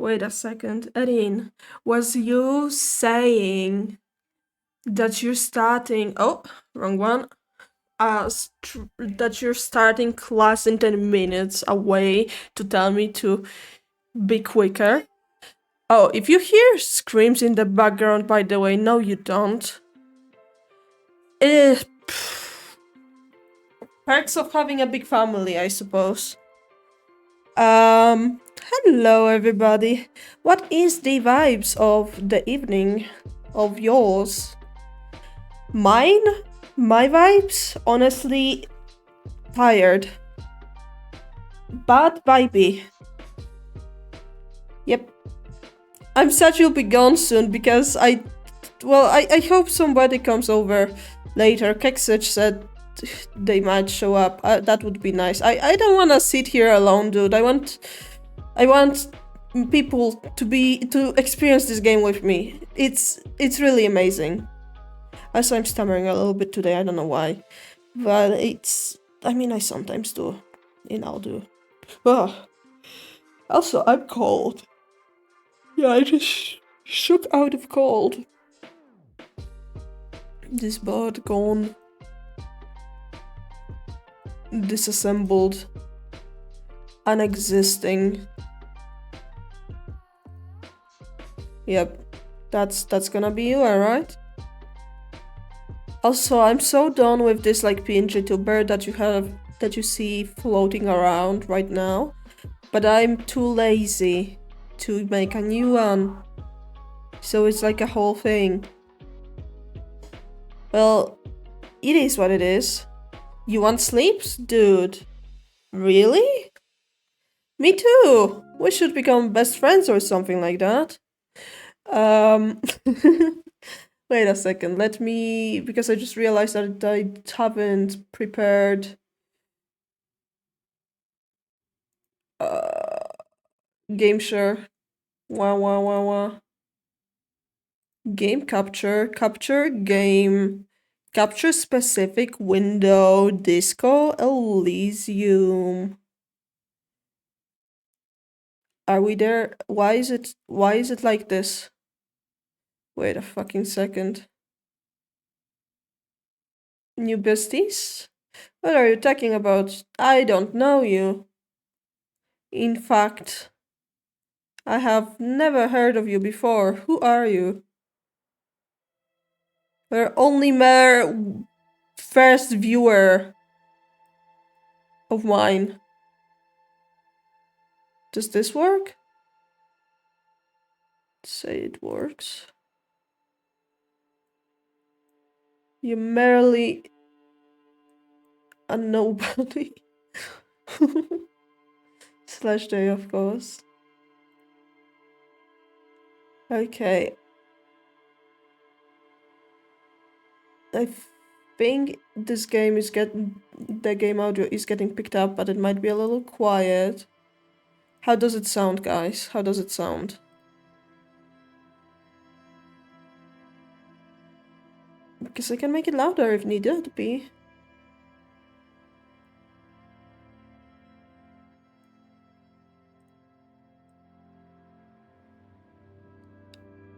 Wait a second, Erin. Was you saying that you're starting? Oh, wrong one. That you're starting class in 10 minutes away to tell me to be quicker? Oh, if you hear screams in the background, by the way, no, you don't. Eh, perks of having a big family, I suppose. Hello everybody. What is the vibes of the evening of yours? Mine? My vibes? Honestly, tired. Bad vibey. Yep. I'm sad you'll be gone soon because I hope somebody comes over later. Keksich said they might show up. That would be nice. I don't want to sit here alone, dude. I want people to experience this game with me. It's really amazing. Also, I'm stammering a little bit today. I don't know why, but I sometimes do. I'll do. Oh. Also, I'm cold. Yeah, I just shook out of cold. This board gone. Disassembled. Unexisting. Yep, that's gonna be you, alright? Also, I'm so done with this like PNG tuber that you see floating around right now, but I'm too lazy to make a new one. So it's like a whole thing. Well, it is what it is. You want sleeps? Dude. Really? Me too! We should become best friends or something like that. Wait a second, because I just realized that I haven't prepared game share. Wah. Game capture, capture specific window, Disco Elysium. Are we there? Why is it like this? Wait a fucking second. New besties? What are you talking about? I don't know you. In fact, I have never heard of you before. Who are you? We're only mere first viewer of mine. Does this work? Say it works. You're merely a nobody. Slash day, of course. Okay. I think this game is the game audio is getting picked up, but it might be a little quiet. How does it sound, guys? How does it sound? Because I can make it louder if needed be.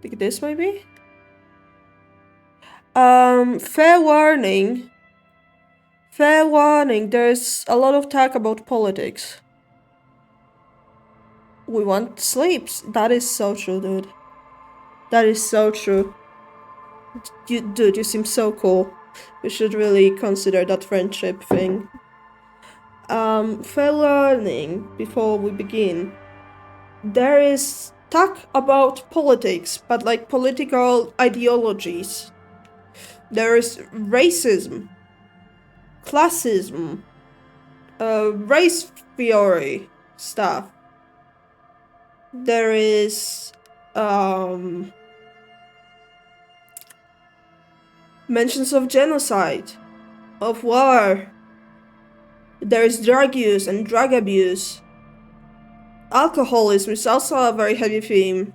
Like this, maybe? Fair warning. Fair warning, there's a lot of talk about politics. We want sleeps. That is so true, dude. That is so true. Dude, you seem so cool. We should really consider that friendship thing. Fair warning before we begin. There is talk about politics, but like political ideologies. There is racism, classism, race theory stuff. There is mentions of genocide, of war. There is drug use and drug abuse. Alcoholism is also a very heavy theme.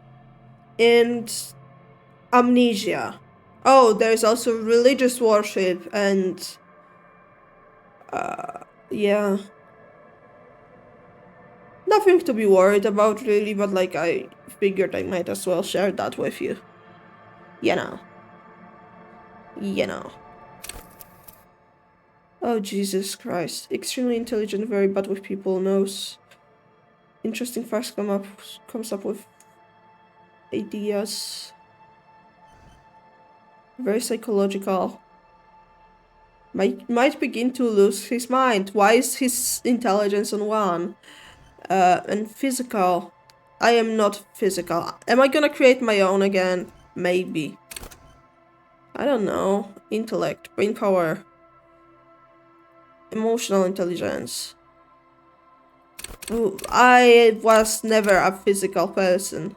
And amnesia. Oh, there's also religious worship and yeah. Nothing to be worried about really, but like I figured I might as well share that with you. You know. You know. Oh, Jesus Christ. Extremely intelligent, very bad with people, knows interesting facts, comes up with ideas. Very psychological. Might begin to lose his mind. Why is his intelligence on 1? And physical. I am not physical. Am I gonna create my own again? Maybe. I don't know. Intellect, brain power, emotional intelligence. Ooh, I was never a physical person.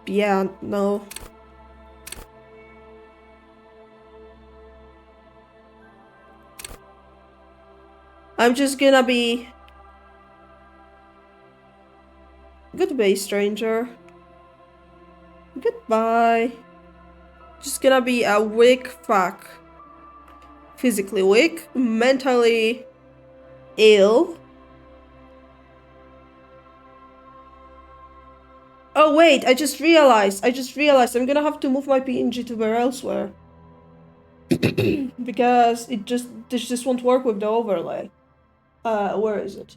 Yeah, no. I'm just gonna be... Goodbye, stranger. Goodbye. Just gonna be a weak fuck. Physically weak, mentally ill. Oh wait, I just realized I'm gonna have to move my PNG to where elsewhere. Because this just won't work with the overlay. Where is it?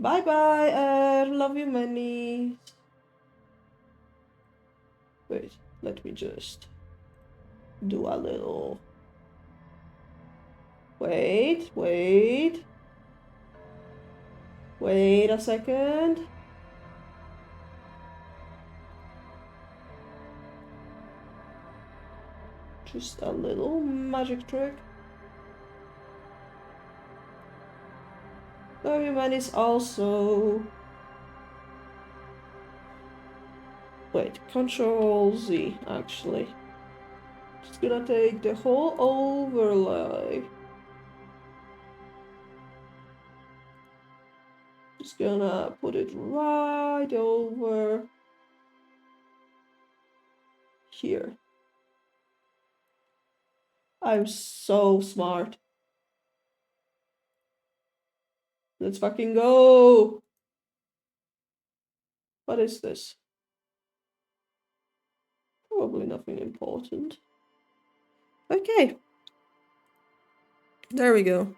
Bye bye, love you many. Wait, let me just do a little... Wait a second. Just a little magic trick. Everyone is also... Wait, Control Z, actually. Just gonna take the whole overlay. Just gonna put it right over here. I'm so smart. Let's fucking go! What is this? Probably nothing important. Okay. There we go.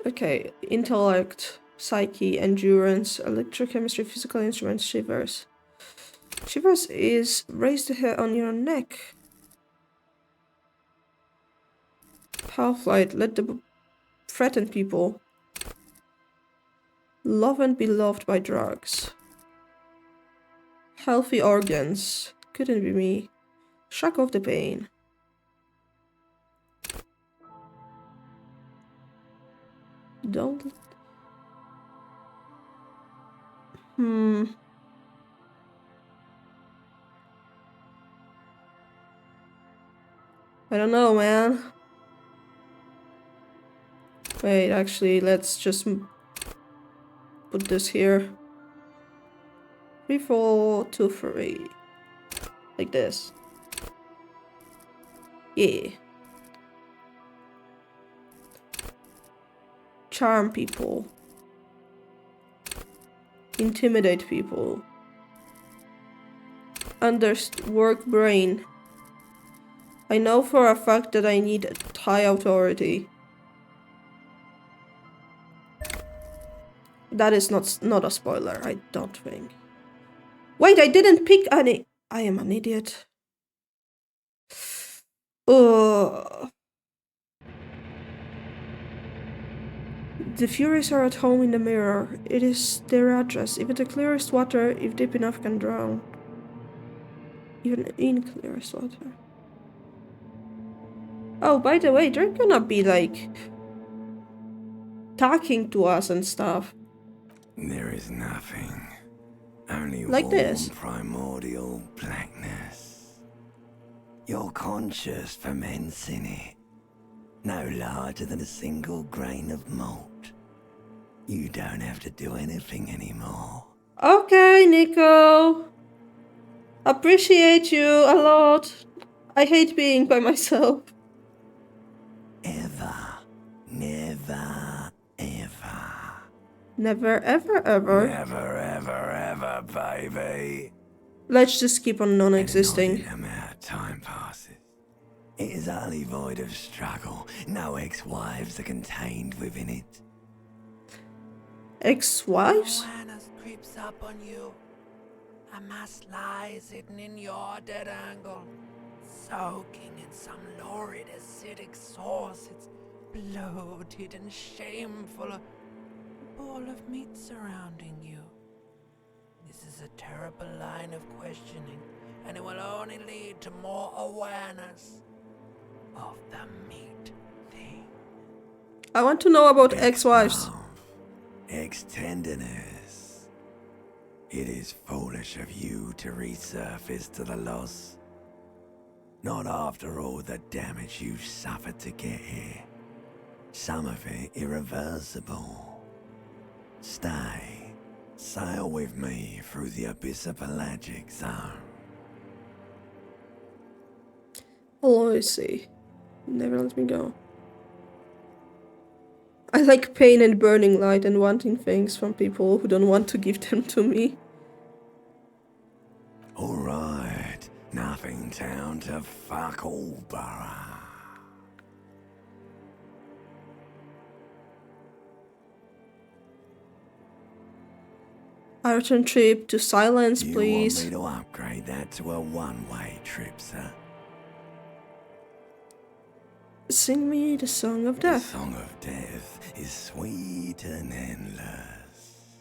Okay, intellect, psyche, endurance, electrochemistry, physical instruments, shivers. Shivers is raise the hair on your neck. Half-light, let the threaten people. Love and be loved by drugs. Healthy organs, couldn't be me. Shrug off the pain. Don't... I don't know, man. Wait, actually, let's just put this here. 3, 4, 2, 3. Like this. Yeah. Charm people. Intimidate people. Work brain. I know for a fact that I need high authority. That is not a spoiler, I don't think. Wait, I didn't pick any... I am an idiot. Ugh. The Furies are at home in the mirror. It is their address. Even the clearest water, if deep enough, can drown. Even in clearest water. Oh, by the way, they're gonna be like... talking to us and stuff. There is nothing. Only like warm, this. Primordial blackness. Your conscious ferments in it. No larger than a single grain of malt. You don't have to do anything anymore. Okay, Nico. Appreciate you a lot. I hate being by myself. Ever. Never, ever. Never, ever, ever. Never, ever, ever, baby. Let's just keep on An non-existing. inordinate amount of time passes. It is utterly void of struggle. No ex-wives are contained within it. Ex-wives? Awareness creeps up on you. A mass lies hidden in your dead angle, soaking in some lurid acidic source. It's bloated and shameful, a ball of meat surrounding you. This is a terrible line of questioning, and it will only lead to more awareness of the meat thing. I want to know about ex-wives. Love, ex-tenderness. It is foolish of you to resurface to the loss. Not after all the damage you suffered to get here. Some of it irreversible. Stay. Sail with me through the abyss of pelagic zone. Always see. Never let me go. I like pain and burning light and wanting things from people who don't want to give them to me. Alright, nothing down to fuck all, Borough. I return trip to silence, You please. want me to upgrade that to a one-way trip, sir? Sing me the song of The death. song of death is sweet and endless.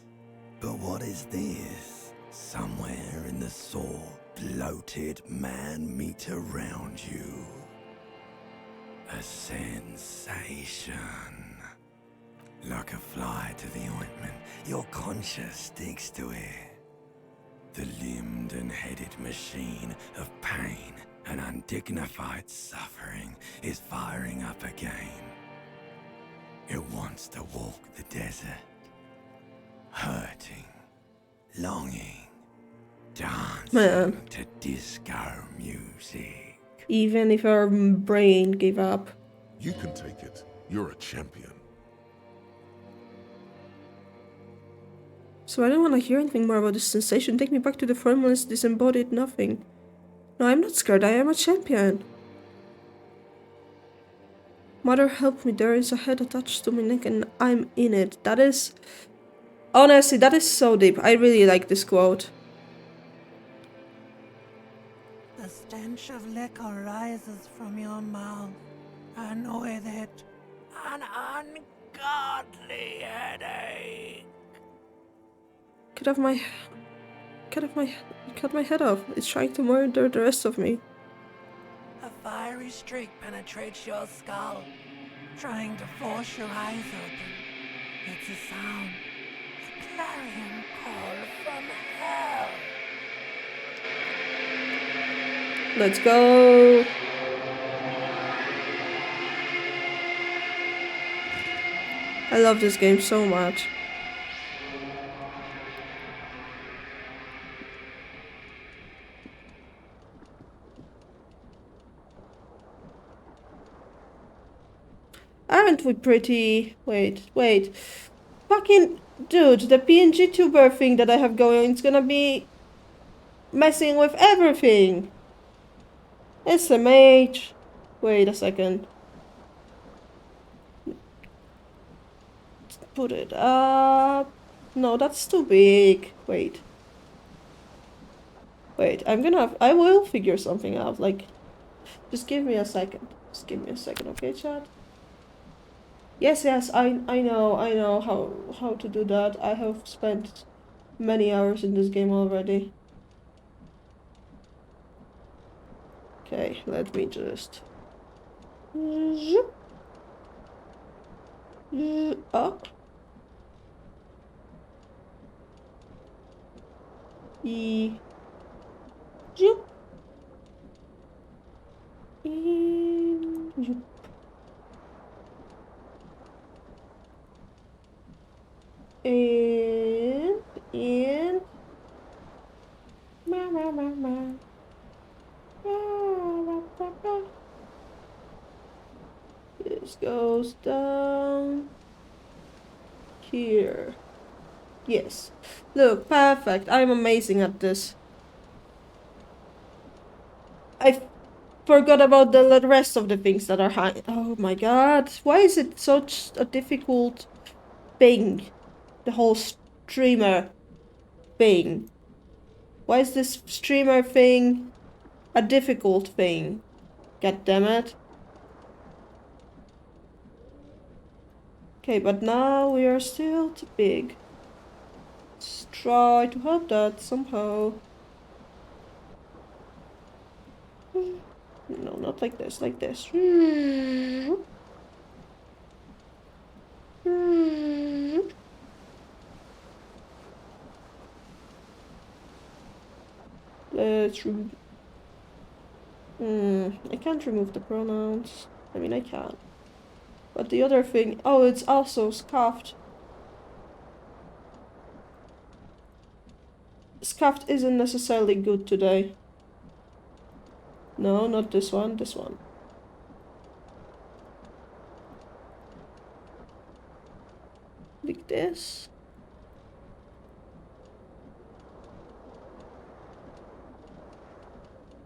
But what is this? Somewhere in the sore, bloated man meat around you. A sensation. Like a fly to the ointment, your conscience sticks to it. The limbed and headed machine of pain and undignified suffering is firing up again. It wants to walk the desert, hurting, longing, dancing Man. to disco music. Even if our brain gave up. You can take it. You're a champion. So I don't want to hear anything more about this sensation. Take me back to the formless, disembodied nothing. No, I'm not scared. I am a champion. Mother, help me. There is a head attached to my neck and I'm in it. That is... Honestly, that is so deep. I really like this quote. The stench of liquor rises from your mouth, and with it, an ungodly headache. Cut my head off. It's trying to murder the rest of me. A fiery streak penetrates your skull, trying to force your eyes open. It's a sound, a clarion call from hell. Let's go. I love this game so much. Aren't we pretty? Wait. Fucking dude, the PNG tuber thing that I have going, it's gonna be messing with everything. SMH. Wait a second. Put it up. No, that's too big. Wait, I will figure something out. Like, just give me a second. Okay, chat? Yes, I know how to do that. I have spent many hours in this game already. Okay, let me just... Zoop. Up. Zoop. Zoop. And This goes down here. Yes. Look, perfect. I'm amazing at this. I forgot about the rest of the things that are high. Oh my god. Why is it such a difficult thing? The whole streamer thing. Why is this streamer thing a difficult thing? God damn it. Okay, but now we are still too big. Let's try to help that somehow. No, not like this, like this. Let's remove. I can't remove the pronouns. I mean, I can. But the other thing. Oh, it's also scuffed. Scuffed isn't necessarily good today. No, not this one, this one. Like this.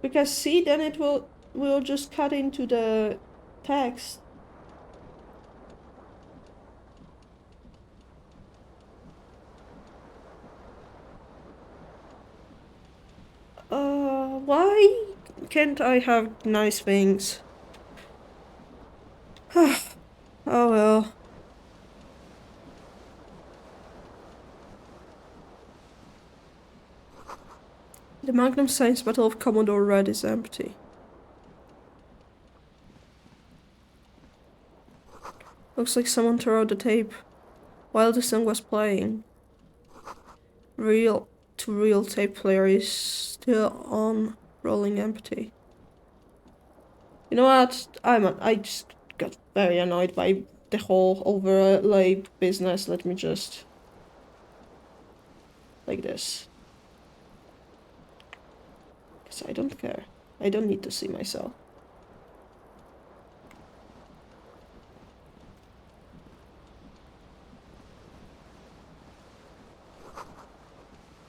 Because see, then it will just cut into the text. Why can't I have nice things? Oh well. The Magnum Science Battle of Commodore Red is empty. Looks like someone tore out the tape while the song was playing. Real to real tape player is still on, rolling empty. You know what? I just got very annoyed by the whole overlay business. Let me just like this. Cause I don't care. I don't need to see myself.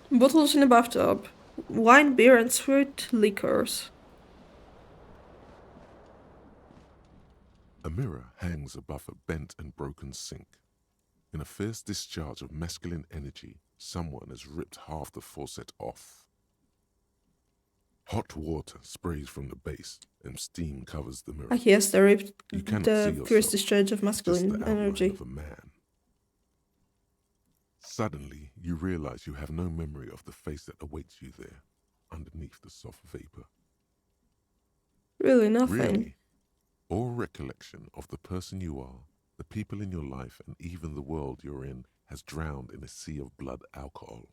Bottles in the bathtub. Wine, beer, and sweet liquors. A mirror hangs above a bent and broken sink. In a fierce discharge of masculine energy, someone has ripped half the faucet off. Hot water sprays from the base, and steam covers the mirror. Ah yes, they ripped You cannot the see yourself, fierce discharge of just the masculine outline energy. of a man. Suddenly, you realize you have no memory of the face that awaits you there, underneath the soft vapor. Really nothing. Really, all recollection of the person you are, the people in your life, and even the world you're in has drowned in a sea of blood alcohol.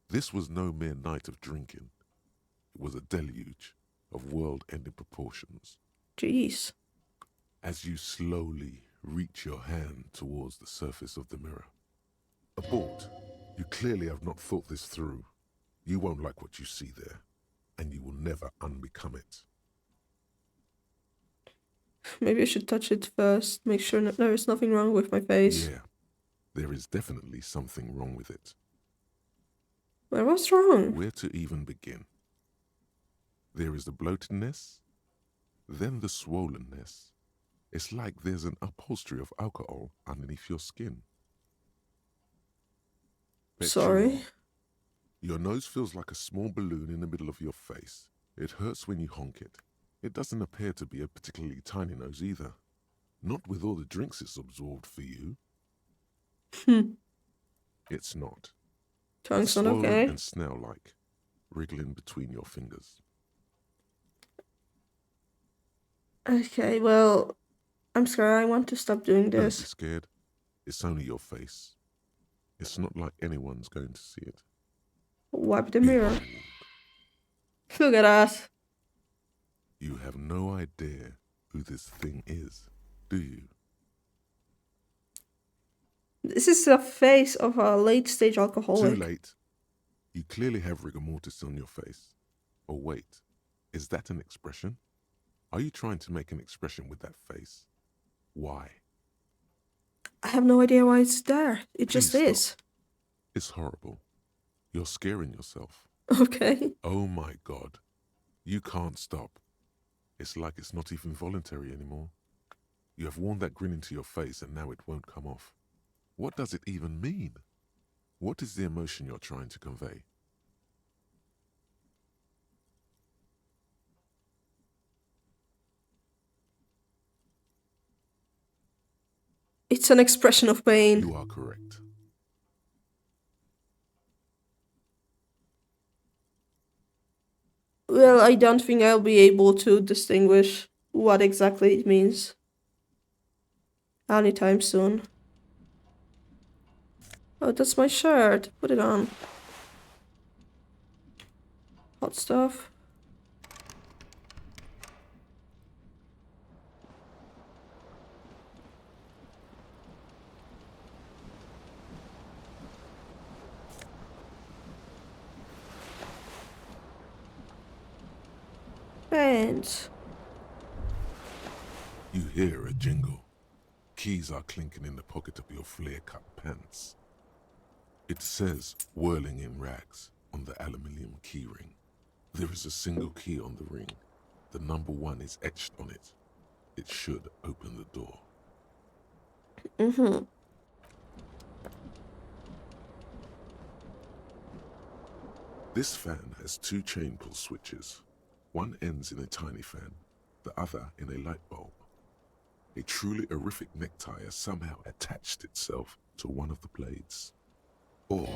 This was no mere night of drinking. It was a deluge of world-ending proportions. Jeez. As you slowly reach your hand towards the surface of the mirror. Abort. You clearly have not thought this through. You won't like what you see there, and you will never unbecome it. Maybe I should touch it first, make sure that there is nothing wrong with my face. Yeah, there is definitely something wrong with it. Well, what's wrong? Where to even begin? There is the bloatedness, then the swollenness. It's like there's an upholstery of alcohol underneath your skin. Sorry. Your nose feels like a small balloon in the middle of your face. It hurts when you honk it. It doesn't appear to be a particularly tiny nose either. Not with all the drinks it's absorbed for you. It's not. Tongue's not Swollen okay. and snail-like, wriggling between your fingers. Okay, well, I'm scared. I want to stop doing Don't be this. scared. It's only your face. It's not like anyone's going to see it. Wipe the mirror. Behold, Look at us. you have no idea who this thing is, do you? This is the face of a late-stage alcoholic. Too late. You clearly have rigor mortis on your face. Or wait, is that an expression? Are you trying to make an expression with that face? Why? I have no idea why it's there. It Please just is. It's horrible. You're scaring yourself. Okay. Oh my God. You can't stop. It's like it's not even voluntary anymore. You have worn that grin into your face and now it won't come off. What does it even mean? What is the emotion you're trying to convey? It's an expression of pain. You are correct. Well, I don't think I'll be able to distinguish what exactly it means anytime soon. Oh, that's my shirt. Put it on. Hot stuff. Pants. You hear a jingle. Keys are clinking in the pocket of your flare-cut pants. It says, whirling in rags, on the aluminium keyring. There is a single key on the ring. The number 1 is etched on it. It should open the door. Mm-hmm. This fan has 2 chain pull switches. One ends in a tiny fan, the other in a light bulb. A truly horrific necktie has somehow attached itself to one of the blades. Or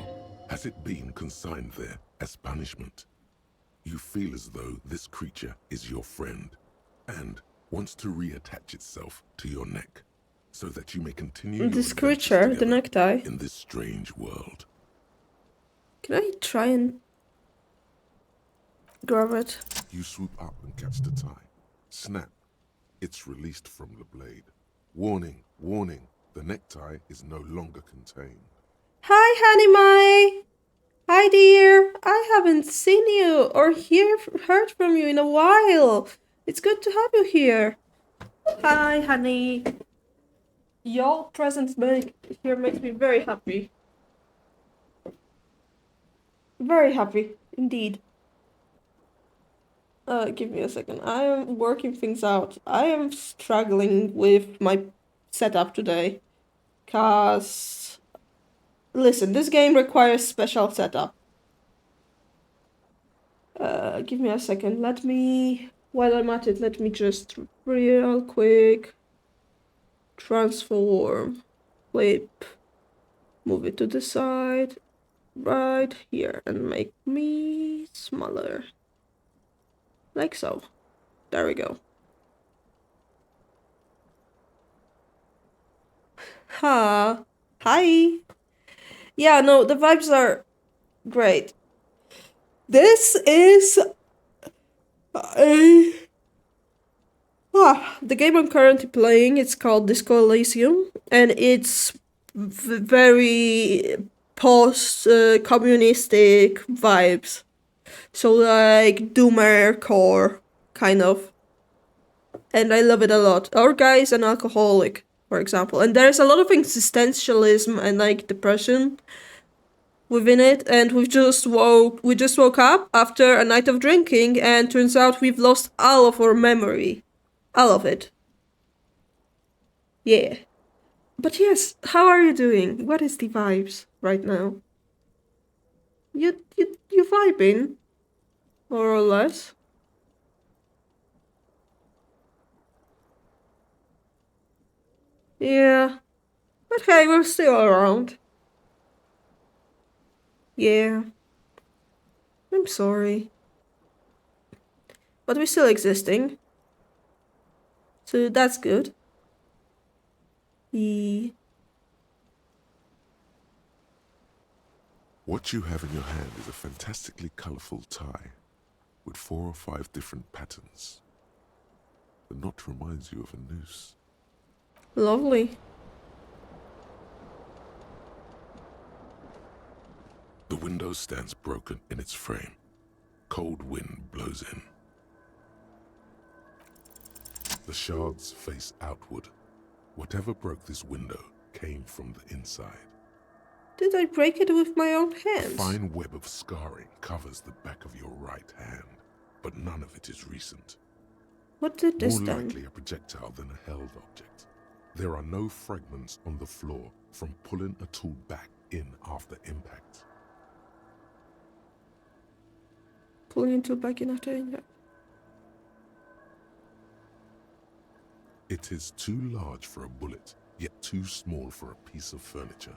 has it been consigned there as punishment? You feel as though this creature is your friend and wants to reattach itself to your neck so that you may continue This your creature, adventures the together necktie. in this strange world. Can I try and grab it? You swoop up and catch the tie. Snap. It's released from the blade. Warning, warning, the necktie is no longer contained. Hi, Honey Mai. Hi, dear. I haven't seen you or heard from you in a while. It's good to have you here. Hi, honey. Your presence here makes me very happy. Very happy, indeed. Give me a second. I am working things out. I am struggling with my setup today. Cause, listen, this game requires special setup. Give me a second. While I'm at it, let me just real quick transform, flip, move it to the side, right here, and make me smaller. Like so. There we go. Ha. Hi. Yeah, no, the vibes are great. This is the game I'm currently playing. It's called Disco Elysium, and it's very post-communistic vibes. So like Doomer core, kind of. And I love it a lot. Our guy is an alcoholic, for example. And there's a lot of existentialism and like depression within it. And we just woke up after a night of drinking, and turns out we've lost all of our memory. All of it. Yeah. But yes, how are you doing? What is the vibes right now? You vibing? More or less? Yeah. But hey, we're still around. Yeah. I'm sorry. But we're still existing. So that's good. Yeah. What you have in your hand is a fantastically colorful tie with 4 or 5 different patterns. The knot reminds you of a noose. Lovely. The window stands broken in its frame. Cold wind blows in. The shards face outward. Whatever broke this window came from the inside. Did I break it with my own A hands? fine web of scarring covers the back of your right hand, but none of it is recent. What did this More done? likely a projectile than a held object. There are no fragments on the floor from pulling a tool back in after impact. Pulling into back in after impact. It is too large for a bullet, yet too small for a piece of furniture.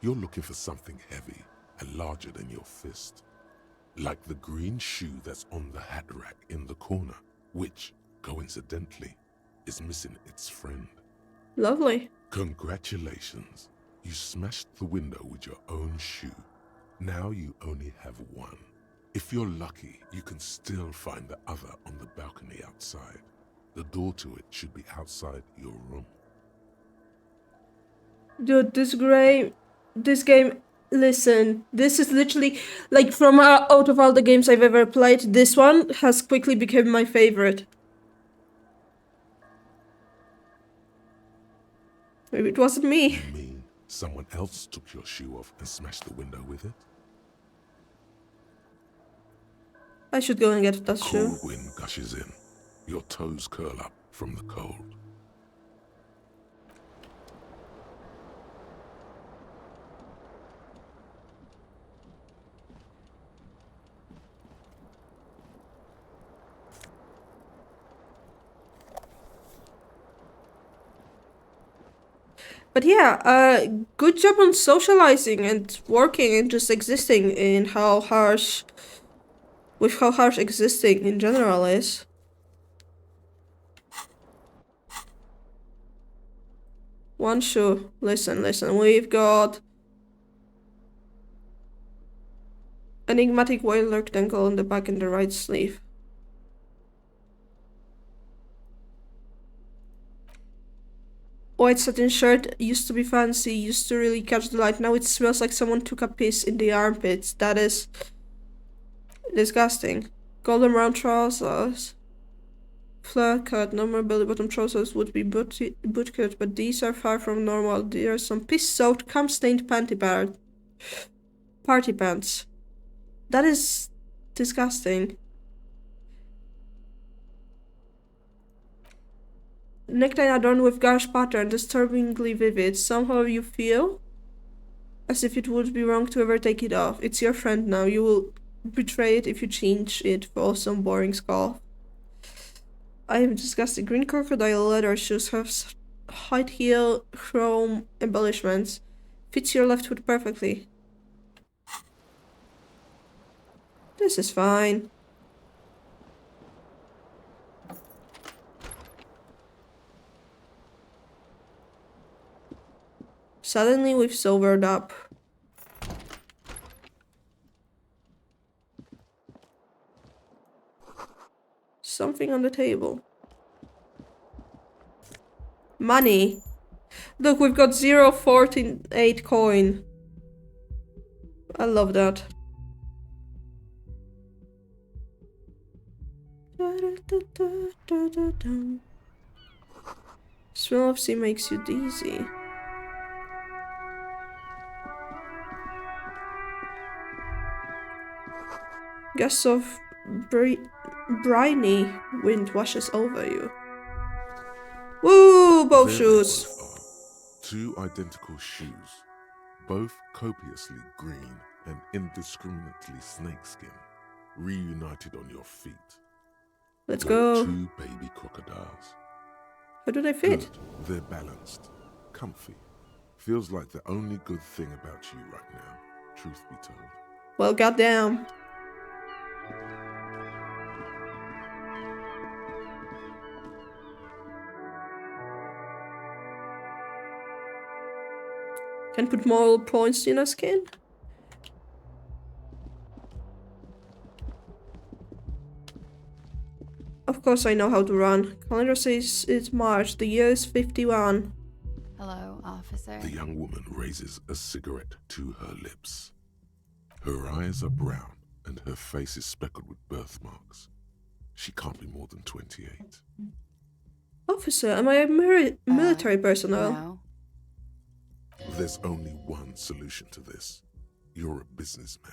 You're looking for something heavy and larger than your fist. Like the green shoe that's on the hat rack in the corner, which, coincidentally, is missing its friend. Lovely. Congratulations. You smashed the window with your own shoe. Now you only have one. If you're lucky, you can still find the other on the balcony outside. The door to it should be outside your room. Dude, this game, listen, this is literally, like, from out of all the games I've ever played, this one has quickly become my favorite. Maybe it wasn't me. You mean someone else took your shoe off and smashed the window with it? I should go and get that shoe. Cold wind gushes in. Your toes curl up from the cold. But yeah, good job on socializing and working and just existing in how harsh existing in general is. One shoe. Listen, we've got enigmatic white rectangle on the back and the right sleeve. White satin shirt used to be fancy, used to really catch the light. Now it smells like someone took a piss in the armpits. That is disgusting. Golden brown trousers. Flare cut. Normal belly bottom trousers would be boot cut, but these are far from normal. There are some piss-soaked, cum-stained party pants. That is disgusting. Necktie adorned with gouache pattern, disturbingly vivid. Somehow you feel as if it would be wrong to ever take it off. It's your friend now. You will betray it if you change it for some boring scarf. I am disgusted. Green crocodile leather shoes have high heel chrome embellishments. Fits your left foot perfectly. This is fine. Suddenly we've sobered up. Something on the table. Money. Look, we've got 0.48 coin. I love that. Smell of sea makes you dizzy. Gusts of briny wind washes over you. Woo! Both There shoes. are two identical shoes, both copiously green and indiscriminately snakeskin, reunited on your feet. Let's Like go. two baby crocodiles. How do they fit? Good. They're balanced, comfy. Feels like the only good thing about you right now, truth be told. Well, goddamn. Can put more points in our skin. Of course I know how to run. Calendar says it's March. The year is 51. Hello, officer. The young woman raises a cigarette to her lips. Her eyes are brown and her face is speckled with birthmarks. She can't be more than 28. Officer, am I a military personnel? No. There's only one solution to this. You're a businessman.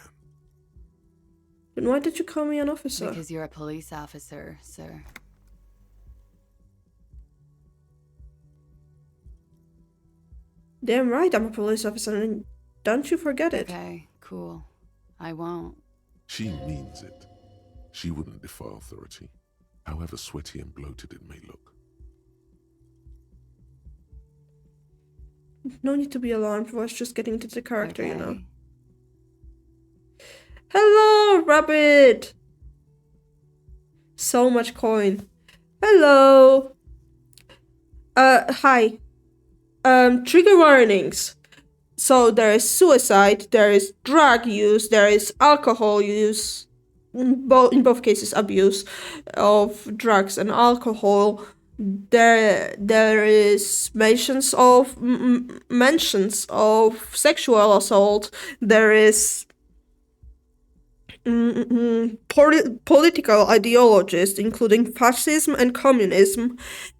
Then why did you call me an officer? Because you're a police officer, sir. Damn right, I'm a police officer, and don't you forget it. Okay, cool. I won't. She means it. She wouldn't defy authority, however sweaty and bloated it may look. No need to be alarmed. I was just getting into the character, you know. Okay. Hello, rabbit! So much coin. Hello! Hi. Trigger warnings. So there is suicide, there is drug use, there is alcohol use, in both cases abuse of drugs and alcohol. There is mentions of sexual assault. There is political ideologies, including fascism and communism.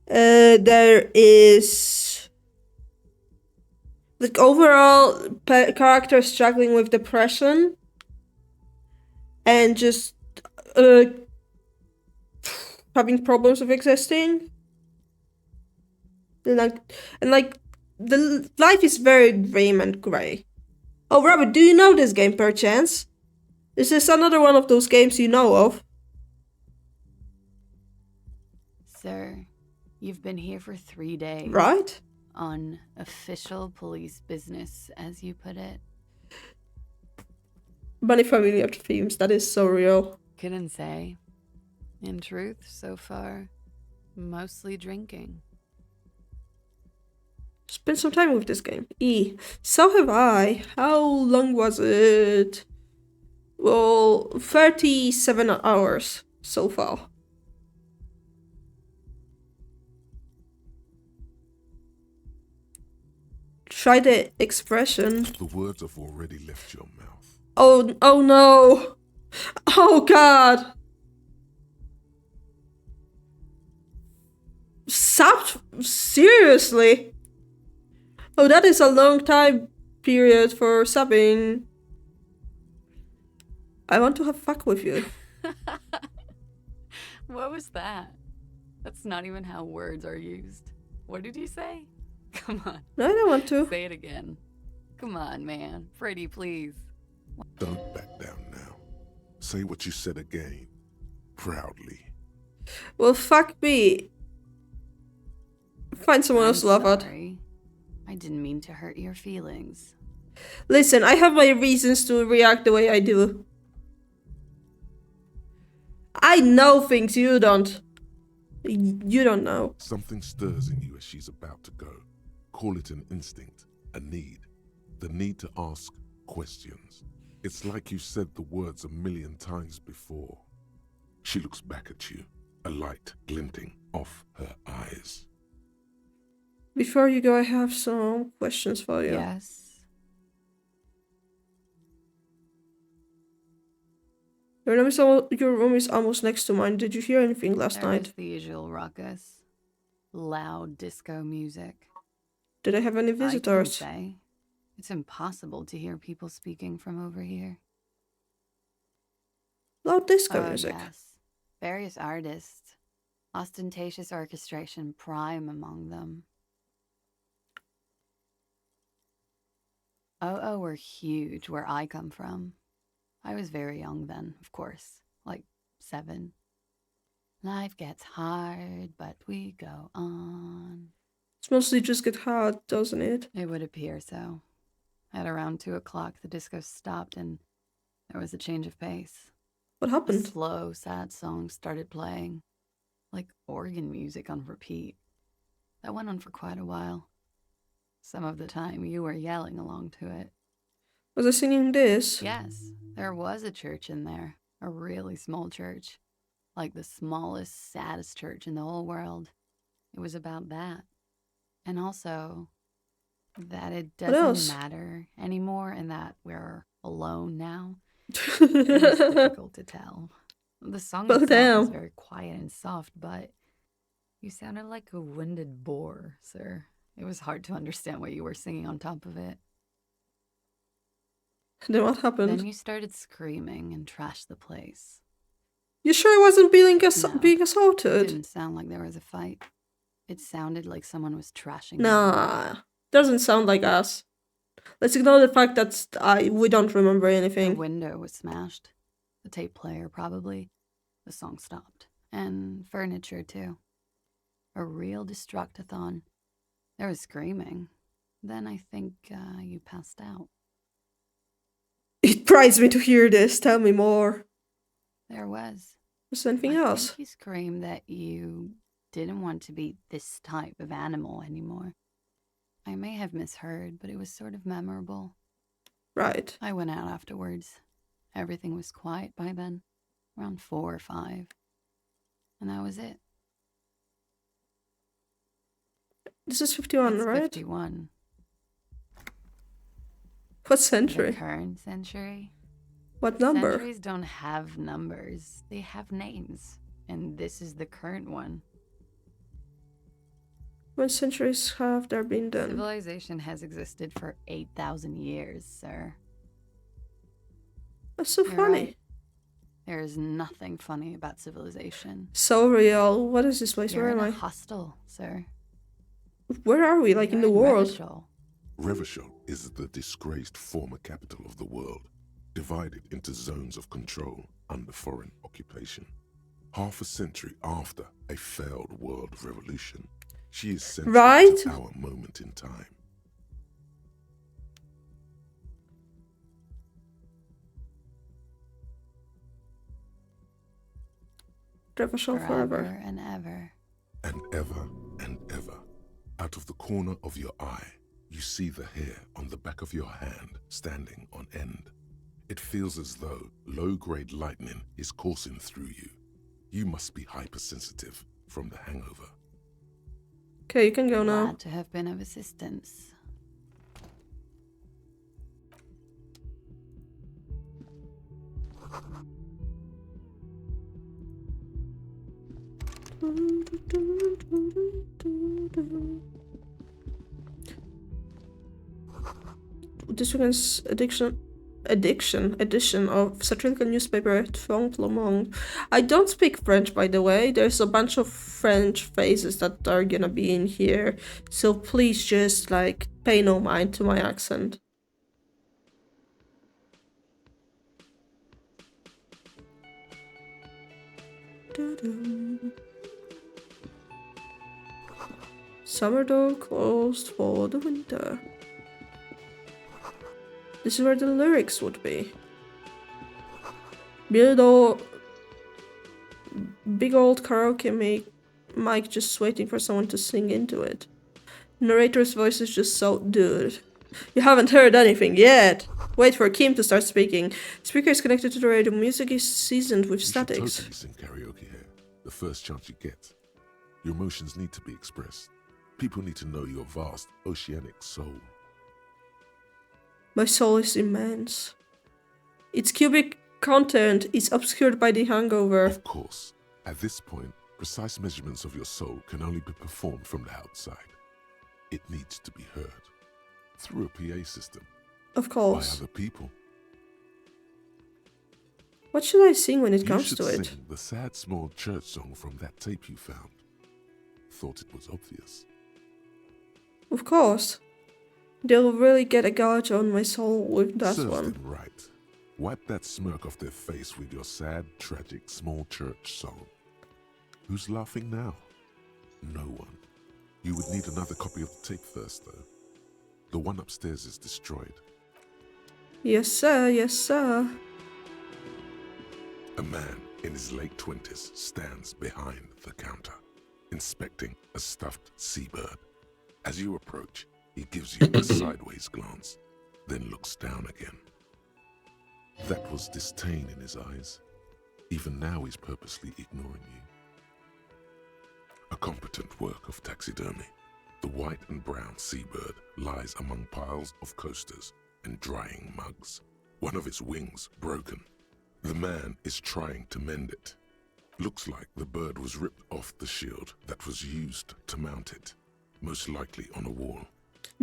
There is like overall character struggling with depression and just having problems with existing. And the life is very grim and grey. Oh, Robert, do you know this game perchance? Is this another one of those games you know of? Sir, you've been here for 3 days. Right? On official police business, as you put it. Many familiar themes, that is so real. Couldn't say. In truth, so far, mostly drinking. Spend some time with this game. So have I. How long was it? Well, 37 hours so far. Try the expression. The words have already left your mouth. Oh no. Oh god. Stop. Seriously? Oh, that is a long time period for subbing. I want to have fuck with you. What was that? That's not even how words are used. What did you say? Come on. No, I don't want to. Say it again. Come on, man. Freddy, please. Don't back down now. Say what you said again. Proudly. Well, fuck me. Find someone else to laugh at. Sorry. I didn't mean to hurt your feelings. Listen, I have my reasons to react the way I do. I know things you don't. You don't know. Something stirs in you as she's about to go. Call it an instinct, a need. The need to ask questions. It's like you said the words 1,000,000 times before. She looks back at you, a light glinting off her eyes. Before you go, I have some questions for you. Yes. Your room is almost next to mine. Did you hear anything last There was night? the usual ruckus. Loud disco music. Did I have any I couldn't visitors? say. It's impossible to hear people speaking from over here. Loud disco Oh, music. yes. Various artists. Ostentatious orchestration prime among them. Oh, were huge where I come from. I was very young then, of course, like 7. Life gets hard, but we go on. It's mostly just get hard, doesn't it? It would appear so. At around 2 o'clock, the disco stopped and there was a change of pace. What A happened? slow, sad song started playing, like organ music on repeat. That went on for quite a while. Some of the time, you were yelling along to it. Was I singing this? Yes, there was a church in there, a really small church, like the smallest, saddest church in the whole world. It was about that. And also, that it What else? doesn't matter anymore and that we're alone now. It's difficult to tell. The song Well, itself is damn. very quiet and soft, but You sounded like a winded boar, sir. It was hard to understand what you were singing on top of it. Then what happened? Then you started screaming and trashed the place. You sure I wasn't being, No. being It assaulted? didn't sound like there was a fight. It sounded like someone was trashing you. Nah, doesn't sound like us. Let's ignore the fact that we don't remember The anything. window was smashed. The tape player, probably. The song stopped. And furniture, too. A real destructathon. There was screaming. Then I think you passed out. It prides me to hear this. Tell me more. There was. Was there anything I else? think you screamed that you didn't want to be this type of animal anymore. I may have misheard, but it was sort of memorable. Right. I went out afterwards. Everything was quiet by then, around 4 or 5. And that was it. This is 51, It's right? 51. What The century? current century? What number? Centuries don't have numbers. They have names. And this is the current one. What centuries have there been then? Civilization has existed for 8,000 years, sir. That's so You're funny. right. There is nothing funny about civilization. So real. What is this place? You're Where in am a I? hostel, sir. Where are we? Like in You're the world? Revachol. Revachol is the disgraced former capital of the world, divided into zones of control under foreign occupation. Half a century after a failed world revolution, she is central Right? to our moment in time. Revachol forever. and ever. And ever, out of the corner of your eye, you see the hair on the back of your hand standing on end. It feels as though low-grade lightning is coursing through you. You must be hypersensitive from the hangover. Okay, you can go now. Glad to have been of assistance. This weekend's edition of satirical newspaper Front Le Monde. I don't speak French, by the way. There's a bunch of French phrases that are gonna be in here, so please just like pay no mind to my accent. Summer door closed for the winter. This is where the lyrics would be. Big old karaoke mic just waiting for someone to sing into it. Narrator's voice is just so... Dude, you haven't heard anything yet. Wait for Kim to start speaking. Speaker is connected to the radio. Music is seasoned with You should statics. totally sing karaoke here, the first chance you get. Your emotions need to be expressed. People need to know your vast oceanic soul. My soul is immense. Its cubic content is obscured by the hangover. Of course, at this point, precise measurements of your soul can only be performed from the outside. It needs to be heard through a PA system Of by course. other people. What should I sing when it You comes should to it? sing the sad small church song from that tape you found. Thought it was obvious. Of course. They'll really get a gouge on my soul with that Serves one. them right. Wipe that smirk off their face with your sad, tragic small church song. Who's laughing now? No one. You would need another copy of the tape first, though. The one upstairs is destroyed. Yes, sir. Yes, sir. A man in his late 20s stands behind the counter, inspecting a stuffed seabird. As you approach, he gives you a sideways glance, then looks down again. That was disdain in his eyes. Even now he's purposely ignoring you. A competent work of taxidermy. The white and brown seabird lies among piles of coasters and drying mugs. One of its wings broken. The man is trying to mend it. Looks like the bird was ripped off the shield that was used to mount it, most likely on a wall.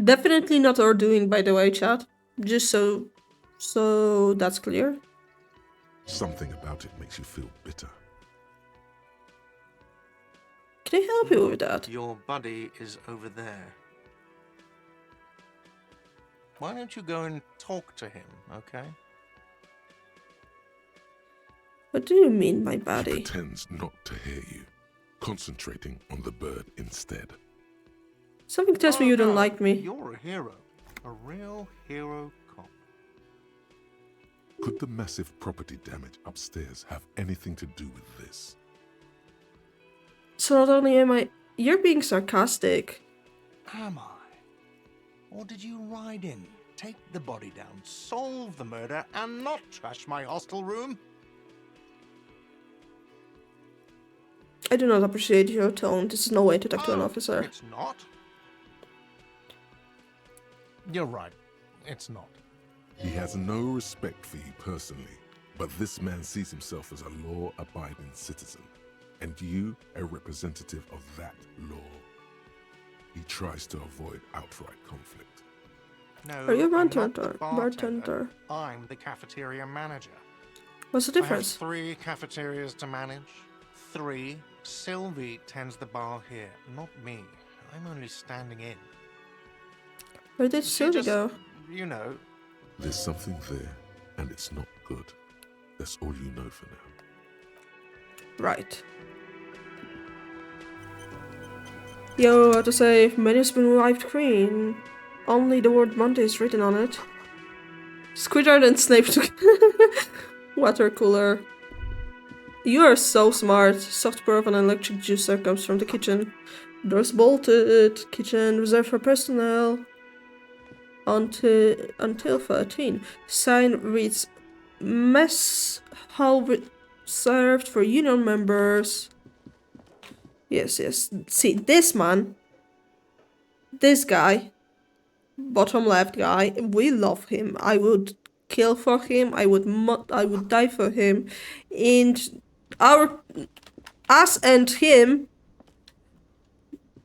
Definitely not our doing, by the way, chat. Just so that's clear. Something about it makes you feel bitter. Can I help you with that? Your buddy is over there. Why don't you go and talk to him, okay? What do you mean, my He buddy? pretends not to hear you, concentrating on the bird instead. Something tells me you don't no, like me. You're a hero. A real hero cop. Could the massive property damage upstairs have anything to do with this? So not only am I... You're being sarcastic. Am I? Or did you ride in, take the body down, solve the murder, and not trash my hostel room? I do not appreciate your tone. This is no way to talk to an Oh, officer. It's not. You're right. It's not. He has no respect for you personally, but this man sees himself as a law-abiding citizen, and you a representative of that law. He tries to avoid outright conflict. No, Are you a I'm not the bartender? bartender. I'm the cafeteria manager. What's the I have difference? 3 cafeterias to manage. 3. Sylvie tends the bar here, not me. I'm only standing in. Where did She Sylvie just, go? You know, There's something there, and it's not good. That's all you know for now. Right. Yo, I have to say, menu's been wiped clean. Only the word Monday is written on it. Squidward and Snape took water cooler. You are so smart. Soft pour of an electric juicer comes from the kitchen. Doors bolted. Kitchen reserved for personnel. Until 13. Sign reads mess hall reserved for union members. Yes. See, this man, this guy, bottom left guy, we love him. I would kill for him. I would die for him. And us and him,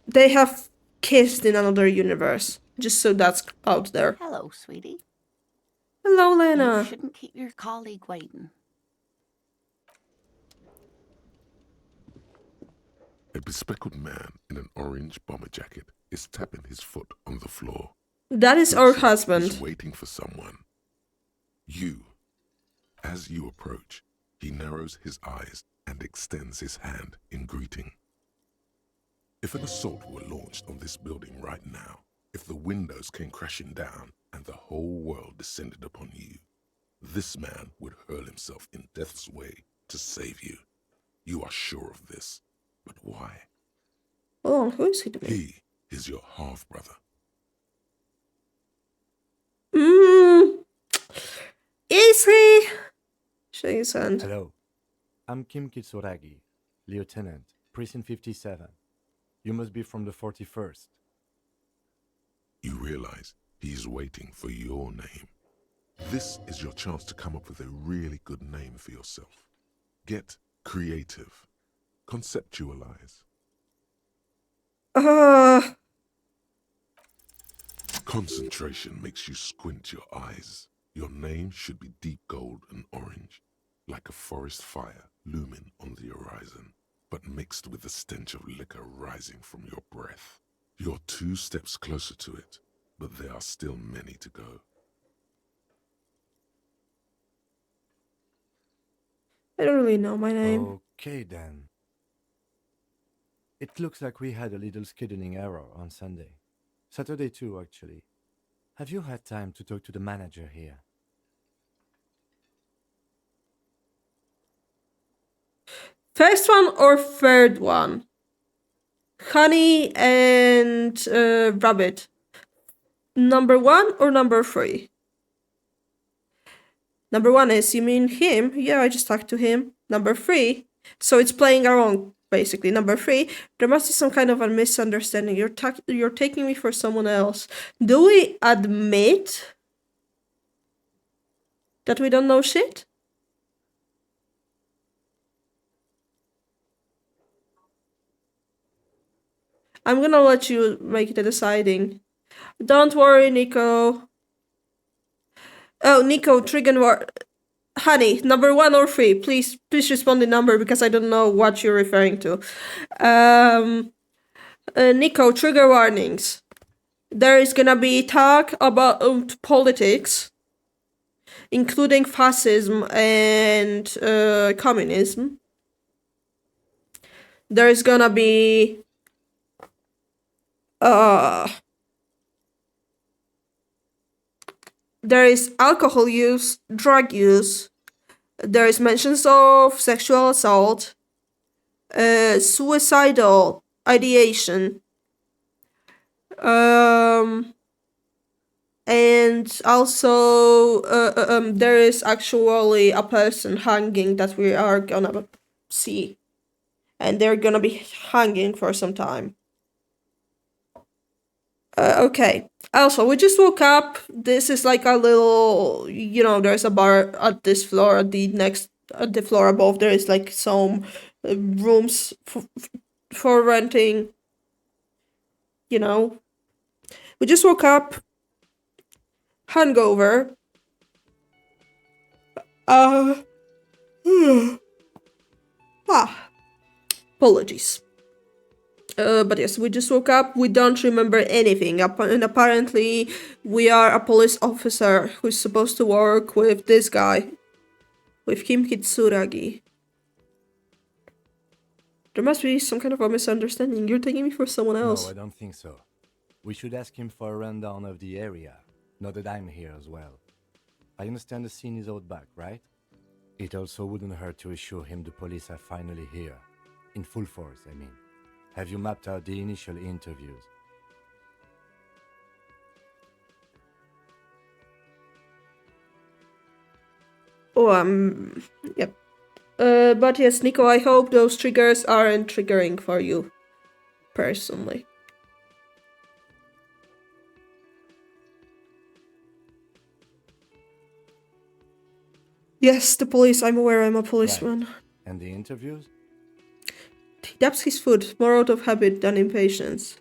they have kissed in another universe. Just so that's out there. Hello, sweetie. Hello, You Lena. shouldn't keep your colleague waiting. A bespectacled man in an orange bomber jacket is tapping his foot on the floor. That is our Looks like husband. He's waiting for someone. You. As you approach, he narrows his eyes and extends his hand in greeting. If an assault were launched on this building right now, if the windows came crashing down and the whole world descended upon you, this man would hurl himself in death's way to save you. You are sure of this. But why? Oh, who is he to me? He is your half-brother. Is he? Shake his hand. Hello, I'm Kim Kitsuragi, Lieutenant, Precinct 57. You must be from the 41st. You realize he is waiting for your name. This is your chance to come up with a really good name for yourself. Get creative. Conceptualize. Concentration makes you squint your eyes. Your name should be deep gold and orange, like a forest fire looming on the horizon, but mixed with the stench of liquor rising from your breath. You're 2 steps closer to it, but there are still many to go. I don't really know my name. Okay then. It looks like we had a little scheduling error on Sunday. Saturday too, actually. Have you had time to talk to the manager here? First one or third one? Honey and Rabbit. Number 1 or number 3? Number 1 is, you mean him? Yeah, I just talked to him. Number 3, so it's playing around, basically. Number 3, there must be some kind of a misunderstanding. You're taking me for someone else. Do we admit that we don't know shit? I'm gonna let you make the deciding. Don't worry, Nico. Oh, Nico, trigger war. Honey, number 1 or 3? Please respond in number because I don't know what you're referring to. Nico, trigger warnings. There is gonna be talk about politics, including fascism and communism. There is gonna be there is alcohol use, drug use. There is mentions of sexual assault, suicidal ideation, and also there is actually a person hanging that we are gonna see, and they're gonna be hanging for some time. Okay. Also, we just woke up. This is like a little, there's a bar at this floor. At the floor above, there is like some rooms for renting. We just woke up. Hungover. Apologies. But yes, we just woke up. We don't remember anything. And apparently, we are a police officer who's supposed to work with this guy, with Kim Kitsuragi. There must be some kind of a misunderstanding. You're taking me for someone else. No, I don't think so. We should ask him for a rundown of the area, now that I'm here as well. I understand the scene is out back, right? It also wouldn't hurt to assure him the police are finally here. In full force, I mean. Have you mapped out the initial interviews? Oh, yep. But yes, Nico, I hope those triggers aren't triggering for you, personally. Yes, the police. I'm aware I'm a policeman. Right. And the interviews? He dabs his foot, more out of habit than impatience.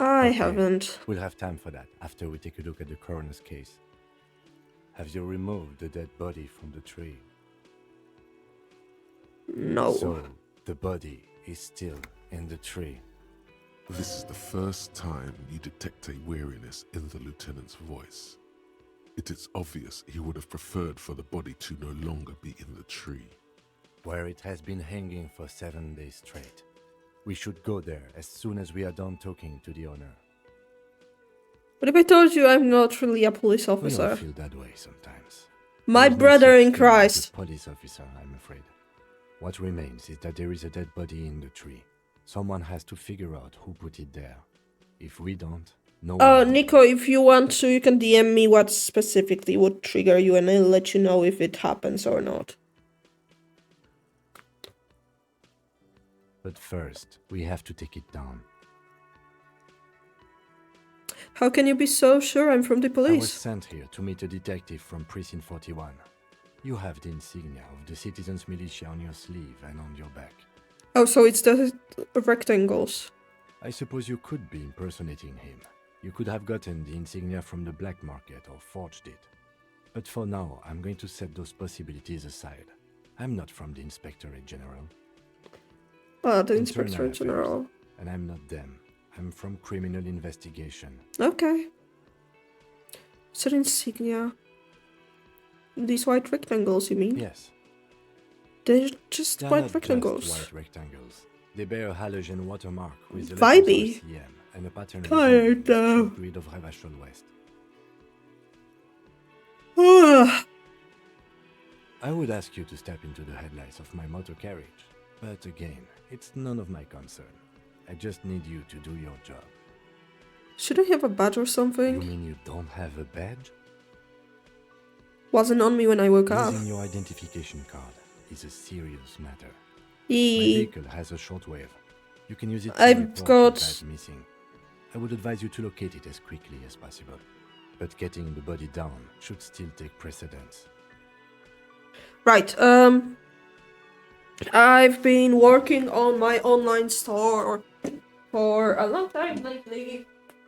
I haven't. We'll have time for that after we take a look at the coroner's case. Have you removed the dead body from the tree? No. So, the body is still in the tree. This is the first time you detect a weariness in the lieutenant's voice. It is obvious he would have preferred for the body to no longer be in the tree. Where it has been hanging for 7 days straight. We should go there as soon as we are done talking to the owner. What if I told you I'm not really a police We officer? all feel that way sometimes. My There's no brother such in thing as a Christ. police officer, I'm afraid. What remains is that there is a dead body in the tree. Someone has to figure out who put it there. If we don't, no one will. Nico, if you want to, you can DM me what specifically would trigger you, and I'll let you know if it happens or not. But first, we have to take it down. How can you be so sure I'm from the I was police? sent here to meet a detective from Precinct 41. You have the insignia of the Citizens Militia on your sleeve and on your back. Oh, so it's the rectangles. I suppose you could be impersonating him. You could have gotten the insignia from the black market or forged it. But for now, I'm going to set those possibilities aside. I'm not from the Inspectorate General. The Internal Inspector Affairs. General. And I'm not them. I'm from Criminal Investigation. Okay. So the insignia. These white rectangles, you mean? Yes, They're just they're white not rectangles. just white rectangles. They bear a halogen watermark with the Vibey. letters RCM and a pattern Tired resembling now. the grid of Ravachol West. I would ask you to step into the headlights of my motor carriage, but again, it's none of my concern. I just need you to do your job. Should I have a badge or You something? mean you don't have a badge? Wasn't on me when I woke up. Using your identification card is a serious matter. My Eee. vehicle has a shortwave. You can use it to I've report got- your badge missing. I would advise you to locate it as quickly as possible. But getting the body down should still take precedence. Right, I've been working on my online store for a long time lately.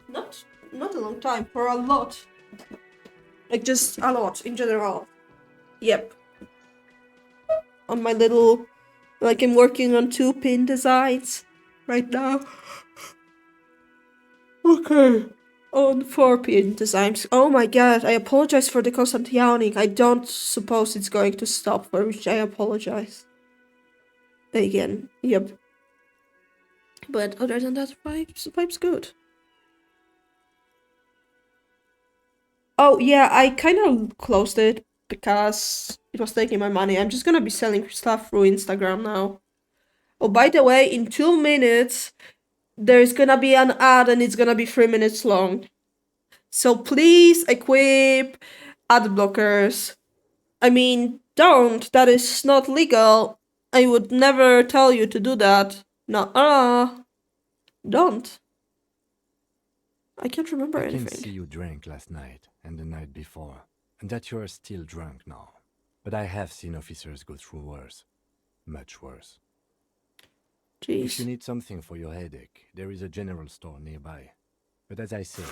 Not a long time, for a lot. Like just a lot in general. Yep. On my little, like I'm working on 2-pin designs right now. Okay. On 4-pin designs. Oh my god, I apologize for the constant yawning. I don't suppose it's going to stop, for which I apologize. Again, yep. But other than that, vibe's good. Oh yeah, I kind of closed it because it was taking my money. I'm just gonna be selling stuff through Instagram now. Oh, by the way, in 2 minutes, there's gonna be an ad and it's gonna be 3 minutes long. So please equip ad blockers. I mean, don't. That is not legal. I would never tell you to do that. Nuh-uh. Don't. I can't remember I can anything. see you drank last night and the night before, and that you are still drunk now. But I have seen officers go through worse. Much worse. If you Jeez. need something for your headache, there is a general store nearby. But as I say,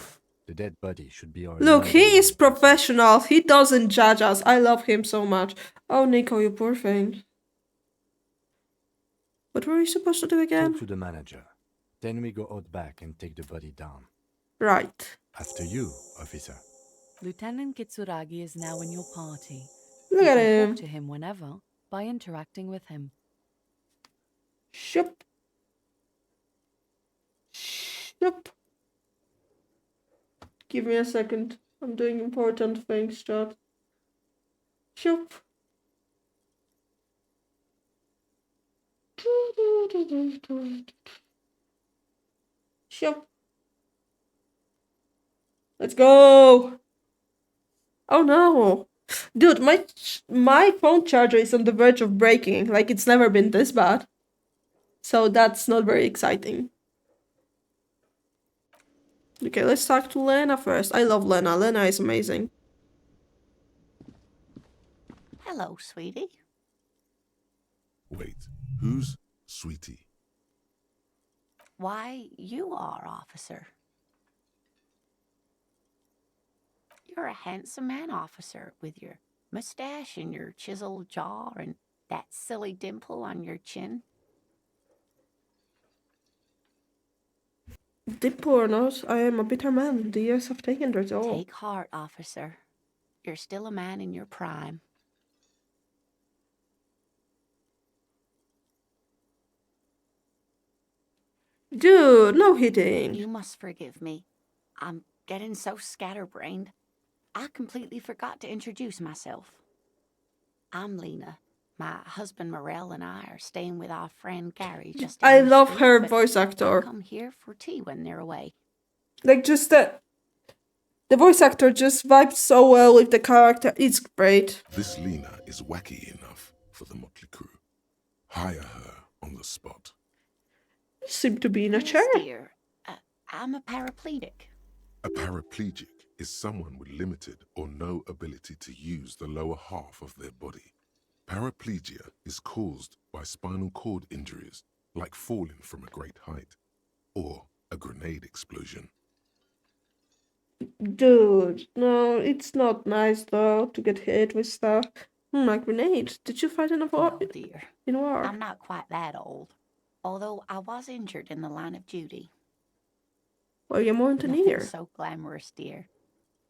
the dead body should be our Look, number he is one concern. professional. He doesn't judge us. I love him so much. Oh, Nico, you poor thing. What were we supposed to do again? Talk to the manager. Then we go out back and take the body down. Right. After you, officer. Lieutenant Kitsuragi is now in your party. Look you at can him. talk to him whenever by interacting with him. Shup. Shup. Give me a second. I'm doing important things, chat. Shup. Shup. Let's go. Oh no. Dude, my phone charger is on the verge of breaking. Like, it's never been this bad. So that's not very exciting. Okay, let's talk to Lena first. I love Lena. Lena is amazing. Hello, sweetie. Wait, who's Sweetie? Why, you are, officer. You're a handsome man, officer, with your mustache and your chiseled jaw and that silly dimple on your chin. Dimple or not, I am a bitter man. The years have taken their toll. Take heart, officer. You're still a man in your prime. Dude, no hitting. You must forgive me. I'm getting so scatterbrained. I completely forgot to introduce myself. I'm Lena. My husband Morel and I are staying with our friend Gary just down I the love street, her but voice they'll actor. come here for tea when they're away. Like, just the voice actor just vibes so well with the character. It's great. This Lena is wacky enough for the Motley Crew. Hire her on the spot. Seem to be in a Yes, chair. dear. I'm a paraplegic. A paraplegic is someone with limited or no ability to use the lower half of their body. Paraplegia is caused by spinal cord injuries, like falling from a great height, or a grenade explosion. Dude, no, it's not nice though to get hit with stuff. My grenade. Did you fight in a war? Oh, dear. In war? I'm not quite that old, although I was injured in the line of duty. Well, you're mountaineer. Nothing so glamorous, dear.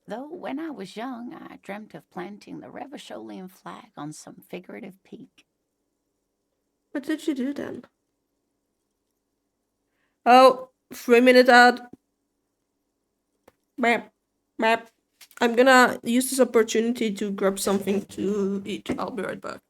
Though when I was young, I dreamt of planting the Revacholian flag on some figurative peak. What did you do then? Oh, 3-minute ad. Map. Map. I'm gonna use this opportunity to grab something to eat. I'll be right back.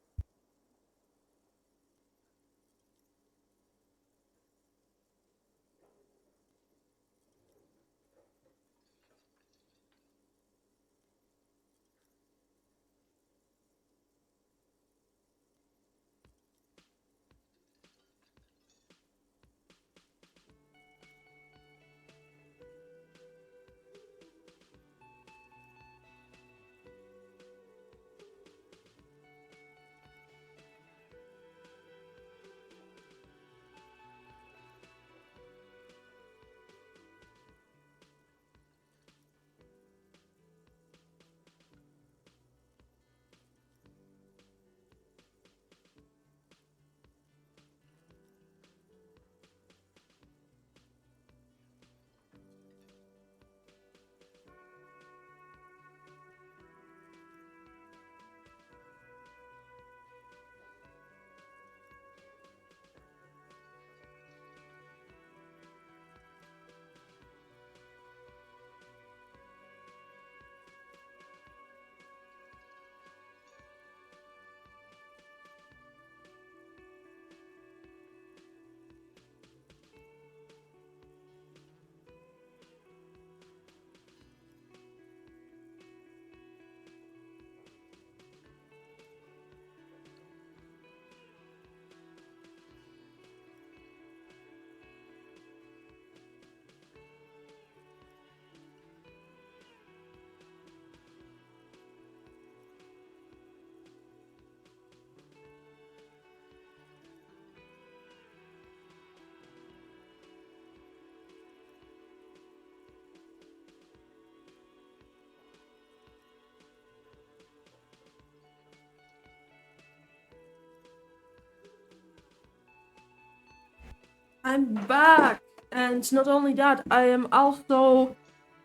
I'm back! And not only that, I am also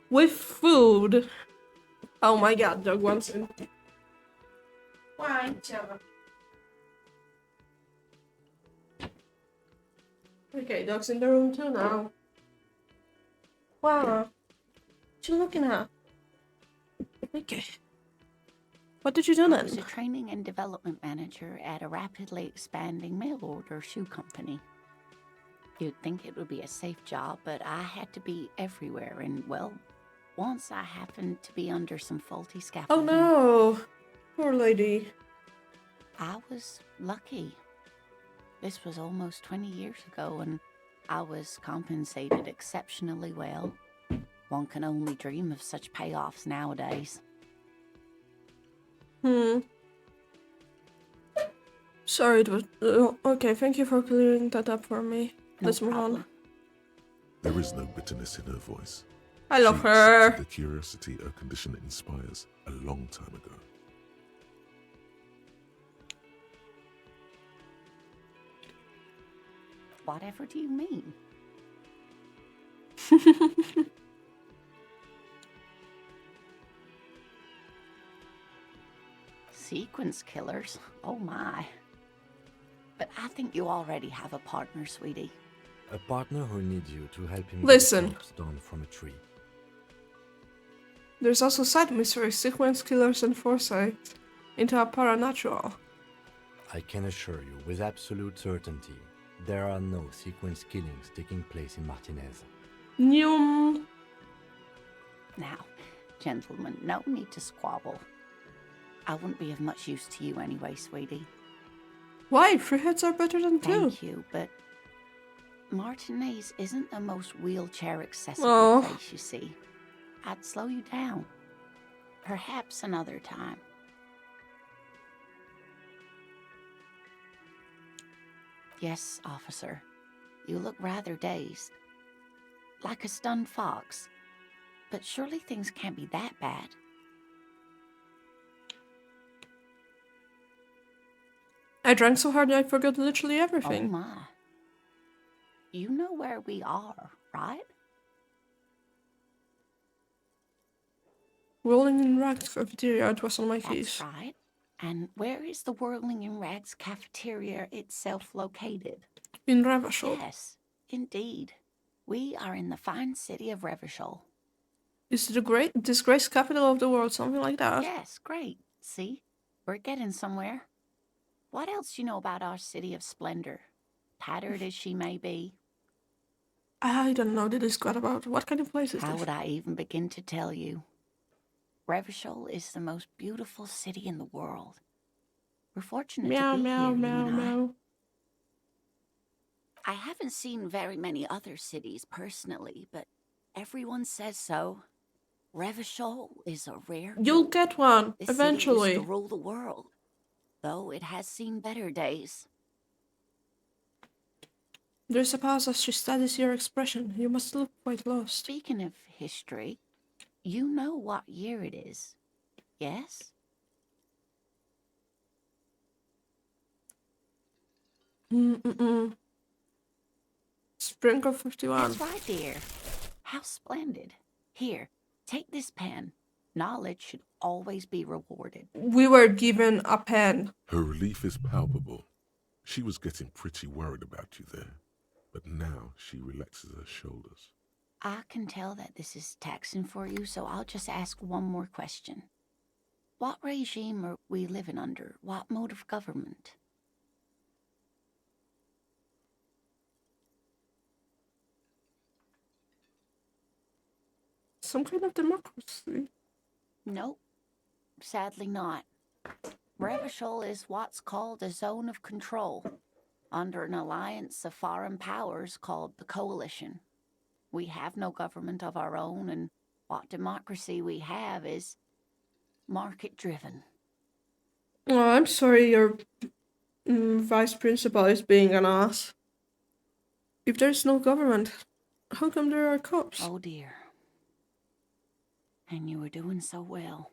with food. Oh my god, dog wants in. Why, Java? Okay, dog's in the room too now. Wow. What you looking at? Okay. What did you do I then? was a training and development manager at a rapidly expanding mail order shoe company. You'd think it would be a safe job, but I had to be everywhere, and well, once I happened to be under some faulty Oh scaffolding. no! Poor lady. I was lucky. This was almost 20 years ago, and I was compensated exceptionally well. One can only dream of such payoffs nowadays. Sorry, it was. Okay, thank you for clearing that up for me. No Let's move problem. on. There is no bitterness in her voice. I love She her. accepted the curiosity her condition inspires a long time ago. Whatever do you mean? Sequence killers? Oh my. But I think you already have a partner, sweetie. A partner who needs you to help him Listen. get crops down from a tree. There's also side mysteries, sequence killers, and foresight into a paranatural. I can assure you with absolute certainty, there are no sequence killings taking place in Martinez. New. Now, gentlemen, no need to squabble. I wouldn't be of much use to you anyway, sweetie. Why? 3 hits are better than 2. Thank you, but Martinez isn't the most wheelchair accessible Oh. place, you see. I'd slow you down. Perhaps another time. Yes, officer. You look rather dazed. Like a stunned fox. But surely things can't be that bad. I drank so hard I forgot literally Oh everything. my. You know where we are, right? Rolling in Rags cafeteria, it was on my That's keys. right. And where is the Whirling in Rags cafeteria itself located? In Ravashol. Yes, indeed. We are in the fine city of Revachol. Is it the great disgraced capital of the world, something like that? Yes, great. See? We're getting somewhere. What else do you know about our city of splendor? Tattered as she may be. I don't know the discord about. What kind of place is How this? would I even begin to tell you? Revachol is the most beautiful city in the world. We're fortunate Meow, to be meow, here, you meow, and I. meow. I haven't seen very many other cities personally, but everyone says so. Revachol is a rare You'll jewel. get one, This city eventually. used to rule the world, though it has seen better days. There's a pause as she studies your expression. You must look quite lost. Speaking of history, you know what year it is, yes? Spring of 51. That's right, dear. How splendid. Here, take this pen. Knowledge should always be rewarded. We were given a pen. Her relief is palpable. She was getting pretty worried about you there, but now she relaxes her shoulders. I can tell that this is taxing for you, so I'll just ask one more question. What regime are we living under? What mode of government? Some kind of democracy. Nope. Sadly not. Revachol is what's called a zone of control, under an alliance of foreign powers called the Coalition. We have no government of our own, and what democracy we have is market-driven. Oh, I'm sorry your vice principal is being an ass. If there's no government, how come there are cops? Oh dear. And you were doing so well.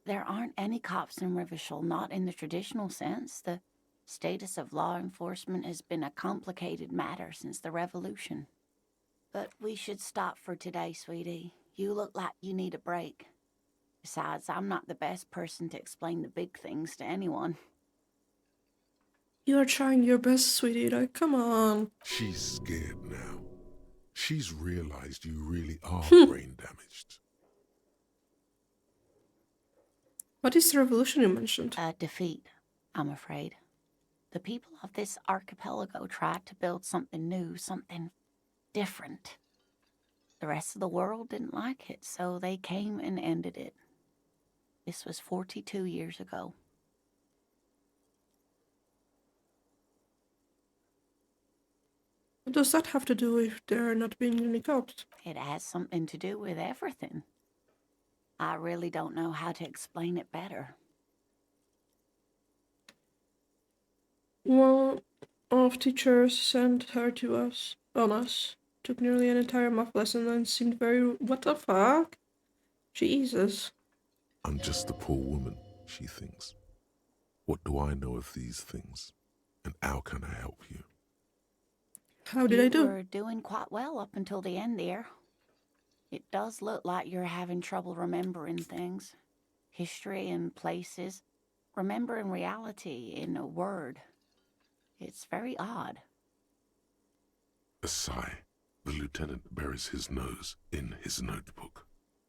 There aren't any cops in Revachol, not in the traditional sense. The Status of law enforcement has been a complicated matter since the revolution. But we should stop for today, sweetie. You look like you need a break. Besides, I'm not the best person to explain the big things to anyone. You are trying your best, sweetie. Like, come on. She's scared now. She's realized you really are brain damaged. What is the revolution you mentioned? A defeat, I'm afraid. The people of this archipelago tried to build something new, something different. The rest of the world didn't like it, so they came and ended it. This was 42 years ago. What does that have to do with there not being any cops? It has something to do with everything. I really don't know how to explain it better. One of teachers sent her to us, on us. Took nearly an entire math lesson and seemed very... What the fuck? Jesus. I'm just a poor woman, she thinks. What do I know of these things? And how can I help you? How did I do? You were doing quite well up until the end there. It does look like you're having trouble remembering things. History and places. Remembering reality in a word. It's very odd. A sigh. The lieutenant buries his nose in his notebook.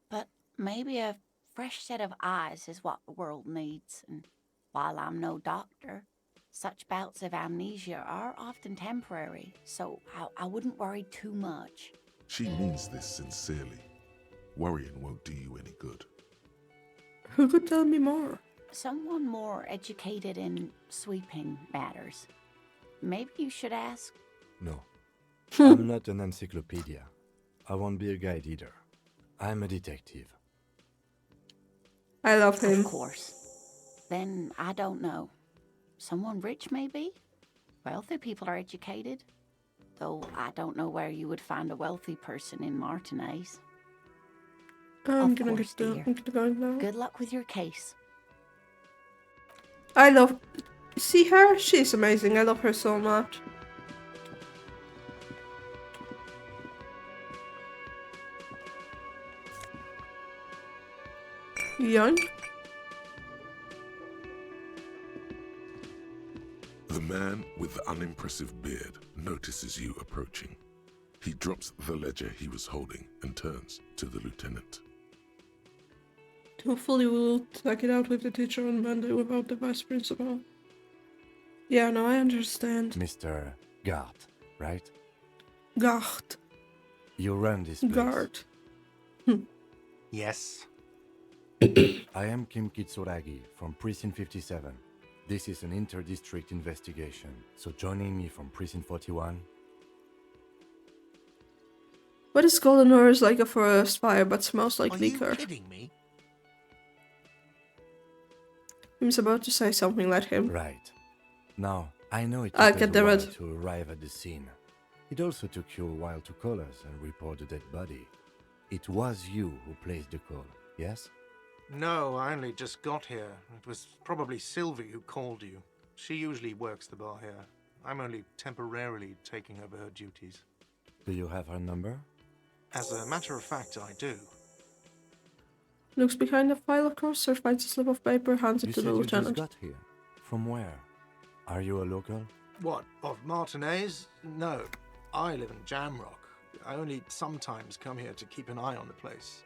But maybe a fresh set of eyes is what the world needs. And while I'm no doctor, such bouts of amnesia are often temporary, so I wouldn't worry too much. She means this sincerely. Worrying won't do you any good. Who could tell me more? Someone more educated in sweeping matters. Maybe you should ask. No. I'm not an encyclopedia. I won't be a guide either. I'm a detective. I love him. Of course. Then I don't know. Someone rich, maybe? Wealthy people are educated. Though I don't know where you would find a wealthy person in Martinez. I'm Of gonna course, get dear. I'm gonna go now. Good luck with your case. I love... See her? She's amazing. I love her so much. Young? The man with the unimpressive beard notices you approaching. He drops the ledger he was holding and turns to the lieutenant. Hopefully we'll talk it out with the teacher on Monday without the vice principal. Yeah, no, I understand. Mr. Gart, right? Gart. You run this place. Gart. Yes. I am Kim Kitsuragi from Precinct 57. This is an inter-district investigation, so joining me from Precinct 41... What is golden ore is like a forest fire but smells like Are liquor. you kidding me? He's about to say something, let him. Right. Now, I know it Ah, took us a goddammit. while to arrive at the scene. It also took you a while to call us and report the dead body. It was you who placed the call, yes? No, I only just got here. It was probably Sylvie who called you. She usually works the bar here. I'm only temporarily taking over her duties. Do you have her number? As a matter of fact, I do. Looks behind the file, of course, or finds a slip of paper, hands You it to said the you just lieutenant. got here. From where? Are you a local? What, of Martinez? No, I live in Jamrock. I only sometimes come here to keep an eye on the place.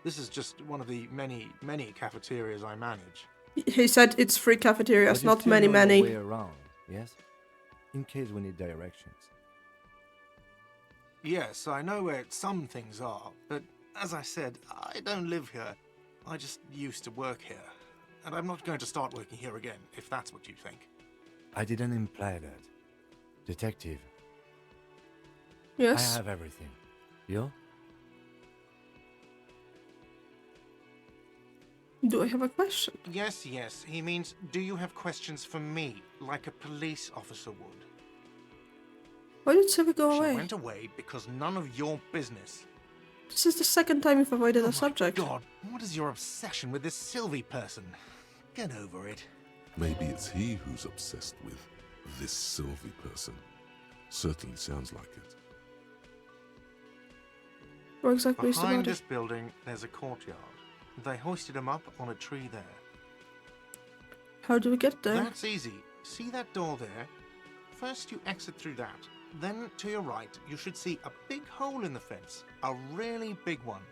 This is just one of the many, many cafeterias I manage. He said it's free cafeterias, But you not still many, know your many. way around, yes? In case we need directions. Yes, I know where some things are, but as I said, I don't live here. I just used to work here. And I'm not going to start working here again, if that's what you think. I didn't imply that. Detective, Yes. I have everything. You? Do I have a question? Yes, yes. He means, do you have questions for me, like a police officer would? Why did Sylvie go She away? went away because none of your business. This is the second time you've avoided Oh the subject. my God, what is your obsession with this Sylvie person? Get over it. Maybe it's he who's obsessed with this Sylvie person. Certainly sounds like it. Where exactly is the Behind body? this building, there's a courtyard. They hoisted him up on a tree there. How do we get there? That's easy. See that door there? First you exit through that. Then to your right, you should see a big hole in the fence. A really big one.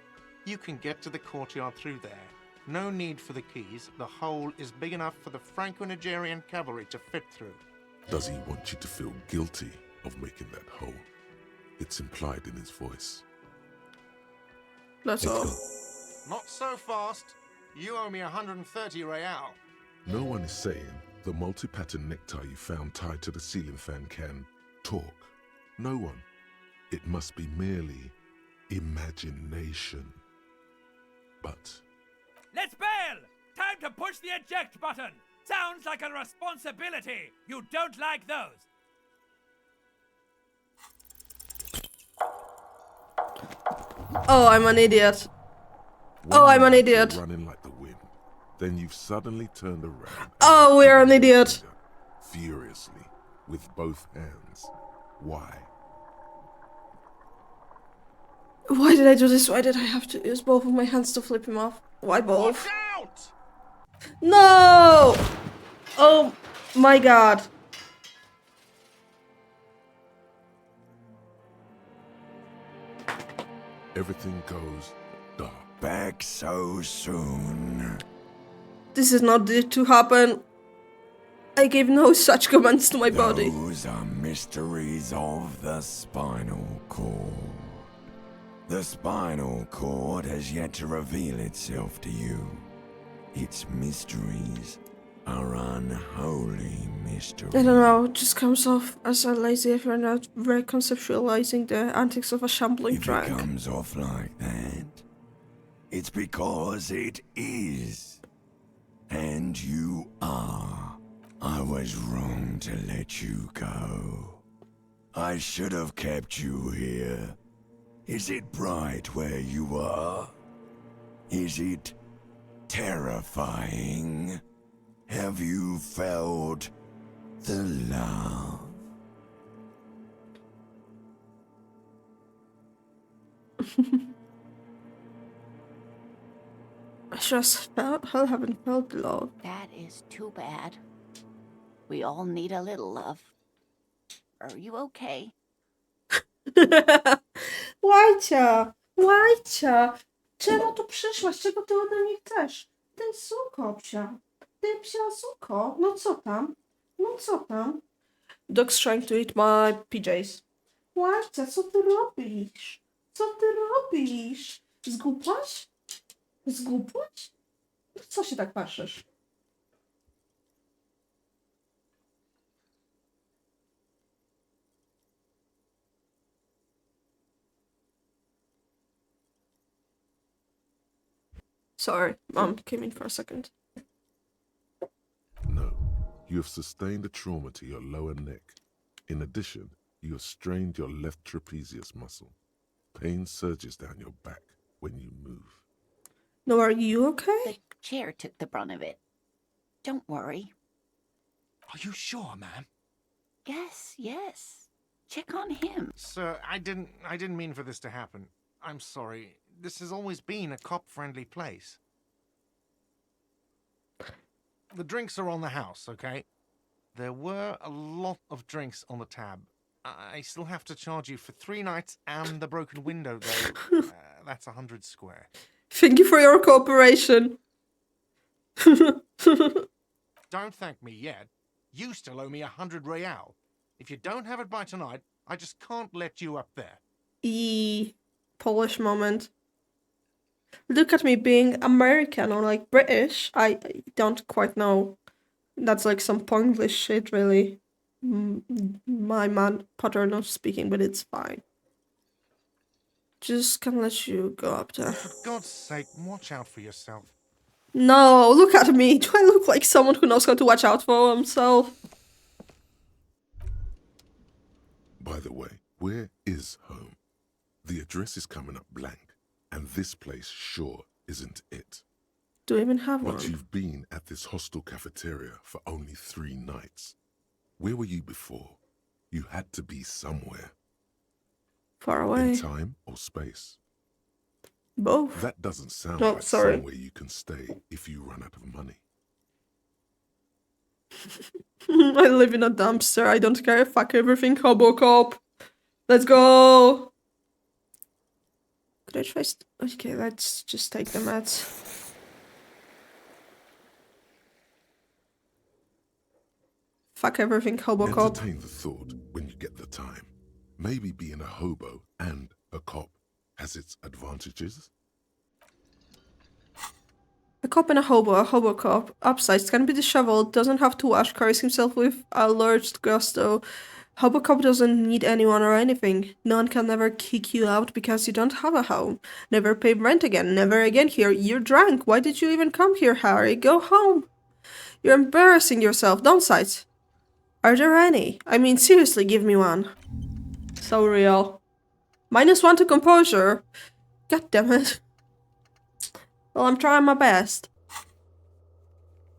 You can get to the courtyard through there. No need for the keys. The hole is big enough for the Franco-Nigerian cavalry to fit through. Does he want you to feel guilty of making that hole? It's implied in his voice. That's all. Not so fast. You owe me 130 real. No one is saying the multi-pattern necktie you found tied to the ceiling fan can talk. No one. It must be merely imagination. But Let's bail! Time to push the eject button! Sounds like a responsibility! You don't like those! Oh, I'm an idiot. one Oh, I'm an minute you're idiot. running like the wind. Then you've suddenly turned around. Oh, we're an idiot. Furiously, with both hands. Why? Why did I do this? Why did I have to use both of my hands to flip him off? Why both? Watch out! No! Oh my god. Everything goes dark. Back so soon. This is not due to happen. I gave no such commands to my body. Those are mysteries of the spinal cord. The spinal cord has yet to reveal itself to you. Its mysteries are unholy mysteries. I don't know, it just comes off as a lazy if you're not very conceptualizing the antics of a shambling If it drag. comes off like that, it's because it is. And you are. I was wrong to let you go. I should have kept you here. Is it bright where you are? Is it terrifying? Have you felt the love? I just haven't felt love. That is too bad. We all need a little love. Are you okay? Łajcia! Łajcia! Czemu tu przyszłaś? Czego ty ode mnie chcesz? Ty suko psia. Ty psia suko. No co tam? No co tam? Dog's trying to eat my PJs. Łajcia, co ty robisz? Co ty robisz? Zgupłaś? Zgupłaś? No co się tak patrzysz? Sorry, Mom came in for a second. No, you have sustained a trauma to your lower neck. In addition, you have strained your left trapezius muscle. Pain surges down your back when you move. No, are you okay? The chair took the brunt of it. Don't worry. Are you sure, ma'am? Yes. Check on him. Sir, I didn't mean for this to happen. I'm sorry. This has always been a cop-friendly place. The drinks are on the house, okay? There were a lot of drinks on the tab. I still have to charge you for 3 nights and the broken window, though. That's 100 square. Thank you for your cooperation. Don't thank me yet. You still owe me 100 real. If you don't have it by tonight, I just can't let you up there. Polish moment. Look at me being American or like British. I don't quite know. That's like some Ponglish shit, really. My man pattern of speaking, but it's fine. Just can't let you go up there. For God's sake, watch out for yourself. No, look at me. Do I look like someone who knows how to watch out for himself? By the way, where is home? The address is coming up blank, and this place sure isn't it. Do I even have But one? you've been at this hostel cafeteria for only 3 nights. Where were you before? You had to be somewhere. Far In away. time or space. Both. That doesn't sound Oh, like sorry. somewhere you can stay if you run out of money. I live in a dumpster. I don't care. Fuck everything, Hobocop. Let's go. Could I try? Okay, let's just take the meds. Fuck everything, Hobocop. Entertain the thought when you get the time. Maybe being a hobo and a cop has its advantages. A cop and a Hobocop. Upsides can be disheveled, doesn't have to wash, carries himself with alert gusto. Hobocop doesn't need anyone or anything. No one can ever kick you out because you don't have a home. Never pay rent again, never again here. You're drunk. Why did you even come here, Harry? Go home. You're embarrassing yourself. Downsides. Are there any? I mean, seriously, give me one. So real. -1 to composure. God damn it. Well, I'm trying my best.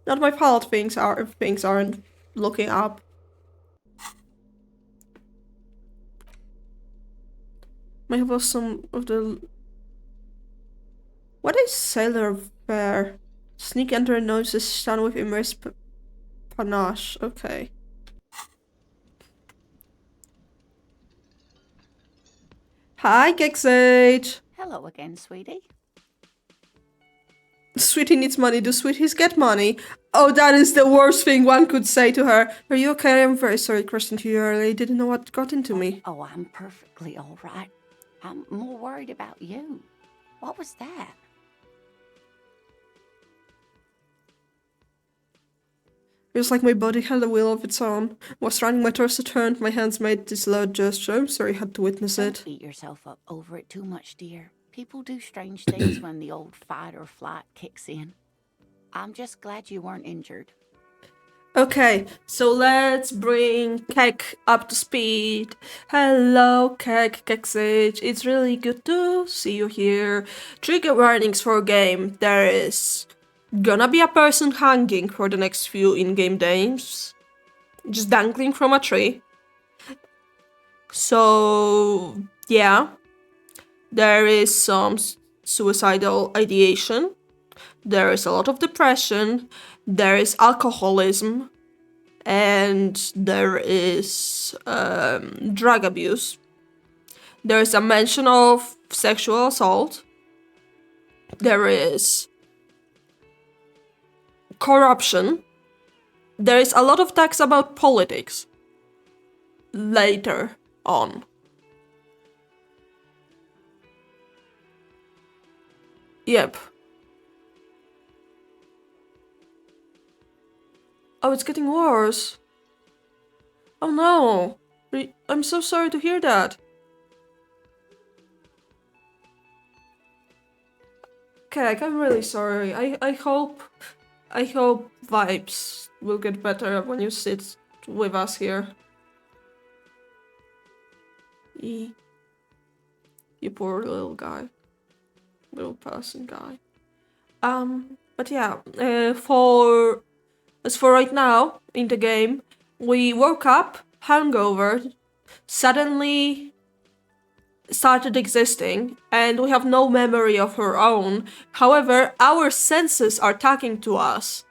Not my fault things aren't looking up. Might have some of the... What is sailor bear? Sneak enter noses stand with immersed panache. Okay. Hi, Kexage! Hello again, sweetie. Sweetie needs money. Do sweeties get money? Oh, that is the worst thing one could say to her. Are you okay? I'm very sorry, Kristen, to you early. Didn't know what got into me. Oh, I'm perfectly all right. I'm more worried about you. What was that? It was like my body had a will of its own. Was running, my torso turned, my hands made this loud gesture. I'm sorry you had to witness it. Don't beat yourself up over it too much, dear. People do strange things when the old fight or flight kicks in. I'm just glad you weren't injured. Okay, so let's bring Kek up to speed. Hello, Kexage. It's really good to see you here. Trigger warnings for game. There is gonna be a person hanging for the next few in-game days. Just dangling from a tree. So, yeah. There is some suicidal ideation. There is a lot of depression. There is alcoholism. And there is drug abuse. There is a mention of sexual assault. There is corruption. There is a lot of text about politics later on. Yep. Oh, it's getting worse. Oh no. I'm so sorry to hear that. Okay, I'm really sorry. I hope vibes will get better when you sit with us here. You poor little guy. Little person guy. But yeah, as for right now, in the game, we woke up, hungover, suddenly started existing, and we have no memory of our own. However, our senses are talking to us.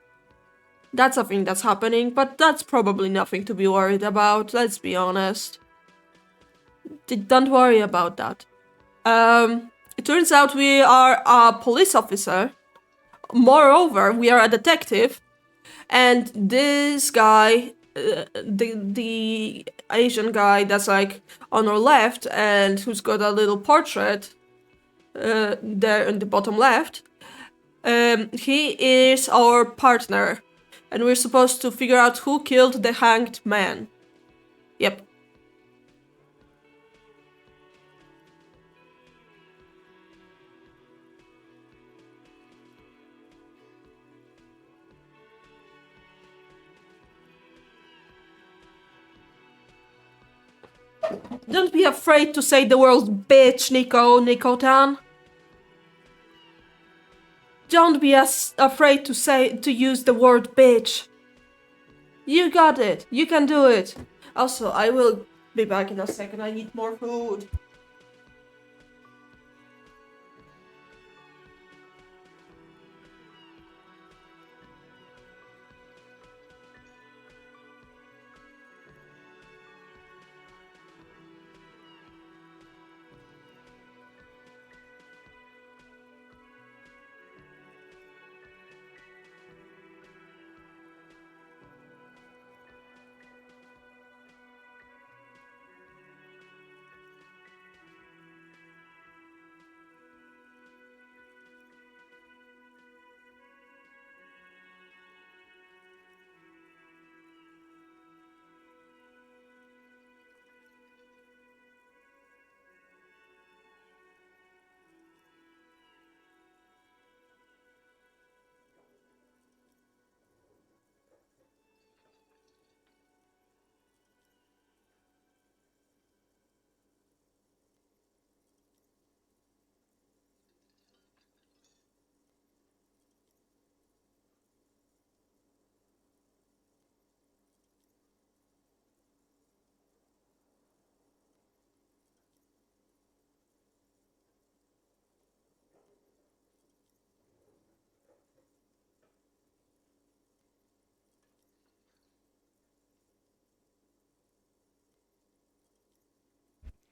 That's a thing that's happening, but that's probably nothing to be worried about, let's be honest. Don't worry about that. It turns out we are a police officer. Moreover, we are a detective. And this guy, the Asian guy that's like on our left and who's got a little portrait there in the bottom left, he is our partner. And we're supposed to figure out who killed the hanged man. Yep. Don't be afraid to say the word bitch, Nico Tan. Don't be as afraid to use the word bitch. You got it. You can do it. Also, I will be back in a second. I need more food.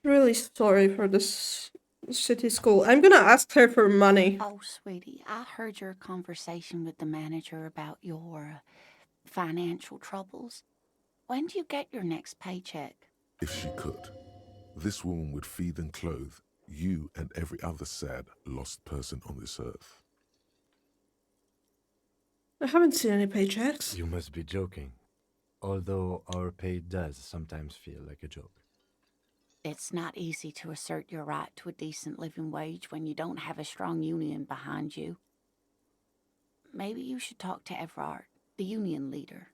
Really sorry for this city school. I'm gonna ask her for money. Oh, sweetie, I heard your conversation with the manager about your financial troubles. When do you get your next paycheck? If she could, this woman would feed and clothe you and every other sad, lost person on this earth. I haven't seen any paychecks. You must be joking. Although our pay does sometimes feel like a joke. It's not easy to assert your right to a decent living wage when you don't have a strong union behind you. Maybe you should talk to Everard, the union leader.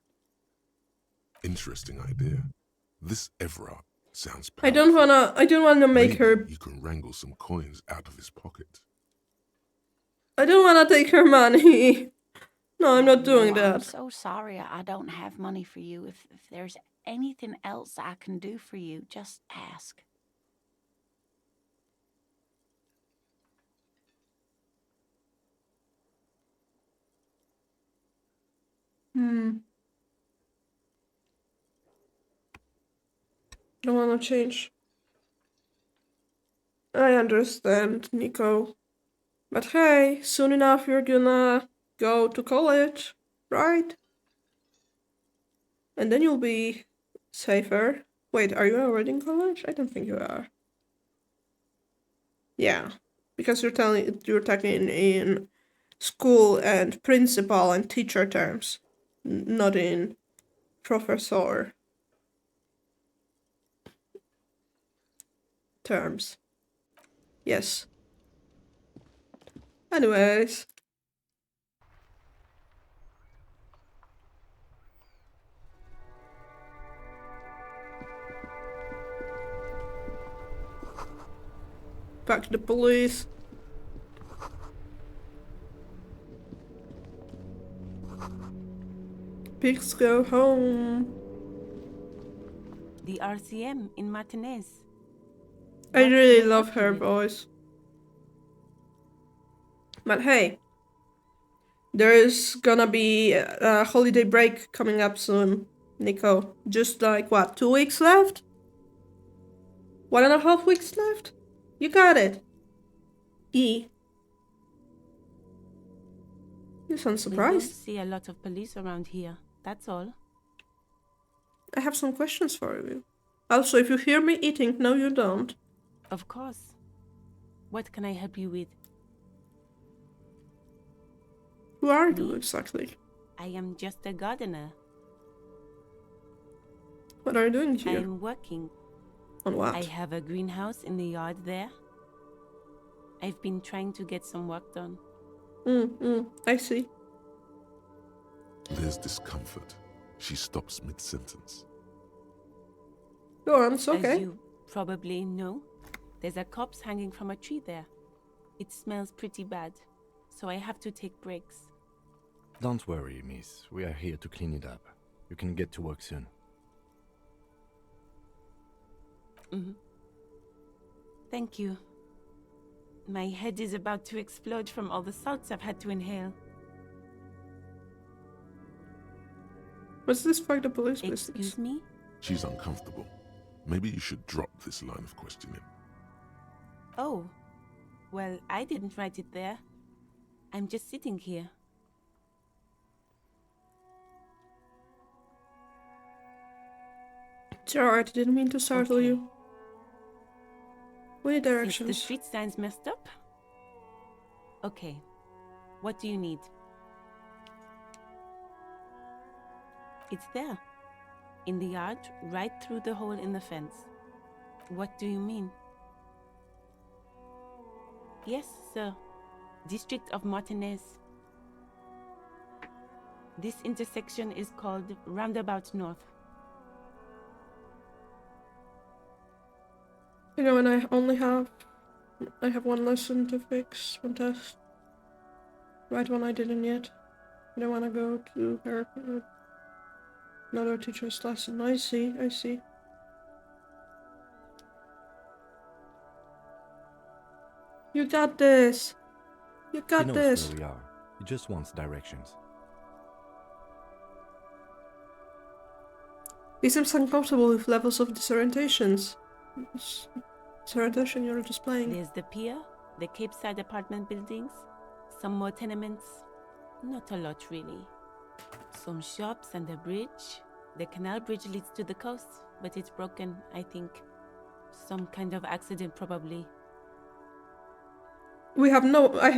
Interesting idea. This Everard sounds I powerful. don't wanna make Maybe her. you can wrangle some coins out of his pocket. I don't wanna take her money. No, I'm not doing No, I'm that. so sorry I don't have money for you. If there's anything else I can do for you, just ask. Don't wanna change. I understand, Nico. But hey, soon enough you're gonna go to college, right? And then you'll be safer. Wait, are you already in college? I don't think you are. Yeah, because you're talking in school and principal and teacher terms, not in professor terms. Yes. Anyways. Back to the police. Pigs go home. The RCM in Martinez. I What really can I love help you her with? voice. But hey, there's gonna be a holiday break coming up soon, Nico. Just like what, 2 weeks left? 1.5 weeks left? You got it. E. You sound We don't surprised. see a lot of police around here. That's all. I have some questions for you. Also, if you hear me eating, no you don't. Of course. What can I help you with? Who are you Me? exactly? I am just a gardener. What are you doing here? I'm working. On what? I have a greenhouse in the yard there. I've been trying to get some work done. I see. There's discomfort. She stops mid-sentence. Go on, it's okay. As you probably know, there's a corpse hanging from a tree there. It smells pretty bad. so I have to take breaks. Don't worry, miss. We are here to clean it up. You can get to work soon. Thank you. My head is about to explode from all the salts I've had to inhale. What's this fuck the police Excuse business? me? She's uncomfortable. Maybe you should drop this line of questioning. Oh, well, I didn't write it there. I'm just sitting here. Gerard, didn't mean to startle Okay. you. We need Is the directions. street signs messed up? Okay. What do you need? It's there. In the yard, right through the hole in the fence. What do you mean? Yes, sir. District of Martinez. This intersection is called Roundabout North. You know, and I have one lesson to fix, one test. Right one I didn't yet. I don't want to go to another teacher's lesson. I see. You got this. You He got knows this. where we are. He just wants directions. He seems uncomfortable with levels of disorientations. Disorientation you're displaying. There's the pier, the Cape Side apartment buildings, some more tenements. Not a lot, really. Some shops and a bridge. The canal bridge leads to the coast, but it's broken, I think. Some kind of accident, probably. I have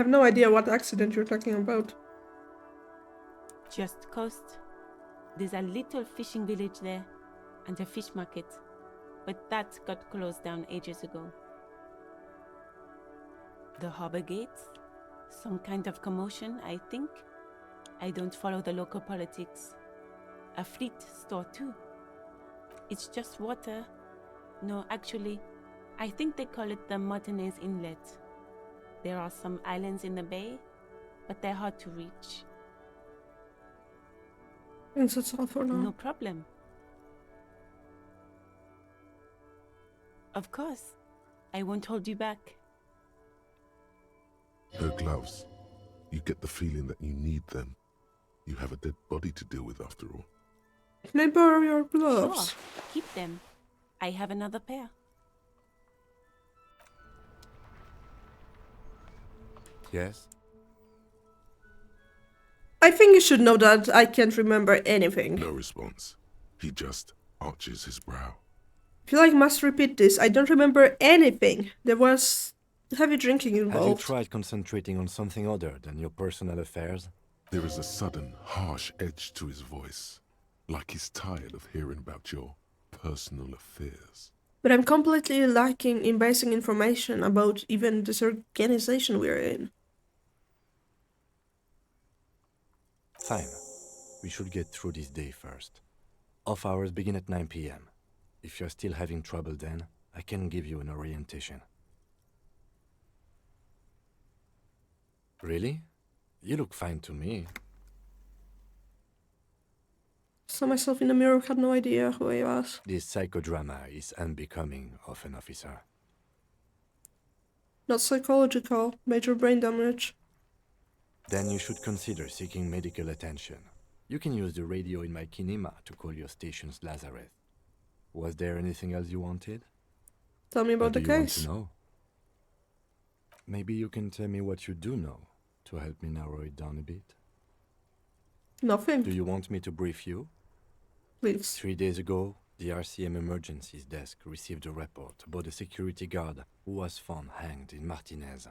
no idea what accident you're talking about. Just coast. There's a little fishing village there, and a fish market. But that got closed down ages ago. The harbor gates? Some kind of commotion, I think. I don't follow the local politics. A fleet store too. It's just water. No, actually, I think they call it the Martinez Inlet. There are some islands in the bay, but they're hard to reach. And that's all for now. No problem. Of course. I won't hold you back. Her gloves. You get the feeling that you need them. You have a dead body to deal with after all. Can I borrow your gloves? Sure, keep them. I have another pair. Yes? I think you should know that I can't remember anything. No response. He just arches his brow. I feel like I must repeat this. I don't remember anything. There was heavy drinking Have you involved. tried concentrating on something other than your personal affairs? There is a sudden, harsh edge to his voice, like he's tired of hearing about your personal affairs. But I'm completely lacking in basic information about even this organization we're in. Fine. We should get through this day first. Off hours begin at 9 p.m. If you're still having trouble then, I can give you an orientation. Really? You look fine to me. Saw myself in the mirror, had no idea who I was. This psychodrama is unbecoming of an officer. Not psychological, major brain damage. Then you should consider seeking medical attention. You can use the radio in my kinema to call your station's Lazareth. Was there anything else you wanted? Tell me Or about do the you want case. to know? Maybe you can tell me what you do know to help me narrow it down a bit. Nothing. Do you want me to brief you? Please. 3 days ago, the RCM Emergencies Desk received a report about a security guard who was found hanged in Martinez.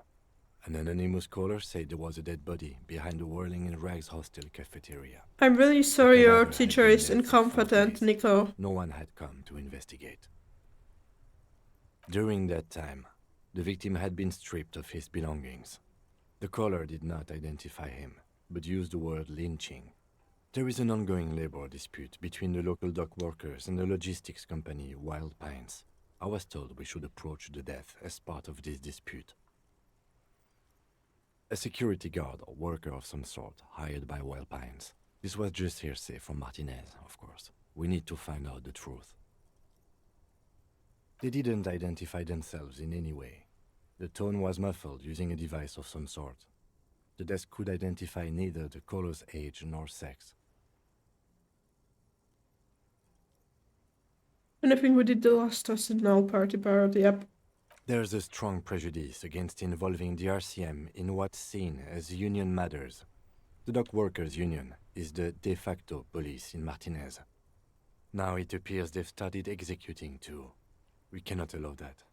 An anonymous caller said there was a dead body behind the Whirling in Rags hostel cafeteria. I'm really sorry your cadaver had teacher been is dead for 4 incompetent, days. Nico. No one had come to investigate. During that time, the victim had been stripped of his belongings. The caller did not identify him, but used the word lynching. There is an ongoing labor dispute between the local dock workers and the logistics company Wild Pines. I was told we should approach the death as part of this dispute. A security guard or worker of some sort, hired by Wild Pines. This was just hearsay from Martinez, of course. We need to find out the truth. They didn't identify themselves in any way. The tone was muffled using a device of some sort. The desk could identify neither the caller's age nor sex. Anything we did the last test is now part of the app. There's a strong prejudice against involving the RCM in what's seen as union matters. The Dock Workers Union is the de facto police in Martinez. Now it appears they've started executing too. We cannot allow that.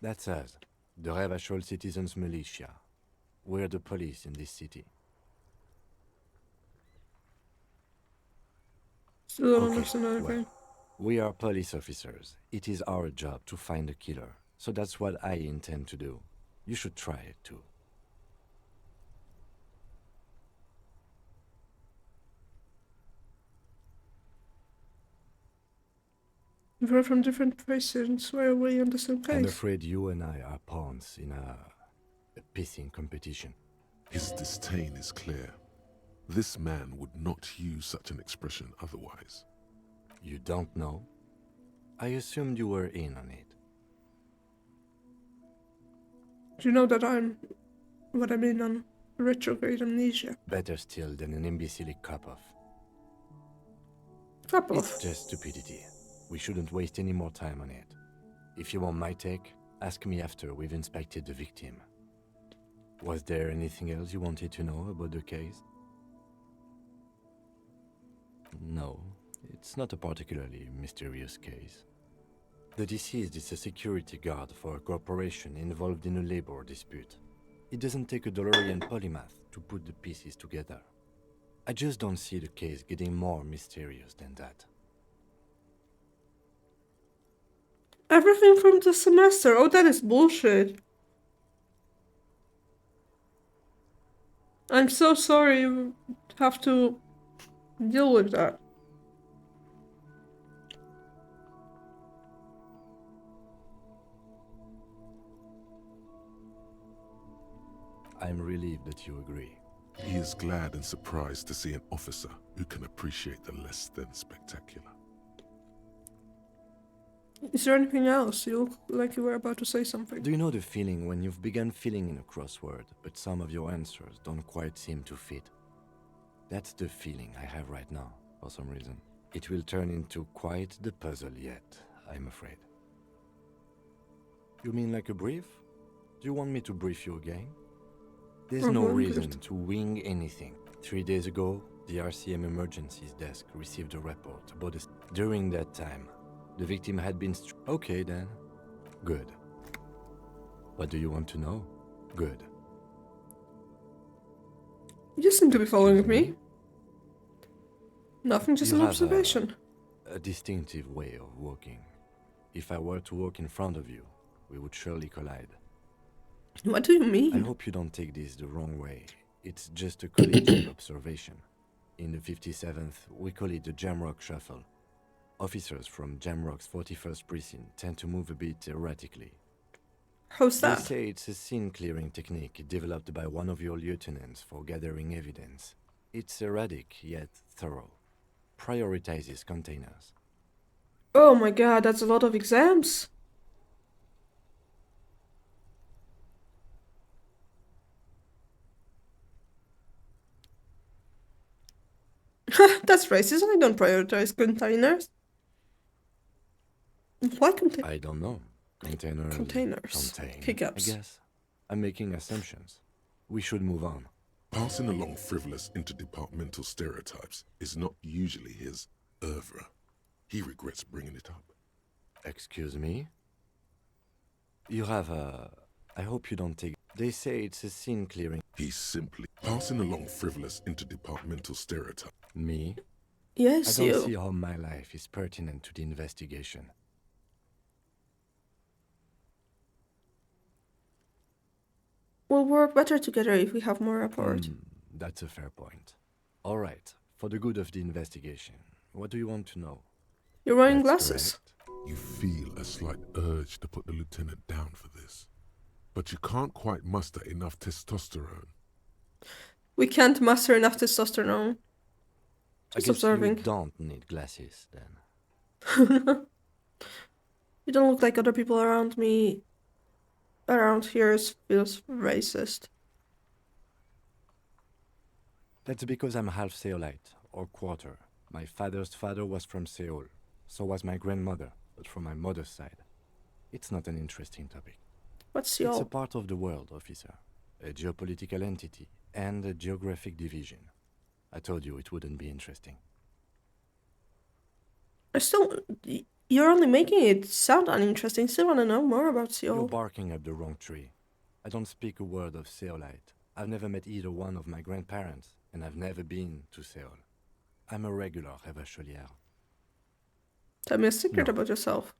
That's us, the Revachol Citizens Militia. We're the police in this city. Still don't Okay, understand anything. well, we are police officers. It is our job to find the killer. So that's what I intend to do. You should try it too. We're from different places. Why are we on the same I'm case? afraid you and I are pawns in a pissing competition. His disdain is clear. This man would not use such an expression otherwise. You don't know? I assumed you were in on it. Do you know that I'm what I mean on retrograde amnesia? Better still than an imbecilic cop-off. Fuck It's off. just stupidity. We shouldn't waste any more time on it. If you want my take, ask me after we've inspected the victim. Was there anything else you wanted to know about the case? No, it's not a particularly mysterious case. The deceased is a security guard for a corporation involved in a labor dispute. It doesn't take a DeLorean polymath to put the pieces together. I just don't see the case getting more mysterious than that. Everything from the semester. Oh, that is bullshit. I'm so sorry you have to deal with that. I'm relieved that you agree. He is glad and surprised to see an officer who can appreciate the less than spectacular. Is there anything else? You look like you were about to say something. Do you know the feeling when you've begun filling in a crossword, but some of your answers don't quite seem to fit? That's the feeling I have right now, for some reason. It will turn into quite the puzzle yet, I'm afraid. You mean like a brief? Do you want me to brief you again? There's no I'm reason good. to wing anything. 3 days ago, the RCM Emergencies desk received a report about a... During that time, the victim had been... Okay then. Good. What do you want to know? Good. You seem to be following Excuse me. Nothing, just You an have observation. A distinctive way of walking. If I were to walk in front of you, we would surely collide. What do you I mean? hope you don't take this the wrong way. It's just a collegial observation. In the 57th, we call it the Jamrock Shuffle. Officers from Jamrock's 41st Precinct tend to move a bit erratically. How's They that? say it's a scene-clearing technique developed by one of your lieutenants for gathering evidence. It's erratic, yet thorough. Prioritizes containers. Oh my god, that's a lot of exams. That's racist. I don't prioritize containers. Why containers? I don't know. Containers. Containers. Contain, Hiccups. I guess. I'm making assumptions. We should move on. Passing along frivolous interdepartmental stereotypes is not usually his oeuvre. He regrets bringing it up. Excuse me? You have a... I hope you don't take... They say it's a scene clearing. He's simply passing along frivolous interdepartmental stereotypes. Me? I Yes, don't you. see how my life is pertinent to the investigation. We'll work better together if we have more rapport. That's a fair point. All right. For the good of the investigation, what do you want to know? You're wearing That's glasses. correct. You feel a slight urge to put the lieutenant down for this. but you can't quite muster enough testosterone. We can't muster enough testosterone. I Just guess observing. you don't need glasses, then. You don't look like other people around me. Around here feels racist. That's because I'm half Seolite, or quarter. My father's father was from Seoul. So was my grandmother, but from my mother's side. It's not an interesting topic. What's It's a your... part of the world, officer. A geopolitical entity and a geographic division. I told you it wouldn't be interesting. I still... You're only making it sound uninteresting. Still want to know more about You're Seoul. barking up the wrong tree. I don't speak a word of Seolite. I've never met either one of my grandparents, and I've never been to Seoul. I'm a regular Rêvacholière. Tell me a secret No. about yourself.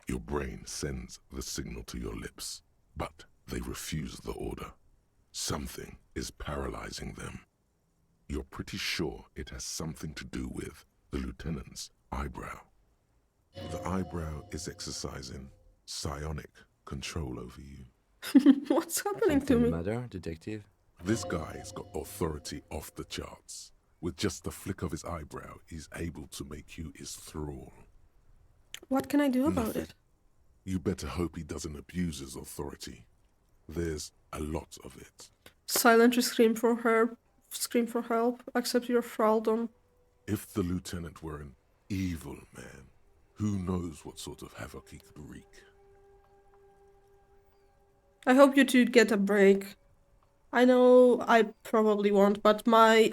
Your brain sends the signal to your lips, but they refuse the order. Something is paralyzing them. You're pretty sure it has something to do with the lieutenant's eyebrow. The eyebrow is exercising psionic control over you. What's happening to Something me? matter, detective? This guy's got authority off the charts. With just the flick of his eyebrow, he's able to make you his thrall. What can I do about Nothing. it? You better hope he doesn't abuse his authority. There's a lot of it. Silently scream for her. Scream for help. Accept your thraldom. If the lieutenant were an evil man, who knows what sort of havoc he could wreak. I hope you two get a break. I know I probably won't, but my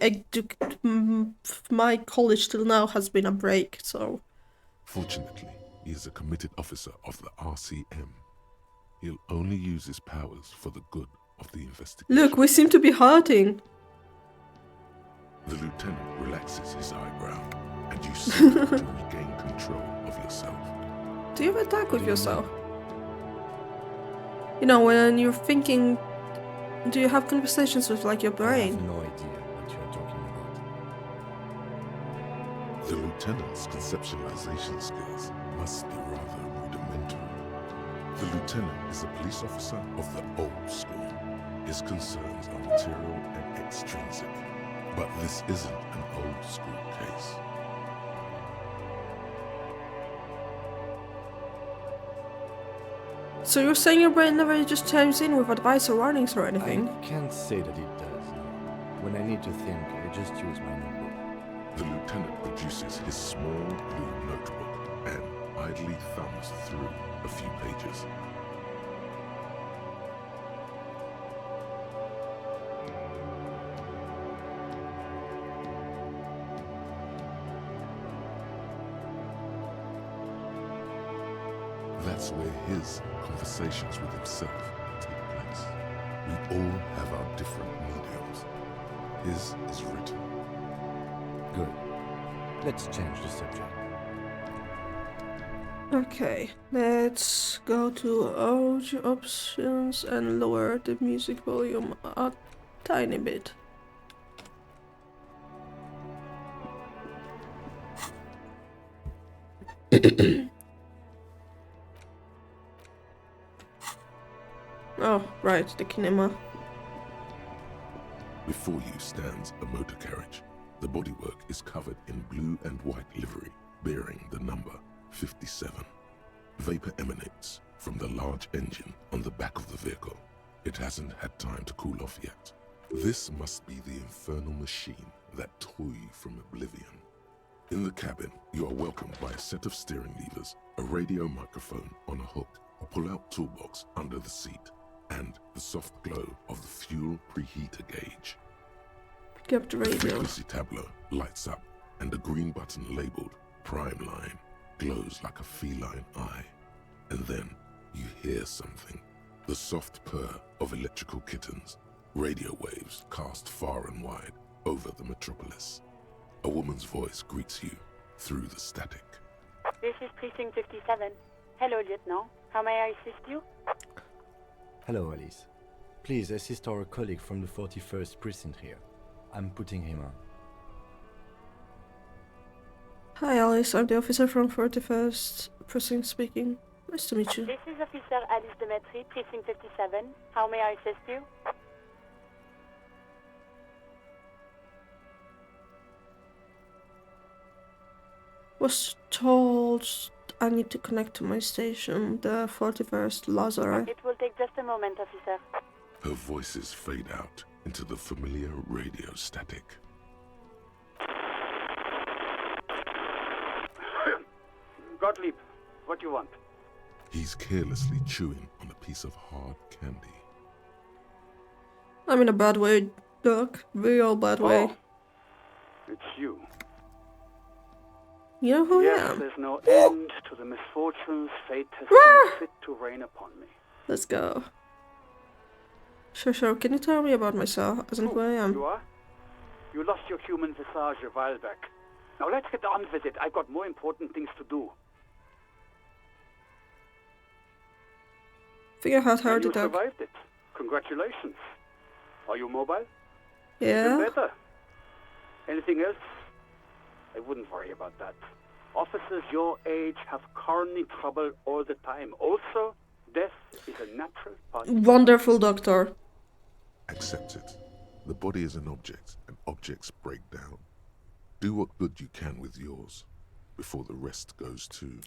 college till now has been a break, so... Fortunately, he is a committed officer of the RCM. He'll only use his powers for the good of the investigation. Look, we seem to be hurting. The lieutenant relaxes his eyebrow, and you seem to regain control of yourself. Do you attack with What do you yourself? You know, when you're thinking... Do you have conversations with, like, your I brain? have no idea what you're talking about. The lieutenant's conceptualization skills must be rather rudimentary. The lieutenant is a police officer of the old school. His concerns are material and extrinsic. But this isn't an old school case. So you're saying your brain never just chimes in with advice or warnings or anything? I can't say that it does. When I need to think, I just use my notebook. The lieutenant produces his small blue notebook and idly thumbs through a few pages. That's where his conversations with himself take place. We all have our different mediums. His is written. Good. Let's change the subject. Okay, let's go to audio options and lower the music volume a tiny bit. Oh, right, the kinema. Before you stands a motor carriage. The bodywork is covered in blue and white livery, bearing the number 57. Vapor emanates from the large engine on the back of the vehicle. It hasn't had time to cool off yet. This must be the infernal machine that tore you from oblivion. In the cabin, you are welcomed by a set of steering levers, a radio microphone on a hook, a pull-out toolbox under the seat, and the soft glow of the fuel preheater gauge. Pick up the The radio. frequency tableau lights up, and the green button labeled Prime Line glows like a feline eye. And then you hear something. The soft purr of electrical kittens, radio waves cast far and wide over the metropolis. A woman's voice greets you through the static. This is Precinct 57. Hello, Lieutenant. How may I assist you? Hello, Alice. Please assist our colleague from the 41st precinct here. I'm putting him on. Hi Alice, I'm the officer from 41st Precinct speaking. Nice to meet you. This is Officer Alice Demetri, Precinct 57. How may I assist you? Was told I need to connect to my station, the 41st Lazar. It will take just a moment, officer. Her voices fade out into the familiar radio static. Gottlieb, what do you want? He's carelessly chewing on a piece of hard candy. I'm in a bad way, Doc. Real bad way. Oh, it's you. You know who Yes, I am? there's no end to the misfortunes fate has seen fit to rain upon me. Let's go. Sure. Can you tell me about myself, as in who I am? You are? You lost your human visage a while back. Now let's get on with it. I've got more important things to do. Figure out how And to you talk. survived it. Congratulations. Are you mobile? Yeah? Even better. Anything else? I wouldn't worry about that. Officers your age have coronary trouble all the time. Also, death is a natural part. Wonderful doctor. Accept it. The body is an object, and objects break down. Do what good you can with yours, before the rest goes too.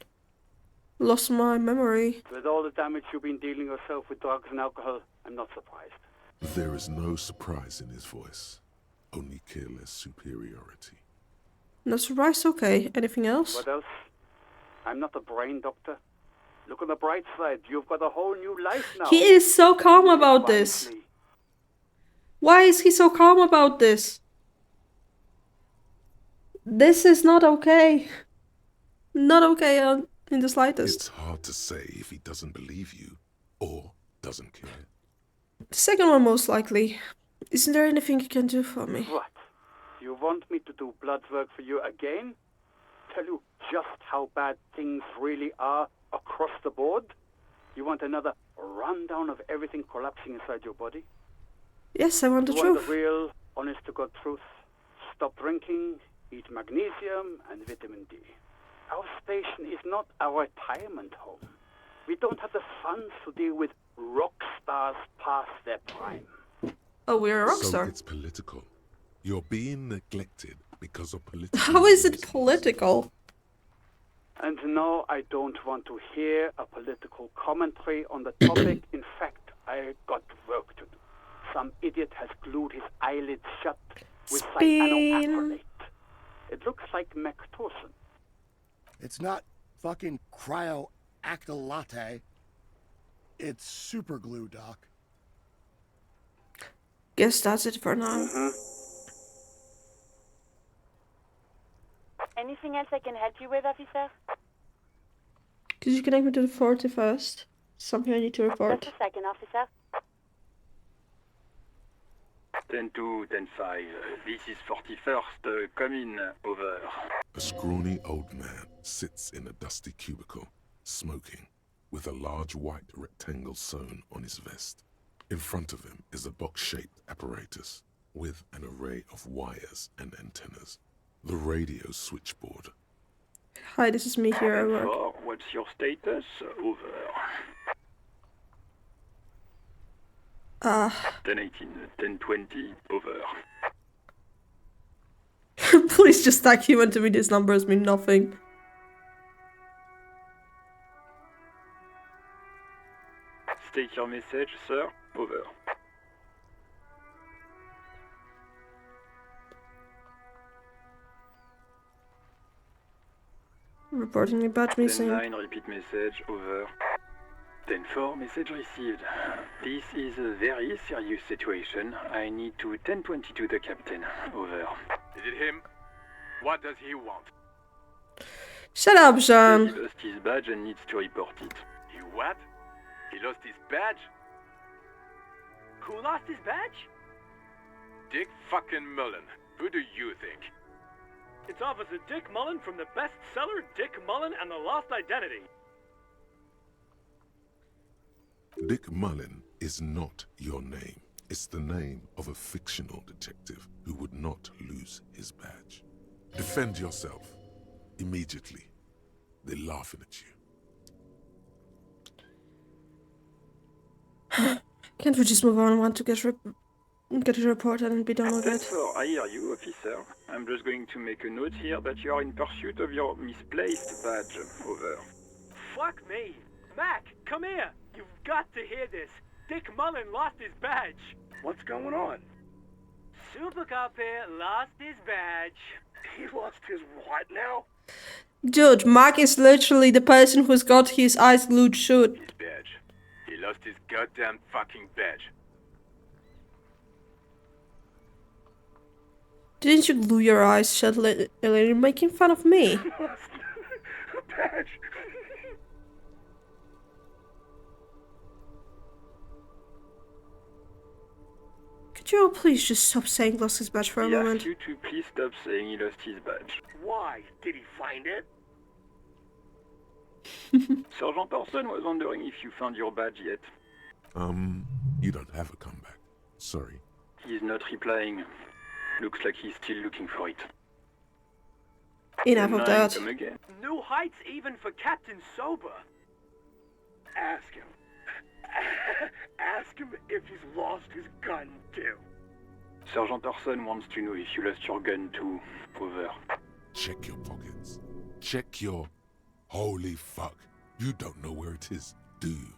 Lost my memory. With all the damage you've been dealing yourself with drugs and alcohol, I'm not surprised. There is no surprise in his voice, only careless superiority. No surprise, okay. Anything else? What else? I'm not a brain doctor. Look on the bright side. You've got a whole new life now. He is so calm about this. Wisely. Why is he so calm about this? This is not okay. Not okay in the slightest. It's hard to say if he doesn't believe you, or doesn't care. The second one most likely. Isn't there anything you can do for me? What? You want me to do blood work for you again? Tell you just how bad things really are across the board? You want another rundown of everything collapsing inside your body? Yes, I want the You want truth. the real, honest-to-God truth. Stop drinking, eat magnesium and vitamin D. Our station is not a retirement home. We don't have the funds to deal with rock stars past their prime. Oh, we're a rock So star. it's political. You're being neglected because of political. How is it reasons. political? And no, I don't want to hear a political commentary on the topic. In fact, I got work to do. Some idiot has glued his eyelids shut with cyanoacrylate. It looks like Mactorson. It's not fucking cryoactylate. It's super glue, Doc. Guess that's it for now. Anything else I can help you with, officer? Could you connect me to the 41st? Something I need to report. Just a second, officer. 10-2, 10-5. This is 41st. Come in. Over. A scrawny old man sits in a dusty cubicle, smoking, with a large white rectangle sewn on his vest. In front of him is a box-shaped apparatus with an array of wires and antennas. The radio switchboard. Hi, this is me here at work. What's your status? Over. 10-18, 10-20. Over. Please just document to me, these numbers mean nothing. State your message, sir. Over. Reporting a badge missing. 10-9, repeat message. Over. 10-4, message received. This is a very serious situation. I need to 10-22 the captain. Over. Is it him? What does he want? Shut up, He Jean. lost his badge and needs to report it. He what? He lost his badge? Who lost his badge? Dick fucking Mullen. Who do you think? It's Officer Dick Mullen from the bestseller Dick Mullen and the Lost Identity. Dick Mullen is not your name. It's the name of a fictional detective who would not lose his badge. Defend yourself. Immediately, they're laughing at you. Can't we just move on? I want to get a report and be done with it. So, I hear you, officer. I'm just going to make a note here that you are in pursuit of your misplaced badge. Over. Fuck me. Mac, come here. You've got to hear this. Dick Mullen lost his badge. What's going on? Super Cop here lost his badge. He lost his what now? Dude, Mark is literally the person who's got his eyes glued shut. His badge. He lost his goddamn fucking badge. Didn't you glue your eyes shut, Elaine? You're making fun of me. Badge. Could you all please just stop saying lost his badge for a He moment? asked you to please stop saying he lost his badge. Why? Did he find it? Sergeant Orson was wondering if you found your badge yet. You don't have a comeback. Sorry. He's not replying. Looks like he's still looking for it. Enough of Nine, that. come again. New heights even for Captain Sober. Ask him. Ask him if he's lost his gun, too. Sergeant Orson wants to know if you lost your gun too. Over. Check your pockets. Check your... Holy fuck. You don't know where it is, do you?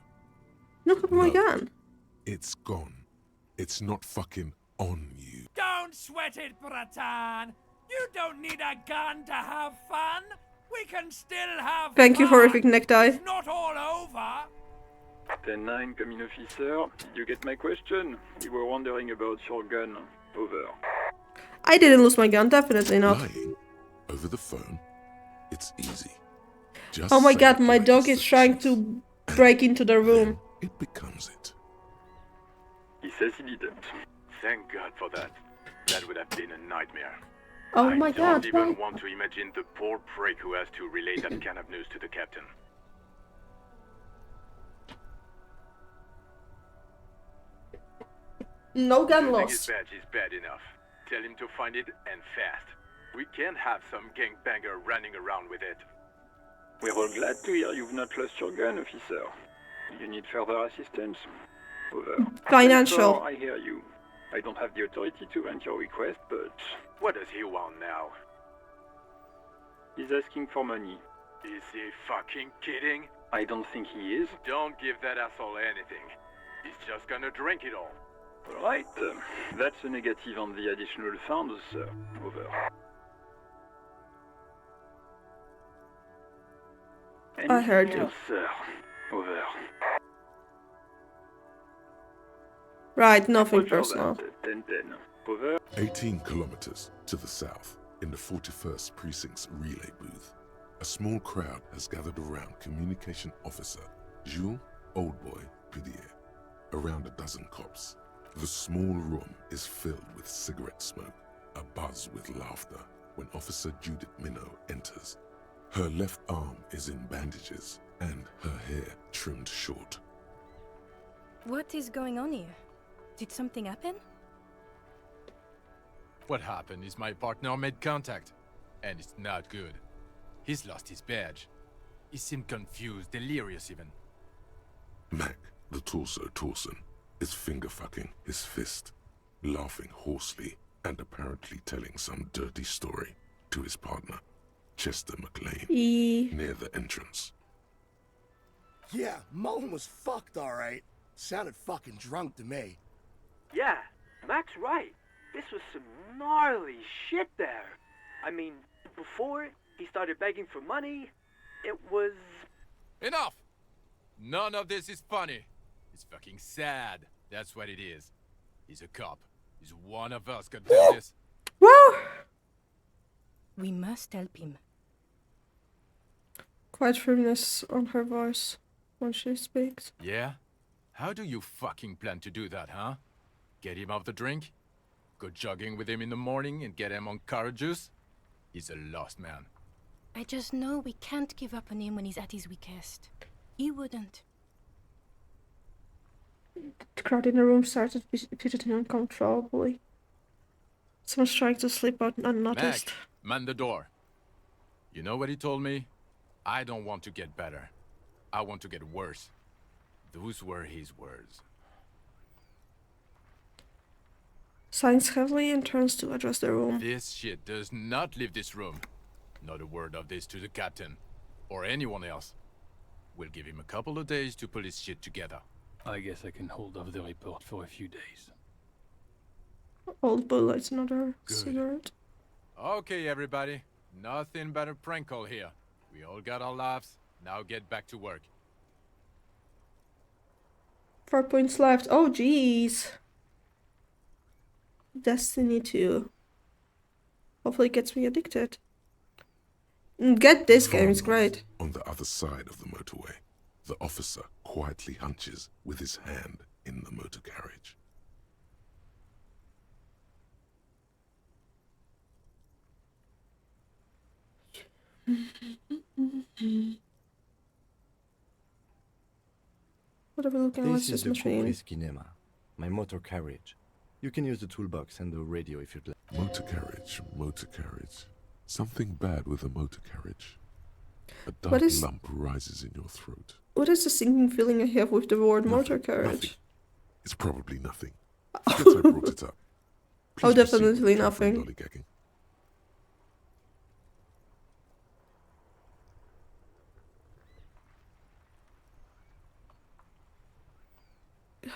Look at my gun. It's gone. It's not fucking on you. Don't sweat it, Bratan. You don't need a gun to have fun. We can still have Thank you, fun. horrific necktie. It's not all over. 10-9, come in, officer. Did you get my question? We were wondering about your gun. Over. I didn't lose my gun, definitely not. Lying over the phone, it's easy. Just Oh my say god, it my like dog it's is the trying truth. to break into the room. It becomes it. He says he didn't. Thank God for that. That would have been a nightmare. Oh I my god, don't even why? want to imagine the poor prick who has to relay that kind of news to the captain. No gun Losing his loss. badge is bad enough. Tell him to find it and fast. We can't have some gangbanger running around with it. We're all glad to hear you've not lost your gun, officer. You need further assistance? Over. Financial. So, I hear you. I don't have the authority to grant your request, but What does he want now? he's asking for money. Is he fucking kidding? I don't think he is. Don't give that asshole anything. He's just gonna drink it all. Alright, that's a negative on the additional funds, sir. Over. I heard Anything you. else, sir? Over. Right, nothing Roger personal. that, 10-10. Over. 18 kilometers to the south, in the 41st Precinct's relay booth, a small crowd has gathered around Communication Officer Jules Oldboy Pudier, around a dozen cops. The small room is filled with cigarette smoke, abuzz with laughter, when Officer Judith Minot enters. Her left arm is in bandages, and her hair trimmed short. What is going on here? Did something happen? What happened is my partner made contact, and it's not good. He's lost his badge. He seemed confused, delirious even. Mac, the torso Torson, is finger-fucking his fist, laughing hoarsely and apparently telling some dirty story to his partner, Chester McLean, near the entrance. Yeah, Mullen was fucked, alright. Sounded fucking drunk to me. Yeah, Mac's right. This was some gnarly shit there. I mean, before he started begging for money, it was... Enough! None of this is funny. It's fucking sad. That's what it is. He's a cop. He's one of us, could do this. Well, We must help him. quite firmness on her voice when she speaks. Yeah? How do you fucking plan to do that, huh? Get him off the drink? Go jogging with him in the morning and get him on carrot juice? He's a lost man. I just know we can't give up on him when he's at his weakest. He wouldn't. The crowd in the room started fidgeting uncontrollably. Someone's trying to slip out unnoticed. Mac, man the door. You know what he told me? I don't want to get better. I want to get worse. Those were his words. Signs heavily and turns to address the room. This shit does not leave this room. Not a word of this to the captain. Or anyone else. We'll give him a couple of days to pull his shit together. I guess I can hold off the report for a few days. Old Bull lights another cigarette. Okay, everybody. Nothing but a prank call here. We all got our laughs. Now get back to work. 4 points left. Oh, jeez. Destiny 2. Hopefully it gets me addicted. Get this game, it's great. On the other side of the motorway, the officer quietly hunches with his hand in the motor carriage. What are we looking at? What's This is this the machine? Kupris Kinema, my motor carriage. You can use the toolbox and the radio if you'd like. Motor carriage, motor carriage. Something bad with a motor carriage. A dark lump rises in your throat. What is the sinking feeling I have with the word motor carriage? Nothing. It's probably nothing. Since I brought it up. Oh, Please proceed definitely with nothing. lollygagging.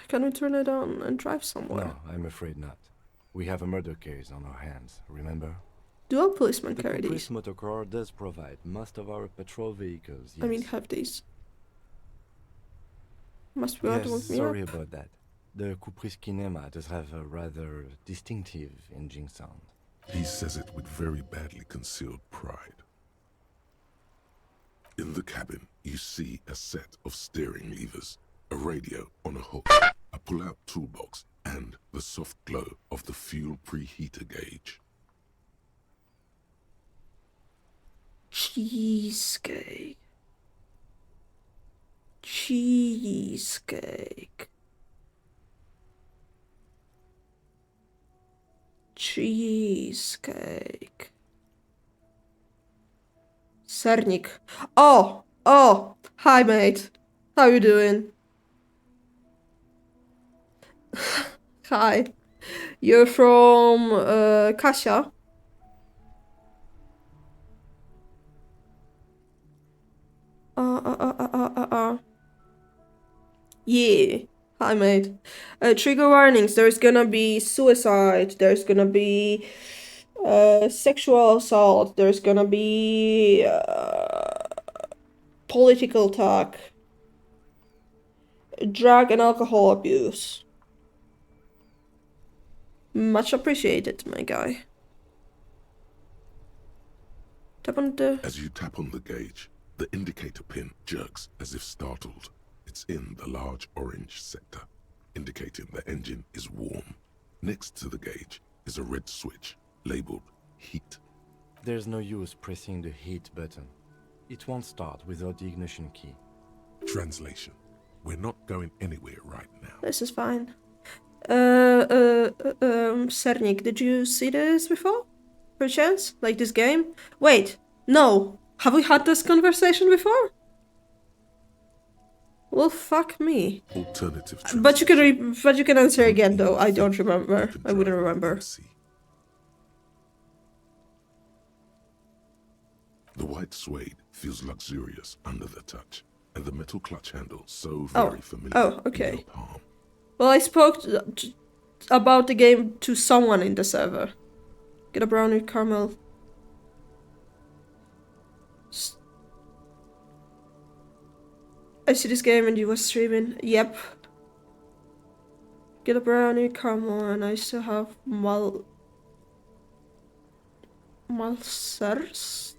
Can we turn it on and drive somewhere? No, I'm afraid not. We have a murder case on our hands, remember? Do all policemen The carry Kupris these? Motor Corps does provide most of our patrol vehicles, yes. I mean, have these. Must be able to Yes, wake me sorry up. about that. The Kupris Kinema does have a rather distinctive engine sound. He says it with very badly concealed pride. In the cabin, you see a set of steering levers, a radio on a hook, a pull-out toolbox, and the soft glow of the fuel preheater gauge. Cheesecake. Cheesecake. Cheesecake. Sernik. Oh! Oh! Hi, mate. How you doing? Hi. You're from Kasia? Yeah. Hi, mate. Trigger warnings. There's gonna be suicide. There's gonna be sexual assault. There's gonna be political talk. Drug and alcohol abuse. Much appreciated, my guy. Tap on the... As you tap on the gauge, the indicator pin jerks as if startled. It's in the large orange sector, indicating the engine is warm. Next to the gauge is a red switch labeled heat. There's no use pressing the heat button. It won't start without the ignition key. Translation. We're not going anywhere right now. This is fine. Sernik, did you see this before? Perchance? Like this game? Wait, no. Have we had this conversation before? Well, fuck me. Alternative But you can answer again though. I don't remember. I wouldn't remember. The white suede feels luxurious under the touch, and the metal clutch handle so very familiar. Oh, okay. Well, I spoke about the game to someone in the server. Get a brownie caramel. I see this game and you were streaming. Yep. Get a brownie caramel, and I still have Malsers?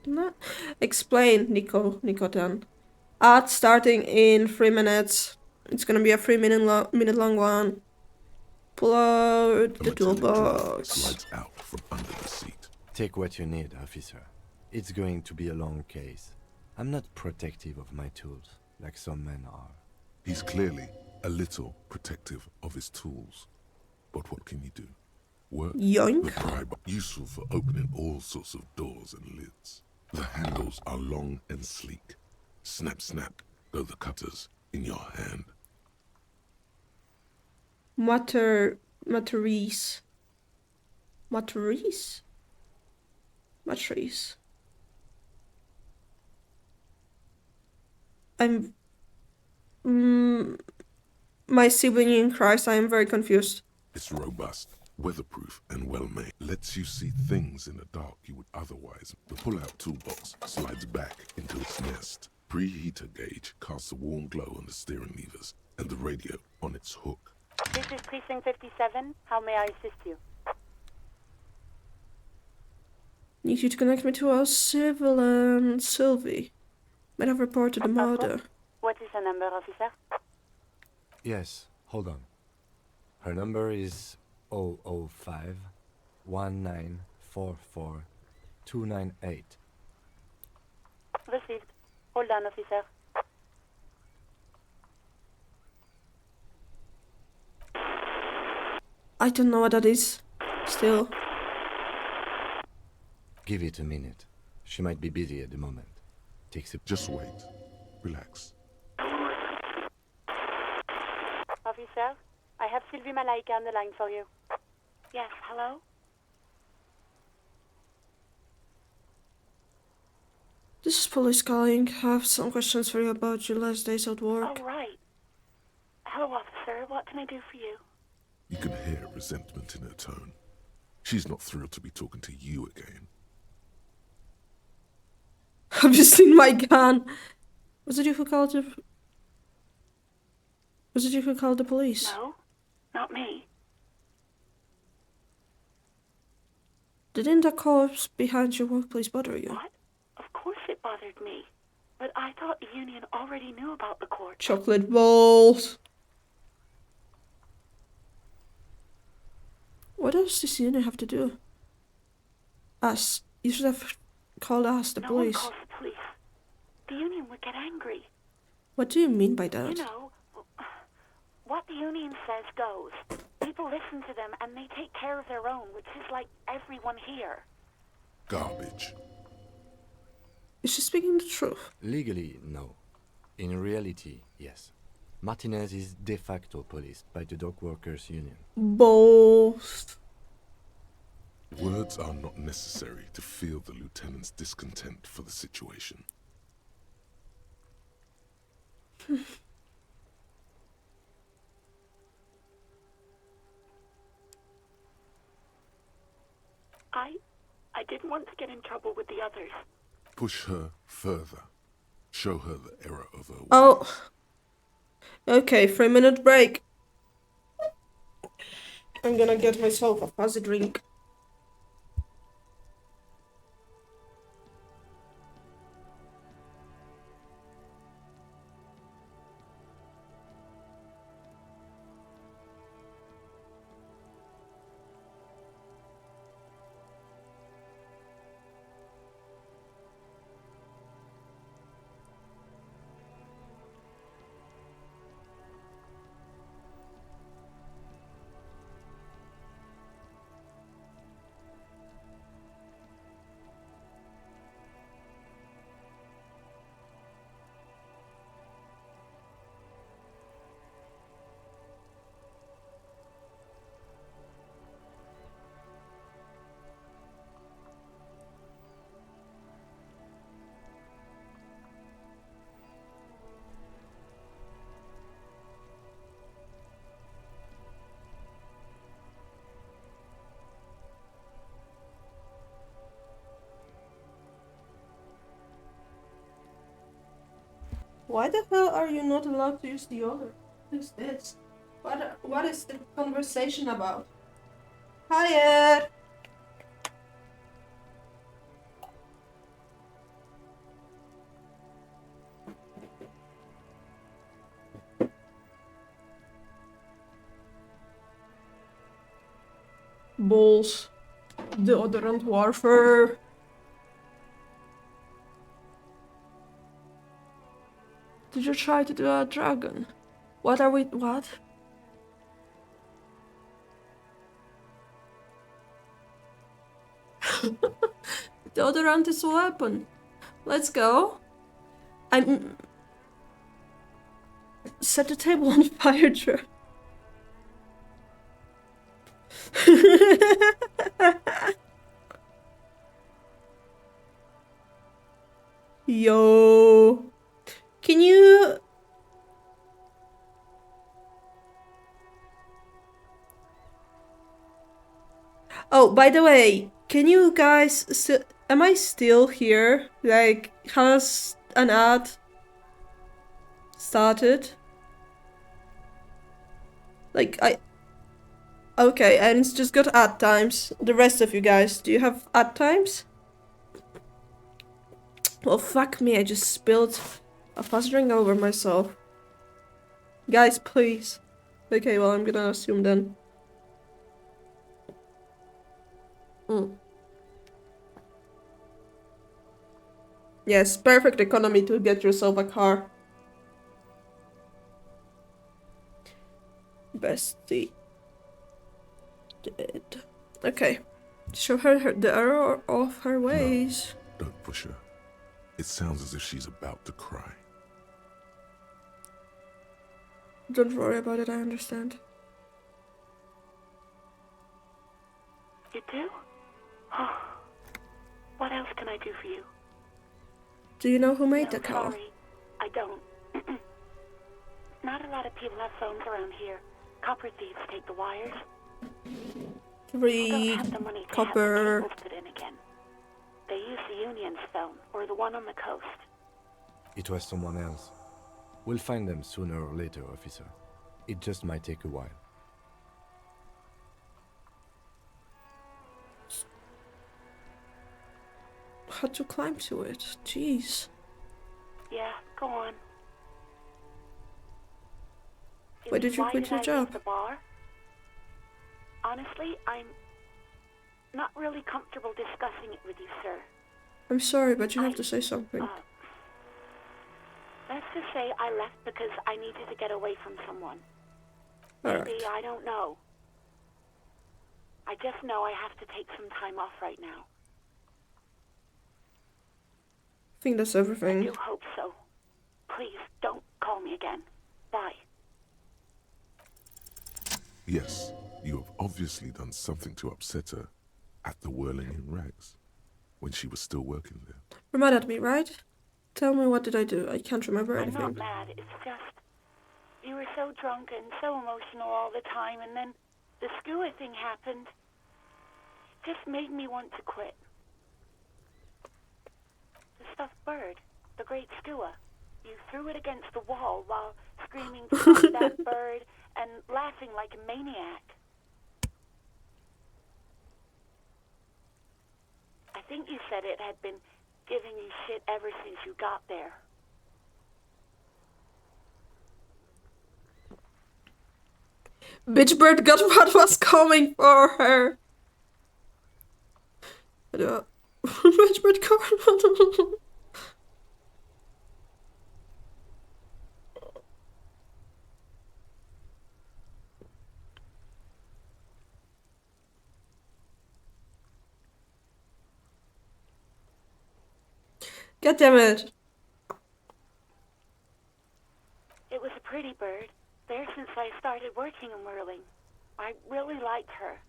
Explain, Nicotan. Ad starting in 3 minutes. It's gonna be a 3 minute long one. Pull out the toolbox. Slides out from under the seat. Take what you need, officer. It's going to be a long case. I'm not protective of my tools, like some men are. He's clearly a little protective of his tools. But what can you do? Work Yoink. the bribe useful for opening all sorts of doors and lids. The handles are long and sleek. Snap, snap, go the cutters in your hand. Matrice. I'm... my sibling in Christ, I am very confused. It's robust, weatherproof, and well-made. Lets you see things in the dark you would otherwise. The pull-out toolbox slides back into its nest. Preheater gauge casts a warm glow on the steering levers, and the radio on its hook. This is Precinct 57. How may I assist you? Need you to connect me to our civilian Sylvie. Might have reported the murder. What is the number, officer? Yes, hold on. Her number is 005 1944 298. Received. Hold on, officer. I don't know what that is. Still. Give it a minute. She might be busy at the moment. Takes a... Just wait. Relax. Officer, I have Sylvie Malaika on the line for you. Yes, hello? This is police calling. I have some questions for you about your last days at work. Oh, right. Hello, officer. What can I do for you? You can hear resentment in her tone. She's not thrilled to be talking to you again. Have you seen my gun? Was it you who called the... Was it you who called the police? No, not me. Didn't the corpse behind your workplace bother you? What? Of course it bothered me. But I thought the union already knew about the court. Chocolate balls. What else does the union have to do? Us. You should have called us, the police. No one calls the police. The union would get angry. What do you mean by that? You know, what the union says goes. People listen to them and they take care of their own, which is like everyone here. Garbage. Is she speaking the truth? Legally, no. In reality, yes. Martinez is de facto policed by the Dock Workers Union. Both. Words are not necessary to feel the lieutenant's discontent for the situation. I didn't want to get in trouble with the others. Push her further. Show her the error of her ways. Oh. Okay, 3-minute break. I'm gonna get myself a fuzzy drink. Why the hell are you not allowed to use the other? What is this? What is the conversation about? Hi, Ed! Balls. Deodorant warfare. Did you try to do a dragon? What are we... what? Deodorant is a weapon. Let's go. I'm... Set the table on fire, Drew. Yo. Can you... Oh, by the way, can you guys... Am I still here? Like, has an ad started? Like, Okay, and it's just got ad times. The rest of you guys, do you have ad times? Well, fuck me, I just spilled a fast drink over myself. Guys, please. Okay, well, I'm gonna assume then. Yes, perfect economy to get yourself a car. Bestie. Dead. Okay. Show her the error of her ways. No, don't push her. It sounds as if she's about to cry. Don't worry about it, I understand. You do? Oh. What else can I do for you? Do you know who made the call? Sorry, I don't. Not a lot of people have phones around here. Copper thieves take the wires. 3 copper. Put in again. They use the Union's phone, or the one on the coast. It was someone else. We'll find them sooner or later, officer. It just might take a while. How to climb to it? Jeez. Yeah, go on. Why did you quit your job? The bar? Honestly, I'm not really comfortable discussing it with you, sir. I'm sorry, but you have to say something. Let's just say I left because I needed to get away from someone. Alright. Maybe, I don't know. I just know I have to take some time off right now. I think that's I everything. do hope so. Please, don't call me again. Bye. Yes, you have obviously done something to upset her at the Whirling in Rags, when she was still working there. You're mad at me, right? Tell me, what did I do? I can't remember I'm anything. not mad, it's just... You were so drunk and so emotional all the time, and then the skua thing happened. It just made me want to quit. The stuffed bird, the great skua. You threw it against the wall while screaming, "Fuck that bird," and laughing like a maniac. I think you said it had been giving you shit ever since you got there. Bitch bird got what was coming for her. Bitch bird got God damn it. It was a pretty bird. There since I started working in Whirling. I really liked her.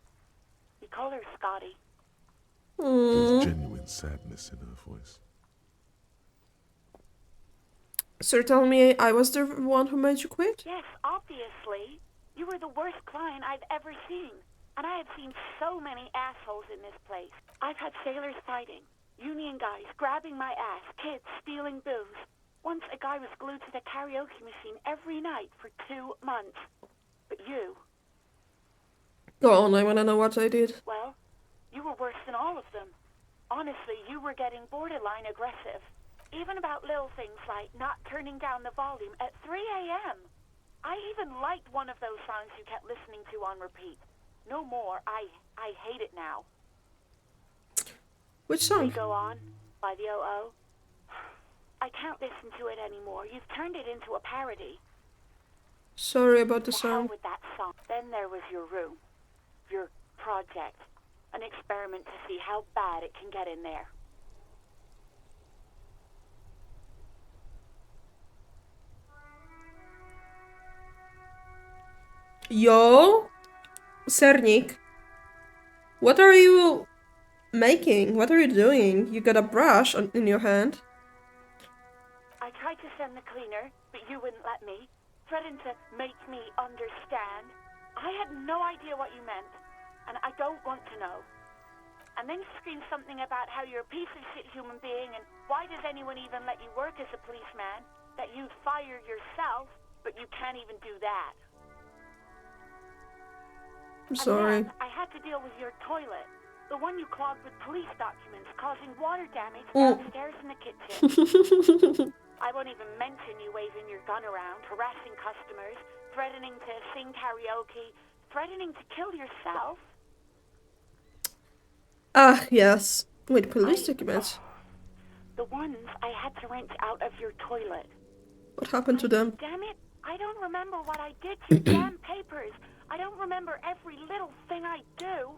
We call her Scotty. There's genuine sadness in her voice. So tell me I was the one who made you quit? Yes, obviously. You were the worst client I've ever seen. And I have seen so many assholes in this place. I've had sailors fighting, union guys grabbing my ass, kids stealing booze. Once a guy was glued to the karaoke machine every night for 2 months. But you... Go on, I wanna know what I did. Well, you were worse than all of them. Honestly, you were getting borderline aggressive. Even about little things like not turning down the volume at 3 a.m. I even liked one of those songs you kept listening to on repeat. No more. I hate it now. Which song? We Go On by the O.O. I can't listen to it anymore. You've turned it into a parody. Sorry about the To hell song. with that song. Then there was your room. Your project. An experiment to see how bad it can get in there. Yo, Sernik, what are you making? What are you doing? You got a brush in your hand. I tried to send the cleaner, but you wouldn't let me. Threatened to make me understand. I had no idea what you meant, and I don't want to know. And then you screamed something about how you're a piece of shit human being, and why does anyone even let you work as a policeman? That you'd fire yourself, but you can't even do that. I'm sorry. And then I had to deal with your toilet. The one you clogged with police documents, causing water damage Oh. downstairs in the kitchen. I won't even mention you waving your gun around, harassing customers, threatening to sing karaoke, threatening to kill yourself. Ah, yes. Wait, police documents. The ones I had to wrench out of your toilet. What happened to them? Damn it, I don't remember what I did to your damn papers. I don't remember every little thing I do.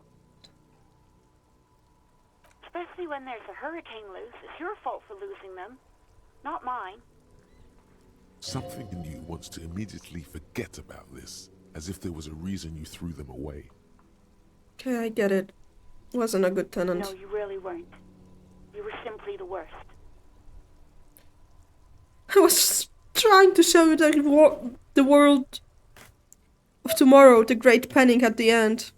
Especially when there's a hurricane loose. It's your fault for losing them, not mine. Something in you wants to immediately forget about this, as if there was a reason you threw them away. Okay, I get it. Wasn't a good tenant. No, you really weren't. You were simply the worst. I was just trying to show you the world of tomorrow, the great panic at the end.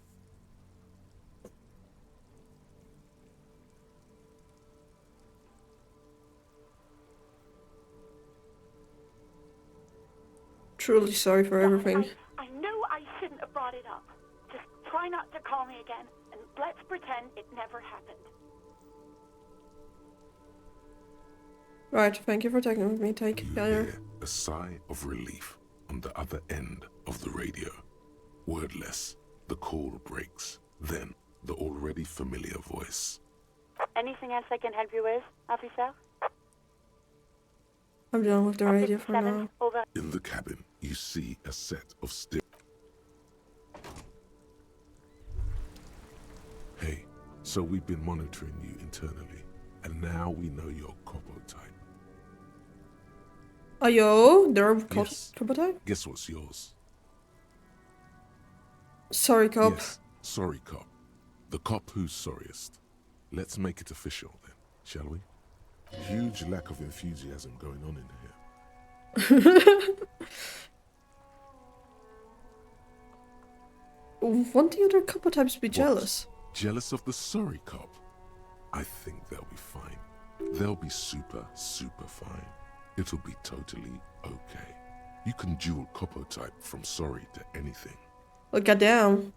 Truly sorry for everything. I knew I shouldn't have brought it up. Just try not to call me again, and let's pretend it never happened. Right, thank you for talking with me. Take care. A sigh of relief on the other end of the radio. Wordless, the call breaks. Then, the already familiar voice. Anything else I can help you with, officer? I'm done with the radio for 7, now. over. In the cabin, you see a set of stairs. Hey, so we've been monitoring you internally, and now we know your Copo type. Ayo, they're Yes. Copo type? Guess what's yours? Sorry, cop. Yes, sorry cop. The cop who's sorriest. Let's make it official then, shall we? Huge lack of enthusiasm going on in here. Won't the other Copo types be jealous? Jealous of the sorry cop? I think they'll be fine. They'll be super, super fine. It'll be totally okay. You can dual Copo type from sorry to anything. Oh, goddamn.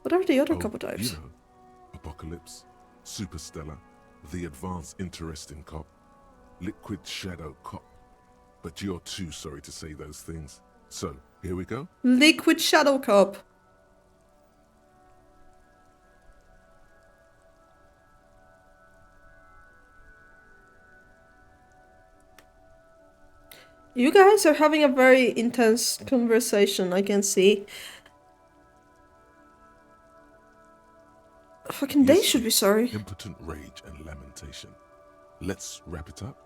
What are the other Copo types? You know, Apocalypse, Superstellar, the advanced interesting cop, Liquid Shadow cop. But you're too sorry to say those things. So, here we go. Liquid Shadow Cop. You guys are having a very intense conversation, I can see. Fucking they should be sorry. Impotent rage and lamentation. Let's wrap it up.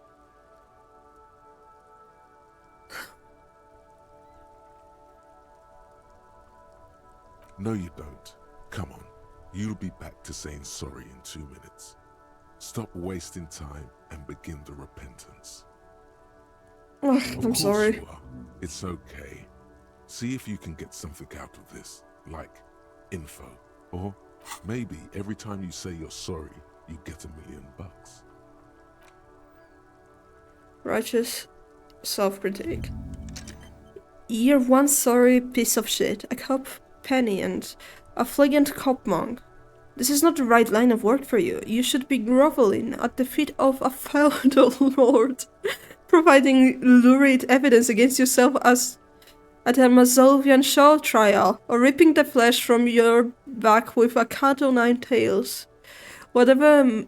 No, you don't. Come on. You'll be back to saying sorry in 2 minutes. Stop wasting time and begin the repentance. Ugh, Of I'm course sorry. you are. It's okay. See if you can get something out of this, like info. Or maybe every time you say you're sorry, you get $1 million. Righteous self-critique. You're one sorry piece of shit, a cop penny and a flagrant cop monk. This is not the right line of work for you. You should be groveling at the feet of a feudal lord, providing lurid evidence against yourself as at a Mazovian Shaw trial, or ripping the flesh from your back with a cat o' nine tails. Whatever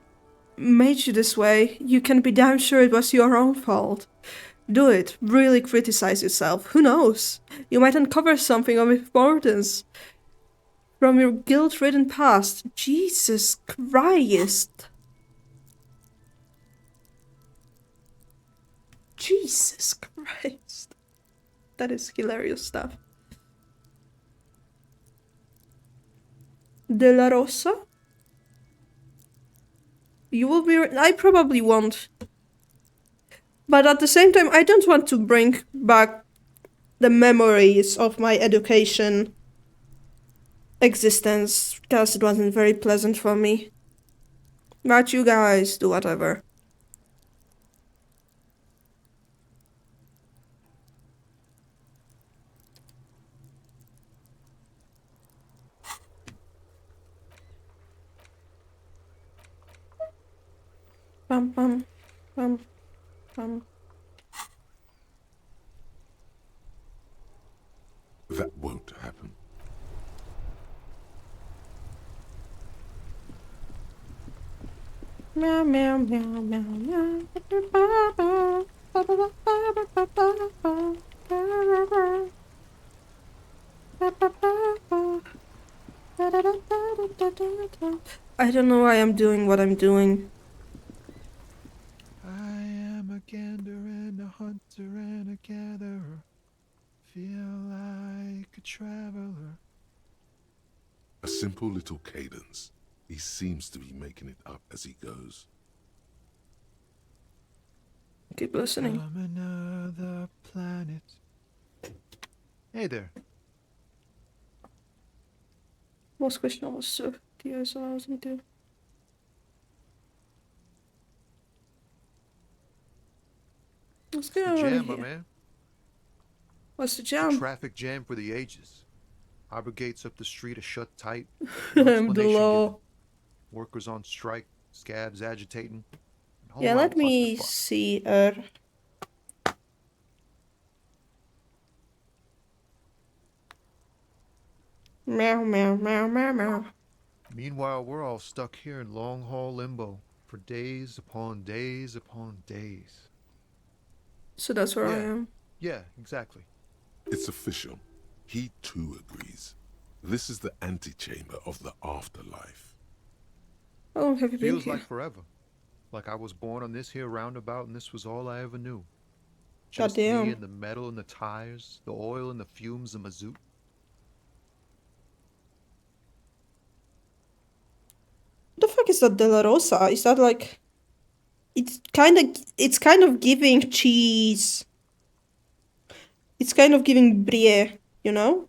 made you this way, you can be damn sure it was your own fault. Do it. Really criticize yourself. Who knows? You might uncover something of importance from your guilt-ridden past. Jesus Christ. Jesus Christ. That is hilarious stuff. De La Rosa? You will be... I probably won't. But at the same time, I don't want to bring back the memories of my education existence, because it wasn't very pleasant for me. But you guys do whatever. Bum bum bum bum. That won't happen. Meow meow meow meow meow. I don't know why I'm doing what I'm doing. I am a gander and a hunter and a gatherer. Feel like a traveler. A simple little cadence. He seems to be making it up as he goes. Keep listening. From another planet. Hey there. Most question was so TS allows me to. What's It's the going on jam, my here? man. What's the The jam? traffic jam for the ages. Harbor gates up the street are shut tight. I'm the explanation law. given. Workers on strike, scabs agitating. Whole Yeah, lot let of me clusterfuck. see. Meow meow meow meow meow. Meanwhile, we're all stuck here in long haul limbo for days upon days upon days. So that's where I Yeah. am. Yeah, exactly. It's official. He too agrees. This is the antechamber of the afterlife. How long have you been Feels here? like forever. Like I was born on this here roundabout and this was all I ever knew. Just Goddamn. me and the metal and the tires, the oil and the fumes of mazout. What the fuck is that De La Rosa? Is that like... It's kind of giving cheese. It's kind of giving brie, you know?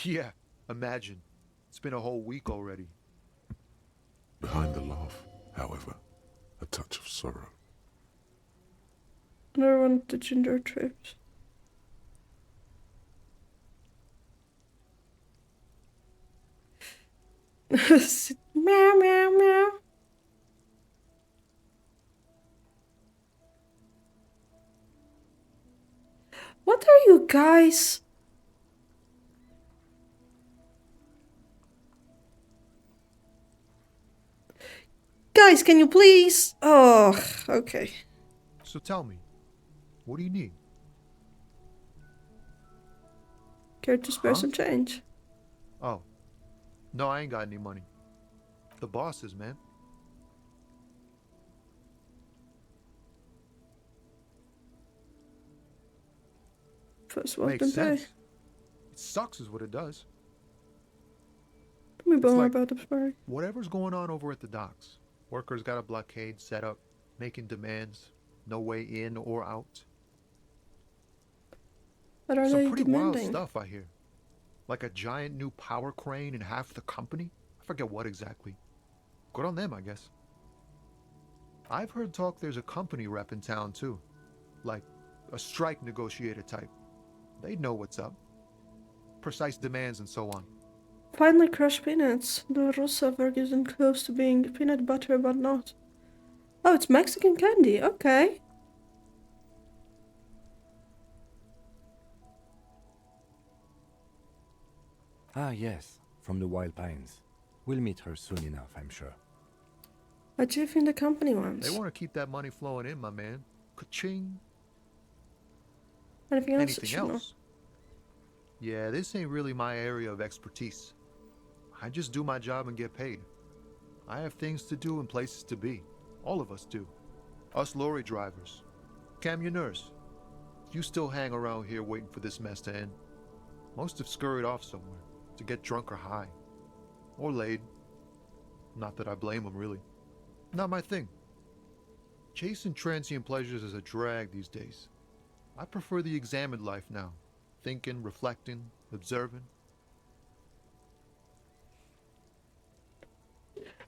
Yeah, imagine. It's been a whole week already. Behind the laugh, however, a touch of sorrow. Another one of the ginger trips. Meow meow meow. What are you guys? Guys, can you please? Oh, okay. So tell me, what do you need? Care to spare Huh? some change? Oh. No, I ain't got any money. The bosses, man. First one Makes to pay. sense. It sucks is what it does. Tell me more like- about the story. Whatever's going on over at the docks. Workers got a blockade set up, making demands. No way in or out. What are Some they pretty wild demanding? stuff, I hear. Like a giant new power crane in half the company? I forget what exactly. Good on them, I guess. I've heard talk there's a company rep in town, too. Like a strike negotiator type. They'd know what's up. Precise demands and so on. Finally crushed peanuts. The Rosa Verg isn't close to being peanut butter, but not. Oh, it's Mexican candy. Okay. Ah, yes, from the Wild Pines. We'll meet her soon enough, I'm sure. A jiff in the company They once. want to keep that money flowing in, my man. Ka-ching. Anything else? Anything else? Yeah, this ain't really my area of expertise. I just do my job and get paid. I have things to do and places to be. All of us do. Us lorry drivers. Camionneurs. You still hang around here waiting for this mess to end. Most have scurried off somewhere to get drunk or high. Or laid. Not that I blame them, really. Not my thing. Chasing transient pleasures is a drag these days. I prefer the examined life now. Thinking, reflecting, observing.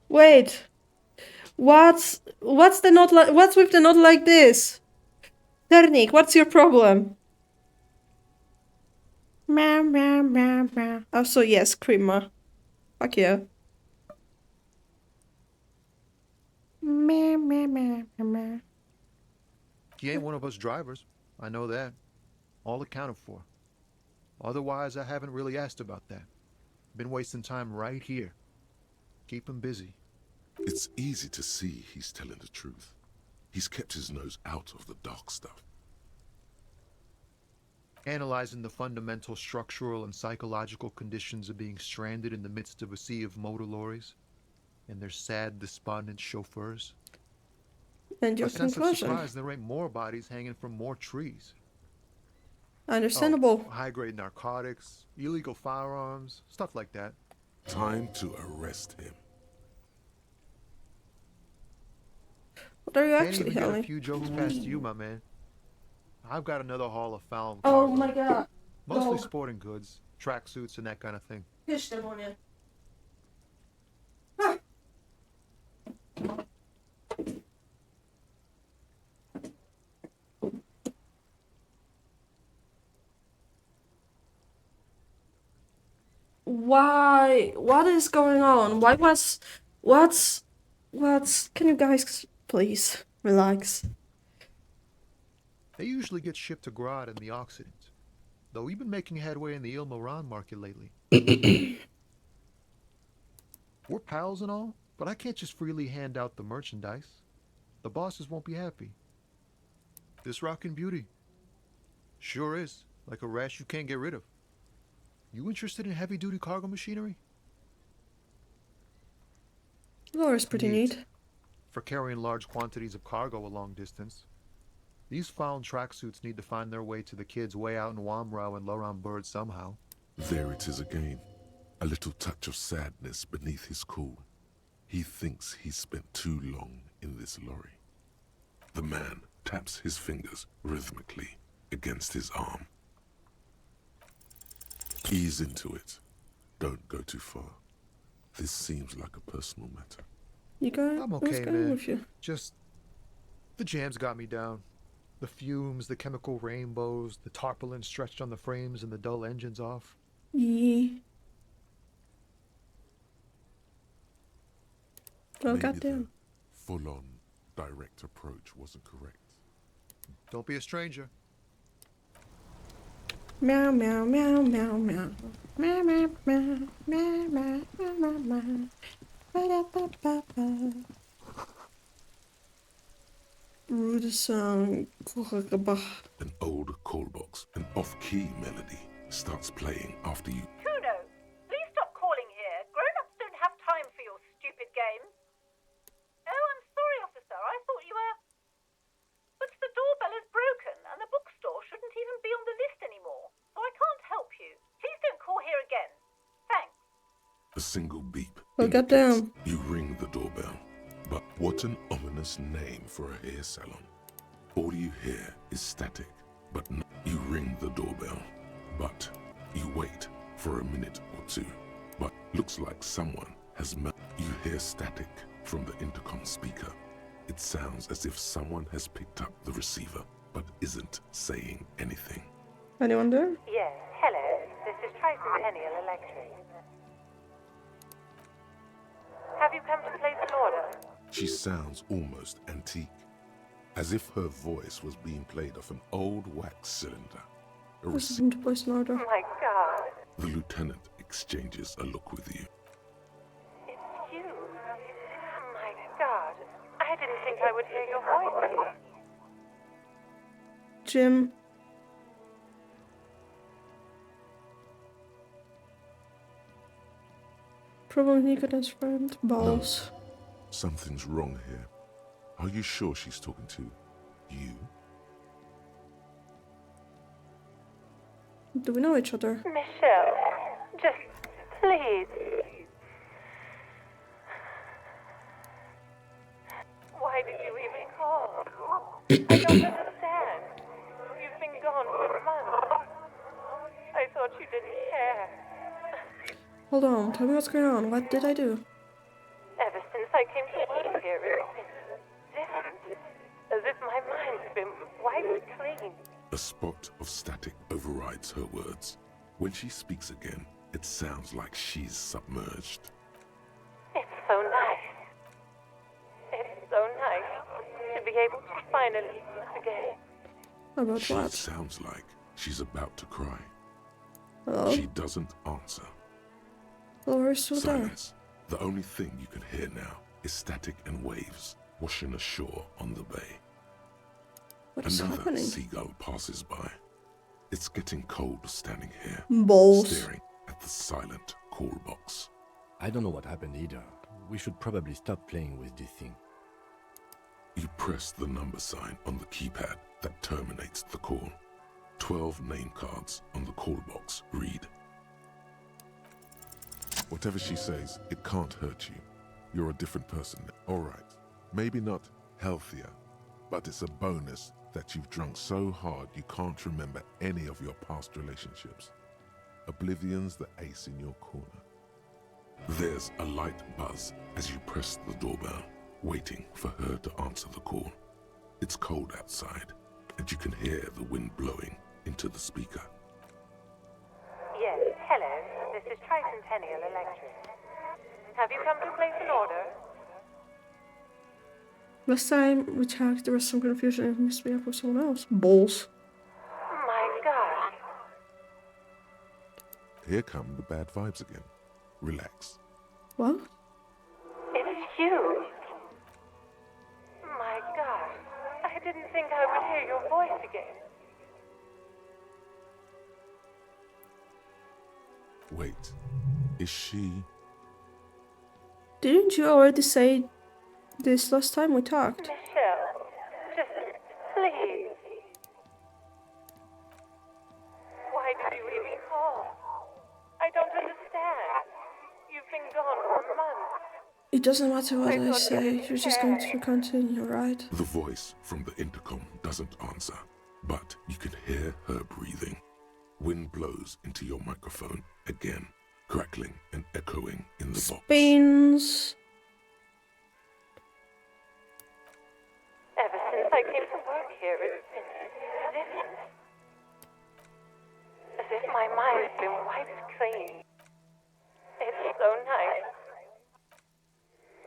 Wait. What's the not like? What's with the not like this? Ternik, what's your problem? Meow, meow, meow, meow. Also, yes, Krima. Fuck yeah. Meow, meow, meow, meow. He ain't one of us drivers. I know that. All accounted for. Otherwise, I haven't really asked about that. Been wasting time right here. Keep him busy. It's easy to see he's telling the truth. He's kept his nose out of the dark stuff. Analyzing the fundamental structural and psychological conditions of being stranded in the midst of a sea of motor lorries and their sad, despondent chauffeurs. And your A sense of conclusion? surprise there ain't more bodies hanging from more trees. Understandable. Oh, high-grade narcotics, illegal firearms, stuff like that. Time to arrest him. What are you Can't actually even get a hauling? few jokes past you, my man. I've got another haul of foul. Oh cargo. my god. Mostly No. sporting goods, tracksuits, and that kind of thing. Pisz demonie. Why? What is going on? What's... Can you guys please relax? They usually get shipped to Grodd in the Occident, though we've been making headway in the Ilmaran market lately. We're pals and all, but I can't just freely hand out the merchandise. The bosses won't be happy. This rockin' beauty. Sure is, like a rash you can't get rid of. You interested in heavy-duty cargo machinery? Laura's pretty neat. For carrying large quantities of cargo a long distance. These found tracksuits need to find their way to the kids way out in Wamrau and Loran Bird somehow. There it is again. A little touch of sadness beneath his cool. He thinks he's spent too long in this lorry. The man taps his fingers rhythmically against his arm. Ease into it. Don't go too far. This seems like a personal matter. You guys, I'm what's okay, going man. with you? Just the jams got me down. The fumes, the chemical rainbows, the tarpaulin stretched on the frames and the dull engines off. Yeah. Oh, Maybe goddamn. the full-on direct approach wasn't correct. Don't be a stranger. Meow, meow, meow, meow, meow. Meow, meow, meow, meow, meow, meow, meow, meow. Ba-da-ba-ba-ba. Rude song. An old call box, an off-key melody, starts playing after you. Kuno, please stop calling here. Grown-ups don't have time for your stupid games. Oh, I'm sorry, officer. I thought you were... But the doorbell is broken, and the bookstore shouldn't even be on the list anymore. So I can't help you. Please don't call here again. Thanks. A single beep. Oh, goddamn. You ring the doorbell. But what an ominous name for a hair salon. All you hear is static, but you ring the doorbell. But you wait for a minute or two. But looks like someone has you hear static from the intercom speaker. It sounds as if someone has picked up the receiver, but isn't saying anything. Anyone there? Yes, hello. This is Tricentennial Electric. Have you come to place an order? She sounds almost antique, as if her voice was being played off an old wax cylinder. A Listen to voice order. Oh my god. The lieutenant exchanges a look with you. It's you. Oh my god. I didn't think I would hear your voice. Jim. Probably Nico and his friend. Balls. Something's wrong here. Are you sure she's talking to you? Do we know each other? Michelle, just please. Why did you even call? I don't understand. You've been gone for months. I thought you didn't care. Hold on, tell me what's going on. What did I do? Ever since I came to work here, it's been different. As if my mind's been wiped clean. A spot of static overrides her words. When she speaks again, it sounds like she's submerged. It's so nice. It's so nice to be able to finally forget. About She what? sounds like she's about to cry. Hello? She doesn't answer. Well, we're still there. Silence. The only thing you can hear now is static and waves washing ashore on the bay. What is Another happening? seagull passes by. It's getting cold standing here, Balls. staring at the silent call box. I don't know what happened either. We should probably stop playing with this thing. You press the number sign on the keypad that terminates the call. 12 name cards on the call box read. Whatever she says, it can't hurt you. You're a different person. All right, maybe not healthier, but it's a bonus that you've drunk so hard you can't remember any of your past relationships. Oblivion's the ace in your corner. There's a light buzz as you press the doorbell, waiting for her to answer the call. It's cold outside, and you can hear the wind blowing into the speaker. Yes, hello. This is Triton Tenniel Electric. Have you come to place an order? Last time we talked, there was some confusion. It must be up with someone else. Balls. My God. Here come the bad vibes again. Relax. What? It's you. My God. I didn't think I would hear your voice again. Wait, is she... Didn't you already say this last time we talked? Michelle, just please. Why did you even call? I don't understand. You've been gone for months. It doesn't matter what I I thought say, you didn't you're just going to care. continue, right? The voice from the intercom doesn't answer, but you can hear her breathing. Wind blows into your microphone again, crackling and echoing in the box. Spins. Ever since I came to work here, it's been different. As if my mind's been wiped clean. It's so nice.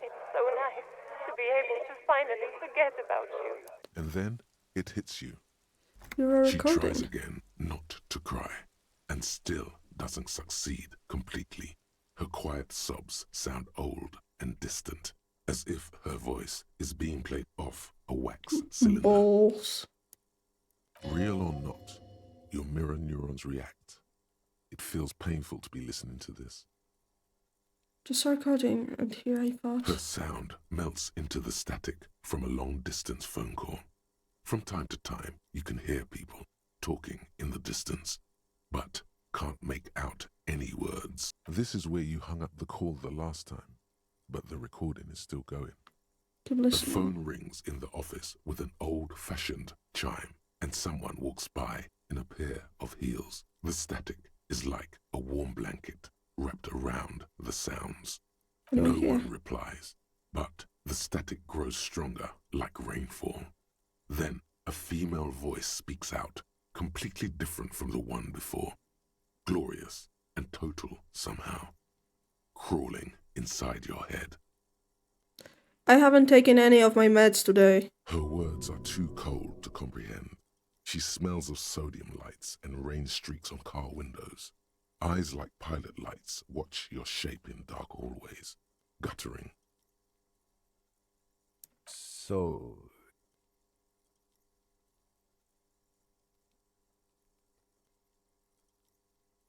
It's so nice to be able to finally forget about you. And then it hits you. You're She recording. tries again not to cry, and still doesn't succeed completely. Her quiet sobs sound old and distant, as if her voice is being played off a wax cylinder. Balls. Real or not, your mirror neurons react. It feels painful to be listening to this. Just recording, and here I thought. Her sound melts into the static from a long-distance phone call. From time to time, you can hear people talking in the distance, but can't make out any words. This is where you hung up the call the last time, but the recording is still going. Keep The listening. phone rings in the office with an old-fashioned chime, and someone walks by in a pair of heels. The static is like a warm blanket wrapped around the sounds. Hello No here. one replies, but the static grows stronger like rainfall. Then a female voice speaks out, completely different from the one before. Glorious and total somehow, crawling inside your head. I haven't taken any of my meds today. Her words are too cold to comprehend. She smells of sodium lights and rain streaks on car windows. Eyes like pilot lights watch your shape in dark hallways, guttering. So...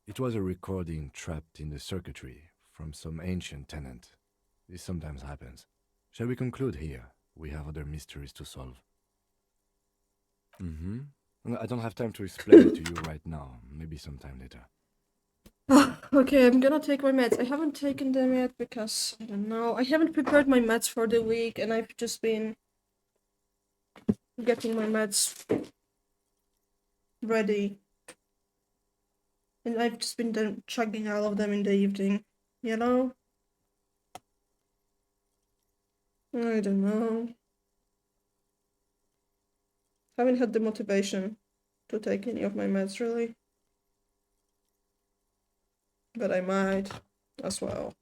It was a recording trapped in the circuitry from some ancient tenant. This sometimes happens. Shall we conclude here? We have other mysteries to solve. I don't have time to explain it to you right now. Maybe sometime later. Okay, I'm gonna take my meds. I haven't taken them yet because, I don't know, I haven't prepared my meds for the week and I've just been getting my meds ready. And I've just been chugging all of them in the evening, you know? I don't know. Haven't had the motivation to take any of my meds, really. But I might as well.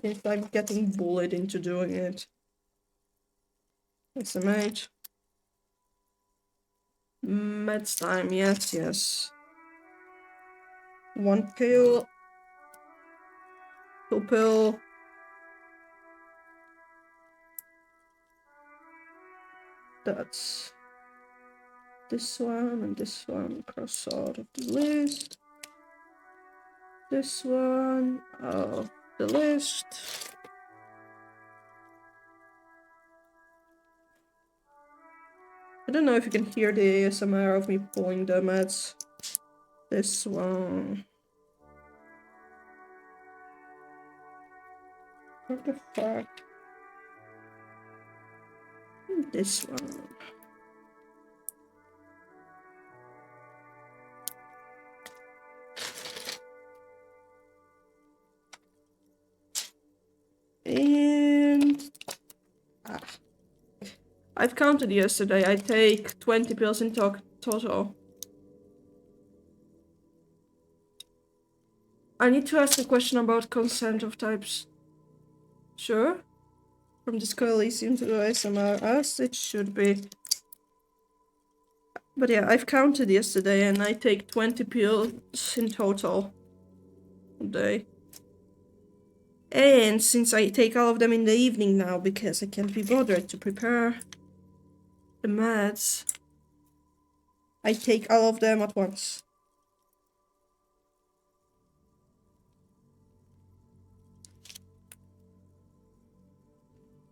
If I'm getting bullied into doing it. SMH. Meds time, yes. 1 pill. 2 pill. That's this one and this one cross out of the list. This one of the list. I don't know if you can hear the ASMR of me pulling the meds. This one. What the fuck? This one. And I've counted yesterday. I take 20 pills in total. I need to ask a question about consent of types. Sure? From this Coliseum to the ASMR, as it should be. But yeah, I've counted yesterday and I take 20 pills in total a day. And since I take all of them in the evening now because I can't be bothered to prepare the meds, I take all of them at once.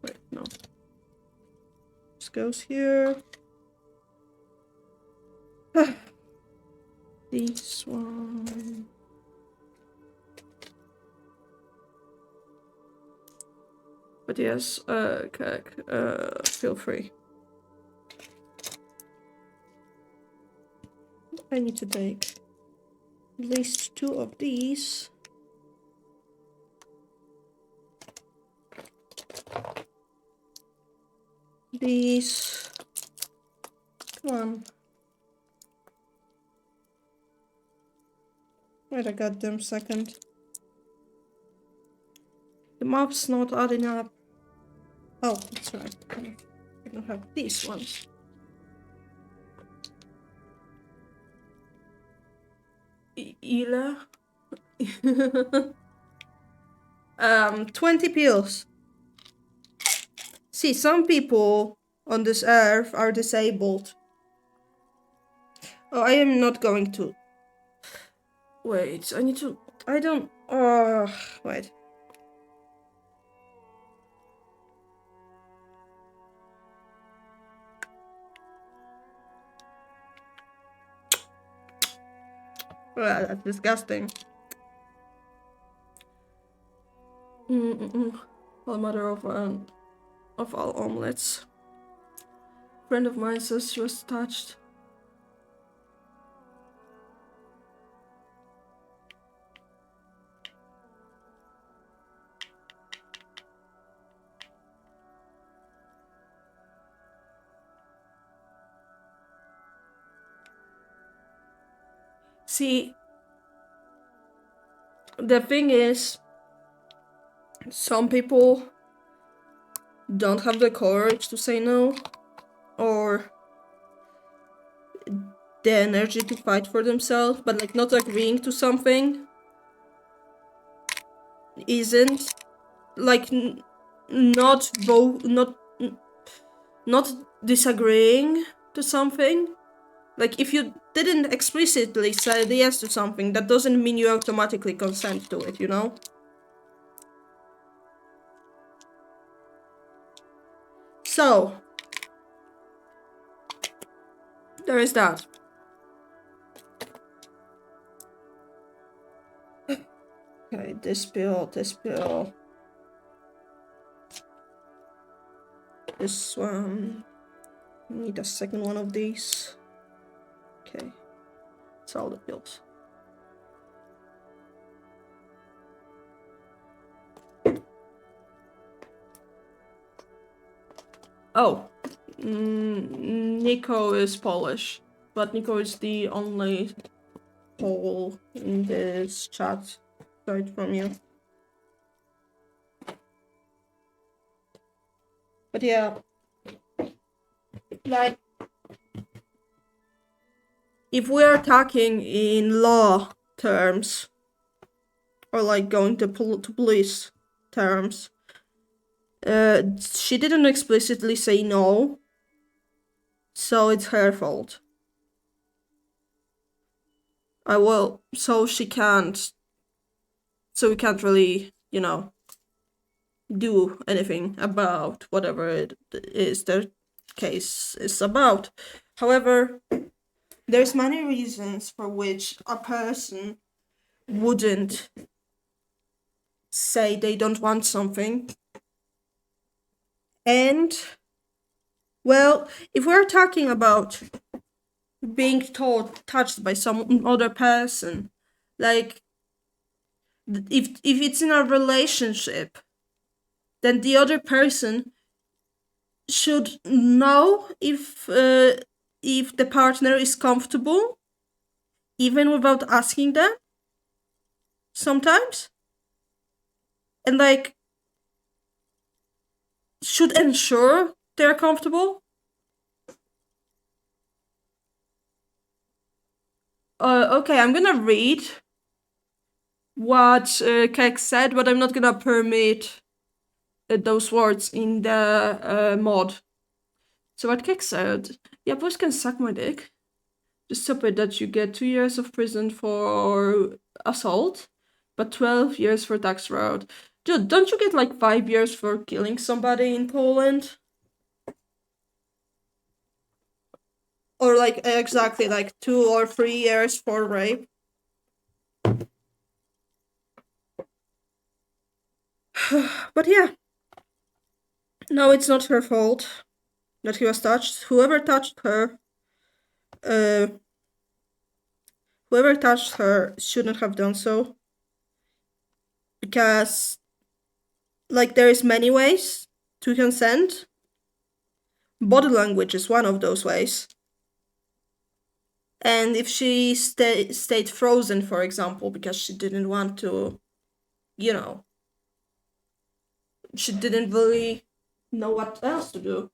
Wait, no. This goes here. This one. But yes, feel free. I need to take at least 2 of these. These. Come on. Wait a goddamn second. The map's not adding up. Oh, that's right. I don't have these ones. Ila? 20 pills. See, some people on this earth are disabled. Oh, I am not going to. Wait, I need to. I don't. Wait. That's disgusting. All mother of all omelets. Friend of mine says she was touched. See, the thing is, some people don't have the courage to say no, or the energy to fight for themselves, but like not agreeing to something isn't like not disagreeing to something. Like, if you didn't explicitly say yes to something, that doesn't mean you automatically consent to it, you know? So, there is that. Okay, this pill. This one. Need a second one of these. Okay. It's all the pills. Oh. Nico is Polish. But Nico is the only Pole in this chat aside from you. But yeah. Like, if we are talking in law terms, or like going to police terms, she didn't explicitly say no, so it's her fault. So we can't really, do anything about whatever it is the case is about. However, there's many reasons for which a person wouldn't say they don't want something. And, well, if we're talking about being touched by some other person, like, if it's in a relationship, then the other person should know if the partner is comfortable, even without asking them, sometimes. And, like, should ensure they're comfortable. Okay, I'm gonna read what Kek said, but I'm not gonna permit those words in the mod. So what Kek said, yeah, boys can suck my dick. Just stupid that you get 2 years of prison for assault, but 12 years for tax fraud. Dude, don't you get like 5 years for killing somebody in Poland? Or like exactly like 2 or 3 years for rape? But yeah. No, it's not her fault that he was touched. Whoever touched her shouldn't have done so. Because, like, there is many ways to consent. Body language is one of those ways. And if she stayed frozen, for example, because she didn't want to, she didn't really know what else to do,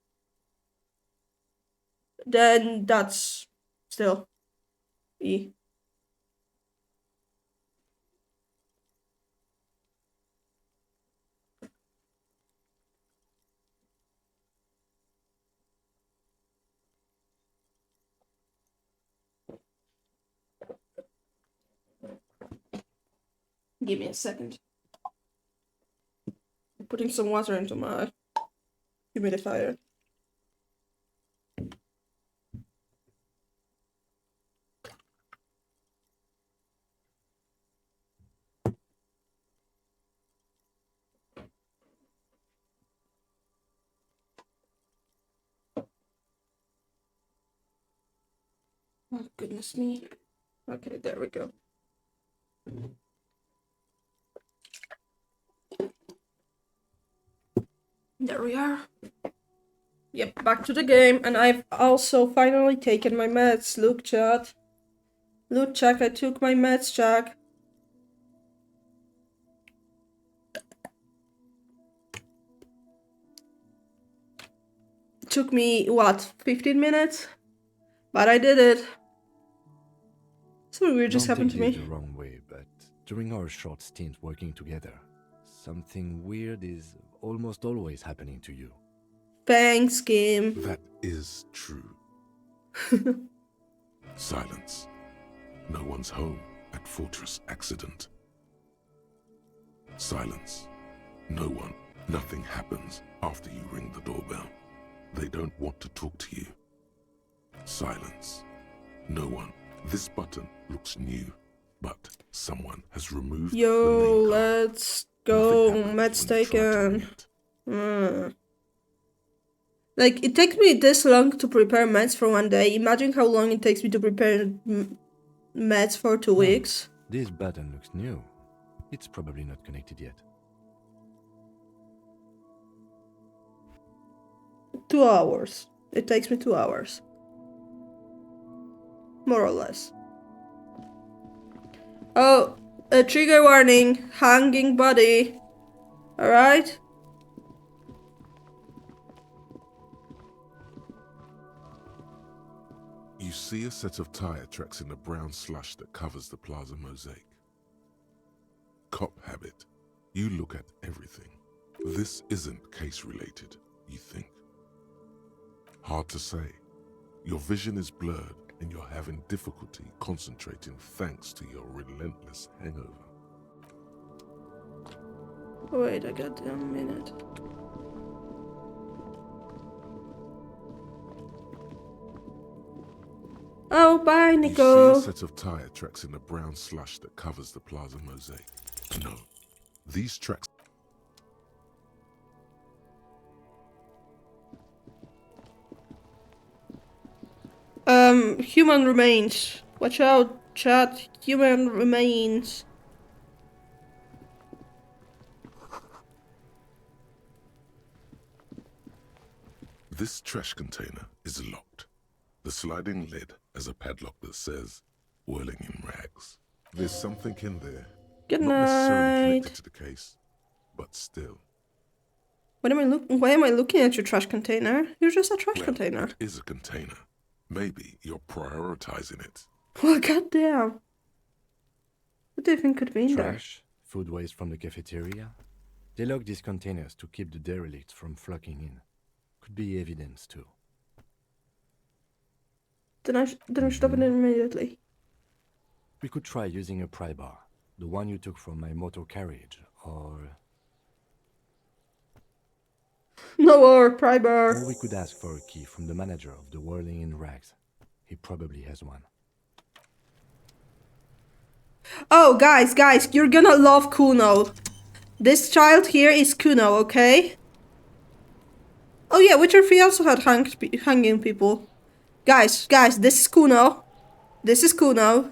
then that's still E. Give me a second. I'm putting some water into my humidifier. Oh, goodness me. Okay, there we go. There we are. Yep, back to the game, and I've also finally taken my meds. Look, chat. Look, check, I took my meds, check. Took me, what, 15 minutes? But I did it. Something weird just happened to me. Don't take this the wrong way, but during our short stint working together, something weird is almost always happening to you. Thanks, Kim. That is true. Silence. No one's home at Fortress Accident. Silence. No one. Nothing happens after you ring the doorbell. They don't want to talk to you. Silence. No one. This button looks new, but someone has removed the Yo, name card. let's go. Matt's taken. Like, it takes me this long to prepare meds for one day. Imagine how long it takes me to prepare meds for 2 weeks. This button looks new. It's probably not connected yet. 2 hours. It takes me 2 hours. More or less. Oh, a trigger warning. Hanging body. Alright? You see a set of tire tracks in the brown slush that covers the plaza mosaic. Cop habit. You look at everything. This isn't case related, you think. Hard to say. Your vision is blurred and you're having difficulty concentrating thanks to your relentless hangover. Wait a goddamn minute. Oh, bye, Nico. You see a set of tire tracks in the brown slush that covers the plaza mosaic. No, these tracks... Human remains. Watch out, chat. Human remains. This trash container is locked. The sliding lid has a padlock that says, whirling in rags. There's something in there. Good not necessarily night. connected to the case, but still. Why am I looking at your trash container? You're just a trash container. It is a container. Maybe you're prioritizing it. Well, goddamn. What do you think could be in there? Trash, food waste from the cafeteria. They lock these containers to keep the derelicts from flocking in. Could be evidence too. Then I should open it immediately. We could try using a pry bar, the one you took from my motor carriage, or... No more pry bar. Or we could ask for a key from the manager of the Whirling in Rags. He probably has one. Oh, guys, you're gonna love Kuno. This child here is Kuno, okay? Oh yeah, Witcher 3 also had hanging people. Guys, this is Kuno. This is Kuno.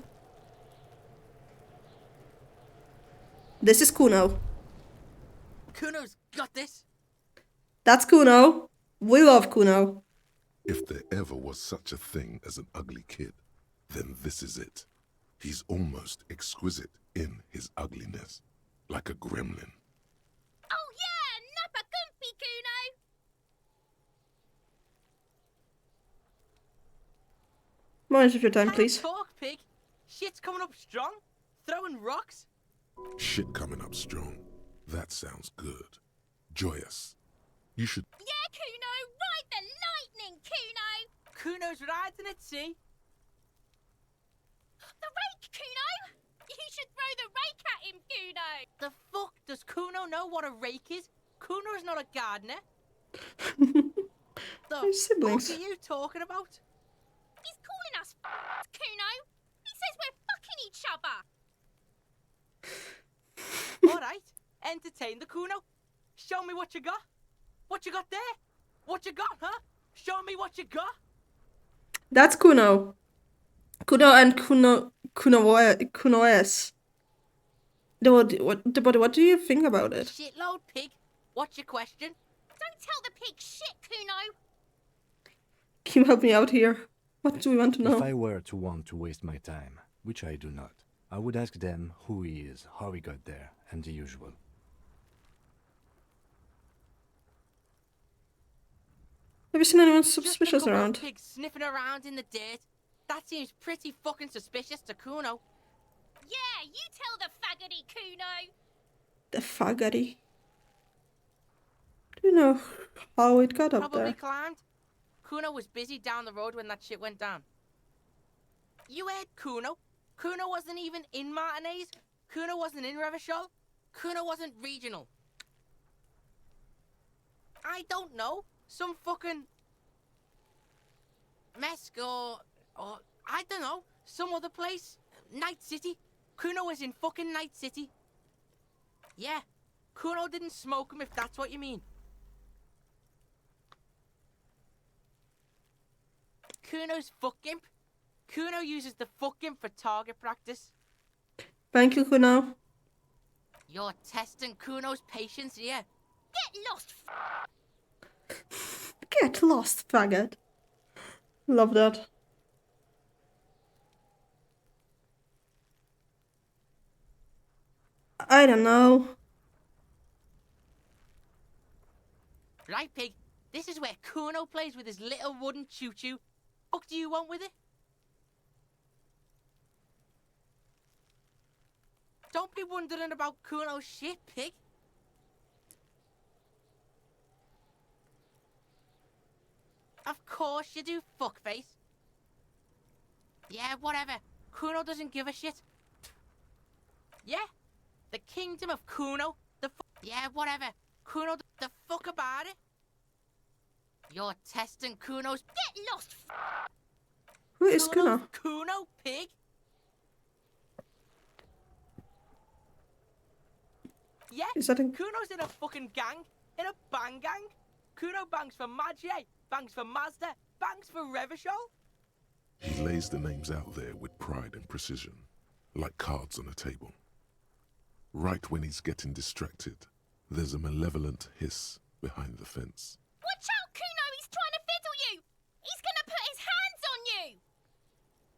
This is Kuno. Kuno's got this. That's Kuno. We love Kuno. If there ever was such a thing as an ugly kid, then this is it. He's almost exquisite in his ugliness, like a gremlin. Oh yeah, Nappa Gumpy, Kuno! Moment of your time, please. Talk, pig. Shit's coming up strong. Throwing rocks. Shit coming up strong. That sounds good. Joyous. You should... Yeah, Kuno! Ride the lightning, Kuno! Kuno's riding it, see? The rake, Kuno! You should throw the rake at him, Kuno! The fuck? Does Kuno know what a rake is? Kuno's not a gardener. The siblings. fuck are you talking about? He's calling us Kuno! He says we're fucking each other! Alright, entertain the Kuno. Show me what you got. What you got there? What you got, huh? Show me what you got. That's Kuno. Kuno and Kunoes. What do you think about it? Shitload pig. What's your question? Don't tell the pig shit, Kuno! Can you help me out here? What do we want to know? If I were to want to waste my time, which I do not, I would ask them who he is, how he got there, and the usual. Have you seen anyone Just suspicious a couple around? of pigs sniffing around in the dirt. That seems pretty fucking suspicious to Kuno. Yeah, you tell the faggoty, Kuno! The faggoty. Do you know how it got up Probably there? climbed. Kuno was busy down the road when that shit went down. You heard Kuno. Kuno wasn't even in Martinez. Kuno wasn't in Revachol. Kuno wasn't regional. I don't know. Some fucking Mesk or I don't know, some other place. Night City. Kuno was in fucking Night City. Yeah, Kuno didn't smoke him if that's what you mean. Kuno's fuck imp. Kuno uses the fuck imp for target practice. Thank you, Kuno. You're testing Kuno's patience here. Get lost! Get lost, faggot. Love that. I don't know. Right, Pig? This is where Kuno plays with his little wooden choo-choo. What do you want with it? Don't be wondering about Kuno's shit, Pig. Of course you do, fuckface. Yeah, whatever. Kuno doesn't give a shit. Yeah? The kingdom of Kuno? Yeah, whatever. Kuno, the fuck about it? You're testing Kuno's... Get lost! Who is Kuno? Kuno, Pig? Yeah, Is that Kuno's in a fucking gang. In a bang gang. Kuno bangs for Magie, bangs for Mazda, bangs for Revachol. He lays the names out there with pride and precision, like cards on a table. Right when he's getting distracted, there's a malevolent hiss behind the fence. Watch out, Kuno! He's trying to fiddle you! He's gonna put his hands on you!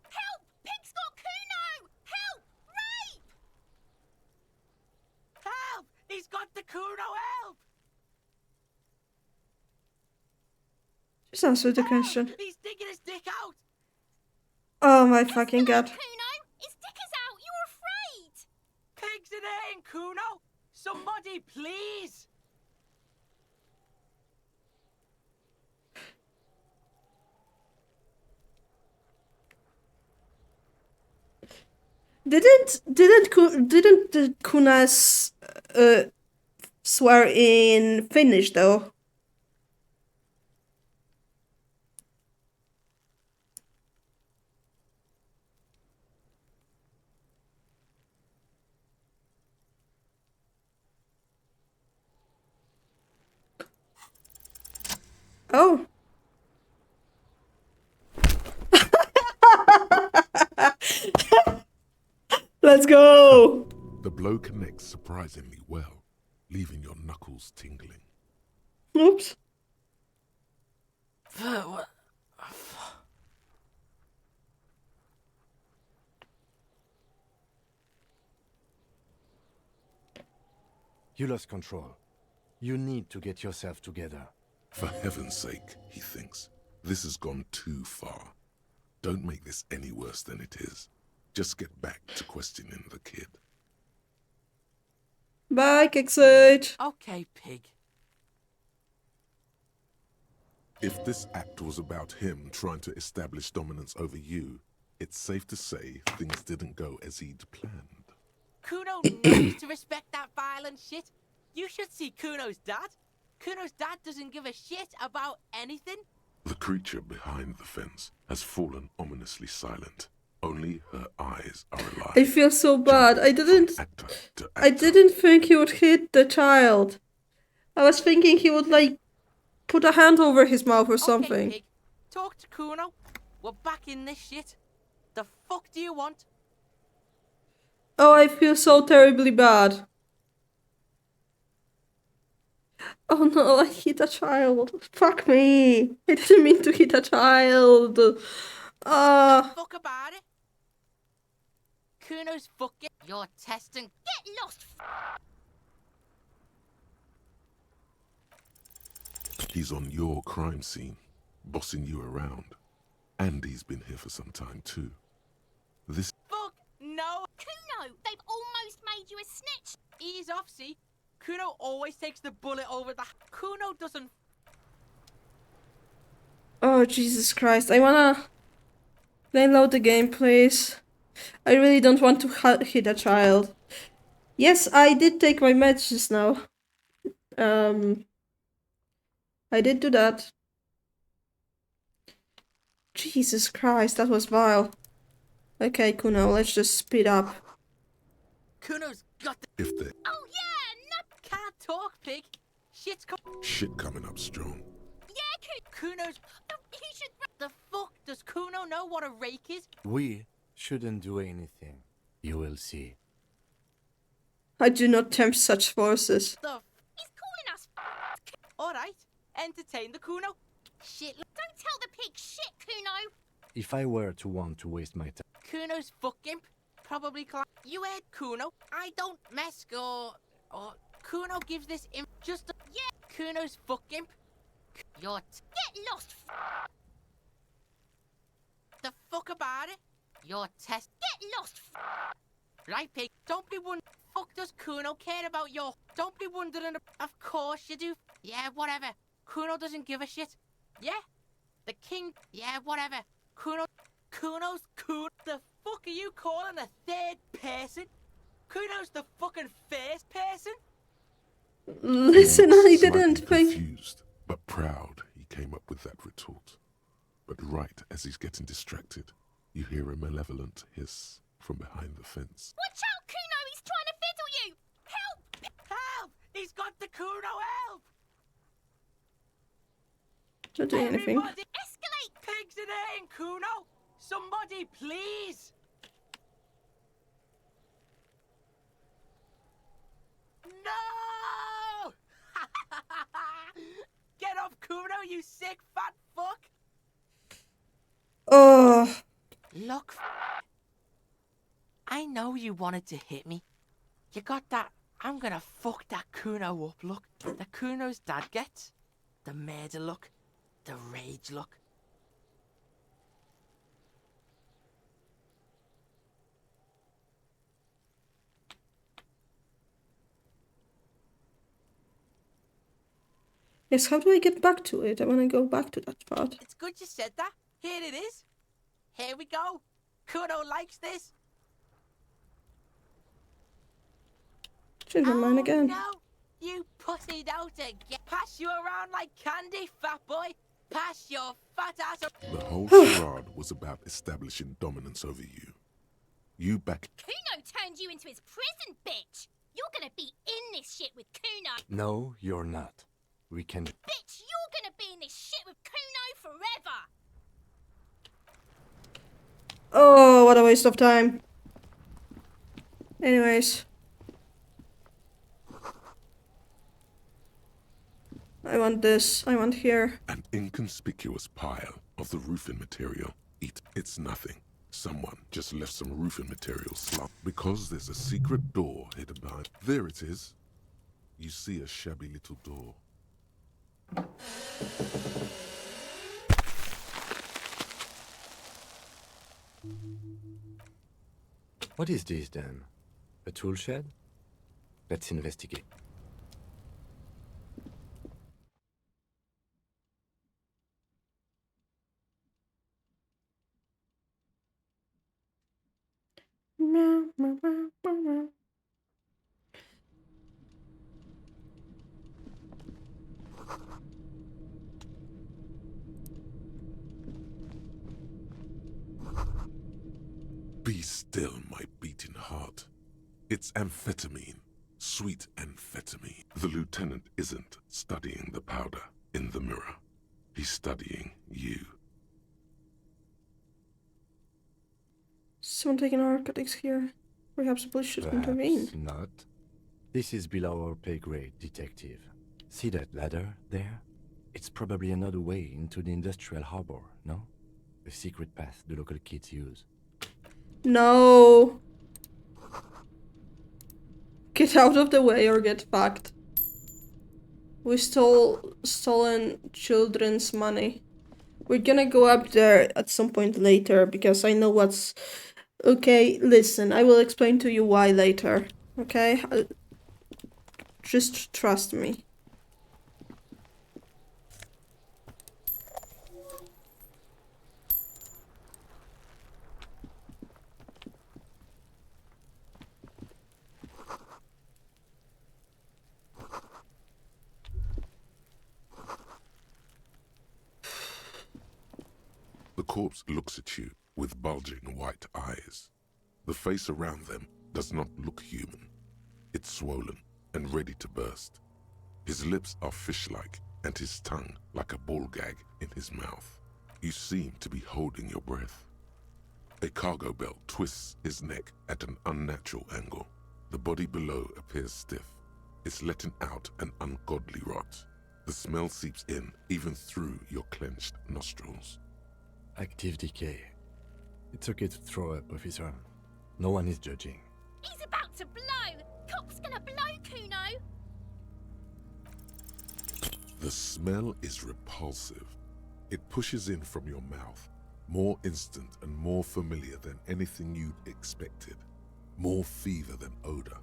Help! Pig's got Kuno! Help! Rape! Help! He's got the Kuno, help! Just answer the question. He's digging his dick out! Oh my fucking god. Kuno! His dick is out! You're afraid! Pig's in here, Kuno! Somebody, please! Didn't Kunas swear in Finnish though? Oh. Let's go! The blow connects surprisingly well, leaving your knuckles tingling. Oops. What? You lost control. You need to get yourself together. For heaven's sake, he thinks, this has gone too far. Don't make this any worse than it is. Just get back to questioning the kid. Bye, Kixage. Okay, Pig. If this act was about him trying to establish dominance over you, it's safe to say things didn't go as he'd planned. Kuno needs to respect that violent shit. You should see Kuno's dad. Kuno's dad doesn't give a shit about anything. The creature behind the fence has fallen ominously silent. Only her eyes are alive. I feel so bad. I didn't think he would hit the child. I was thinking he would like put a hand over his mouth or something. Okay, Pig. Talk to Kuno. We're back in this shit. The fuck do you want? Oh, I feel so terribly bad. Oh no, I hit a child. Fuck me. I didn't mean to hit a child. Fuck about it. Kuno's fucking... You're testing... Get lost! He's on your crime scene, bossing you around. And he's been here for some time too. This... Fuck no! Kuno, they've almost made you a snitch! Ease off, see? Kuno always takes the bullet over the... Kuno doesn't... Oh, Jesus Christ. I wanna... Reload the game, please. I really don't want to hit a child. Yes, I did take my meds just now. I did do that. Jesus Christ, that was vile. Okay, Kuno, let's just speed up. Kuno's got the. If the Oh yeah, no, can't talk, pig. Shit's shit coming up strong. Yeah, Kuno's. He should. The fuck does Kuno know what a rake is? We shouldn't do anything. You will see. I do not tempt such forces. He's calling us. All right, entertain the Kuno. Shit. Don't tell the pig shit, Kuno. If I were to want to waste my time, Kuno's fucking probably. You heard Kuno. I don't mess or Kuno gives this just. Yeah. Kuno's fucking. You're. Get lost. The fuck about it? Your test. Get lost. Right, pig. Don't be wondering. Fuck does Kuno care about your. Don't be wondering. Of course you do. Yeah, whatever. Kuno doesn't give a shit. Yeah? The king. Yeah, whatever. Kuno's Kuno. The fuck are you calling a third person? Kuno's the fucking first person? Listen, I didn't think. Confused, but proud, he came up with that retort. But right as he's getting distracted, you hear a malevolent hiss from behind the fence. Watch out, Kuno! He's trying to fiddle you! Help! Help! He's got the Kuno, help! Not doing anything. Everybody, escalate! Pigs in here in Kuno! Somebody, please! No! Get off Kuno, you sick fat fuck! Oh. Look, I know you wanted to hit me. You got that. I'm gonna fuck that Kuno up look. The Kuno's dad gets. The murder look. The rage look. Yes, how do I get back to it? I want to go back to that part. It's good you said that. Here it is. Here we go. Kuno likes this. Change my mind again. No, you pussied out again. Pass you around like candy, fat boy. Pass your fat ass. The whole charade was about establishing dominance over you. You back. Kuno turned you into his prison, bitch! You're gonna be in this shit with Kuno! no, you're not. We can. Bitch, you're gonna be in this shit with Kuno forever! Oh, what a waste of time. Anyways. I want this. I want here. An inconspicuous pile of the roofing material. It's nothing. Someone just left some roofing material slump. Because there's a secret door hidden behind. There it is. You see a shabby little door. What is this then? A tool shed? Let's investigate. Meow, meow, meow, meow, meow. Be still, my beating heart. It's amphetamine. Sweet amphetamine. The lieutenant isn't studying the powder in the mirror. He's studying you. Someone taking narcotics here. Perhaps the police should intervene. Perhaps not. This is below our pay grade, detective. See that ladder there? It's probably another way into the industrial harbor, no? A secret path the local kids use. No. Get out of the way or get fucked. We stolen children's money. We're gonna go up there at some point later because I know what's... Okay, listen, I will explain to you why later. Okay? Just trust me. The corpse looks at you with bulging white eyes. The face around them does not look human. It's swollen and ready to burst. His lips are fish-like and his tongue like a ball gag in his mouth. You seem to be holding your breath. A cargo belt twists his neck at an unnatural angle. The body below appears stiff. It's letting out an ungodly rot. The smell seeps in even through your clenched nostrils. Active decay. It's okay to throw up, officer. No one is judging. He's about to blow! Cop's gonna blow, Kuno! The smell is repulsive. It pushes in from your mouth, more instant and more familiar than anything you'd expected. More fever than odor.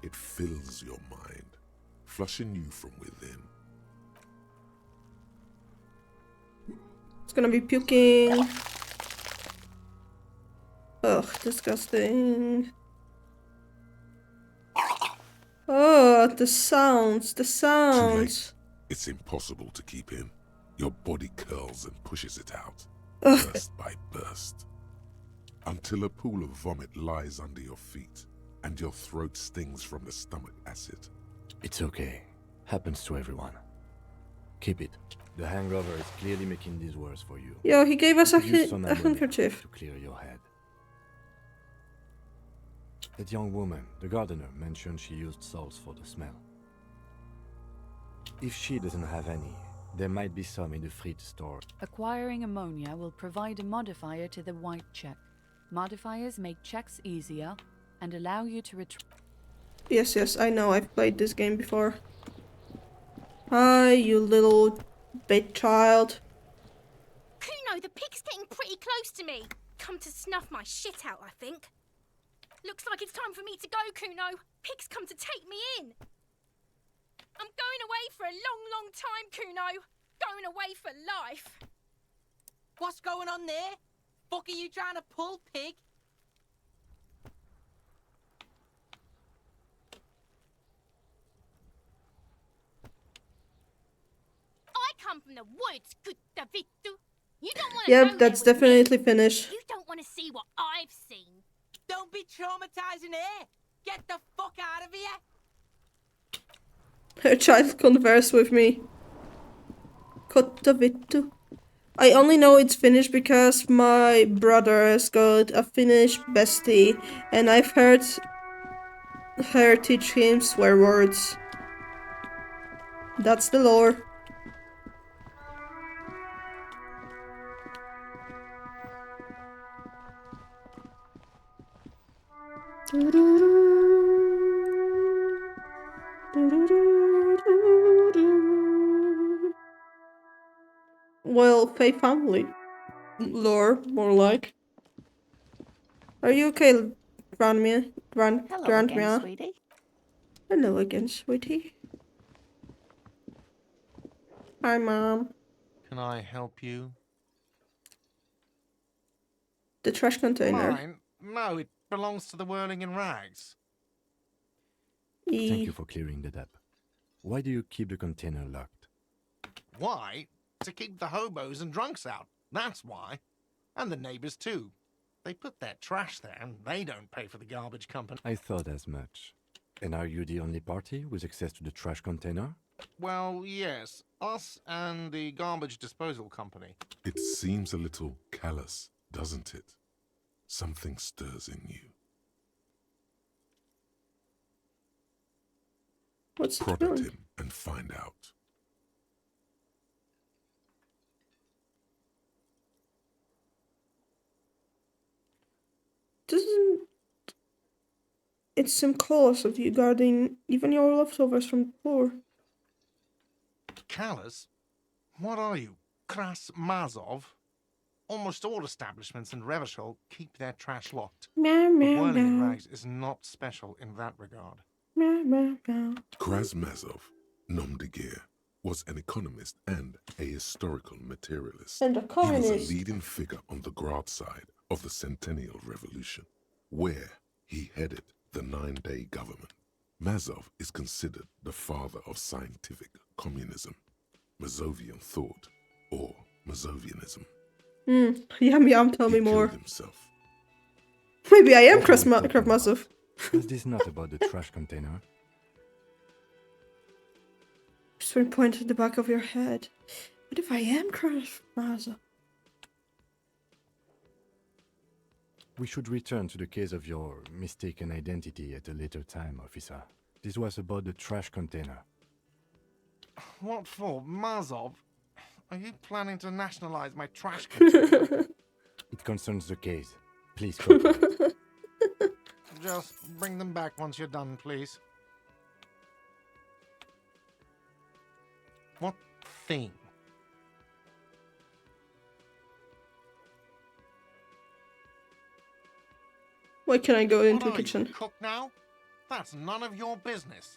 It fills your mind, flushing you from within. It's gonna be puking. Ugh, disgusting. Oh, the sounds, the sounds. It's impossible to keep in. Your body curls and pushes it out, Ugh. burst by burst, until a pool of vomit lies under your feet and your throat stings from the stomach acid. It's okay. Happens to everyone. Keep it. The hangover is clearly making this worse for you. Yo, he gave us a Use some ammonia handkerchief. to clear your head. That young woman, the gardener, mentioned she used salts for the smell. If she doesn't have any, there might be some in the fridge store. Acquiring ammonia will provide a modifier to the white check. Modifiers make checks easier and allow you to retrieve. Yes, I know. I've played this game before. Hi, you little bit child. Kuno, the pig's getting pretty close to me. Come to snuff my shit out, I think. Looks like it's time for me to go, Kuno. Pig's come to take me in. I'm going away for a long, long time, Kuno. Going away for life. What's going on there? Fuck are you trying to pull, pig? I come from the woods, good Davidu. You don't want to Yep, that's definitely finished. You don't want to see what I've seen. Don't be traumatizing here. Get the fuck out of here. Her child converse with me. Kottavittu. I only know it's Finnish because my brother has got a Finnish bestie and I've heard her teach him swear words. That's the lore. Well, Faye family lore, more like. Are you okay, Grandma? Hello Grandma? again, sweetie. Hello again, sweetie. Hi, Mom. Can I help you? The trash container. Mine? No, it belongs to the Whirling in Rags. Thank you for clearing that up. Why do you keep the container locked? Why? To keep the hobos and drunks out. That's why. And the neighbors too. They put their trash there and they don't pay for the garbage company. I thought as much. And are you the only party with access to the trash container? Well, yes. Us and the garbage disposal company. It seems a little callous, doesn't it? Something stirs in you. What's Prod at him and find out. Doesn't it seem callous of you guarding even your leftovers from the poor? Callous? What are you? Kras Mazov? Almost all establishments in Revachol keep their trash locked. Meow, The meow, Whirling in meow. Rags is not special in that regard. Meow, meow, meow. Krasmazov, nom de guerre, was an economist and a historical materialist. And a He was communist. a leading figure on the Grad side of the Centennial Revolution, where he headed the Nine-Day Government. Mazov is considered the father of scientific communism, Mazovian thought, or Mazovianism. Yum yum, tell me He more. killed himself. Maybe I am Krav Maga. Was this not about the trash container? Just been pointed at the back of your head. What if I am Krav Maga? We should return to the case of your mistaken identity at a later time, officer. This was about the trash container. What for? Mazov? Are you planning to nationalize my trash container? It concerns the case. Please go. Just bring them back once you're done, please. What thing? Why can't I go into the What are kitchen? you, cook now? That's none of your business.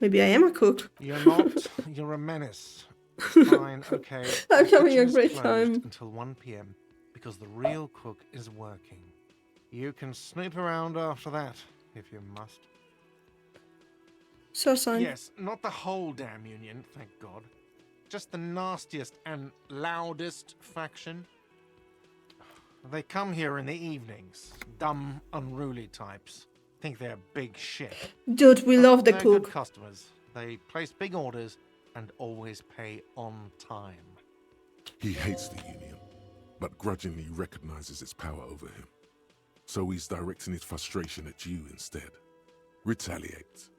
Maybe I am a cook. You're not. You're a menace. Fine, okay. I'm The having a kitchen is great closed time. until 1 p.m. because the real cook is working. You can snoop around after that, if you must. So sign. Yes, not the whole damn union, thank God. Just the nastiest and loudest faction. They come here in the evenings. Dumb, unruly types. Think they're big shit. Dude, we love the They're cook. good customers. They place big orders and always pay on time. He hates the Union, but grudgingly recognizes its power over him. So he's directing his frustration at you instead. Retaliate.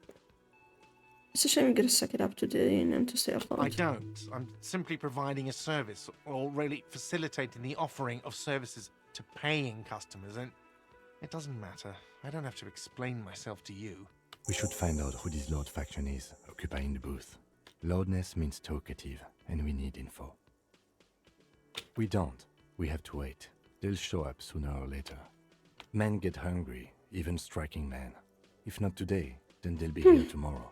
It's a shame you gotta suck it up to the Union to stay afloat. I don't. I'm simply providing a service, or really facilitating the offering of services to paying customers, and it doesn't matter. I don't have to explain myself to you. We should find out who this Lord faction is, occupying the booth. Loudness means talkative, and we need info. We don't. We have to wait. They'll show up sooner or later. Men get hungry, even striking men. If not today, then they'll be here tomorrow.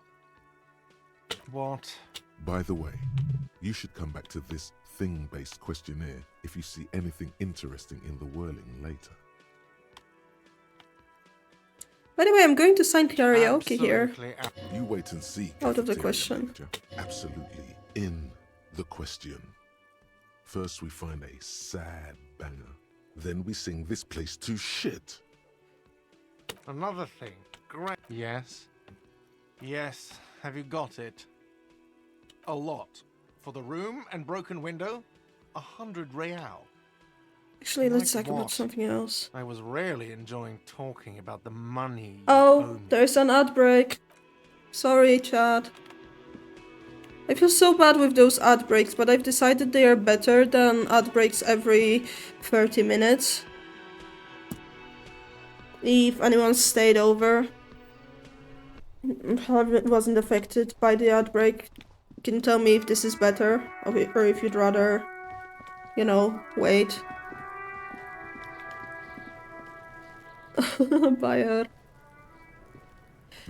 What? By the way, you should come back to this thing-based questionnaire if you see anything interesting in the whirling later. By the way, I'm going to sign karaoke here. You wait and see. Out of the cafeteria question. manager. Absolutely in the question. First we find a sad banger. Then we sing this place to shit. Another thing. Great. Yes. Yes. Have you got it? A lot. For the room and broken window, 100 real. Actually, let's Like talk about what? something else. I was rarely enjoying talking about the money you Oh, owe me. there's an ad break. Sorry, Chad. I feel so bad with those ad breaks, but I've decided they are better than ad breaks every 30 minutes. If anyone stayed over, wasn't affected by the ad break, can you tell me if this is better, or if you'd rather, you know, wait. Bayer.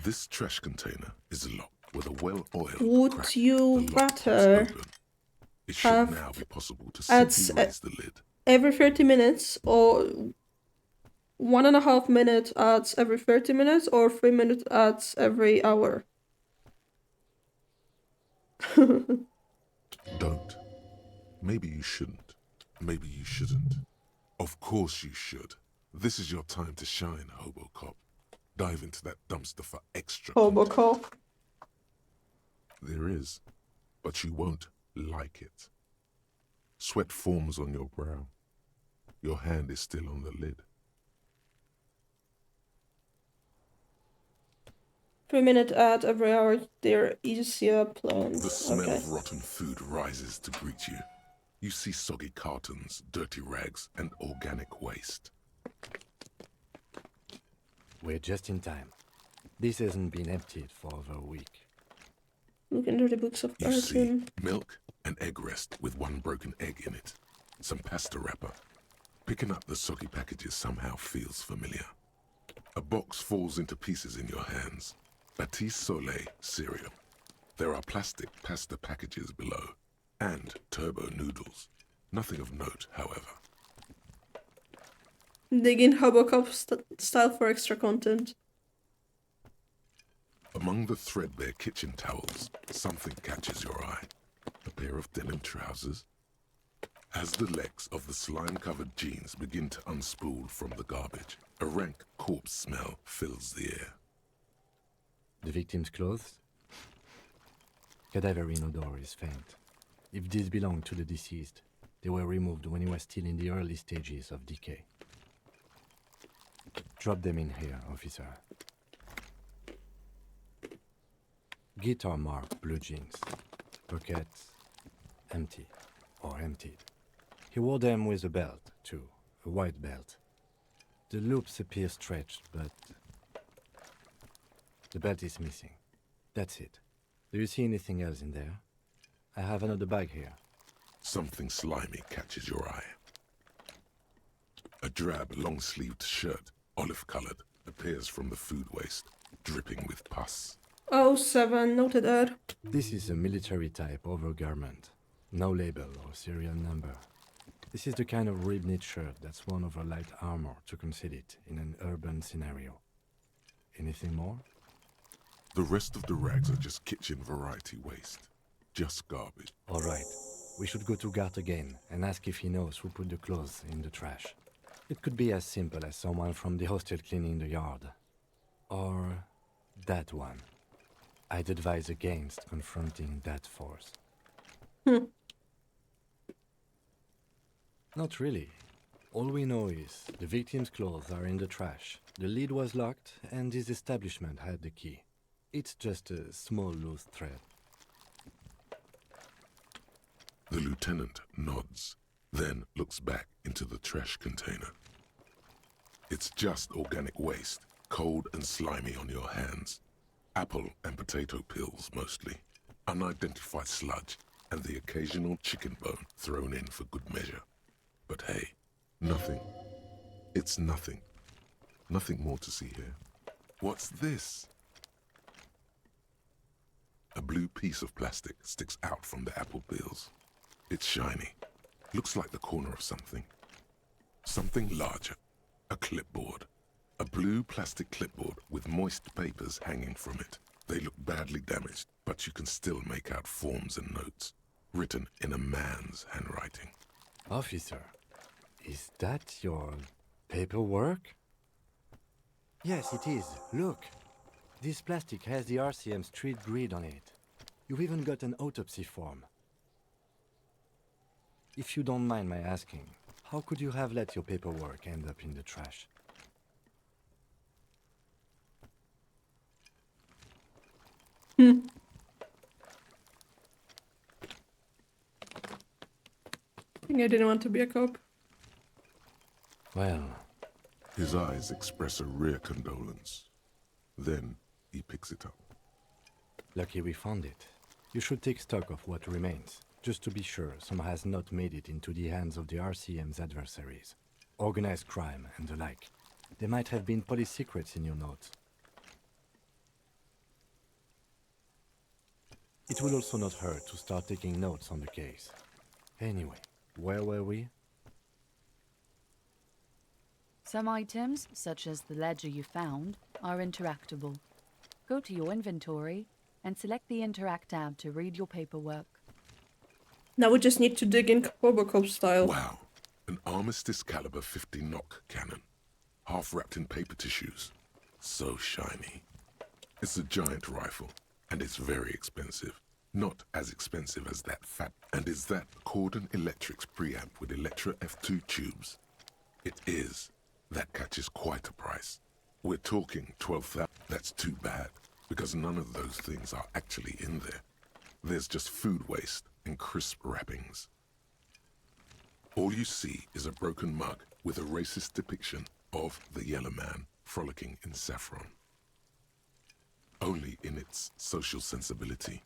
This trash container is locked with a well-oiled Would crack. you The lock is rather open. It should have now be possible to ads simply raise the lid. every 30 minutes, or 1.5 minute ads every 30 minutes, or 3-minute ads every hour? Don't. Maybe you shouldn't. Maybe you shouldn't. Of course you should. This is your time to shine, Hobocop. Dive into that dumpster for extra. Hobocop. There is, but you won't like it. Sweat forms on your brow. Your hand is still on the lid. 3-minute ad every hour, they're easier planned. The smell Okay. of rotten food rises to greet you. You see soggy cartons, dirty rags, and organic waste. We're just in time. This hasn't been emptied for over a week. Look into the books of You see cartoon. milk, an egg rest with one broken egg in it, some pasta wrapper. Picking up the soggy packages somehow feels familiar. A box falls into pieces in your hands. Batiste Soleil cereal. There are plastic pasta packages below, and turbo noodles. Nothing of note, however. Dig in Hobocop style for extra content. Among the threadbare kitchen towels, something catches your eye. A pair of denim trousers, As the legs of the slime-covered jeans begin to unspool from the garbage, a rank corpse smell fills the air. The victim's clothes? Cadaverine odor is faint. If these belong to the deceased, they were removed when he was still in the early stages of decay. Drop them in here, officer. Guitar marked blue jeans. Pockets empty or emptied. He wore them with a belt, too, a white belt. The loops appear stretched, but the belt is missing. That's it. Do you see anything else in there? I have another bag here. Something slimy catches your eye. A drab, long-sleeved shirt, olive-colored, appears from the food waste, dripping with pus. 07, noted that. This is a military-type overgarment. No label or serial number. This is the kind of rib-knit shirt that's worn over light armor to conceal it in an urban scenario. Anything more? The rest of the rags are just kitchen variety waste. Just garbage. All right. We should go to Gart again and ask if he knows who put the clothes in the trash. It could be as simple as someone from the hostel cleaning the yard. Or that one. I'd advise against confronting that force. Not really. All we know is the victim's clothes are in the trash. The lid was locked and his establishment had the key. It's just a small loose thread. The lieutenant nods, then looks back into the trash container. It's just organic waste, cold and slimy on your hands. Apple and potato peels, mostly. Unidentified sludge, and the occasional chicken bone thrown in for good measure. But hey, nothing. It's nothing. Nothing more to see here. What's this? A blue piece of plastic sticks out from the apple peels. It's shiny. Looks like the corner of something. Something larger. A clipboard. A blue plastic clipboard with moist papers hanging from it. They look badly damaged, but you can still make out forms and notes, written in a man's handwriting. Officer, is that your paperwork? Yes, it is. Look. This plastic has the RCM street grid on it. You've even got an autopsy form. If you don't mind my asking, how could you have let your paperwork end up in the trash? I think I didn't want to be a cop. Well... His eyes express a rare condolence. Then he picks it up. Lucky we found it. You should take stock of what remains, just to be sure some has not made it into the hands of the RCM's adversaries. Organized crime and the like. There might have been police secrets in your notes. It will also not hurt to start taking notes on the case. Anyway, where were we? Some items, such as the ledger you found, are interactable. Go to your inventory and select the Interact tab to read your paperwork. Now we just need to dig in Robocop style. Wow, an Armistice caliber 50 knock cannon, half wrapped in paper tissues. So shiny. It's a giant rifle, and it's very expensive. Not as expensive as that fat. And is that Cordon Electrics preamp with Electra F2 tubes? It is. That catches quite a price. We're talking 12,000. That's too bad, because none of those things are actually in there. There's just food waste and crisp wrappings. All you see is a broken mug with a racist depiction of the Yellow Man frolicking in saffron. Only in its social sensibility.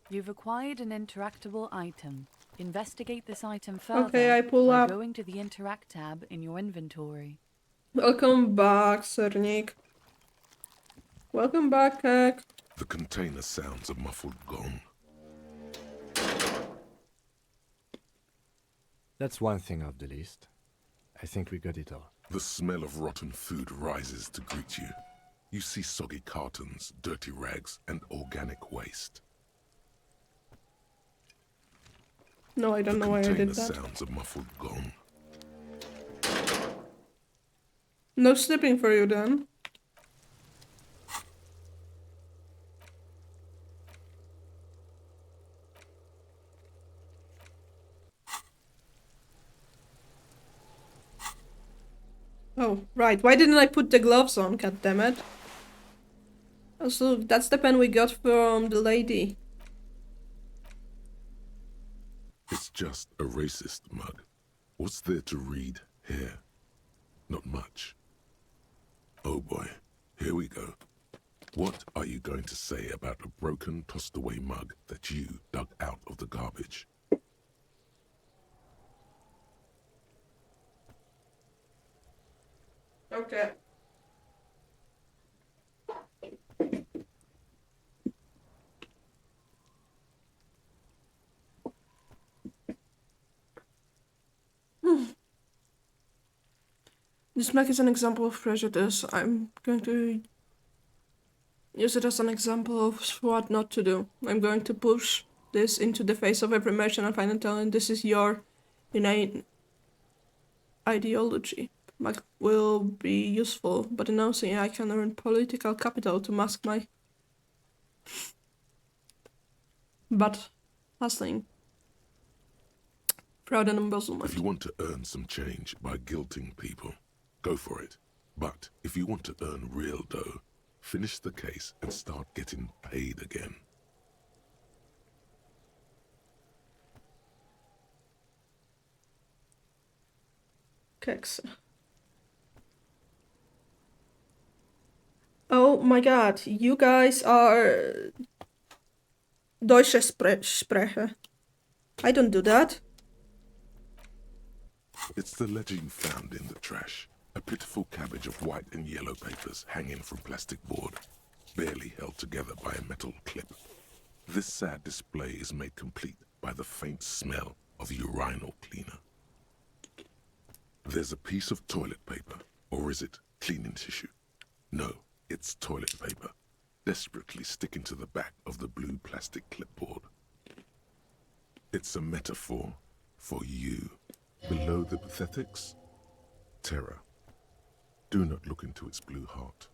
You've acquired an interactable item. Investigate this item further Okay, I pull by up. going to the Interact tab in your inventory. Welcome back, Cernik. Welcome back, Kek. The container sounds a muffled gong. That's one thing off the list. I think we got it all. The smell of rotten food rises to greet you. You see soggy cartons, dirty rags, and organic waste. No, I don't know why I Container did that. sounds a muffled gong. No snipping for you then. Oh, right. Why didn't I put the gloves on, goddammit? Also, that's the pen we got from the lady. It's just a racist mug. What's there to read here? Not much. Oh boy, here we go. What are you going to say about a broken, tossed-away mug that you dug out of the garbage? Okay. This mug is an example of prejudice. I'm going to use it as an example of what not to do. I'm going to push this into the face of every merchant I find and tell him this is your inane ideology. Mug will be useful, but announcing I can earn political capital to mask my but hustling. Fraud and embezzlement. If you want to earn some change by guilting people, go for it. But if you want to earn real dough, finish the case and start getting paid again. Keks. Oh my god, you guys are Deutsche Sprecher. I don't do that. It's the ledger you found in the trash. A pitiful cabbage of white and yellow papers hanging from plastic board, barely held together by a metal clip. This sad display is made complete by the faint smell of urinal cleaner. There's a piece of toilet paper, or is it cleaning tissue? No, it's toilet paper, desperately sticking to the back of the blue plastic clipboard. It's a metaphor for you. Below the pathetics, terror. Do not look into its blue heart.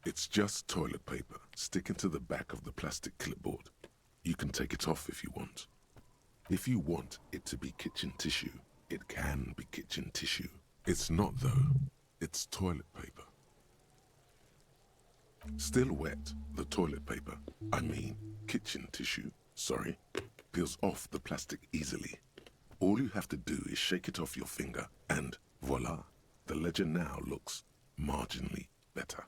It's just toilet paper sticking to the back of the plastic clipboard. You can take it off if you want. If you want it to be kitchen tissue, it can be kitchen tissue. It's not though. It's toilet paper. Still wet, the toilet paper, I mean kitchen tissue, sorry, peels off the plastic easily. All you have to do is shake it off your finger and voila, the ledger now looks marginally better.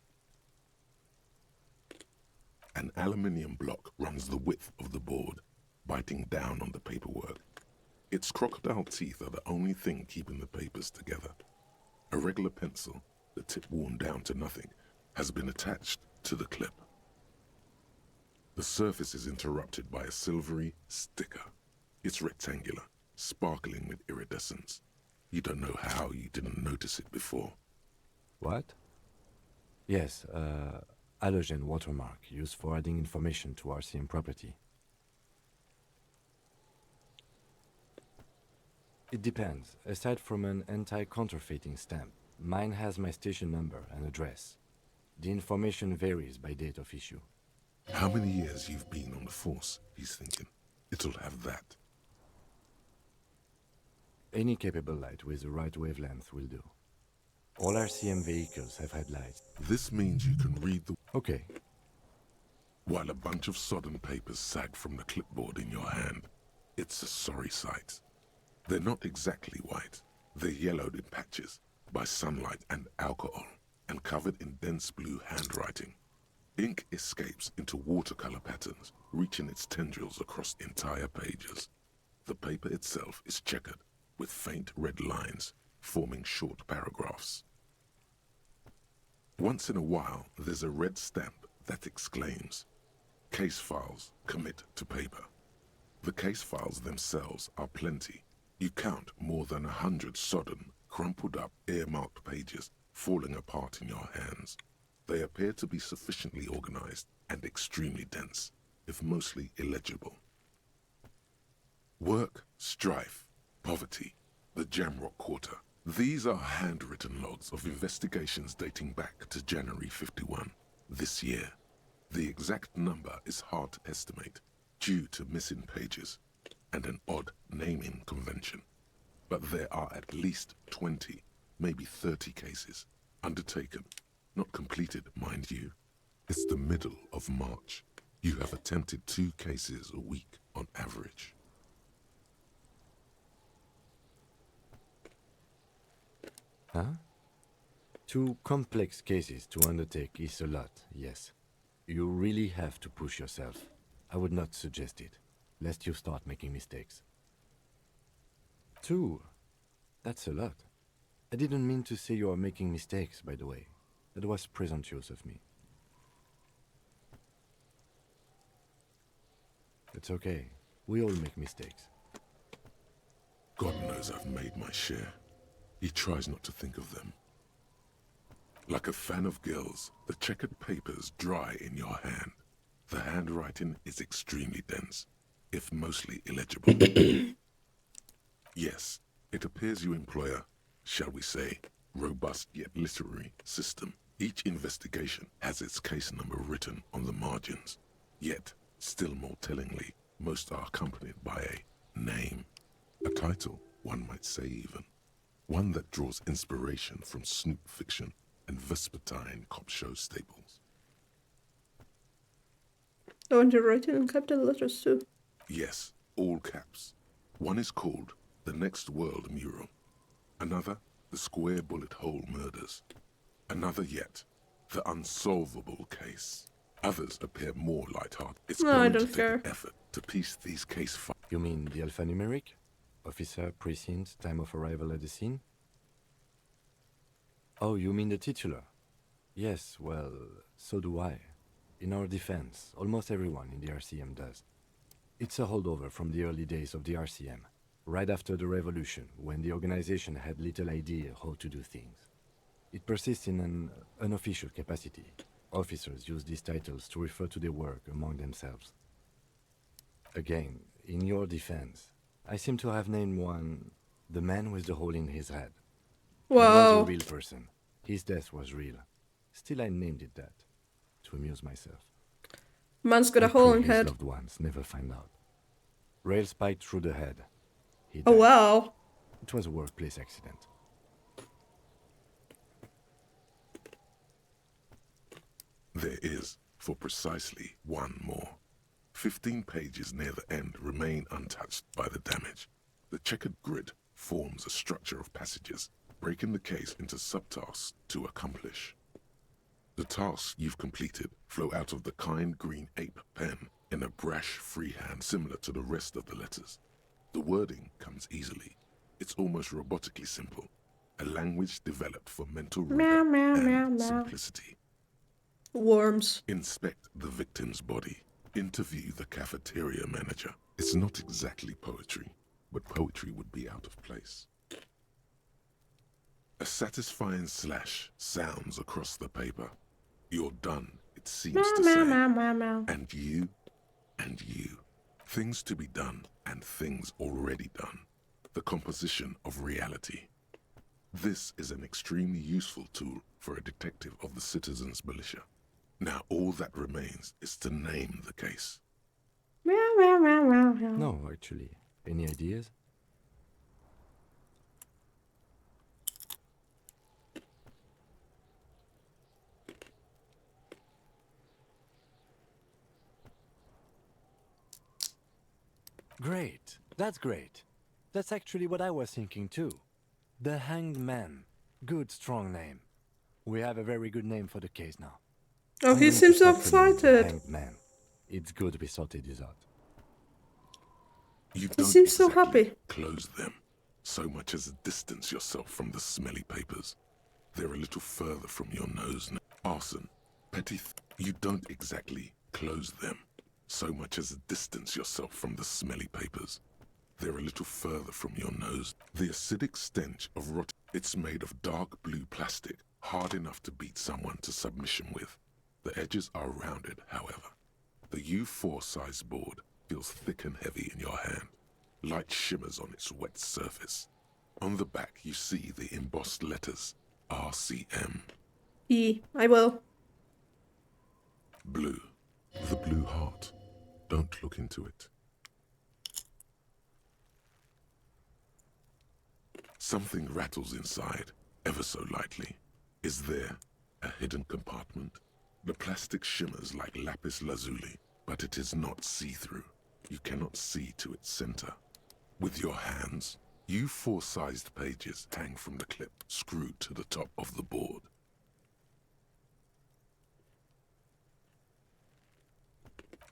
An aluminium block runs the width of the board, biting down on the paperwork. Its crocodile teeth are the only thing keeping the papers together. A regular pencil, the tip worn down to nothing, has been attached to the clip. The surface is interrupted by a silvery sticker. It's rectangular, sparkling with iridescence. You don't know how you didn't notice it before. What? Yes, halogen watermark used for adding information to RCM property. It depends. Aside from an anti-counterfeiting stamp, mine has my station number and address. The information varies by date of issue. How many years you've been on the force, he's thinking. It'll have that. Any capable light with the right wavelength will do. All RCM vehicles have had lights. This means you can read the... Okay. While a bunch of sodden papers sag from the clipboard in your hand. It's a sorry sight. They're not exactly white. They're yellowed in patches by sunlight and alcohol, and covered in dense blue handwriting. Ink escapes into watercolor patterns, reaching its tendrils across entire pages. The paper itself is checkered, with faint red lines forming short paragraphs. Once in a while, there's a red stamp that exclaims, "Case files commit to paper." The case files themselves are plenty. You count more than 100 sodden, crumpled up, earmarked pages falling apart in your hands. They appear to be sufficiently organized and extremely dense, if mostly illegible. Work, strife, poverty, the Jamrock Quarter. These are handwritten logs of investigations dating back to January 51, this year. The exact number is hard to estimate due to missing pages and an odd naming convention. But there are at least 20, maybe 30 cases undertaken, not completed, mind you. It's the middle of March. You have attempted 2 cases a week on average. Huh? 2 complex cases to undertake is a lot, yes. You really have to push yourself. I would not suggest it, lest you start making mistakes. 2? That's a lot. I didn't mean to say you are making mistakes, by the way. That was presumptuous of me. It's okay. We all make mistakes. God knows I've made my share. He tries not to think of them. Like a fan of gills, the checkered papers dry in your hand. The handwriting is extremely dense, if mostly illegible. Yes, it appears you employ a, shall we say, robust yet literary system. Each investigation has its case number written on the margins. Yet, still more tellingly, most are accompanied by a name. A title, one might say even. One that draws inspiration from snoop fiction and vespertine cop show staples. Oh, and you're writing in capital letters too. Yes, all caps. One is called The Next World Mural. Another, The Square Bullet Hole Murders. Another yet, The Unsolvable Case. Others appear more lighthearted. It's No, I going to don't take care. an effort to piece these case files. You mean the alphanumeric? Officer, precinct, time of arrival at the scene? Oh, you mean the titular? Yes, well, so do I. In our defense, almost everyone in the RCM does. It's a holdover from the early days of the RCM, right after the revolution, when the organization had little idea how to do things. It persists in an unofficial capacity. Officers use these titles to refer to their work among themselves. Again, in your defense, I seem to have named one the man with the hole in his head. He was Wow. a real person. His death was real. Still, I named it that, to amuse myself. Man's got a I hole pray in his head. loved ones never find out. Rail spiked through the head. He Oh died. wow. It was a workplace accident. There is, for precisely one more. 15 pages near the end remain untouched by the damage. The checkered grid forms a structure of passages, breaking the case into subtasks to accomplish. The tasks you've completed flow out of the kind green ape pen in a brash freehand similar to the rest of the letters. The wording comes easily. It's almost robotically simple, a language developed for mental Meow, rigor meow, and meow, meow. simplicity. Worms. Inspect the victim's body. Interview the cafeteria manager. It's not exactly poetry, but poetry would be out of place. A satisfying slash sounds across the paper. You're done, it seems Meow, to meow, say. meow, meow, meow. And you, and you. Things to be done and things already done. The composition of reality. This is an extremely useful tool for a detective of the citizens' militia. Now all that remains is to name the case. Meow, meow, meow, meow, meow. No, actually. Any ideas? Great. That's great. That's actually what I was thinking too. The Hanged Man. Good, strong name. We have a very good name for the case now. Oh, I'm he going to seems so start calling it the excited. Hanged Man. It's good we sorted this out. You He don't seems so exactly happy. close them, so much as distance yourself from the smelly papers. They're a little further from your nose now. Arson, petty you don't exactly close them, so much as distance yourself from the smelly papers. They're a little further from your nose. The acidic stench of rot. It's made of dark blue plastic, hard enough to beat someone to submission with. The edges are rounded, however. The U4 size board feels thick and heavy in your hand. Light shimmers on its wet surface. On the back you see the embossed letters RCM. I will. Blue. The blue heart. Don't look into it. Something rattles inside, ever so lightly. Is there a hidden compartment? The plastic shimmers like lapis lazuli, but it is not see-through. You cannot see to its center. With your hands, U4-sized pages hang from the clip screwed to the top of the board.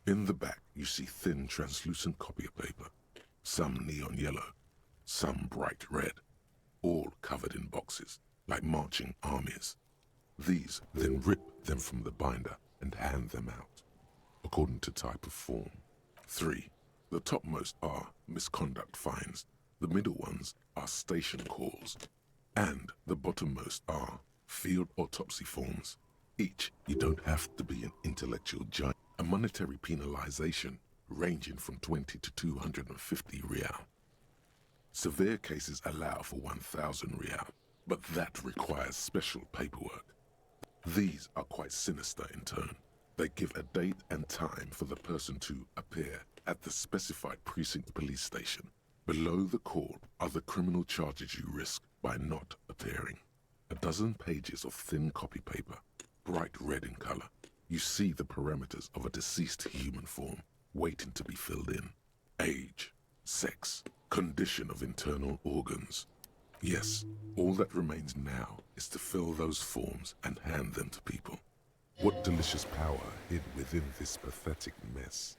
In the back, you see thin, translucent copy paper, some neon yellow, some bright red, all covered in boxes, like marching armies. These then rip them from the binder and hand them out, according to type of form. 3. The topmost are misconduct fines, the middle ones are station calls, and the bottommost are field autopsy forms. Each, you don't have to be an intellectual giant. A monetary penalization ranging from 20 to 250 real. Severe cases allow for 1,000 real, but that requires special paperwork. These are quite sinister in turn. They give a date and time for the person to appear at the specified precinct police station. Below the call are the criminal charges you risk by not appearing. A dozen pages of thin copy paper, bright red in color. You see the parameters of a deceased human form waiting to be filled in. Age, sex, condition of internal organs. Yes, all that remains now is to fill those forms and hand them to people. What delicious power hid within this pathetic mess.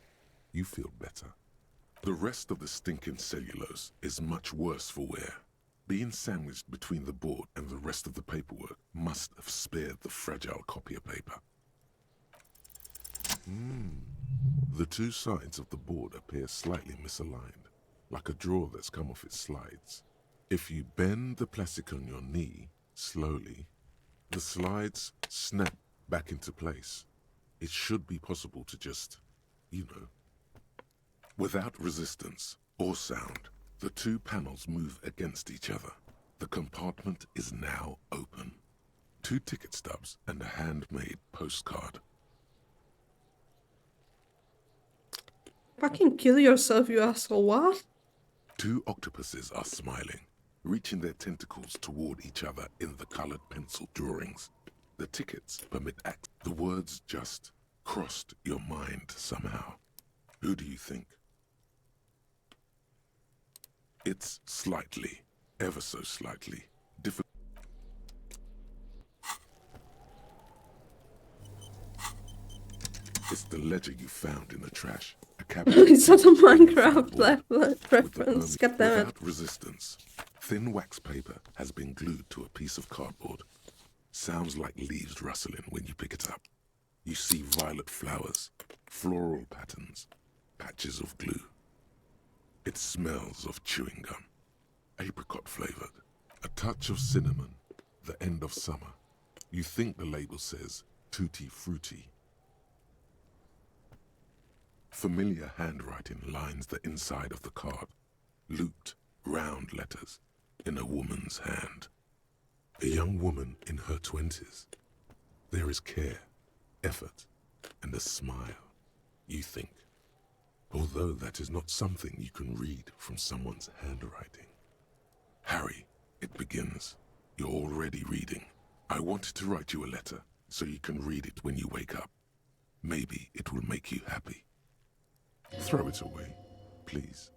You feel better. The rest of the stinking cellulose is much worse for wear. Being sandwiched between the board and the rest of the paperwork must have spared the fragile copier paper. The two sides of the board appear slightly misaligned, like a drawer that's come off its slides. If you bend the plastic on your knee slowly, the slides snap back into place. It should be possible to just, without resistance or sound, the two panels move against each other. The compartment is now open. 2 ticket stubs and a handmade postcard. Fucking kill yourself, you asshole. What? 2 octopuses are smiling, reaching their tentacles toward each other in the colored pencil drawings. The tickets permit access. The words just crossed your mind somehow. Who do you think? It's slightly, ever so slightly, difficult. It's the ledger you found in the trash. It's not a Minecraft reference. God damn it. Without resistance, thin wax paper has been glued to a piece of cardboard. Sounds like leaves rustling when you pick it up. You see violet flowers, floral patterns, patches of glue. It smells of chewing gum, apricot flavored, a touch of cinnamon, the end of summer. You think the label says tutti frutti. Familiar handwriting lines the inside of the card, looped, round letters in a woman's hand. A young woman in her 20s. There is care, effort, and a smile, you think. Although that is not something you can read from someone's handwriting. Harry, it begins. You're already reading. I wanted to write you a letter so you can read it when you wake up. Maybe it will make you happy. Throw it away, please.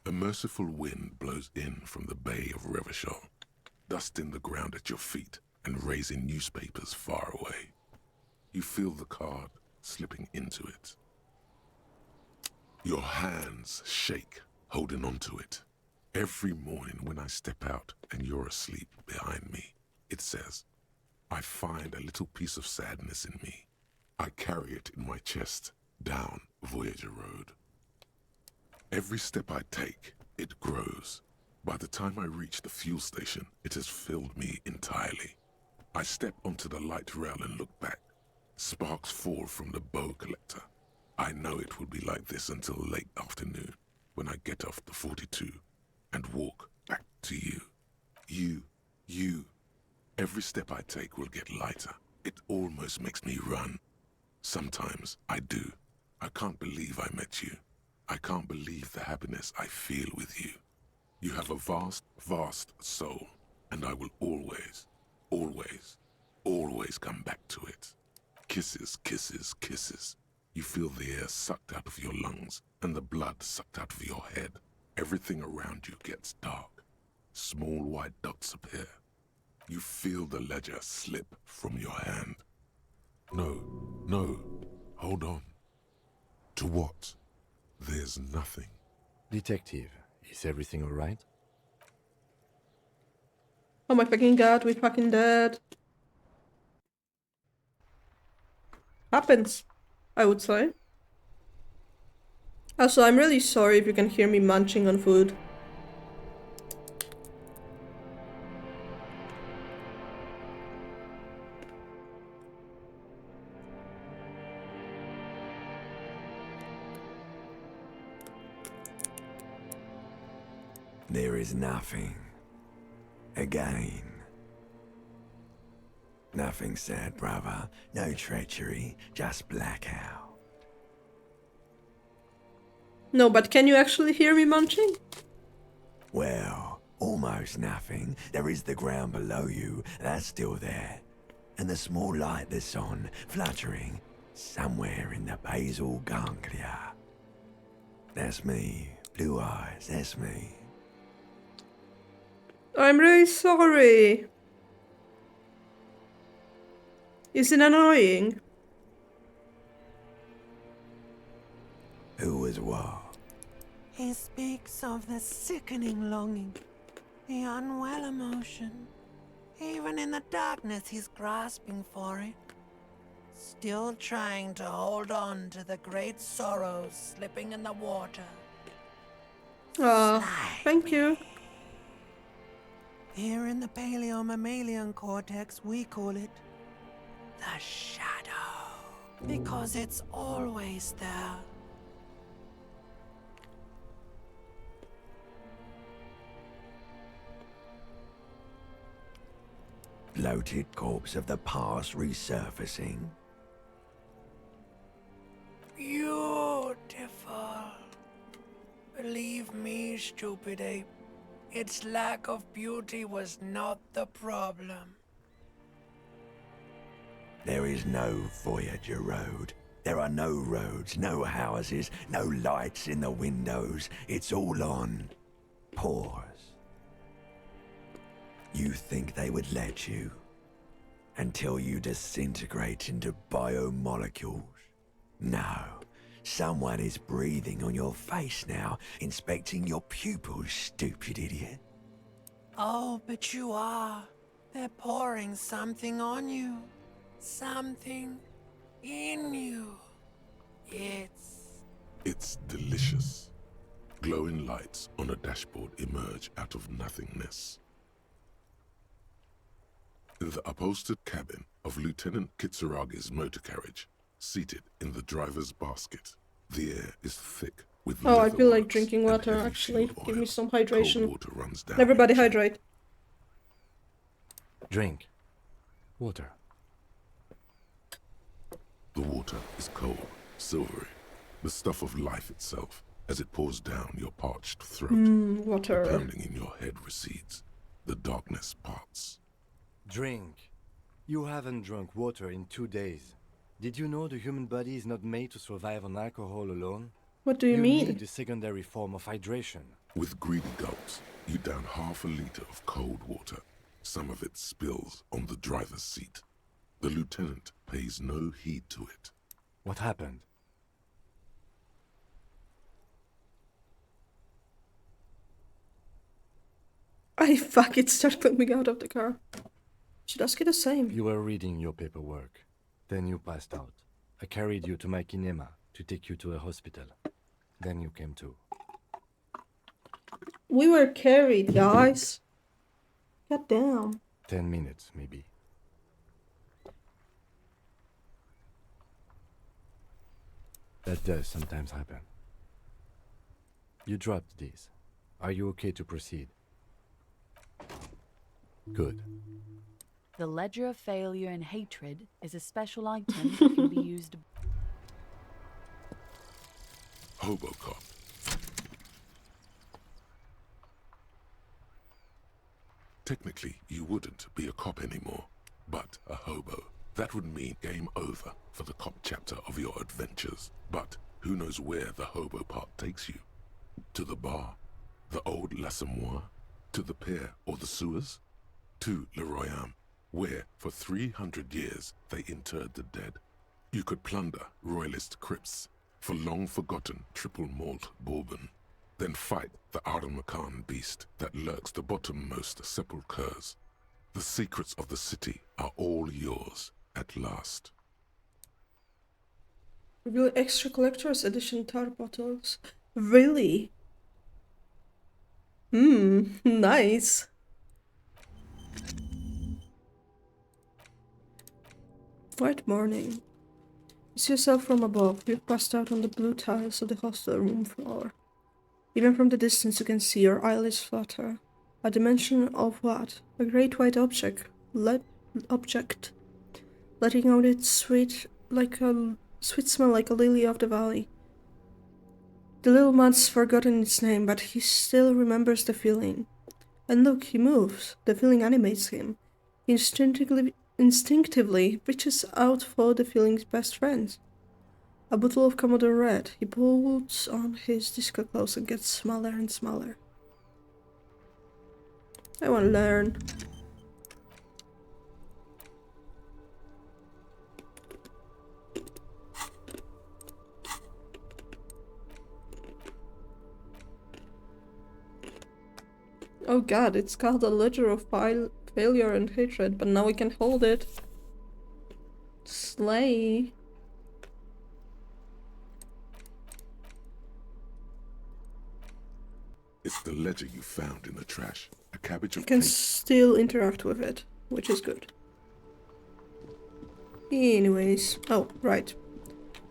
A merciful wind blows in from the Bay of Revachol, dusting the ground at your feet and raising newspapers far away. You feel the card slipping into it. Your hands shake, holding onto it. Every morning when I step out and you're asleep behind me, it says, I find a little piece of sadness in me. I carry it in my chest down Voyager Road. Every step I take, it grows, By the time I reach the fuel station, it has filled me entirely. I step onto the light rail and look back. Sparks fall from the bow collector. I know it will be like this until late afternoon, when I get off the 42 and walk back to you. You. Every step I take will get lighter. It almost makes me run. Sometimes I do. I can't believe I met you. I can't believe the happiness I feel with you. You have a vast, vast soul, and I will always, always, always come back to it. Kisses, kisses, kisses. You feel the air sucked out of your lungs and the blood sucked out of your head. Everything around you gets dark. Small white dots appear. You feel the ledger slip from your hand. No, hold on. To what? There's nothing. Detective, is everything alright? Oh my fucking god, we fucking dead. Happens, I would say. Also, I'm really sorry if you can hear me munching on food. There is nothing. Again. Nothing sad, brother. No treachery, just blackout. No, but can you actually hear me munching? Well, almost nothing. There is the ground below you, that's still there. And the small light that's on, fluttering, somewhere in the basal ganglia. That's me. Blue eyes, that's me. I'm really sorry. Is it annoying? Who was what? He speaks of the sickening longing, the unwell emotion. Even in the darkness, he's grasping for it. Still trying to hold on to the great sorrows slipping in the water. Thank you. Here in the paleo-mammalian cortex, we call it the shadow. Because it's always there. Bloated corpse of the past resurfacing. Beautiful. Believe me, stupid ape. Its lack of beauty was not the problem. There is no Voyager Road. There are no roads, no houses, no lights in the windows. It's all on pause. You think they would let you? Until you disintegrate into biomolecules? No. Someone is breathing on your face now, inspecting your pupils, stupid idiot. Oh, but you are. They're pouring something on you. Something in you. It's delicious. Glowing lights on a dashboard emerge out of nothingness. In the upholstered cabin of Lieutenant Kitsuragi's motor carriage, seated in the driver's basket, the air is thick with Oh, I leather feel like works drinking and water, heavy actually. fuel Give me oil. some hydration. Cold water runs down Everybody each hydrate. Drink. Water. The water is cold, silvery, the stuff of life itself, as it pours down your parched throat. Water. The pounding in your head recedes. The darkness parts. Drink. You haven't drunk water in 2 days. Did you know the human body is not made to survive on alcohol alone? What do you mean? need a secondary form of hydration. With greedy gulps, you down half a liter of cold water. Some of it spills on the driver's seat. The lieutenant pays no heed to it. What happened? I fucking start coming out of the car. Should ask you the same. You were reading your paperwork. Then you passed out. I carried you to my kinema to take you to a hospital. Then you came to. We were carried, guys. God damn. 10 minutes, maybe. That does sometimes happen. You dropped these. Are you okay to proceed? Good. The Ledger of Failure and Hatred is a special item that can be used. Hobocop. Technically, you wouldn't be a cop anymore, but a hobo. That would mean game over for the cop chapter of your adventures. But who knows where the hobo part takes you? To the bar? The old L'Assommoir? To the pier or the sewers? To Le Royaume, where for 300 years they interred the dead. You could plunder royalist crypts for long-forgotten triple malt bourbon, then fight the Aramakan beast that lurks the bottommost sepulchres. The secrets of the city are all yours at last. Reveal extra collector's edition tar bottles. Really? Nice. White morning. You see yourself from above. You've passed out on the blue tiles of the hostel room floor. Even from the distance you can see your eyelids flutter. A dimension of what? A great white object. Letting out its sweet smell like a lily of the valley. The little man's forgotten its name, but he still remembers the feeling. And look, he moves. The feeling animates him. He instinctively reaches out for the feeling's best friends. A bottle of Commodore Red. He pulls on his disco clothes and gets smaller and smaller. I want to learn. Oh god, it's called a Ledger of Failure and Hatred, but now we can hold it. Slay. It's the ledger you found in the trash. A cabbage of You can paint. still interact with it, which is good. Anyways, oh, right.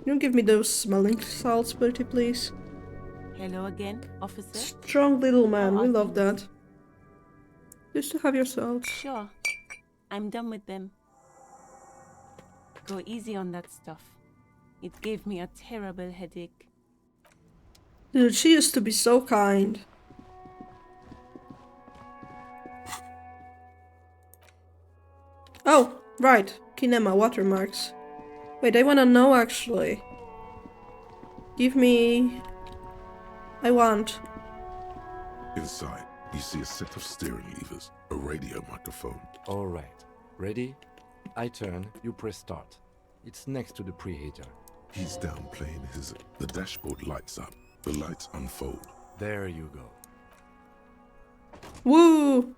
Can you give me those smelling salts, Bertie, please? Hello again, officer. Strong little man, How we are love things? that. Just to have your salts. Sure. I'm done with them. Go easy on that stuff. It gave me a terrible headache. Dude, she used to be so kind. Oh, right. Kinema watermarks. Wait, I wanna know actually. Give me... I want. Inside, you see a set of steering levers, a radio microphone. Alright. Ready? I turn, you press start. It's next to the preheater. He's down playing his... The dashboard lights up. The lights unfold. There you go. Woo!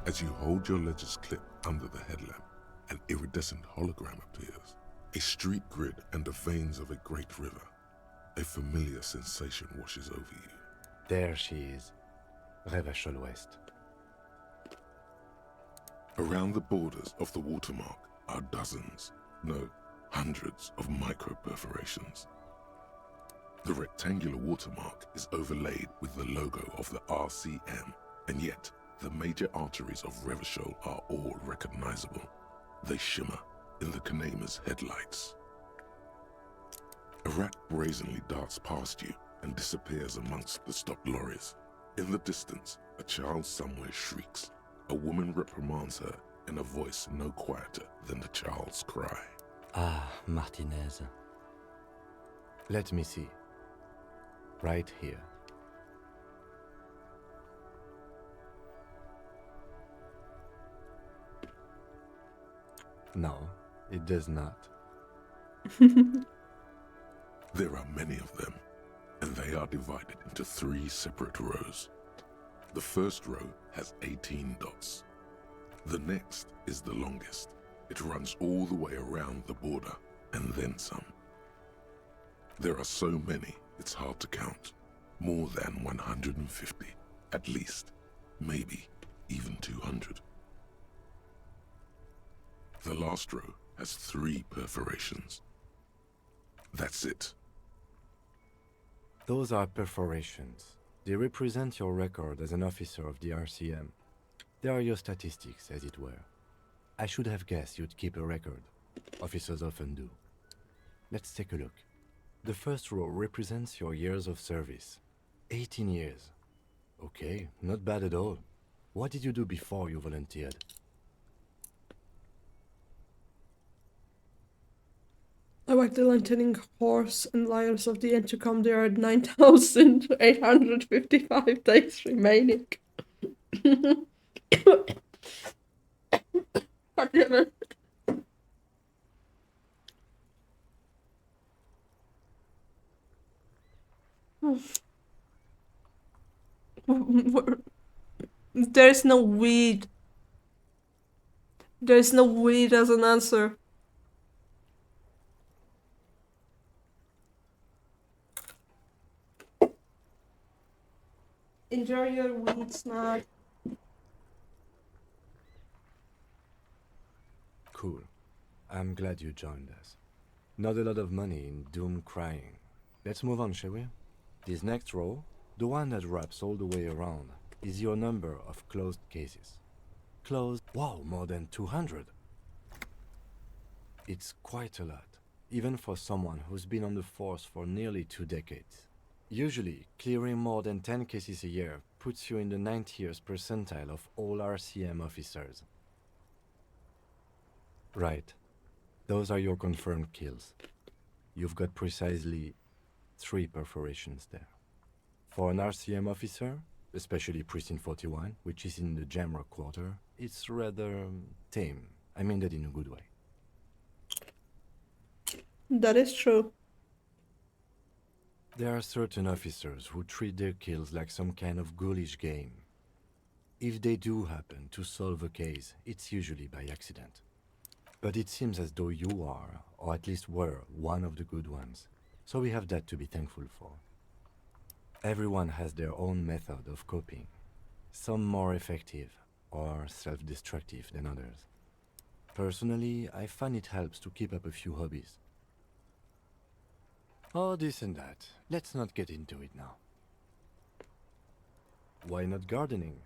As you hold your ledger's clip under the headlamp, an iridescent hologram appears. A street grid and the veins of a great river. A familiar sensation washes over you. There she is. Revachol West. Around the borders of the watermark are dozens, no, hundreds of micro-perforations. The rectangular watermark is overlaid with the logo of the RCM, and yet the major arteries of Revachol are all recognizable. They shimmer in the Kanema's headlights. A rat brazenly darts past you and disappears amongst the stopped lorries. In the distance, a child somewhere shrieks. A woman reprimands her in a voice no quieter than the child's cry. Ah, Martinez. Let me see. Right here. No, it does not. There are many of them, and they are divided into 3 separate rows. The first row has 18 dots. The next is the longest. It runs all the way around the border, and then some. There are so many It's hard to count. More than 150, at least. Maybe even 200. The last row has 3 perforations. That's it. Those are perforations. They represent your record as an officer of the RCM. They are your statistics, as it were. I should have guessed you'd keep a record. Officers often do. Let's take a look. The first row represents your years of service. 18 years. Okay, not bad at all. What did you do before you volunteered? I worked the Lieutenant Horse and Lions of the Intercom. There are 9,855 days remaining. God damn it. There's no weed. There's no weed as an answer. Enjoy your weed snack. Cool. I'm glad you joined us. Not a lot of money in doom crying. Let's move on, shall we? This next row, the one that wraps all the way around, is your number of closed cases. Closed? Wow, more than 200. It's quite a lot, even for someone who's been on the force for nearly 2 decades. Usually, clearing more than 10 cases a year puts you in the 90th percentile of all RCM officers. Right. Those are your confirmed kills. You've got precisely 3 perforations there. For an RCM officer, especially Precinct 41, which is in the Jamrock Quarter, it's rather tame. I mean that in a good way. That is true. There are certain officers who treat their kills like some kind of ghoulish game. If they do happen to solve a case, it's usually by accident. But it seems as though you are, or at least were, one of the good ones. So we have that to be thankful for. Everyone has their own method of coping. Some more effective or self-destructive than others. Personally, I find it helps to keep up a few hobbies. Oh, this and that. Let's not get into it now. Why not gardening?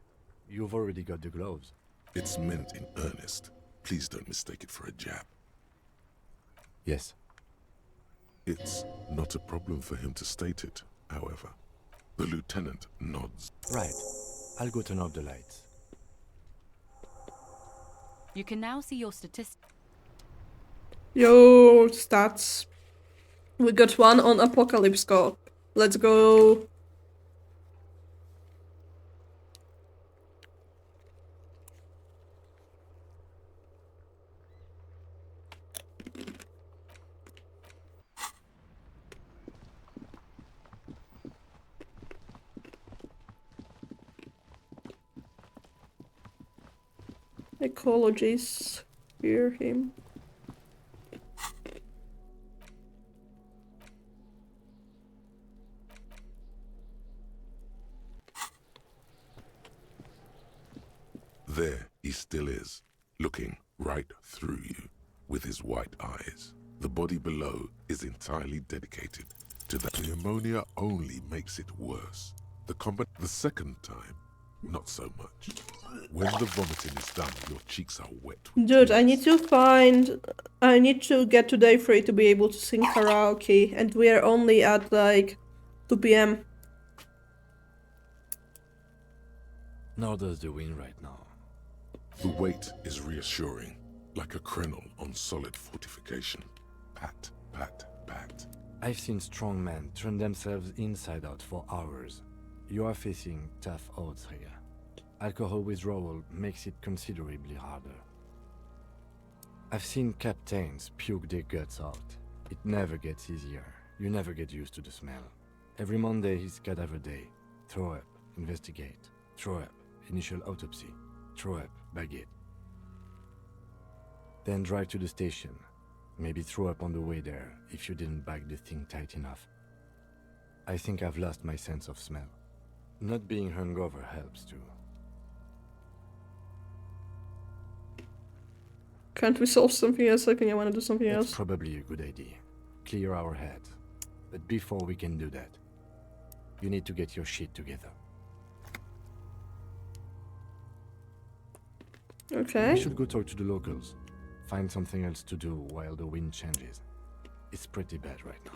You've already got the gloves. It's meant in earnest. Please don't mistake it for a jab. Yes. It's not a problem for him to state it, however. The lieutenant nods. Right. I'll go turn off the lights. You can now see your statistics. Yo, stats. We got one on Apocalypse Corp. Let's go. Ecologists. Hear him. There he still is, looking right through you with his white eyes. The body below is entirely dedicated to that. The ammonia only makes it worse. The second time, not so much. When the vomiting is done, your cheeks are wet. Dude, I need to get to day 3 to be able to sing karaoke, and we are only at like 2 PM. Nor does the wind right now. The weight is reassuring, like a crenel on solid fortification. Pat, pat, pat. I've seen strong men turn themselves inside out for hours. You are facing tough odds here. Alcohol withdrawal makes it considerably harder. I've seen captains puke their guts out. It never gets easier. You never get used to the smell. Every Monday is cadaver day. Throw up, investigate. Throw up, initial autopsy. Throw up, bag it. Then drive to the station. Maybe throw up on the way there if you didn't bag the thing tight enough. I think I've lost my sense of smell. Not being hungover helps too. Can't we solve something else? I think I want to do something That's else. probably a good idea. Clear our heads. But before we can do that, you need to get your shit together. Okay. We should go talk to the locals. Find something else to do while the wind changes. It's pretty bad right now.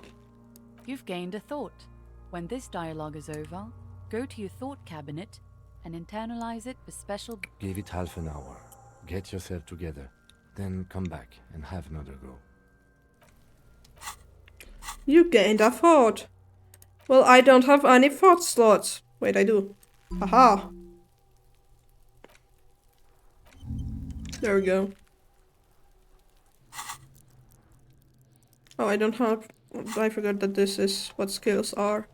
You've gained a thought. When this dialogue is over, go to your thought cabinet and internalize it for special... Give it half an hour. Get yourself together. Then come back and have another go. You gained a thought. Well, I don't have any thought slots. Wait, I do. Haha. There we go. Oh, I don't have... I forgot that this is what skills are.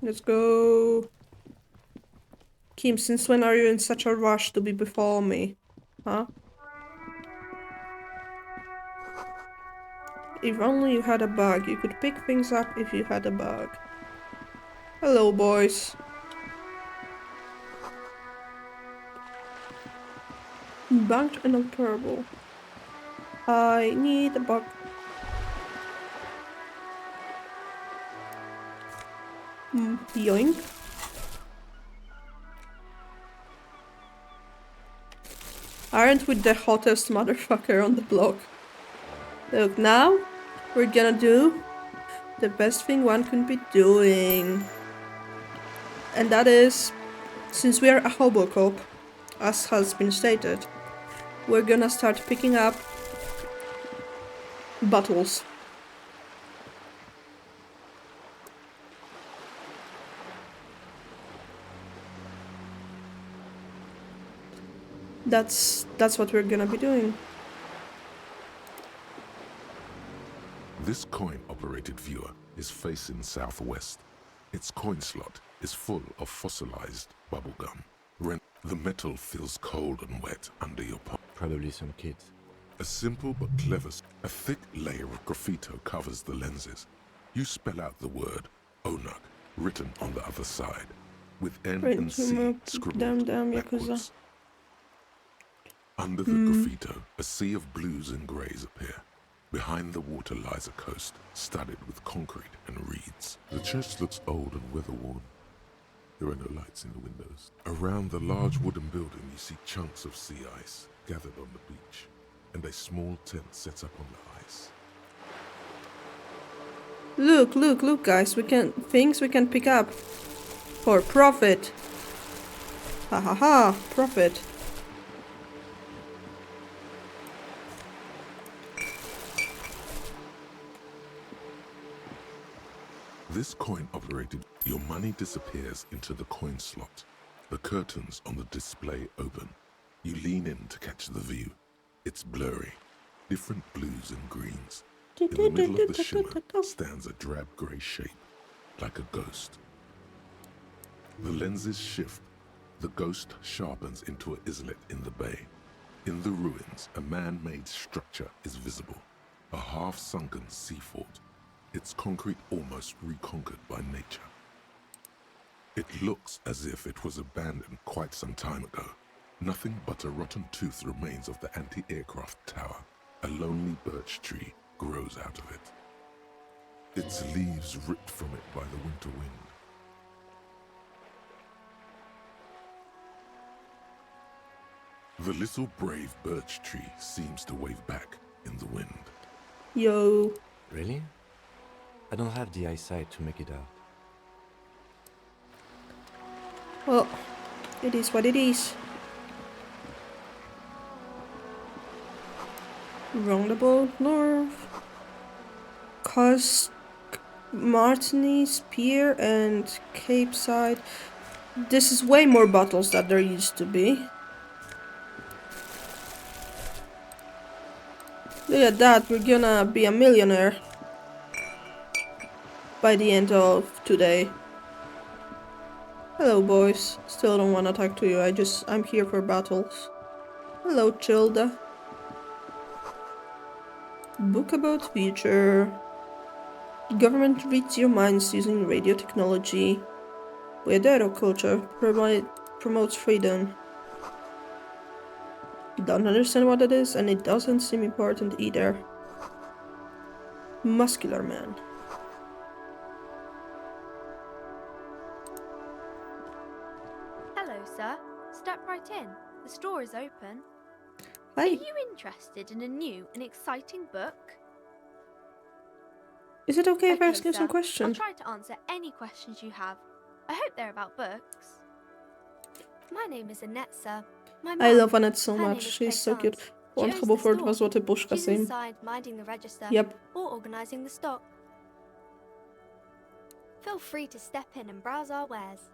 Let's go. Kim, since when are you in such a rush to be before me? Huh? If only you had a bag. You could pick things up if you had a bag. Hello, boys. Banked and unrepairable. I need a bag. Yoink. Aren't we the hottest motherfucker on the block? Look, now we're gonna do the best thing one can be doing. And that is, since we are a hobo cop, as has been stated, we're gonna start picking up bottles. That's what we're gonna be doing. This coin-operated viewer is facing southwest. Its coin slot is full of fossilized bubblegum. The metal feels cold and wet under your palm. Probably some kids. A simple but clever, a thick layer of graffito covers the lenses. You spell out the word Onuk written on the other side, with N and C scribbled backwards. Under the graffito, a sea of blues and greys appear. Behind the water lies a coast, studded with concrete and reeds. The church looks old and weather-worn. There are no lights in the windows. Around the large wooden building, you see chunks of sea ice gathered on the beach, and a small tent set up on the ice. Look, guys, things we can pick up for profit. Ha ha ha, profit. This coin-operated, your money disappears into the coin slot. The curtains on the display open. You lean in to catch the view. It's blurry, different blues and greens. In the middle of the shimmer stands a drab grey shape, like a ghost. The lenses shift. The ghost sharpens into an islet in the bay. In the ruins, a man-made structure is visible, a half-sunken sea fort. Its concrete almost reconquered by nature. It looks as if it was abandoned quite some time ago. Nothing but a rotten tooth remains of the anti-aircraft tower. A lonely birch tree grows out of it. Its leaves ripped from it by the winter wind. The little brave birch tree seems to wave back in the wind. Yo. Really? I don't have the eyesight to make it out. Well, it is what it is. Roundabout North. Cos Martinis Pier and Cape Side. This is way more bottles than there used to be. Look at that, we're gonna be a millionaire by the end of today. Hello, boys. Still don't want to talk to you. I'm here for battles. Hello, Childa. Book about future. Government reads your minds using radio technology. Weirdo culture promotes freedom. Don't understand what it is, and it doesn't seem important either. Muscular man. Hello, sir. Step right in. The store is open. Hi. Are you interested in a new and exciting book? Is it okay if I ask you sir. some I'll questions? try to answer any questions you have. I hope they're about books. My name is Annette, sir. My I mum, love Annette so her name much. is She's so Plaisance. cute. She owns Wonderful the for store. złoty puszka She's same. inside minding the register Yep. or organising the stock. Feel free to step in and browse our wares.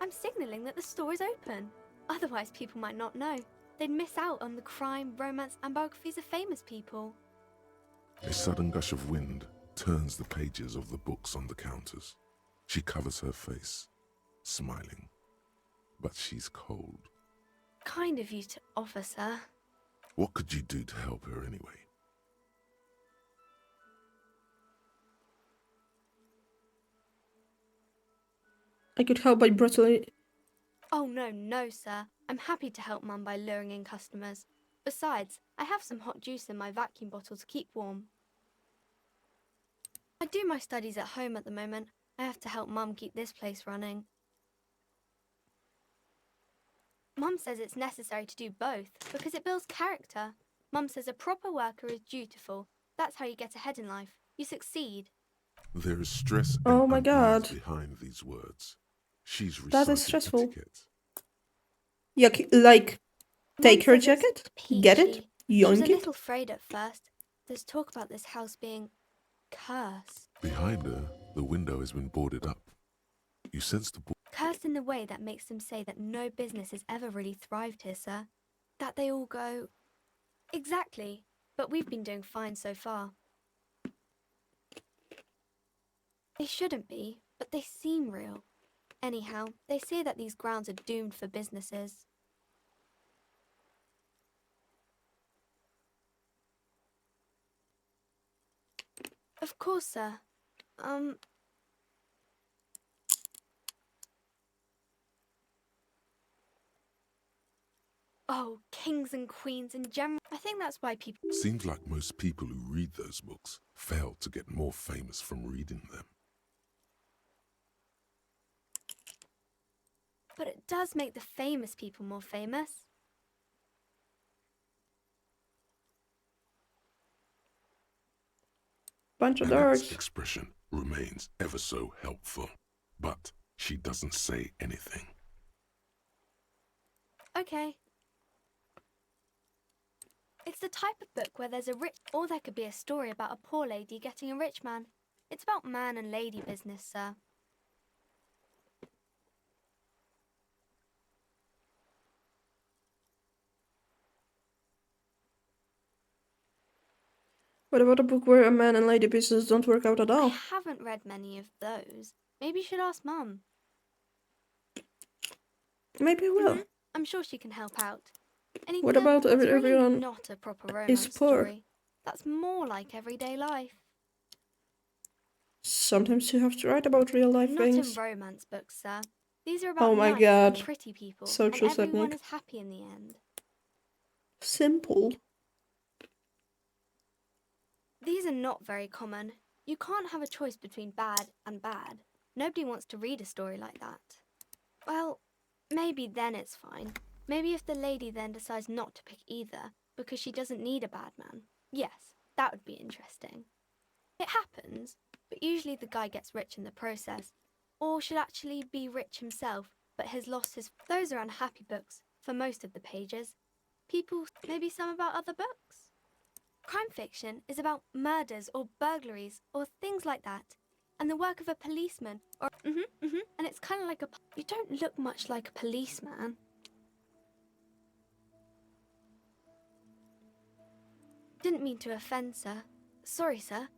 I'm signalling that the store is open. Otherwise, people might not know. They'd miss out on the crime, romance, and biographies of famous people. A sudden gush of wind turns the pages of the books on the counters. She covers her face, smiling. But she's cold. Kind of you to offer, sir. What could you do to help her anyway? I could help by brutally... Oh, no, sir. I'm happy to help Mum by luring in customers. Besides, I have some hot juice in my vacuum bottle to keep warm. I do my studies at home at the moment. I have to help Mum keep this place running. Mum says it's necessary to do both because it builds character. Mum says a proper worker is dutiful. That's how you get ahead in life. You succeed. There is stress Oh and my unease God. behind these words. She's That reciting is stressful. etiquette. Yeah, like, take Mum her says it's jacket, get it, peachy. She was a yoink it. little afraid at first. There's talk about this house being cursed. Behind her, the window has been boarded up. You sense the Cursed in the way that makes them say that no business has ever really thrived here, sir. That they all go... Exactly. But we've been doing fine so far. They shouldn't be, but they seem real. Anyhow, they say that these grounds are doomed for businesses. Of course, sir. Oh, kings and queens in general. I think that's why people... Seems like most people who read those books fail to get more famous from reading them. But it does make the famous people more famous. Bunch of Annette's darts. expression remains ever so helpful, but she doesn't say anything. Okay. It's the type of book where there's a rich... Or there could be a story about a poor lady getting a rich man. It's about man and lady business, sir. What about a book where a man and lady business don't work out at all? I haven't read many of those. Maybe you should ask Mum. Maybe I will. I'm sure she can help out. Anything What about that's really everyone not a proper romance is poor? story. That's more like everyday life. Sometimes you have to write about real life Not things. in romance books, sir. These are about Oh my nice God. and pretty people, So and true, everyone Sednik. is happy in the end. Simple. These are not very common. You can't have a choice between bad and bad. Nobody wants to read a story like that. Well, maybe then it's fine. Maybe if the lady then decides not to pick either because she doesn't need a bad man. Yes, that would be interesting. It happens, but usually the guy gets rich in the process. Or should actually be rich himself, but has lost his... Those are unhappy books for most of the pages. People, maybe some about other books. Crime fiction is about murders or burglaries or things like that. And the work of a policeman or... And it's kind of like a... You don't look much like a policeman. Didn't mean to offend, sir. Sorry, sir.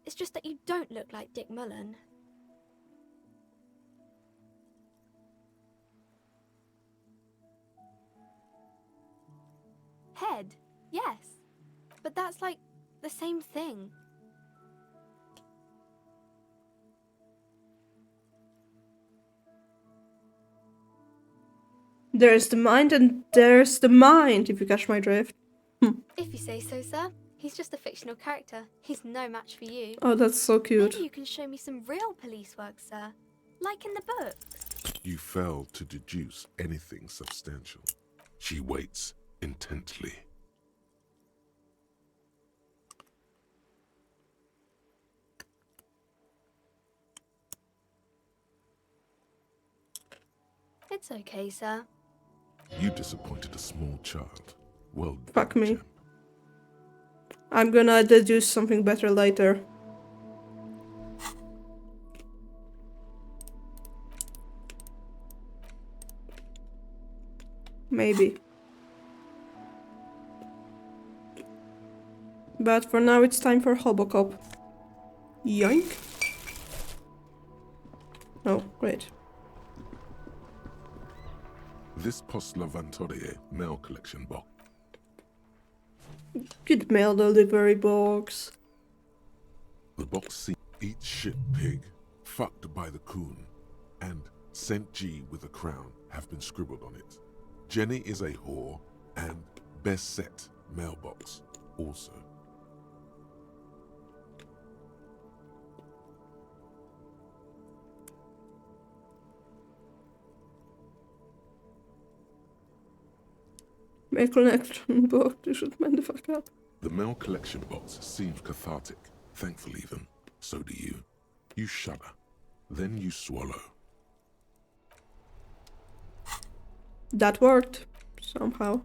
It's just that you don't look like Dick Mullen. Head, yes. But that's like the same thing. There's the mind and there's the mind, if you catch my drift. If you say so, sir. He's just a fictional character. He's no match for you. Oh, that's so cute. Maybe you can show me some real police work, sir. Like in the books. You fail to deduce anything substantial. She waits intently. It's okay, sir. You disappointed a small child. Well done, Fuck me. Jem. I'm gonna deduce something better later. Maybe. But for now it's time for Hobocop. Yoink. Oh, great. This Post Lavantorie mail collection box. Good mail delivery box. The box seems eat shit pig, fucked by the coon, and St. G with a crown have been scribbled on it. Jenny is a whore, and best set mailbox also. Mail collection box, you should man the fuck up. The mail collection box seems cathartic, thankful even. So do you. You shudder. Then you swallow. That worked. Somehow.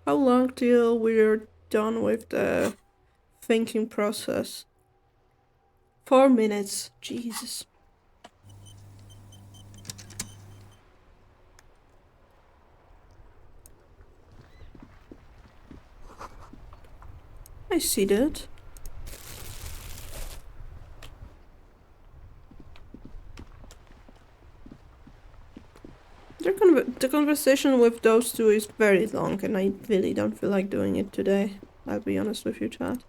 How long till we're done with the thinking process? 4 minutes. Jesus. I see that. The conversation with those two is very long, and I really don't feel like doing it today. I'll be honest with you, chat.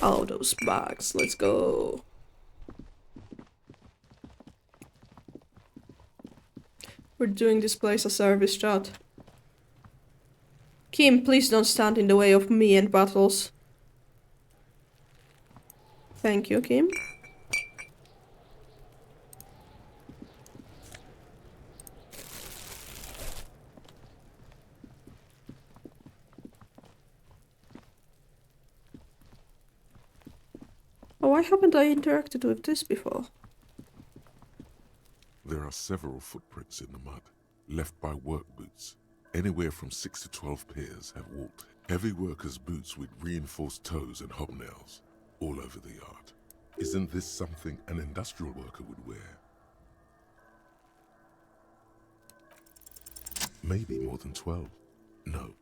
Oh, those bags. Let's go. We're doing this place a service, chat. Kim, please don't stand in the way of me and battles. Thank you, Kim. Oh, why haven't I interacted with this before? There are several footprints in the mud, left by work boots. Anywhere from 6 to 12 pairs have walked. Heavy workers' boots with reinforced toes and hobnails all over the yard. Isn't this something an industrial worker would wear? Maybe more than 12. No,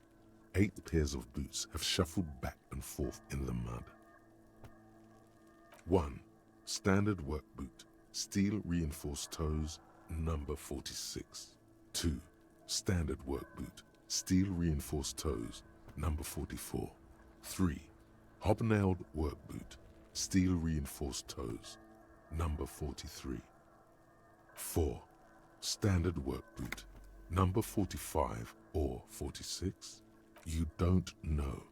8 pairs of boots have shuffled back and forth in the mud. 1. Standard work boot, steel reinforced toes, number 46. 2. Standard work boot, steel reinforced toes, number 44. 3. Hobnailed work boot, steel reinforced toes, number 43. 4. Standard work boot, number 45 or 46. You don't know.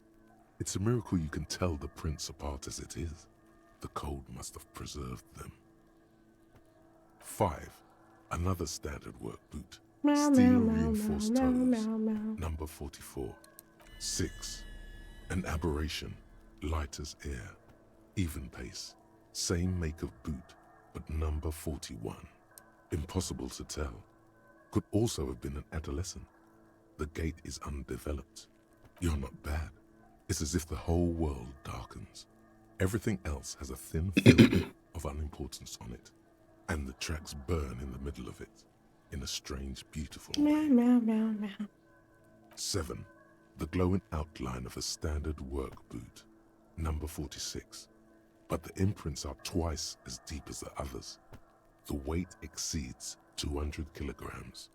It's a miracle you can tell the prints apart as it is. The cold must have preserved them. 5. Another standard work boot, steel reinforced toes, number 44. 6. An aberration, light as air, even pace, same make of boot, but number 41. Impossible to tell. Could also have been an adolescent. The gait is undeveloped. You're not bad. It's as if the whole world darkens. Everything else has a thin film of unimportance on it, and the tracks burn in the middle of it, in a strange, beautiful way. 7. The glowing outline of a standard work boot, number 46. but the imprints are twice as deep as the others. The weight exceeds 200 kilograms.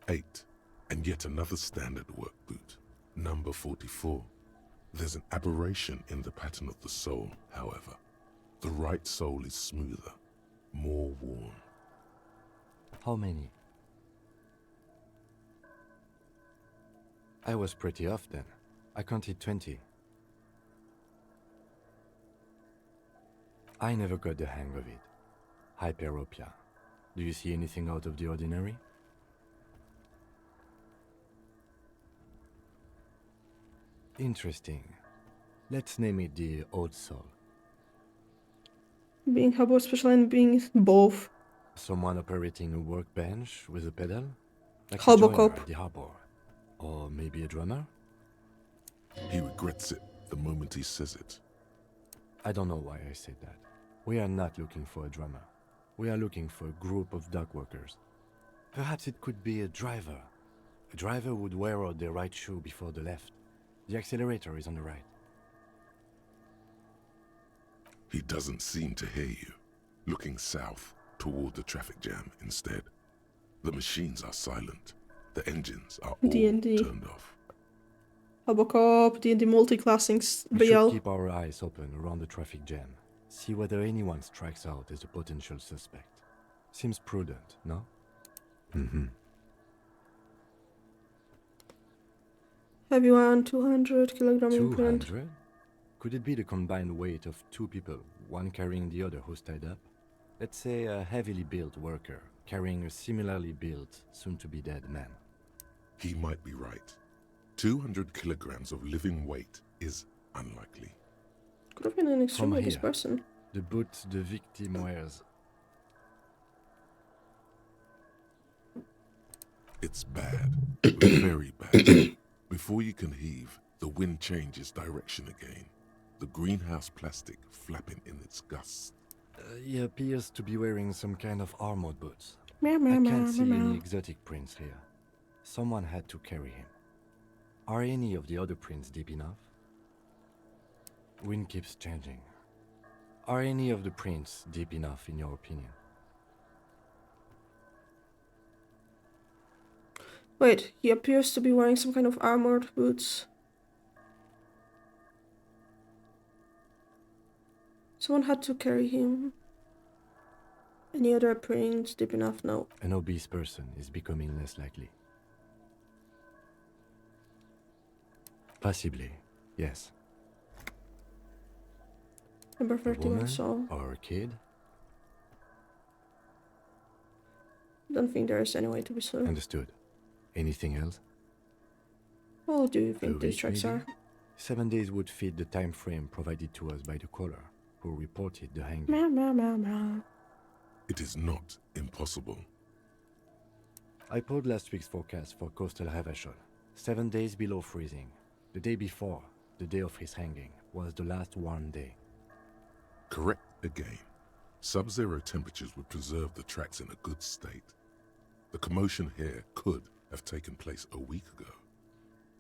8. And yet another standard work boot, number 44. There's an aberration in the pattern of the sole, however. The right sole is smoother, more worn. How many? I was pretty off then. I counted 20. I never got the hang of it. Hyperopia. Do you see anything out of the ordinary? Interesting. Let's name it the Old Soul. Being Hubble special and being both. Someone operating a workbench with a pedal? Like a Hobocop. joiner at the harbor. Or maybe a drummer? He regrets it the moment he says it. I don't know why I said that. We are not looking for a drummer. We are looking for a group of dock workers. Perhaps it could be a driver. A driver would wear out their right shoe before the left. The accelerator is on the right. He doesn't seem to hear you, looking south toward the traffic jam instead. The machines are silent. The engines are all D&D. turned off. Hubocop, D&D multi-classing We should BL. keep our eyes open around the traffic jam. See whether anyone strikes out as a potential suspect. Seems prudent, no? Mm-hmm. Heavy one, 200 kilogram imprint. 200? Could it be the combined weight of two people, one carrying the other who's tied up? Let's say a heavily built worker carrying a similarly built, soon-to-be-dead man. He might be right. 200 kilograms of living weight is unlikely. Could have been an From extremely here, this person. the boot the victim wears. It's bad. Very bad. Before you can heave, the wind changes direction again. The greenhouse plastic flapping in its gusts. He appears to be wearing some kind of armored boots. Meow, meow, I meow, can't see meow, any meow. exotic prints here. Someone had to carry him. Are any of the other prints deep enough? Wind keeps changing. Are any of the prints deep enough in your opinion? Wait, he appears to be wearing some kind of armored boots. Someone had to carry him. Any other prints deep enough? No. An obese person is becoming less likely. Possibly, yes. Number A 31, woman so or a kid? don't think there is any way to be sure. Understood. Anything else? How old do you A think these week, tracks maybe? are? 7 days would fit the time frame provided to us by the caller, who reported the hanging. Meow, meow, meow, meow. It is not impossible. I pulled last week's forecast for coastal Havashol. 7 days below freezing. The day before, the day of his hanging, was the last warm day. Correct again. Sub-zero temperatures would preserve the tracks in a good state. The commotion here could have taken place a week ago.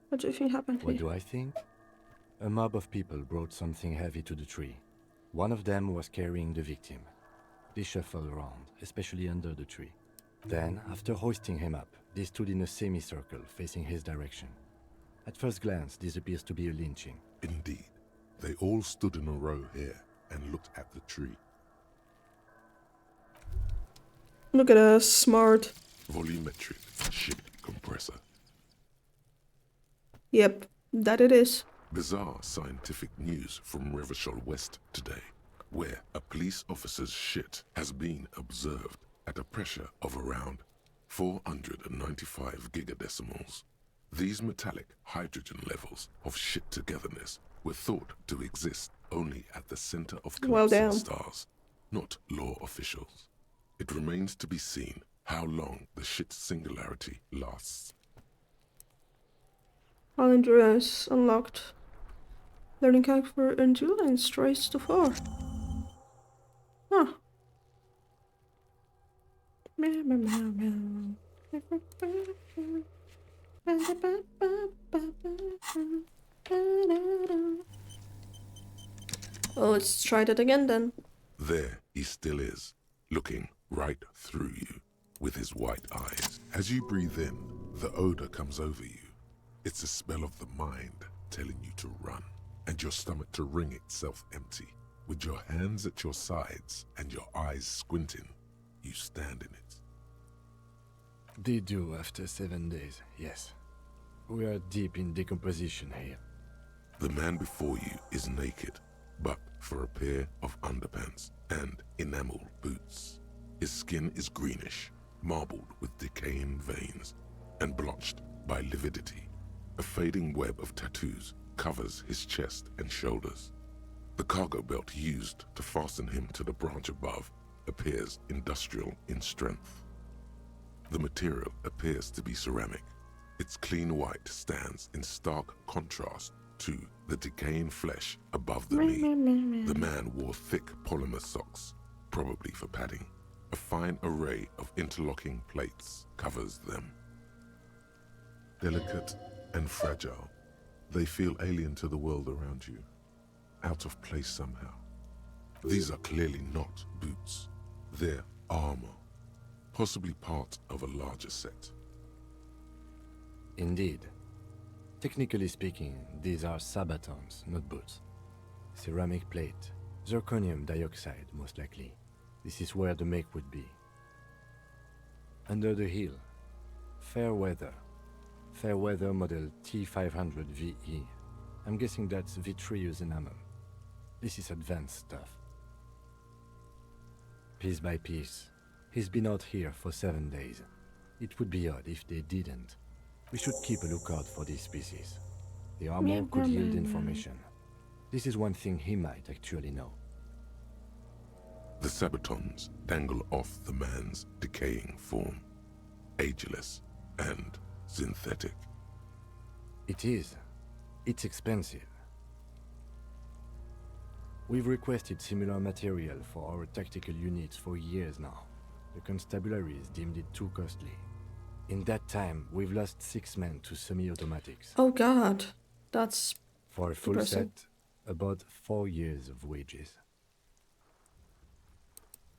What do you think happened What here? do I think? A mob of people brought something heavy to the tree. One of them was carrying the victim. They shuffled around, especially under the tree. Then, after hoisting him up, they stood in a semicircle facing his direction. At first glance, this appears to be a lynching. Indeed. They all stood in a row here and looked at the tree. Look at us, smart. Volumetric ship compressor. Yep, that it is. Bizarre scientific news from Revachol West today, where a police officer's shit has been observed at a pressure of around 495 gigadecimals. These metallic hydrogen levels of shit togetherness were thought to exist only at the center of Well, collapsing damn. stars, not law officials. It remains to be seen how long the shit singularity lasts. All endurance unlocked. Learning character endurance tries to 4. Huh. Meow, meow, meow, meow. Well, let's try that again then. There he still is, looking right through you with his white eyes. As you breathe in, the odor comes over you. It's a smell of the mind telling you to run, and your stomach to wring itself empty. With your hands at your sides and your eyes squinting, you stand in it. They do after 7 days, yes. We are deep in decomposition here. The man before you is naked, but for a pair of underpants and enamel boots. His skin is greenish, marbled with decaying veins, and blotched by lividity. A fading web of tattoos covers his chest and shoulders. The cargo belt used to fasten him to the branch above appears industrial in strength. The material appears to be ceramic. Its clean white stands in stark contrast to the decaying flesh above the knee. The man wore thick polymer socks, probably for padding. A fine array of interlocking plates covers them. Delicate and fragile, they feel alien to the world around you, out of place somehow. These are clearly not boots. They're armor, possibly part of a larger set. Indeed. Technically speaking, these are sabatons, not boots. Ceramic plate, zirconium dioxide, most likely. This is where the make would be. Under the heel, Fairweather. Fairweather model T500 VE. I'm guessing that's vitreous enamel. This is advanced stuff. Piece by piece. He's been out here for 7 days. It would be odd if they didn't. We should keep a lookout for these species. The armor could yield information. This is one thing he might actually know. The sabatons dangle off the man's decaying form, ageless and synthetic. It is. It's expensive. We've requested similar material for our tactical units for years now. The constabularies deemed it too costly. In that time, we've lost 6 men to semi-automatics. Oh god, that's For a full depressing. set, about 4 years of wages.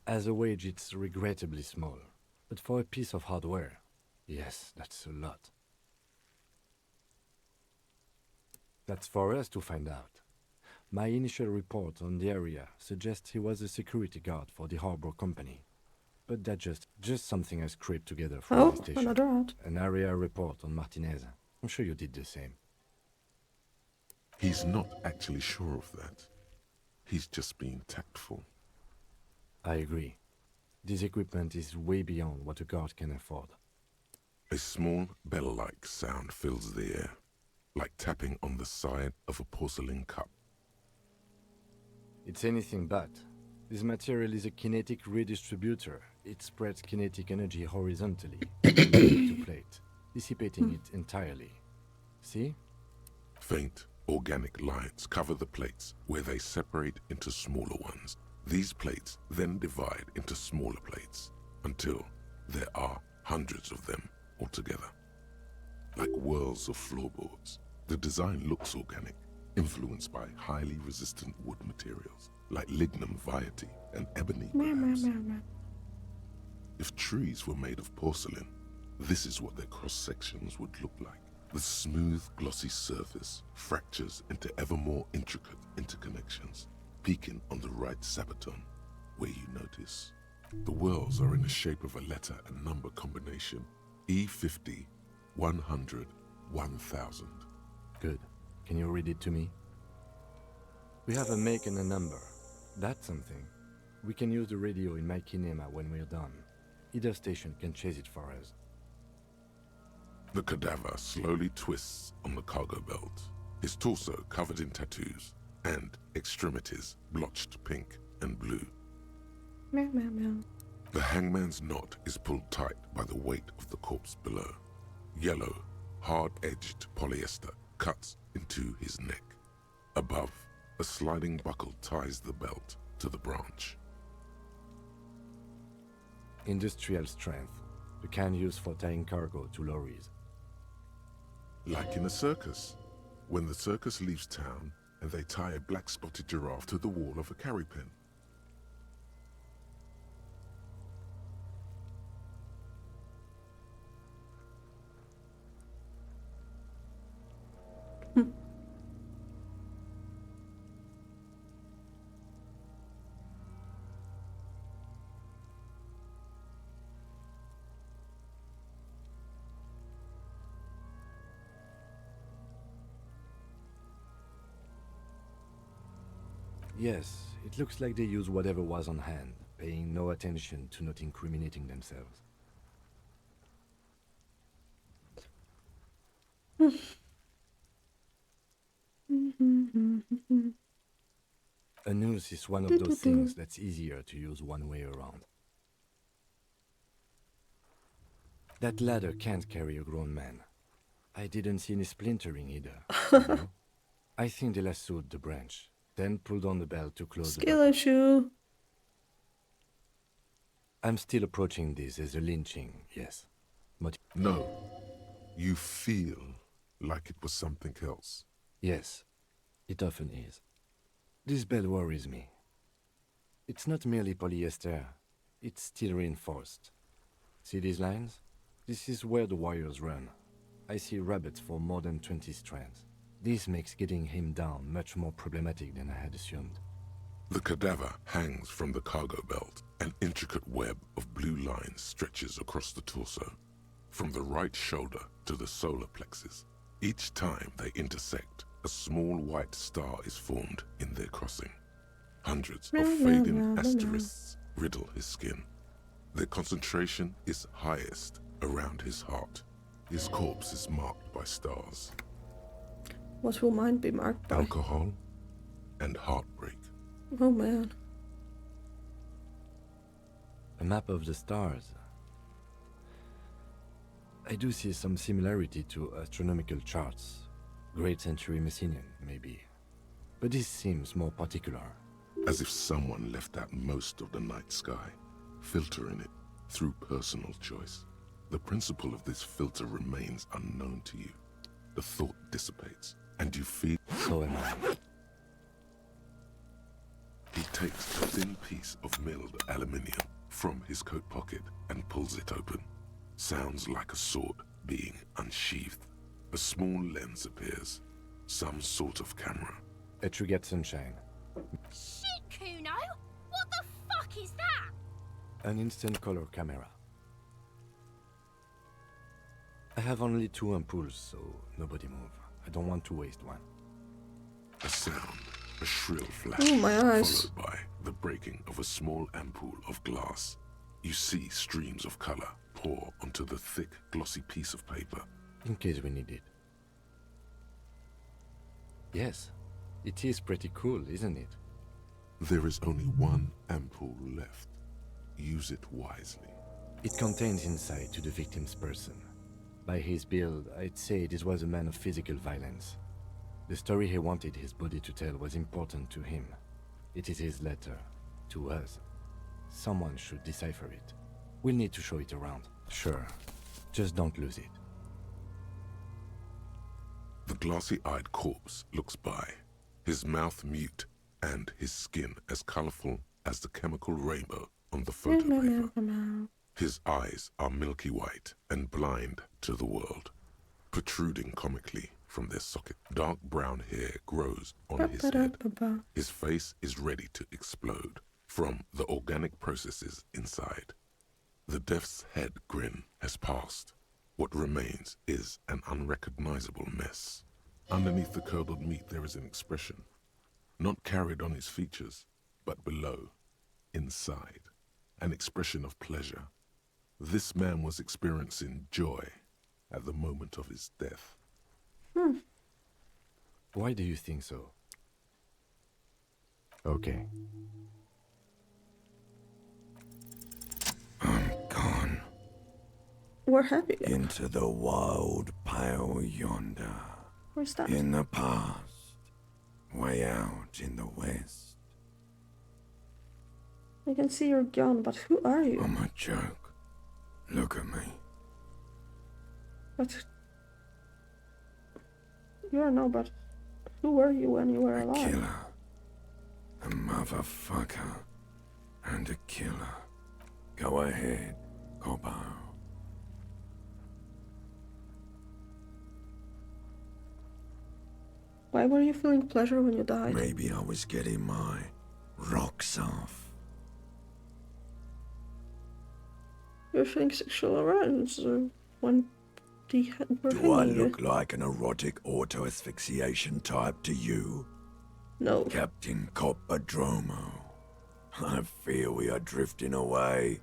As a wage, it's regrettably small. But for a piece of hardware, yes, that's a lot. That's for us to find out. My initial report on the area suggests he was a security guard for the harbor company. But that's just something I scraped together from Oh, my station. another ad. An area report on Martinez. I'm sure you did the same. He's not actually sure of that. He's just being tactful. I agree. This equipment is way beyond what a guard can afford. A small bell-like sound fills the air, like tapping on the side of a porcelain cup. It's anything but. This material is a kinetic redistributor. It spreads kinetic energy horizontally, plate to plate, dissipating it entirely. See? Faint, organic lines cover the plates where they separate into smaller ones. These plates then divide into smaller plates until there are hundreds of them altogether. Like whirls of floorboards, the design looks organic, influenced by highly resistant wood materials, like lignum vitae and ebony perhaps. If trees were made of porcelain, this is what their cross-sections would look like. The smooth, glossy surface fractures into ever more intricate interconnections, peaking on the right sabaton, where you notice. The whirls are in the shape of a letter and number combination, E50, 100, 1000. Good. Can you read it to me? We have a make and a number. That's something. We can use the radio in my kinema when we're done. Either station can chase it for us. The cadaver slowly twists on the cargo belt, his torso covered in tattoos, and extremities blotched pink and blue. Meow, meow, meow. The hangman's knot is pulled tight by the weight of the corpse below. Yellow, hard-edged polyester cuts into his neck. Above, a sliding buckle ties the belt to the branch. Industrial strength. The kind used for tying cargo to lorries. Like in a circus. When the circus leaves town, and they tie a black-spotted giraffe to the wall of a carry pen. Yes, it looks like they used whatever was on hand, paying no attention to not incriminating themselves. A noose is one of those things that's easier to use one way around. That ladder can't carry a grown man. I didn't see any splintering either. You know? I think they lassoed the branch, then pulled on the belt to close the Skill issue. I'm still approaching this as a lynching, yes. No, you feel like it was something else. Yes, it often is. This bell worries me. It's not merely polyester, it's steel reinforced. See these lines? This is where the wires run. I see rabbits for more than 20 strands. This makes getting him down much more problematic than I had assumed. The cadaver hangs from the cargo belt. An intricate web of blue lines stretches across the torso, from the right shoulder to the solar plexus. Each time they intersect, a small white star is formed in their crossing. Hundreds of fading asterisks riddle his skin. Their concentration is highest around his heart. His corpse is marked by stars. What will mine be marked by? Alcohol and heartbreak. Oh man. A map of the stars. I do see some similarity to astronomical charts. Great Century Messinian, maybe. But this seems more particular. As if someone left out most of the night sky, filtering it through personal choice. The principle of this filter remains unknown to you. The thought dissipates, and you feel... So am I. He takes a thin piece of milled aluminium from his coat pocket and pulls it open. Sounds like a sword being unsheathed. A small lens appears. Some sort of camera. A Trigat Sunshine. Shit, Kuno! What the fuck is that? An instant color camera. I have only 2 ampoules, so nobody move. I don't want to waste one. A sound, a shrill flash, Oh, my eyes. followed by the breaking of a small ampoule of glass. You see streams of color pour onto the thick, glossy piece of paper. In case we need it. Yes, it is pretty cool, isn't it? There is only one ampoule left. Use it wisely. It contains insight to the victim's person. By his build, I'd say this was a man of physical violence. The story he wanted his body to tell was important to him. It is his letter, to us. Someone should decipher it. We'll need to show it around. Sure, just don't lose it. The glossy-eyed corpse looks by, his mouth mute and his skin as colorful as the chemical rainbow on the photo paper. His eyes are milky white and blind to the world, protruding comically from their socket. Dark brown hair grows on his head. His face is ready to explode from the organic processes inside. The death's head grin has passed. What remains is an unrecognizable mess. Underneath the curdled meat there is an expression, not carried on his features, but below, inside, an expression of pleasure. This man was experiencing joy at the moment of his death. Why do you think so? Okay. I'm gone. We're happy. Into the wild pale yonder. Where's that? In the past. Way out in the west. I can see you're gone, but who are you? I'm a joke. Look at me. But you're nobody. Who were you when you were alive? Killer. A motherfucker. And a killer. Go ahead, Coppo. Why were you feeling pleasure when you died? Maybe I was getting my rocks off. You're feeling sexual aroused when they were Do I hanging you. look like an erotic auto-asphyxiation type to you? No. Captain Coppodromo. I fear we are drifting away,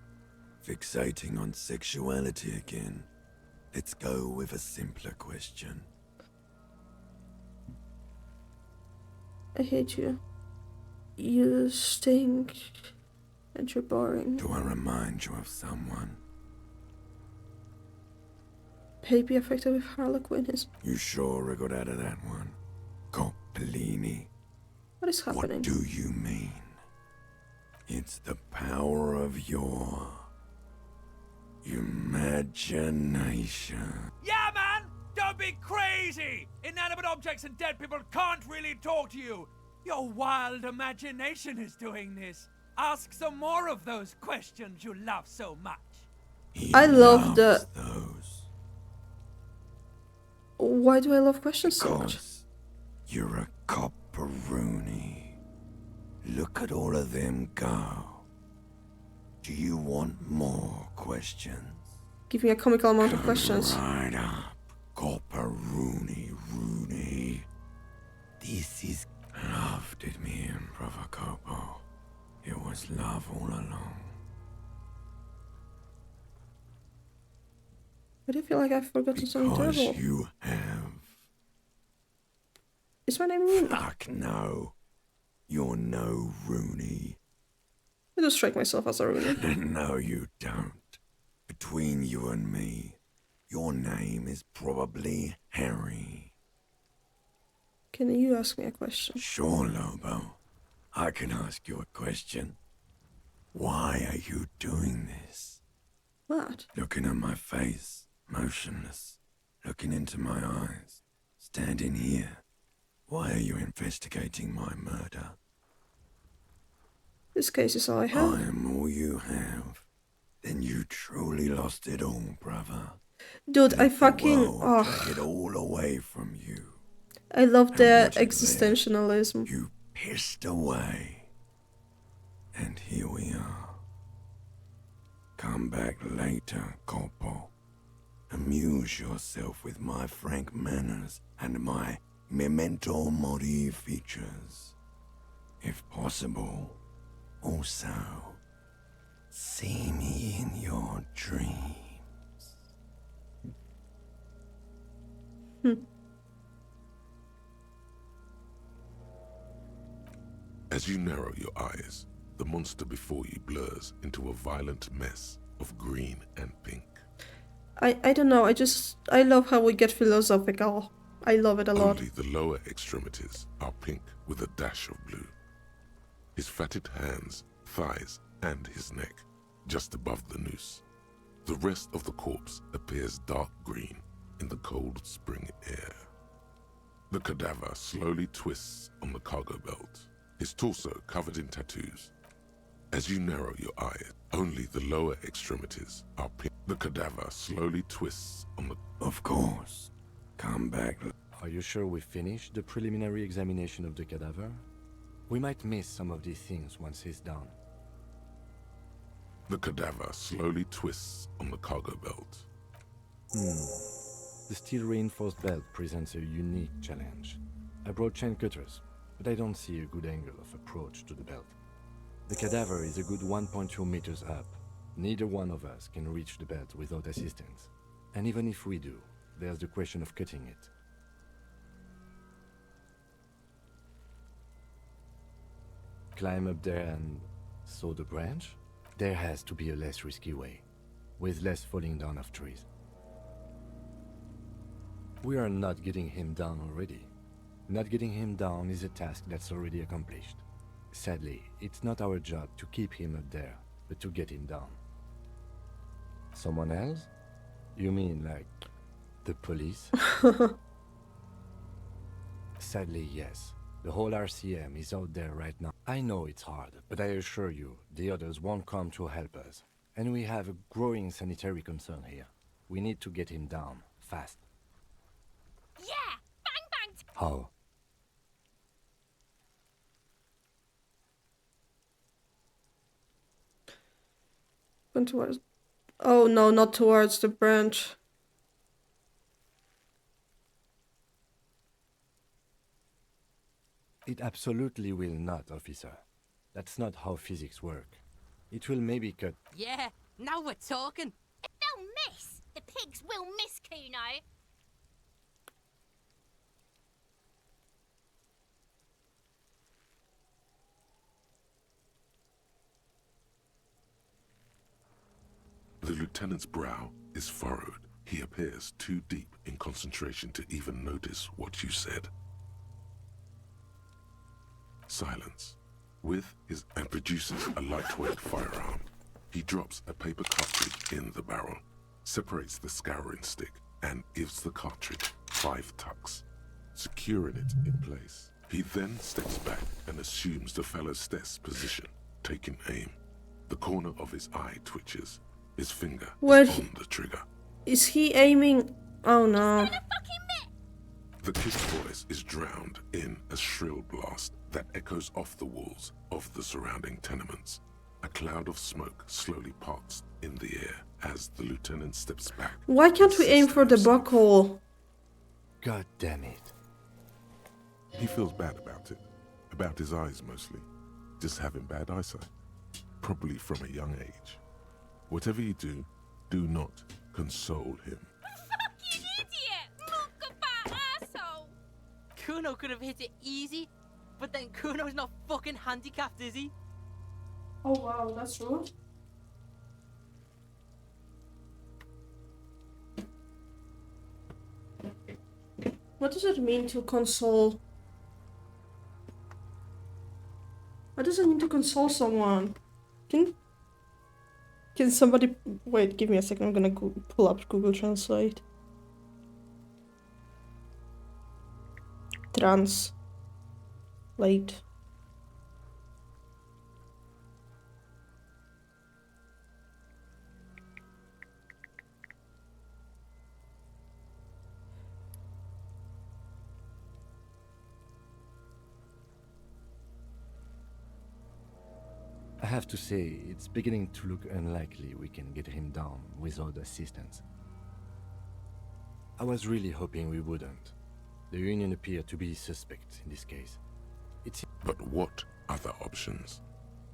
fixating on sexuality again. Let's go with a simpler question. I hate you. You stink. And you're boring. Do I remind you of someone? Maybe affected with Harlequinism. You sure I got out of that one? Coppolini. What is happening? What do you mean? It's the power of your imagination. Yeah, man! Don't be crazy! Inanimate objects and dead people can't really talk to you. Your wild imagination is doing this. Ask some more of those questions you love so much. I love the... Why do I love questions so much? You're a copperoonie. Look at all of them go. Do you want more questions? Give me a comical amount of questions. Right up, Copperoonie. This is love did me in, Brother Coppo. It was love all along. I do feel like I've forgotten something Because terrible. you have. Is my name Rooney? Fuck no. You're no Rooney. I do strike myself as a Rooney. No, you don't. Between you and me, your name is probably Harry. Can you ask me a question? Sure, Lobo. I can ask you a question. Why are you doing this? What? Looking at my face, motionless, looking into my eyes, standing here. Why are you investigating my murder? This case is all I have. I am all you have. Then you truly lost it all, brother. Dude, I fucking... Take it all away from you. I love the existentialism. You pissed away. And here we are. Come back later, Coppo. Amuse yourself with my frank manners and my memento mori features. If possible, also, see me in your dreams. As you narrow your eyes, the monster before you blurs into a violent mess of green and pink. I don't know, I love how we get philosophical. I love it a lot. Only the lower extremities are pink with a dash of blue. His fatted hands, thighs, and his neck, just above the noose. The rest of the corpse appears dark green in the cold spring air. The cadaver slowly twists on the cargo belt, his torso covered in tattoos. As you narrow your eyes, only the lower extremities are pink. The cadaver slowly twists on the... Of course. Come back. Are you sure we finished the preliminary examination of the cadaver? We might miss some of these things once he's done. The cadaver slowly twists on the cargo belt. The steel-reinforced belt presents a unique challenge. I brought chain cutters, but I don't see a good angle of approach to the belt. The cadaver is a good 1.2 meters up. Neither one of us can reach the belt without assistance. And even if we do, there's the question of cutting it. Climb up there and saw the branch? There has to be a less risky way, with less falling down of trees. We are not getting him down already. Not getting him down is a task that's already accomplished. Sadly, it's not our job to keep him up there, but to get him down. Someone else? You mean like the police? Sadly, yes. The whole RCM is out there right now. I know it's hard, but I assure you, the others won't come to help us. And we have a growing sanitary concern here. We need to get him down, fast. Yeah! Bang bang! How? Went towards... Oh no, not towards the branch. It absolutely will not, officer. That's not how physics work. It will maybe cut... Yeah, now we're talking. They'll miss! The pigs will miss, Kuno! The lieutenant's brow is furrowed. He appears too deep in concentration to even notice what you said. Silence. With his and produces a lightweight firearm. He drops a paper cartridge in the barrel, separates the scouring stick, and gives the cartridge 5 tucks, securing it in place. He then steps back and assumes the fellow's desk position, taking aim. The corner of his eye twitches. His finger is on the trigger. Is he aiming? Oh no. The kid's voice is drowned in a shrill blast that echoes off the walls of the surrounding tenements. A cloud of smoke slowly parts in the air as the lieutenant steps back. Why can't we aim for the buckle? God damn it. He feels bad about it. About his eyes mostly. Just having bad eyesight. Probably from a young age. Whatever you do, do not console him. Fucking idiot! Look at that asshole! Kuno could have hit it easy, but then Kuno's not fucking handicapped, is he? Oh wow, that's rude. What does it mean to console? What does it mean to console someone? Can somebody... Wait, give me a second, I'm gonna pull up Google Translate. Translate. I have to say, it's beginning to look unlikely we can get him down without assistance. I was really hoping we wouldn't. The Union appear to be suspect in this case. But what other options?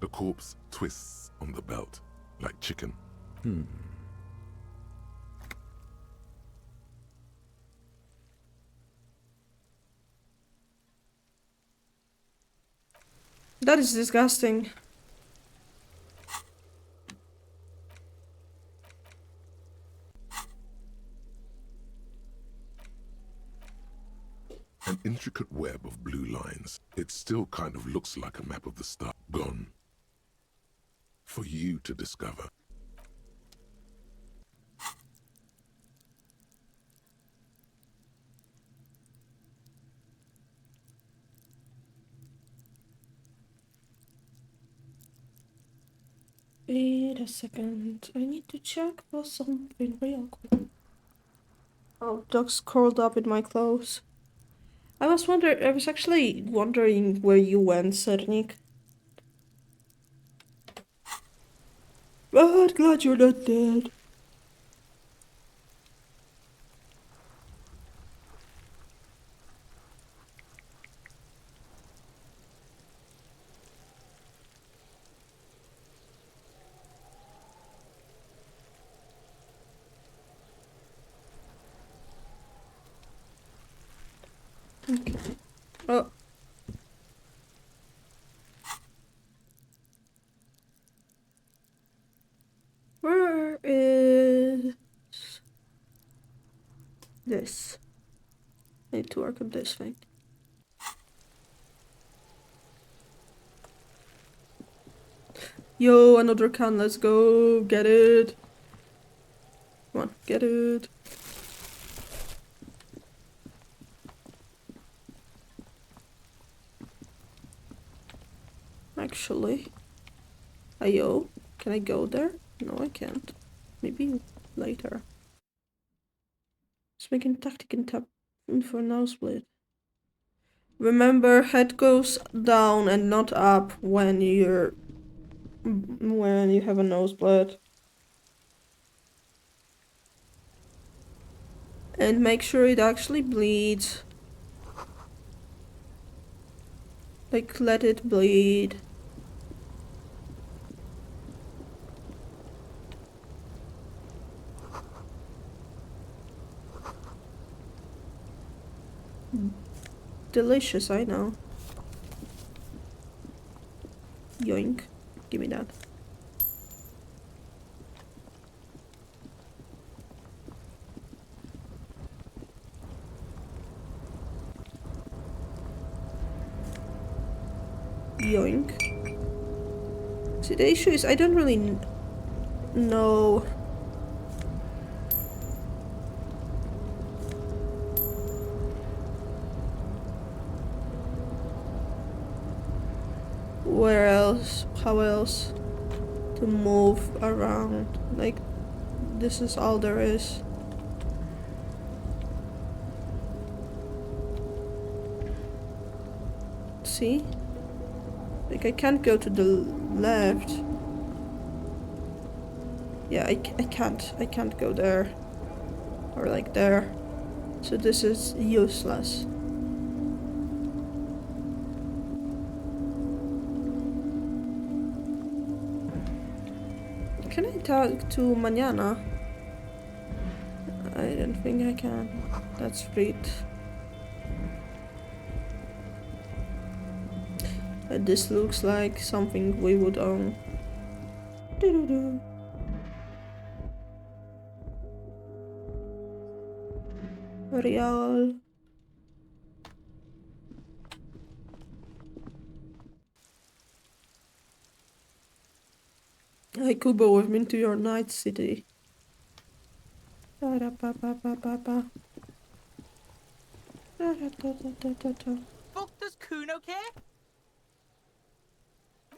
The corpse twists on the belt, like chicken. That is disgusting. An intricate web of blue lines. It still kind of looks like a map of the star. Gone. For you to discover. Wait a second. I need to check for something real quick. Oh, dog's curled up in my clothes. I was actually wondering where you went, Cernik. Oh, I'm glad you're not dead. Okay. Oh. Where is this? I need to work on this thing. Yo, another can, let's go. Get it. Come on, get it. Actually. Ayo, can I go there? No, I can't. Maybe later. Let's make a tactic and tap for nosebleed. Remember, head goes down and not up when you have a nosebleed. And make sure it actually bleeds. Like, let it bleed. Delicious, I know. Yoink. Give me that. Yoink. See, the issue is I don't really know where else, how else to move around. Like, this is all there is. See? Like, I can't go to the left. Yeah, I can't go there. Or like there. So this is useless. Can I talk to Mañana? I don't think I can. That's Frit. This looks like something we would own. Doo-doo-doo. Real. Hi Kubo, we've been to your night city. Da-da-ba-ba-ba-ba-ba. Da-da-da-da-da-da. Fuck does Kuno care?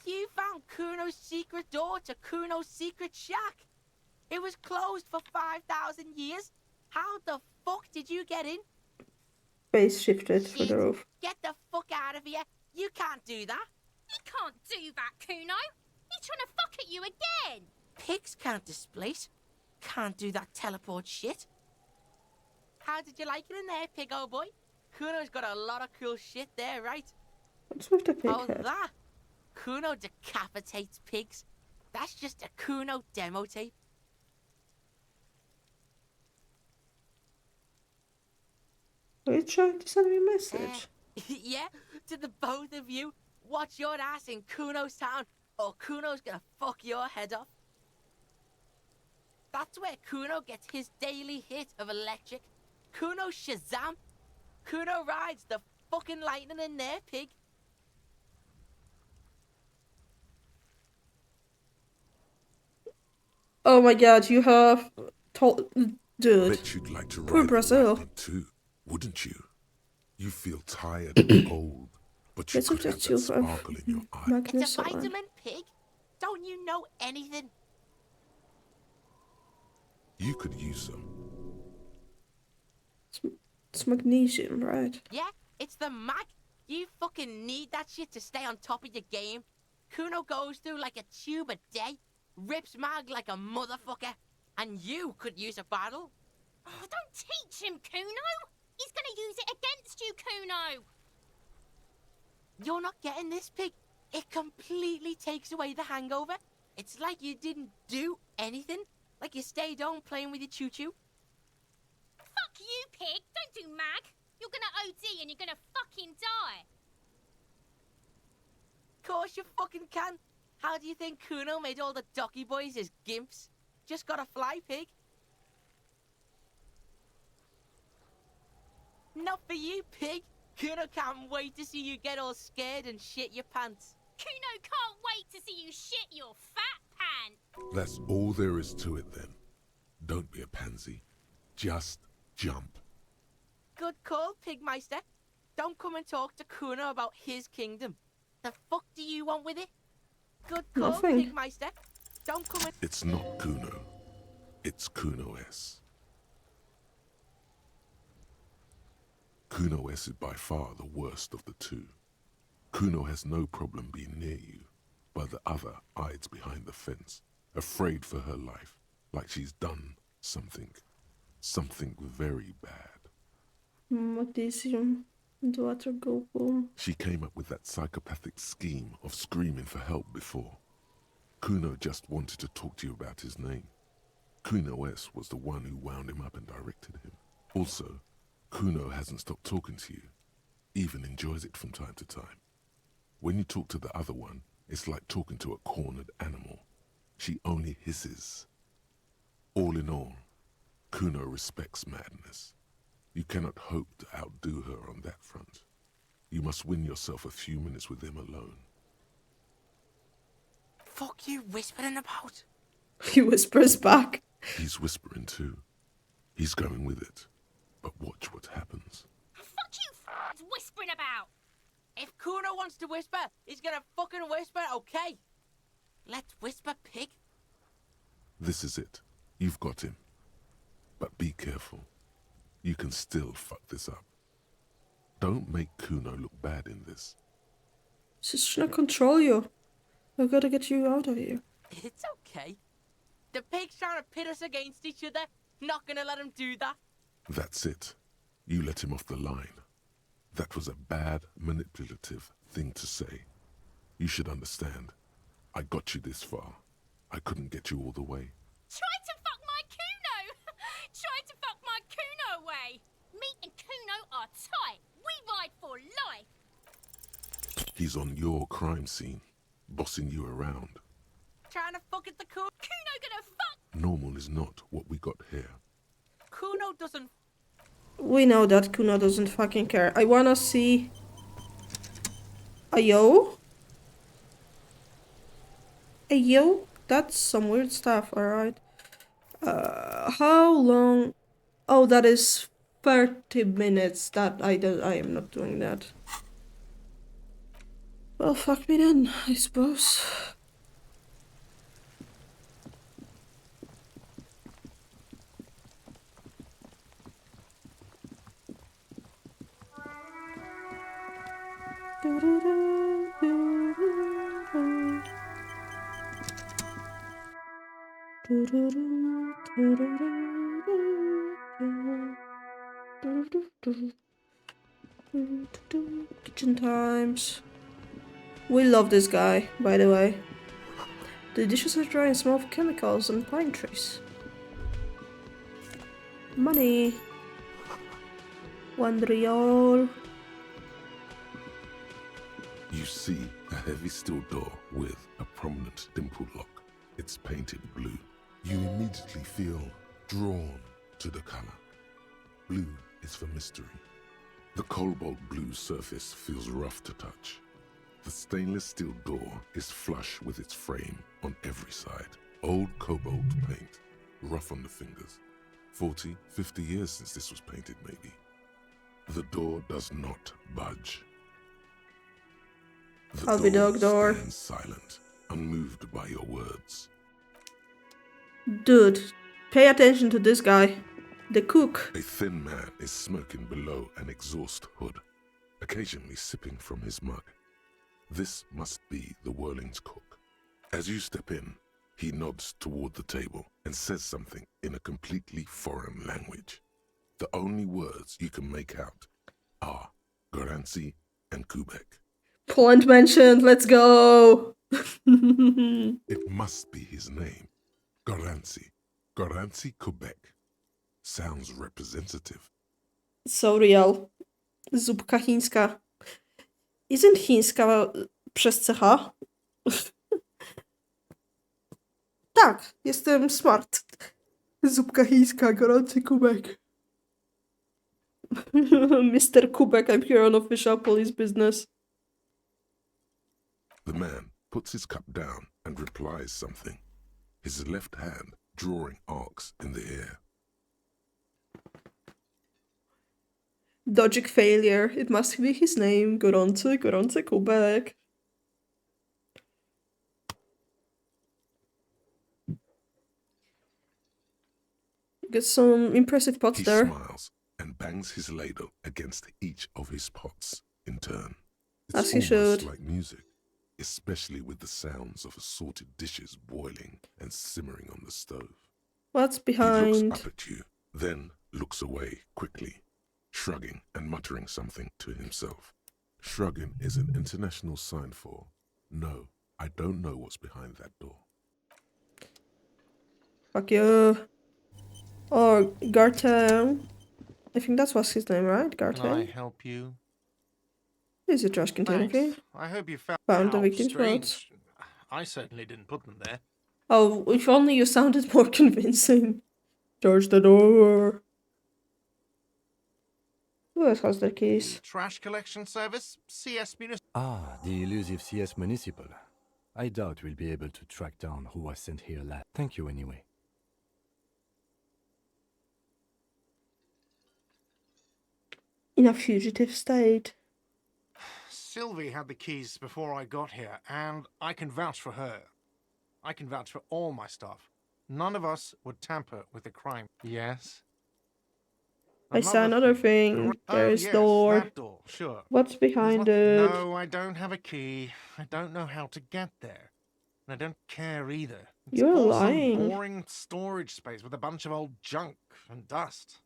You found Kuno's secret door to Kuno's secret shack. It was closed for 5,000 years. How the fuck did you get in? Base shifted for the roof. Get the fuck out of here. You can't do that. He can't do that, Kuno. He's trying to fuck at you again. Pigs can't displace. Can't do that teleport shit. How did you like it in there, pig old boy? Kuno's got a lot of cool shit there, right? What's with the pig Oh, head? that? Kuno decapitates pigs. That's just a Kuno demo tape. Are you trying to send me a message? Yeah, to the both of you. Watch your ass in Kuno's town, or Kuno's gonna fuck your head off. That's where Kuno gets his daily hit of electric. Kuno Shazam. Kuno rides the fucking lightning in there, pig. Oh my god, you have told... Dude. Bet you'd like to Poor ride Brazil. the lightning too, wouldn't you? You feel tired and old, but you Let's could look have at that you sparkle in your eye. It's a vitamin, pig. Don't you know anything? You could use some. It's magnesium, right? Yeah, it's the mag. You fucking need that shit to stay on top of your game. Kuno goes through like a tube a day, rips mag like a motherfucker, and you could use a bottle. Oh, don't teach him, Kuno. He's gonna use it against you, Kuno. You're not getting this, pig. It completely takes away the hangover. It's like you didn't do anything. Like you stayed home playing with your choo-choo. Fuck you, pig. Don't do mag. You're gonna OD and you're gonna fucking die. Course you fucking can. How do you think Kuno made all the docky boys his gimps? Just gotta fly, pig. Not for you, pig. Kuno can't wait to see you get all scared and shit your pants. Kuno can't wait to see you shit your fat pants. That's all there is to it then. Don't be a pansy. Just jump. Good call, Pigmeister. Don't come and talk to Kuno about his kingdom. The fuck do you want with it? Good call, Nothing. Pigmeister. Don't come in. It's not Kuno. It's Kuno S. Kuno S is by far the worst of the two. Kuno has no problem being near you, but the other hides behind the fence, afraid for her life, like she's done something very bad. Muchísimo. Do otro go boom. She came up with that psychopathic scheme of screaming for help before. Kuno just wanted to talk to you about his name. Kuno S was the one who wound him up and directed him. Also, Kuno hasn't stopped talking to you, even enjoys it from time to time. When you talk to the other one, it's like talking to a cornered animal. She only hisses. All in all, Kuno respects madness. You cannot hope to outdo her on that front. You must win yourself a few minutes with him alone. Fuck you whispering about? He whispers back. He's whispering too. He's going with it. But watch what happens. Fuck you whispering about? If Kuno wants to whisper, he's gonna fucking whisper, okay? Let's whisper, pig. This is it. You've got him. But be careful. You can still fuck this up. Don't make Kuno look bad in this. She's trying to control you. I gotta get you out of here. It's okay. The pig's trying to pit us against each other. Not gonna let him do that. That's it. You let him off the line. That was a bad, manipulative thing to say. You should understand. I got you this far. I couldn't get you all the way. Try to fuck my Kuno! Try to fuck my Kuno away! Me and Kuno are tight. We ride for life. He's on your crime scene, bossing you around. Trying to fuck at the Kuno. Kuno gonna fuck. Normal is not what we got here. Kuno doesn't. We know that Kuno doesn't fucking care. I wanna see... Ayo? Ayo? That's some weird stuff, alright. How long... Oh, that is 30 minutes. That I am not doing that. Well, fuck me then, I suppose. Kitchen times. We love this guy, by the way. The dishes are dry and smell of chemicals and pine trees. Money. $1. You see a heavy steel door with a prominent dimple lock. It's painted blue. You immediately feel drawn to the color. Blue is for mystery. The cobalt blue surface feels rough to touch. The stainless steel door is flush with its frame on every side. Old cobalt paint, rough on the fingers. 40, 50 years since this was painted, maybe. The door does not budge. The Dog door. stands silent, unmoved by your words. Dude, pay attention to this guy. The cook. A thin man is smoking below an exhaust hood, occasionally sipping from his mug. This must be the Whirling's cook. As you step in, he nods toward the table and says something in a completely foreign language. The only words you can make out are Garancy and Kubek. Point mentioned, let's go! It must be his name. Garancy. Garancy Kubek. Sounds representative. So real. Zupka chińska. Isn't chińska przez CH? Tak, jestem smart. Zupka chińska, gorący kubek. Mr. Kubek, I'm here on official police business. The man puts his cup down and replies something, his left hand drawing arcs in the air. Logic failure. It must be his name. Gorący kubek. Got some impressive pots He there. smiles and bangs his ladle against each of his pots in turn. As It's he almost should. like music, especially with the sounds of assorted dishes boiling and simmering on the stove. What's He behind? looks up at you, then looks away quickly, shrugging and muttering something to himself. Shrugging is an international sign for, no, I don't know what's behind that door. Fuck you. Or Gartel. I think that was his name, right? Can I Gartel. help you? Here's a trash container, okay? Thanks. I hope you found Found the how victim's strange. notes. I certainly didn't put them there. Oh, if only you sounded more convincing. George the door. Who else has their keys? Trash collection service? CS Municipal. Ah, the elusive CS Municipal. I doubt we'll be able to track down who was sent here last. Thank you anyway. In a fugitive state. Sylvie had the keys before I got here, and I can vouch for her. I can vouch for all my staff. None of us would tamper with the crime. Yes? I saw another thing. There's yes, door. that door, sure. What's behind There's it? No, I don't have a key. I don't know how to get there. And I don't care either. It's You're all lying. Some boring storage space with a bunch of old junk and dust.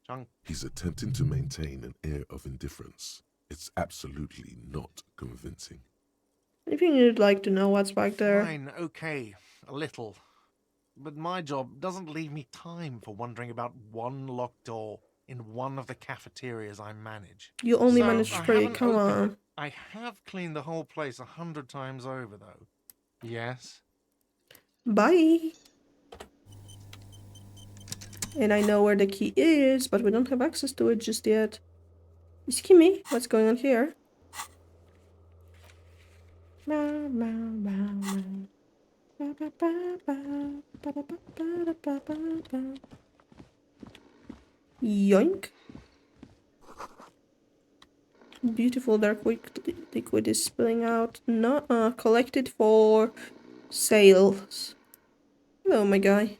Junk. He's attempting to maintain an air of indifference. It's absolutely not convincing. Anything you'd like to know what's back there? Fine, okay, a little. But my job doesn't leave me time for wondering about one locked door in one of the cafeterias I manage. You only So, managed I 3, haven't come opened on. it. I have cleaned the whole place 100 times over, though. Yes? Bye. And I know where the key is, but we don't have access to it just yet. Is Kimmy? What's going on here? Meow, meow, meow, meow. Ba, ba, ba, ba, ba, ba, ba, ba, ba, ba. Yoink. Beautiful dark liquid is spilling out. No, collected for sales. Hello, my guy.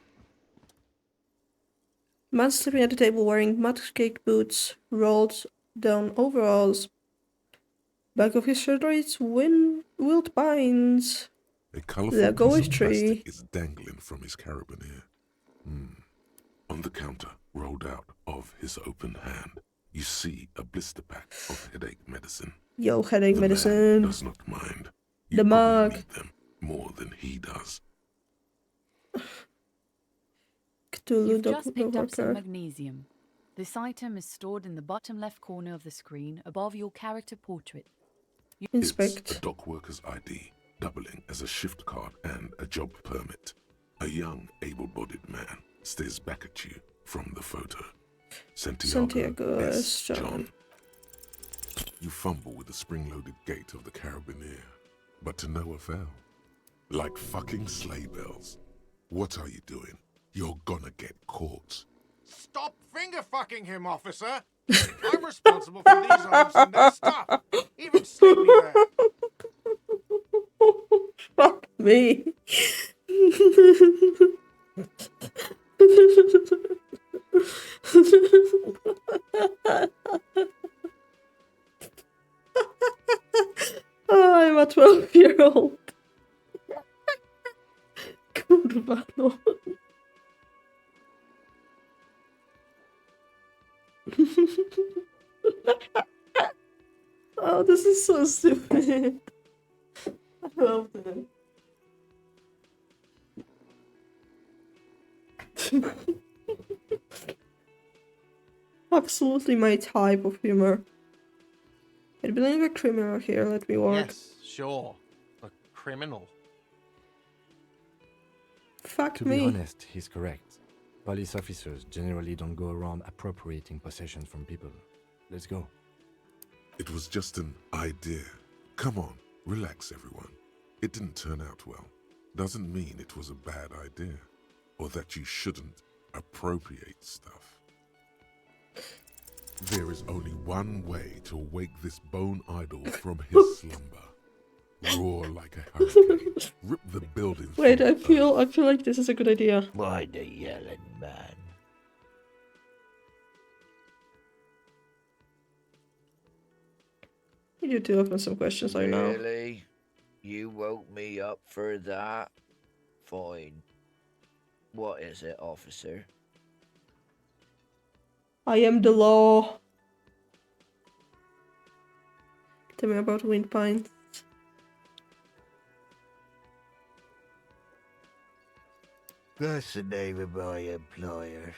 Man sleeping at the table wearing mud-caked boots, rolled down overalls. Back of his shirt reads Wilt Pines. A colourful Lego piece of tree. plastic is dangling from his carabiner. On the counter, rolled out of his open hand, you see a blister pack of headache medicine. Yo, headache The man medicine. does not mind. You The probably mug. need them more than he does. Cthulhu You've just picked up some worker. magnesium. This item is stored in the bottom left corner of the screen above your character portrait. It's a dock worker's ID, doubling as a shift card and a job permit. A young, able-bodied man stares back at you from the photo. Santiago S. S. John. You fumble with the spring-loaded gate of the carabiner, but to no avail. Like fucking sleigh bells. What are you doing? You're gonna get caught. Stop finger fucking him, officer! I'm responsible for these arms and their stuff. Even slip me there. Fuck me. I'm a 12-year-old. Kurwa no. Oh, this is so stupid. I love it. Absolutely my type of humor. I believe a criminal here, let me walk. Yes, sure. A criminal. Fuck To me. be honest, he's correct. Police officers generally don't go around appropriating possessions from people. Let's go. It was just an idea. Come on, relax everyone. It didn't turn out well. Doesn't mean it was a bad idea, or that you shouldn't appropriate stuff. There is only one way to wake this bone idol from his slumber. Roar like a hurricane. Rip the buildings Wait, from I feel like this is a good idea. Why the yelling, man? You do open some questions, I know. Really? You woke me up for that? Fine. What is it, officer? I am the law. Tell me about Wind Pines. That's the name of my employer.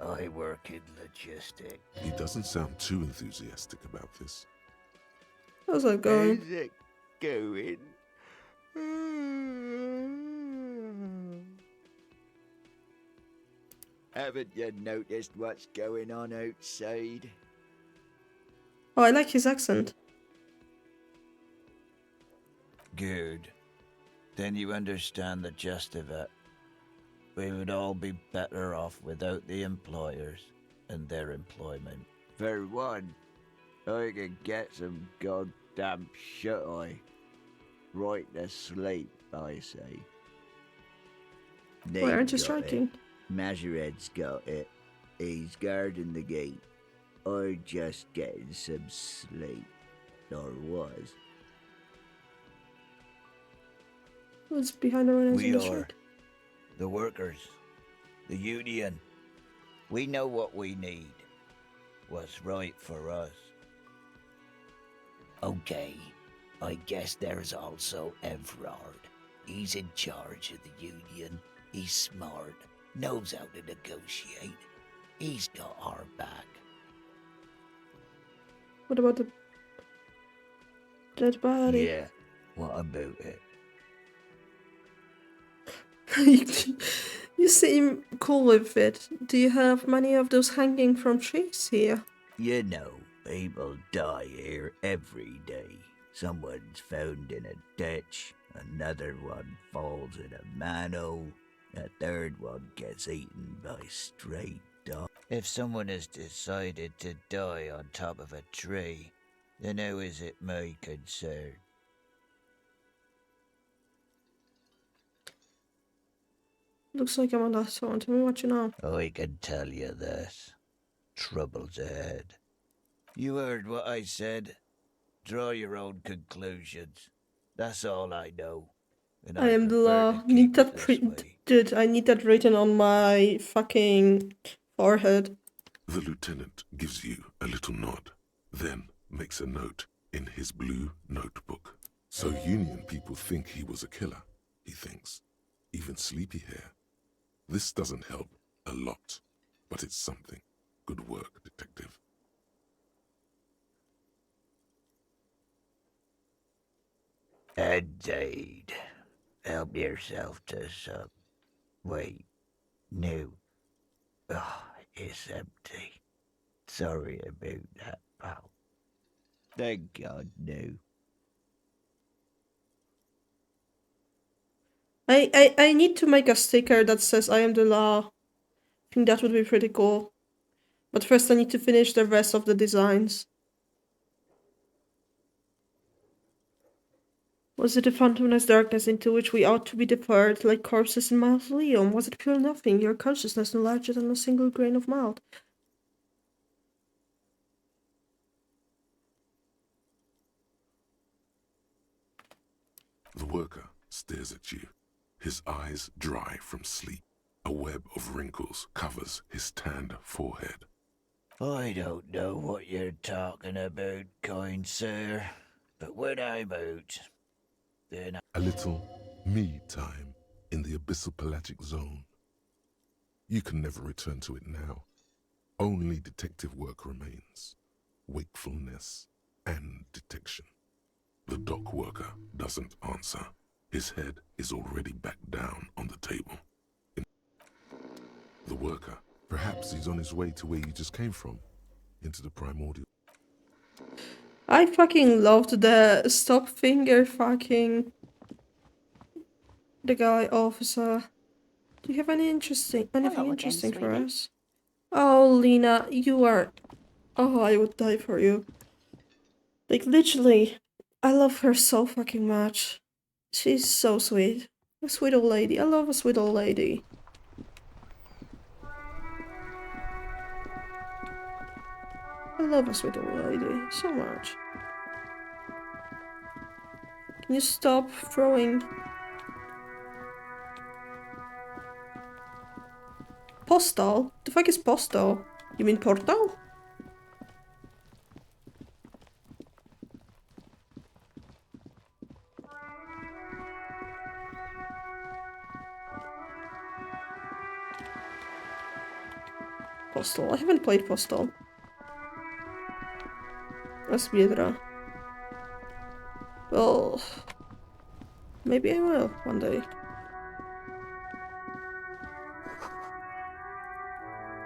I work in logistics. He doesn't sound too enthusiastic about this. How's that going? How's it going? Haven't you noticed what's going on outside? Oh, I like his accent. Good. Then you understand the gist of it. We would all be better off without the employers and their employment. For one, I can get some goddamn shut-eye right to sleep, I say. Why aren't you They've got it. striking? Majoret's got it. He's guarding the gate. I'm just getting some sleep. Or was. What's behind the runners We in the are. shirt? The workers. The union. We know what we need. What's right for us. Okay. I guess there's also Everard. He's in charge of the union. He's smart. Knows how to negotiate. He's got our back. What about the dead body? Yeah. What about it? You seem cool with it. Do you have many of those hanging from trees here? You know, people die here every day. Someone's found in a ditch, another one falls in a manhole, a third one gets eaten by stray dogs. If someone has decided to die on top of a tree, then how is it my concern? Looks like I'm on that phone. Tell me what you know. I can tell you this. Trouble's ahead. You heard what I said. Draw your own conclusions. That's all I know. And I am the prefer law. to Need keep that it this print. way. Dude, I need that written on my fucking forehead. The lieutenant gives you a little nod, then makes a note in his blue notebook. So Union people think he was a killer, he thinks. Even sleepy hair. This doesn't help a lot, but it's something. Good work, detective. Indeed. Help yourself to some. Wait. No. Oh, it's empty. Sorry about that, pal. Thank God, no. I need to make a sticker that says I am the law. I think that would be pretty cool. But first I need to finish the rest of the designs. Was it a phantomless darkness into which we ought to be deferred, like corpses in mausoleum? Was it pure nothing, your consciousness no larger than a single grain of malt? The worker stares at you, his eyes dry from sleep. A web of wrinkles covers his tanned forehead. I don't know what you're talking about, kind sir. But when I'm out, then A little me time in the abyssal pelagic zone. You can never return to it now. Only detective work remains. Wakefulness and detection. The dock worker doesn't answer. His head is already back down on the table. The worker, perhaps he's on his way to where you just came from, into the primordial. I fucking loved the stop finger fucking the guy officer. Do you have anything interesting again, for sweetie. us? Oh, Lena, you are. Oh, I would die for you. Like literally, I love her so fucking much. She's so sweet. A sweet old lady. I love a sweet old lady. I love a sweet old lady so much. Can you stop throwing? Postal? The fuck is postal? You mean portal? Postal. I haven't played Postal. That's Biedra. Well, maybe I will one day.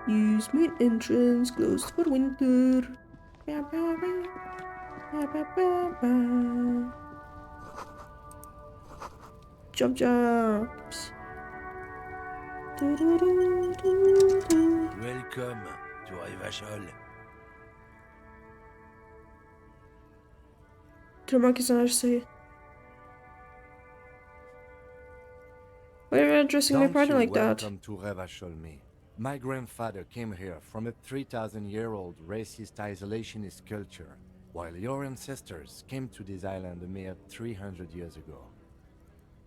Use main entrance closed for winter. Jump jumps. Welcome to Rivachol. The monkeys are say. Why are you addressing my party like that? Welcome to Revachol, me. My grandfather came here from a 3,000-year-old racist isolationist culture, while your ancestors came to this island a mere 300 years ago.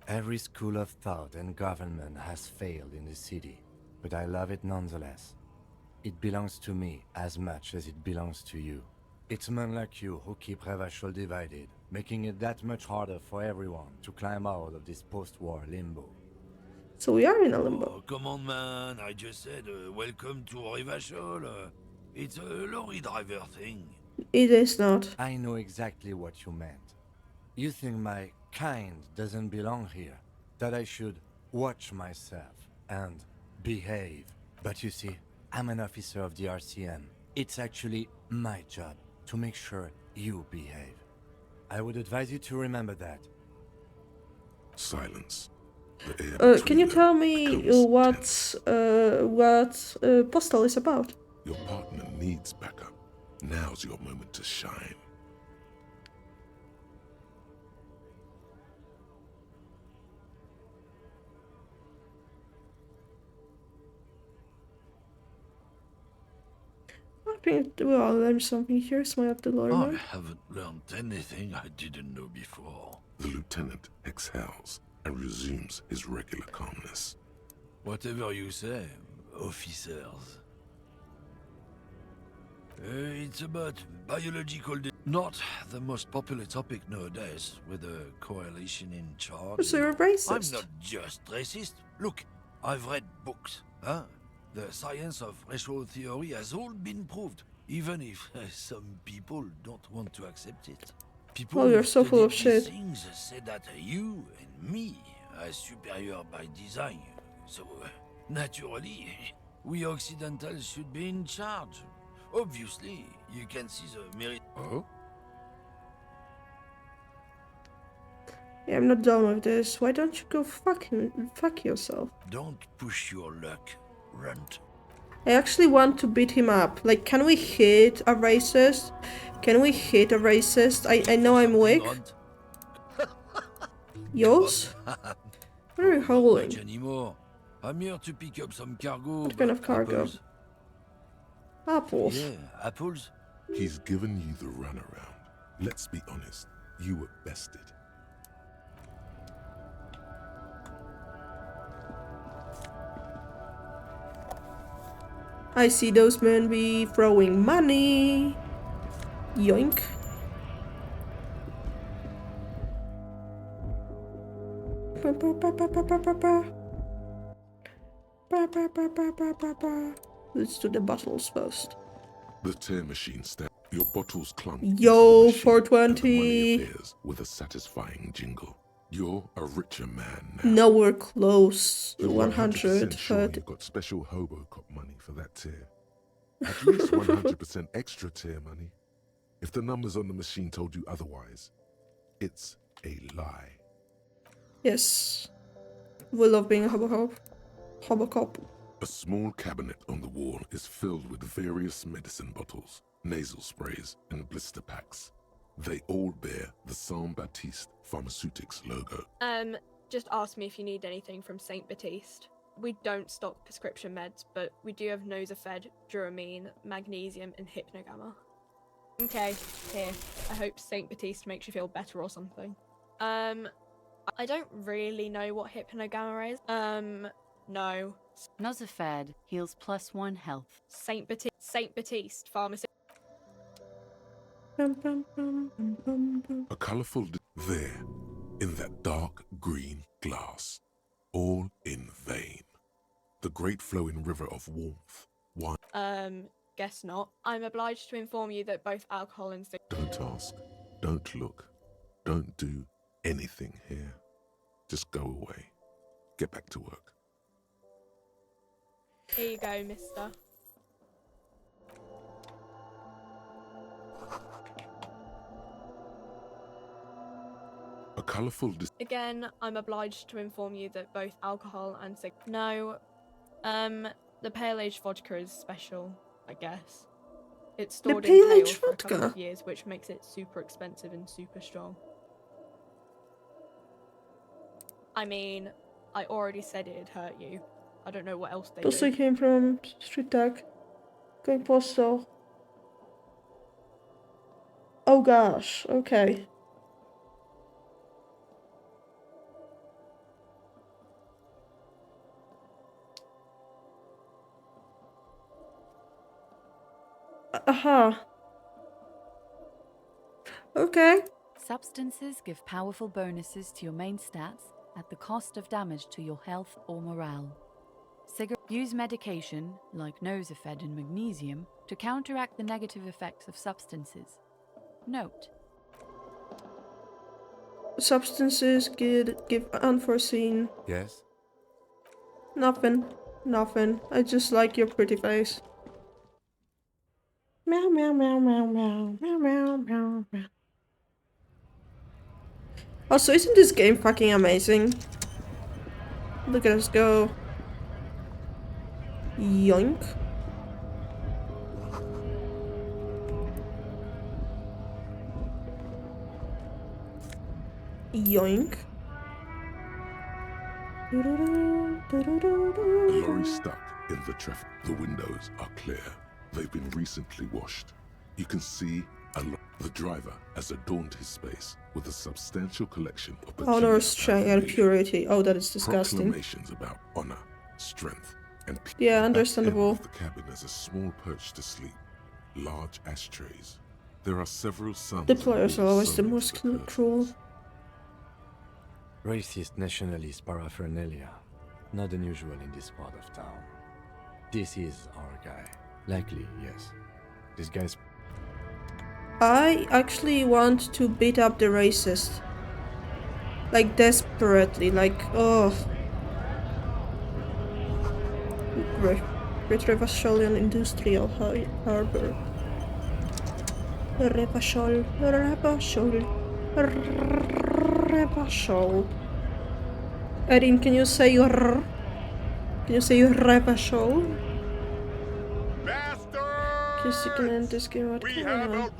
Every school of thought and government has failed in the city, but I love it nonetheless. It belongs to me as much as it belongs to you. It's men like you who keep Revachol divided, making it that much harder for everyone to climb out of this post-war limbo. So we are in a limbo. Oh, come on, man. I just said welcome to Rivachol. It's a lorry driver thing. It is not. I know exactly what you meant. You think my kind doesn't belong here, that I should watch myself and behave. But you see, I'm an officer of the RCM. It's actually my job to make sure you behave. I would advise you to remember that. Silence. Can you tell me what Postal is about? Your partner needs backup. Now's your moment to shine. I think we'll learn something here. Smile at the I lawyer. haven't learned anything I didn't know before. The lieutenant exhales and resumes his regular calmness. Whatever you say, officers. It's about biological... Not the most popular topic nowadays, with the coalition in charge. So you're racist? I'm not just racist. Look, I've read books, huh? The science of racial theory has all been proved, even if some people don't want to accept it. People Oh, you're who so full of study these shit. things say that you and me are superior by design. So, naturally, we Occidentals should be in charge. Obviously, you can see the merit. Oh? Yeah, I'm not done with this. Why don't you go fuck yourself? Don't push your luck, runt. I actually want to beat him up. Like, can we hit a racist? Can we hit a racist? I know I'm weak. Yours? What are you howling? Anymore. I'm here to pick up some cargo. What kind of but cargo? apples. Apples. Yeah, apples. He's given you the runaround. Let's be honest, you were bested. I see those men be throwing money. Yoink. Ba, ba, ba, ba, ba, ba, ba, ba. Ba, ba, ba, ba, ba, ba, ba. Let's do the bottles first. The tear machine stands. Your bottles clunk. Yo, into the machine, and the 420. money appears with a satisfying jingle. You're a richer man now. No, we're close. The 100, sure but you've got special Hobocop money for that tier. At least 100% extra tier money. If the numbers on the machine told you otherwise, it's a lie. yes. We love being a Hobocop. A small cabinet on the wall is filled with various medicine bottles, nasal sprays, and blister packs. They all bear the Saint Baptiste Pharmaceutics logo. Just ask me if you need anything from St. Baptiste. We don't stock prescription meds, but we do have Nosafed, Duramine, Magnesium, and Hypnogamma. Okay, here. I hope St. Baptiste makes you feel better or something. I don't really know what hypnogamma is. No. Nosafed heals +1 health. Saint Baptiste pharmacy. A colourful there, in that dark green glass, all in vain. The great flowing river of warmth, wine. Guess not. I'm obliged to inform you that both alcohol and Don't ask, don't look, don't do anything here. Just go away. Get back to work. Here you go, mister. A colourful Again, I'm obliged to inform you that both alcohol and No, the Pale Age vodka is special, I guess. It's stored in Pale pale Age for a couple vodka? of years, which makes it super expensive and super strong. I mean, I already said it'd hurt you. I don't know what else they Also do. came from Street Tag. Going postal. Oh gosh, okay. Aha. Okay. Substances give powerful bonuses to your main stats at the cost of damage to your health or morale. Use medication, like Nosafed and magnesium, to counteract the negative effects of substances. Note: Substances give unforeseen. Yes? Nothing. Nothing. I just like your pretty face. Meow meow meow meow meow meow meow meow meow. Also, isn't this game fucking amazing? Look at us go. Yoink. Yoink. The lorry stuck in the traffic. The windows are clear. They've been recently washed. You can see the driver has adorned his space with a substantial collection of Honor, strength, and purity. Oh, that is disgusting. proclamations about honor, strength, and peace. Yeah, At the understandable. end of the cabin is a small perch to sleep, large ashtrays. There are several sons. The and players are daughters always the sewn into most curtains. cruel. Racist nationalist paraphernalia. Not unusual in this part of town. This is our guy. Likely, yes. This guy's... I actually want to beat up the racist. Like, desperately. Like, oh. Retrevasolian Industrial Harbor. Revasol. Erin, can you say your... Can you say your Revasol? Kiss you can end this game. What going on?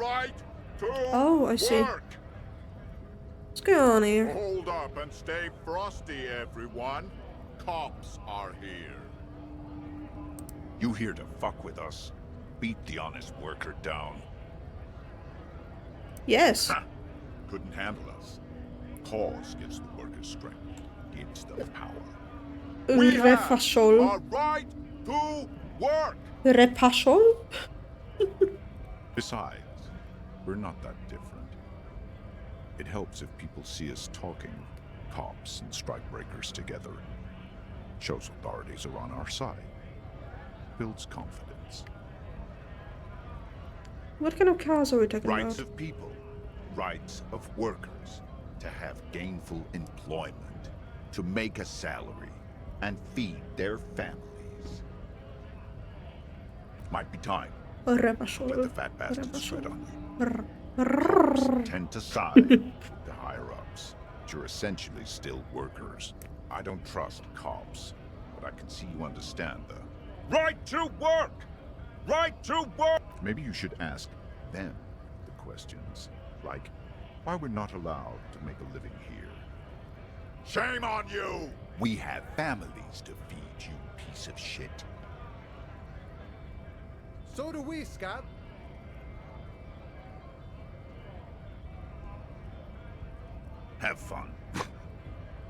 Oh, I see. What's going on here? Hold up and stay frosty, everyone. Cops are here. You here to fuck with us? Beat the honest worker down. Yes. Ha! Couldn't handle us. Cause gives the workers strength. Gives them power. Refasol. A right to work! Repasol? Besides, we're not that different. It helps if people see us talking, cops and strikebreakers together. Shows authorities are on our side. Builds confidence. What kind of cars are we talking Rights about? of people, rights of workers, to have gainful employment, to make a salary, and feed their families. Might be time. Let the fat bastards sweat on you. Cops tend to side with the higher-ups, but you're essentially still workers. I don't trust cops, but I can see you understand the right to work! Right to work! Maybe you should ask them the questions, like why we're not allowed to make a living here. Shame on you! We have families to feed, you piece of shit. So do we, Scott. Have fun.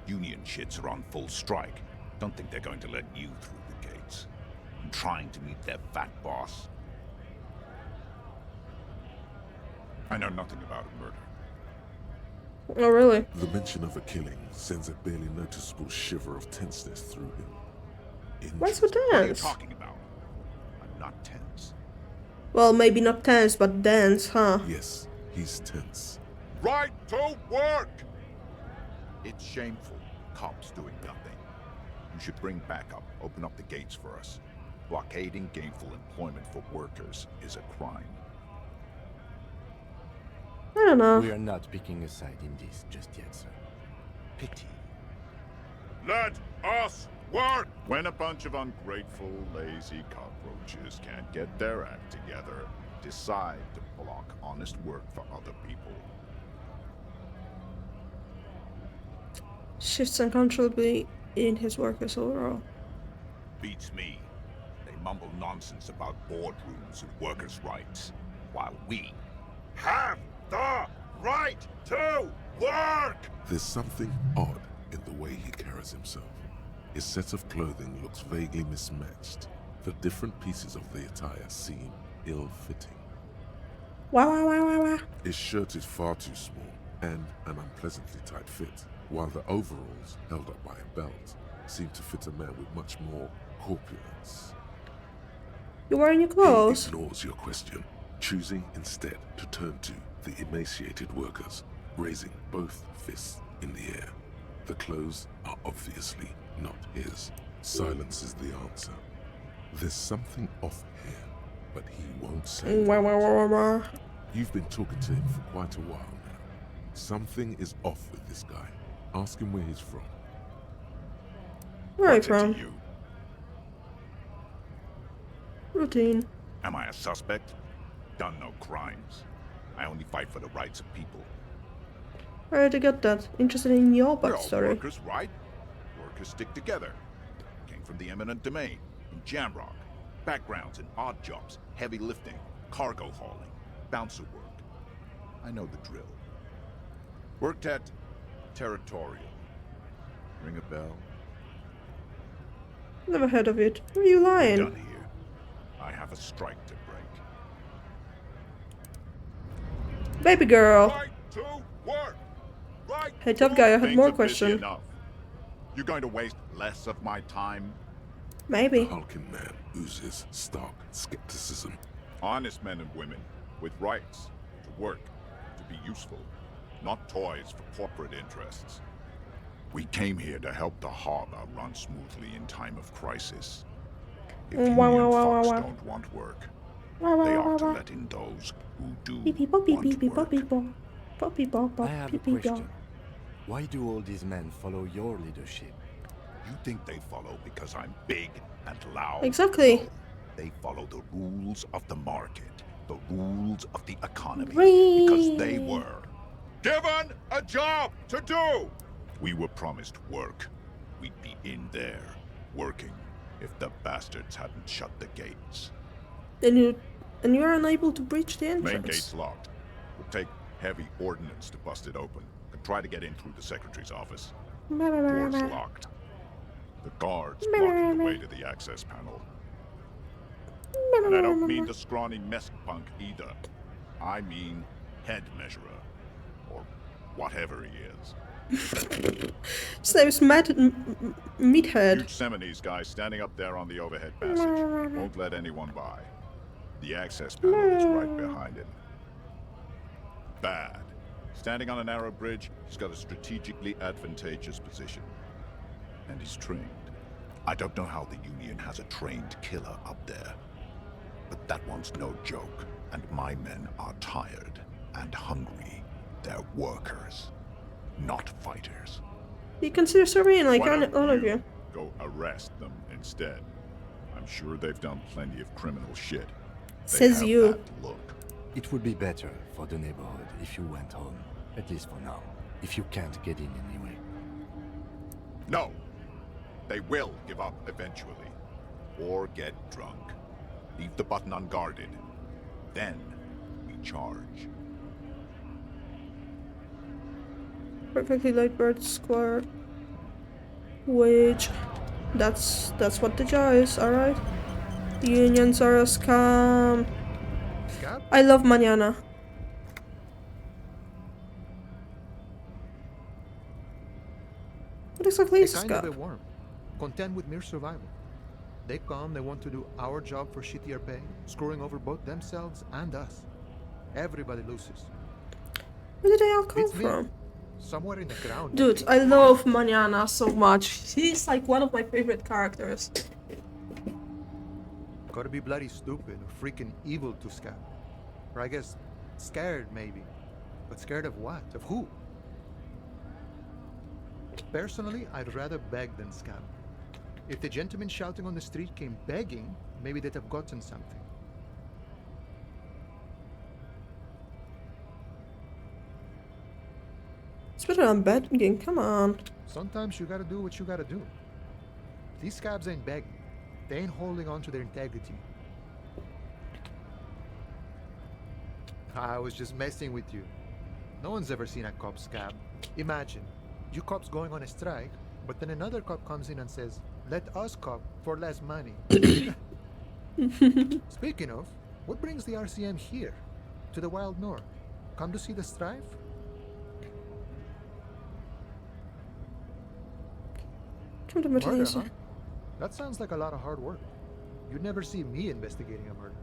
Union shits are on full strike. Don't think they're going to let you through the gates. I'm trying to meet their fat boss. I know nothing about a murder. Oh, really? The mention of a killing sends a barely noticeable shiver of tenseness through him. Why so What are you tense? talking about? I'm not tense. Well, maybe not tense, but dense, huh? Yes, he's tense. Right to work! It's shameful. Cops doing nothing. You should bring backup. Open up the gates for us. Blockading gainful employment for workers is a crime. I don't know. We are not picking a side in this just yet, sir. Pity. Let us work! When a bunch of ungrateful, lazy cockroaches can't get their act together, decide to block honest work for other people. Shifts uncontrollably in his workers overall. Beats me. They mumble nonsense about boardrooms and workers' rights, while we have the right to work! There's something odd in the way he carries himself. His set of clothing looks vaguely mismatched. The different pieces of the attire seem ill-fitting. Wow. His shirt is far too small and an unpleasantly tight fit, while the overalls, held up by a belt, seem to fit a man with much more corpulence. You're wearing your clothes. He ignores your question, choosing instead to turn to the emaciated workers, raising both fists in the air. The clothes are obviously not his. Silence is the answer. There's something off here, but he won't say it. You've been talking to him for quite a while now. Something is off with this guy. Ask him where he's from. Where are you What's it to from? you? Routine. Am I a suspect? Done no crimes. I only fight for the rights of people. Where did you get that? Interested in your We're all backstory. workers, right? Workers stick together. Came from the eminent domain, in Jamrock. Backgrounds in odd jobs, heavy lifting, cargo hauling, bouncer work. I know the drill. Worked at Territorial. Ring a bell? Never heard of it. Where are you We're lying? done here. I have a strike to break. Baby girl. Right to work! Right Hey, tough guy, I have Things more are busy questions. enough. You're going to waste less of my time? Maybe. The hulking man oozes stark skepticism. Honest men and women with rights to work, to be useful, not toys for corporate interests. We came here to help the harbor run smoothly in time of crisis. If Union fucks don't want work, they ought to let in those who do I have a question. Why do all these men follow your leadership? You think they follow because I'm big and loud? Exactly. No, they follow the rules of the market, the rules of the economy, because they were given a job to do. We were promised work. We'd be in there, working, if the bastards hadn't shut the gates. And you're unable to breach the Main entrance. gate's locked. Would take heavy ordnance to bust it open. Could try to get in through the secretary's office. Door's locked. The guards blocking the way to the access panel. And I don't mean the scrawny mess punk either. I mean head measurer. Or whatever he is. His name is Meathead. Huge Seminese guy standing up there on the overhead passage. Won't let anyone by. The access panel is right behind him. Bad. Standing on a narrow bridge, he's got a strategically advantageous position. And he's trained. I don't know how the Union has a trained killer up there. But that one's no joke, and my men are tired and hungry. They're workers, not fighters. You consider surveying like Why don't all of you. Go arrest them instead. I'm sure they've done plenty of criminal shit. They Says have you. that look. It would be better for the neighborhood if you went home, at least for now, if you can't get in anyway. No. They will give up eventually. Or get drunk. Leave the button unguarded. Then we charge. Perfectly laid bird square. Wage. That's what the jar is, alright? Unions are a scam. Scab? I love mañana. What exactly is a Kind of a scab? worm. Content with mere survival. They come, they want to do our job for shittier pay, screwing over both themselves and us. Everybody loses. Where did they all come Beats me. from? Somewhere in the ground. Dude, I love Mañana so much. He's like one of my favorite characters. Gotta be bloody stupid or freaking evil to Scab. Or I guess scared maybe. But scared of what? Of who? Personally, I'd rather beg than scab. If the gentleman shouting on the street came begging, maybe they'd have gotten something. It's better than begging, come on. Sometimes you gotta do what you gotta do. These scabs ain't begging. They ain't holding on to their integrity. I was just messing with you. No one's ever seen a cop scab. Imagine, you cops going on a strike, but then another cop comes in and says, "Let us cop for less money." Speaking of, what brings the RCM here? To the Wild North? Come to see the strife? Come to Murder, Matanza. huh? That sounds like a lot of hard work. You'd never see me investigating a murder.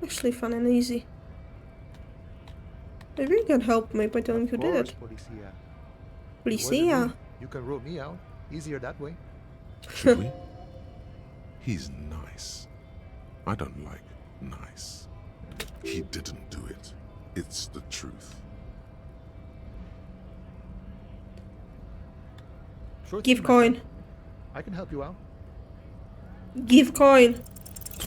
Actually fun and easy. Maybe you can help me by telling who did it. Policia. Policia. You can rule me out. Easier that way. Should we? He's nice. I don't like nice. He didn't do it. It's the truth. Sure Give thing, my coin. friend. I can help you out. Give coin.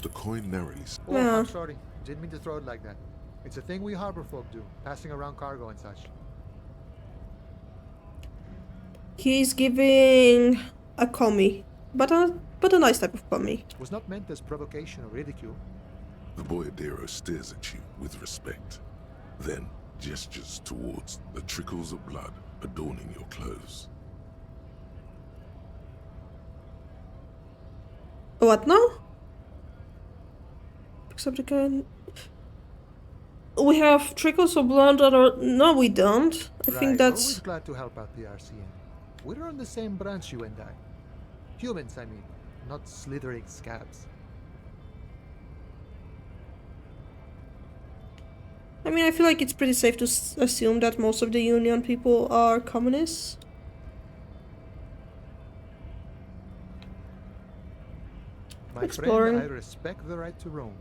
The coin narrowly. Oh, Yeah. I'm sorry. Didn't mean to throw it like that. It's a thing we harbor folk do, passing around cargo and such. He's giving a commie, but a nice type of commie. Was not meant as provocation or ridicule. The boyadero stares at you with respect, then gestures towards the trickles of blood adorning your clothes. What now? Except again. We have trickles of blood that are. No, we don't. I think Right, that's. always glad to help out the RCM. We're on the same branch, you and I. Humans, I mean, not slithering scabs. I mean, I feel like it's pretty safe to assume that most of the Union people are communists. My Exploring. friend, I respect the right to roam.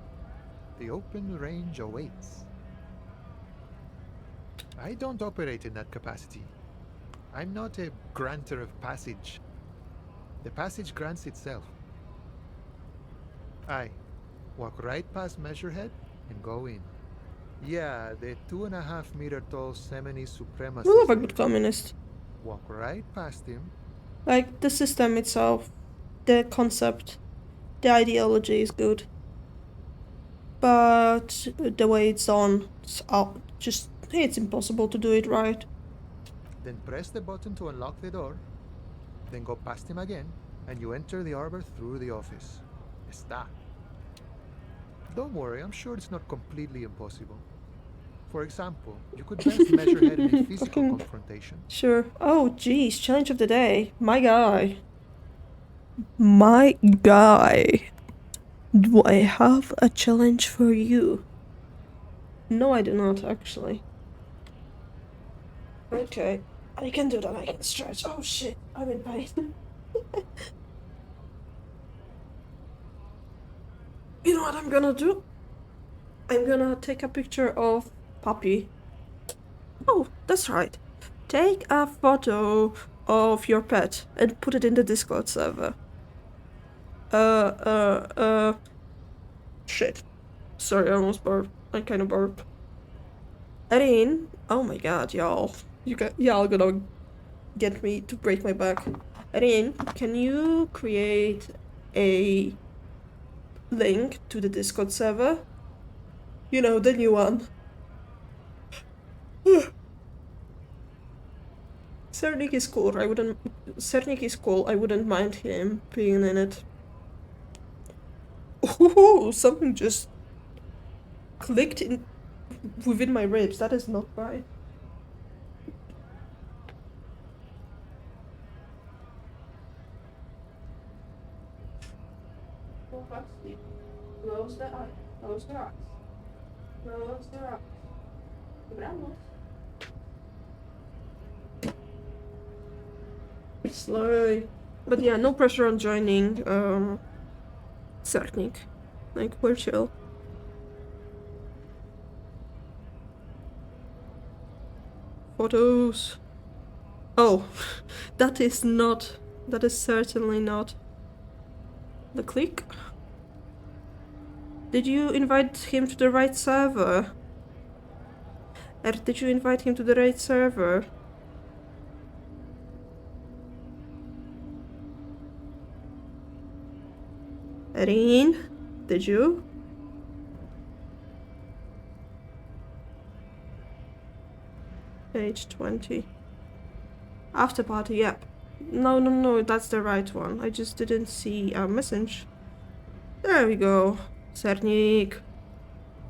The open range awaits. I don't operate in that capacity. I'm not a granter of passage. The passage grants itself. I walk right past Measurehead and go in. Yeah, the 2.5 meter tall Semini supremacist. We love a good communist. Walk right past him. Like, the system itself, the concept, the ideology is good. But the way it's done, it's impossible to do it right. Then press the button to unlock the door. Then go past him again, and you enter the arbor through the office. Está. Don't worry, I'm sure it's not completely impossible. For example, you could best Measurehead in a physical confrontation. Sure. Oh, geez, challenge of the day. My guy. My guy. Do I have a challenge for you? No, I do not, actually. Okay. I can do that, I can stretch. Oh shit, I'm in pain. You know what I'm gonna do? I'm gonna take a picture of Puppy. Oh, that's right. Take a photo of your pet and put it in the Discord server. Shit. Sorry, I almost burped. I kind of burped. Erin, oh my god, y'all. Y'all gonna get me to break my back. Erin, can you create a link to the Discord server? You know, the new one. Cernik is cool. Cernik is cool. I wouldn't mind him being in it. Ooh, something just clicked in within my ribs. That is not right. Close the eye. Close the eyes. Close the eyes. Vamos. Slowly. But yeah, no pressure on joining Cernik. Like, we're chill. Photos. Oh, that is certainly not the click. Did you invite him to the right server? Did you invite him to the right server? Erin, did you? Page 20. After party, yep. No, that's the right one. I just didn't see a message. There we go. Cernik.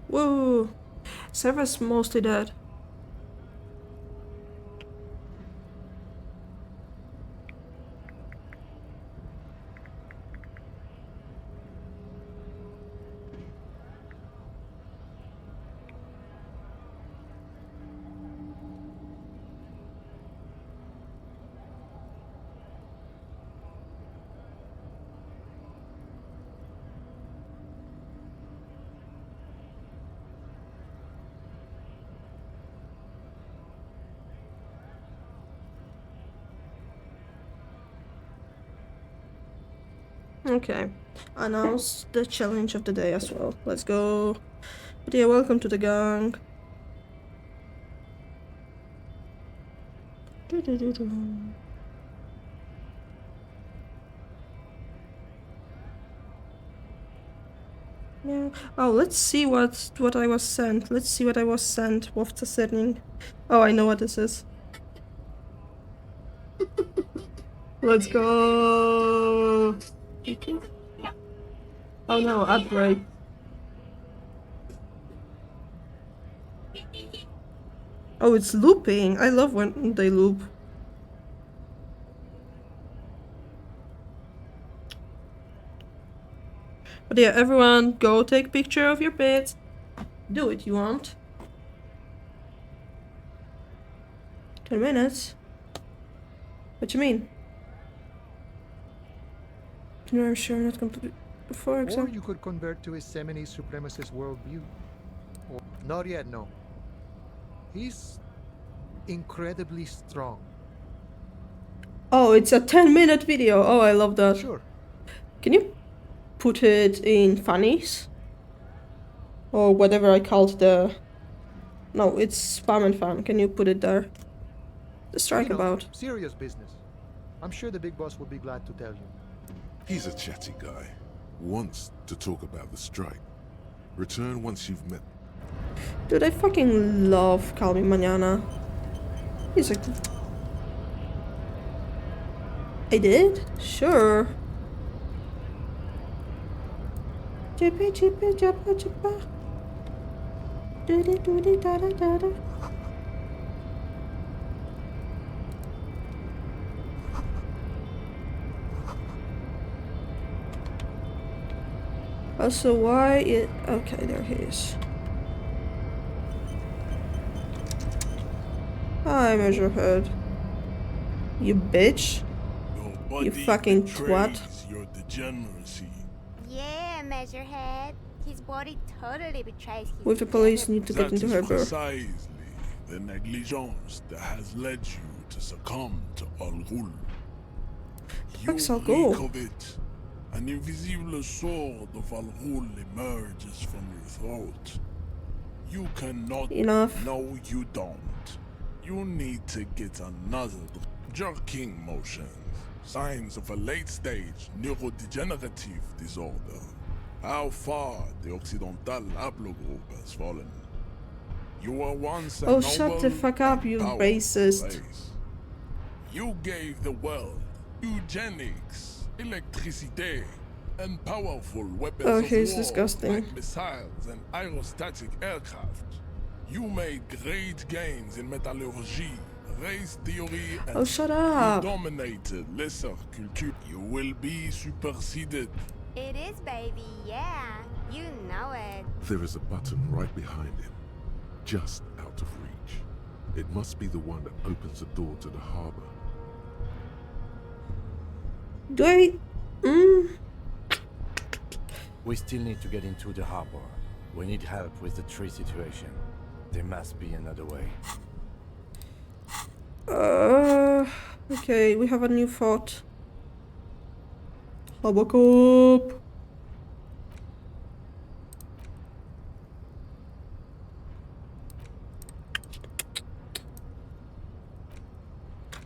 Woo! Server's mostly dead. Okay, announce the challenge of the day as well. Let's go. But yeah, welcome to the gang. Yeah. Oh, let's see what I was sent. Let's see what I was sent. What's sending? Oh, I know what this is. Let's go. Oh no, outbreak. Oh, it's looping. I love when they loop. But yeah, everyone go take picture of your pets. Do it, you want. 10 minutes? What you mean? No, I'm sure not completely. For example. Or you could convert to his Semini supremacist worldview. Or not yet, no. He's incredibly strong. Oh, it's a 10-minute video. Oh, I love that. Sure. Can you put it in funnies? Or whatever I called the... No, it's spam and fan. Can you put it there? The strike about. Serious business. I'm sure the big boss will be glad to tell you. He's a chatty guy. Wants to talk about the strike. Return once you've met. Dude, I fucking love Call Me Mañana. He's like... I did? Sure. Chippa chippa choppa chippa. Doody doody da da da da. Also, why it... Okay, there he is. Hi, Measurehead. You bitch. You fucking twat. Your degeneracy. Yeah, Measurehead. His body totally betrays his... With the police need to get into her birth. Precisely the negligence that has led you to succumb to Al Ghul. You reek of it. An invisible sword of Al Ghul emerges from your throat. You cannot... Enough. No, you don't. You need to get another jerking motions. Signs of a late-stage neurodegenerative disorder. How far the Occidental Haplogroup has fallen. You were once a Oh, shut the noble fuck up, and you powerful racist. place. You gave the world eugenics, electricity, and powerful weapons Oh, of he's war disgusting. like missiles and aerostatic aircraft. You made great gains in metallurgy, race theory, and Oh, shut up. you dominated lesser culture. You will be superseded. It is, baby, yeah. You know it. There is a button right behind him, just out of reach. It must be the one that opens the door to the harbor. Do I... We still need to get into the harbor. We need help with the tree situation. There must be another way. Okay, we have a new fort. Robocop.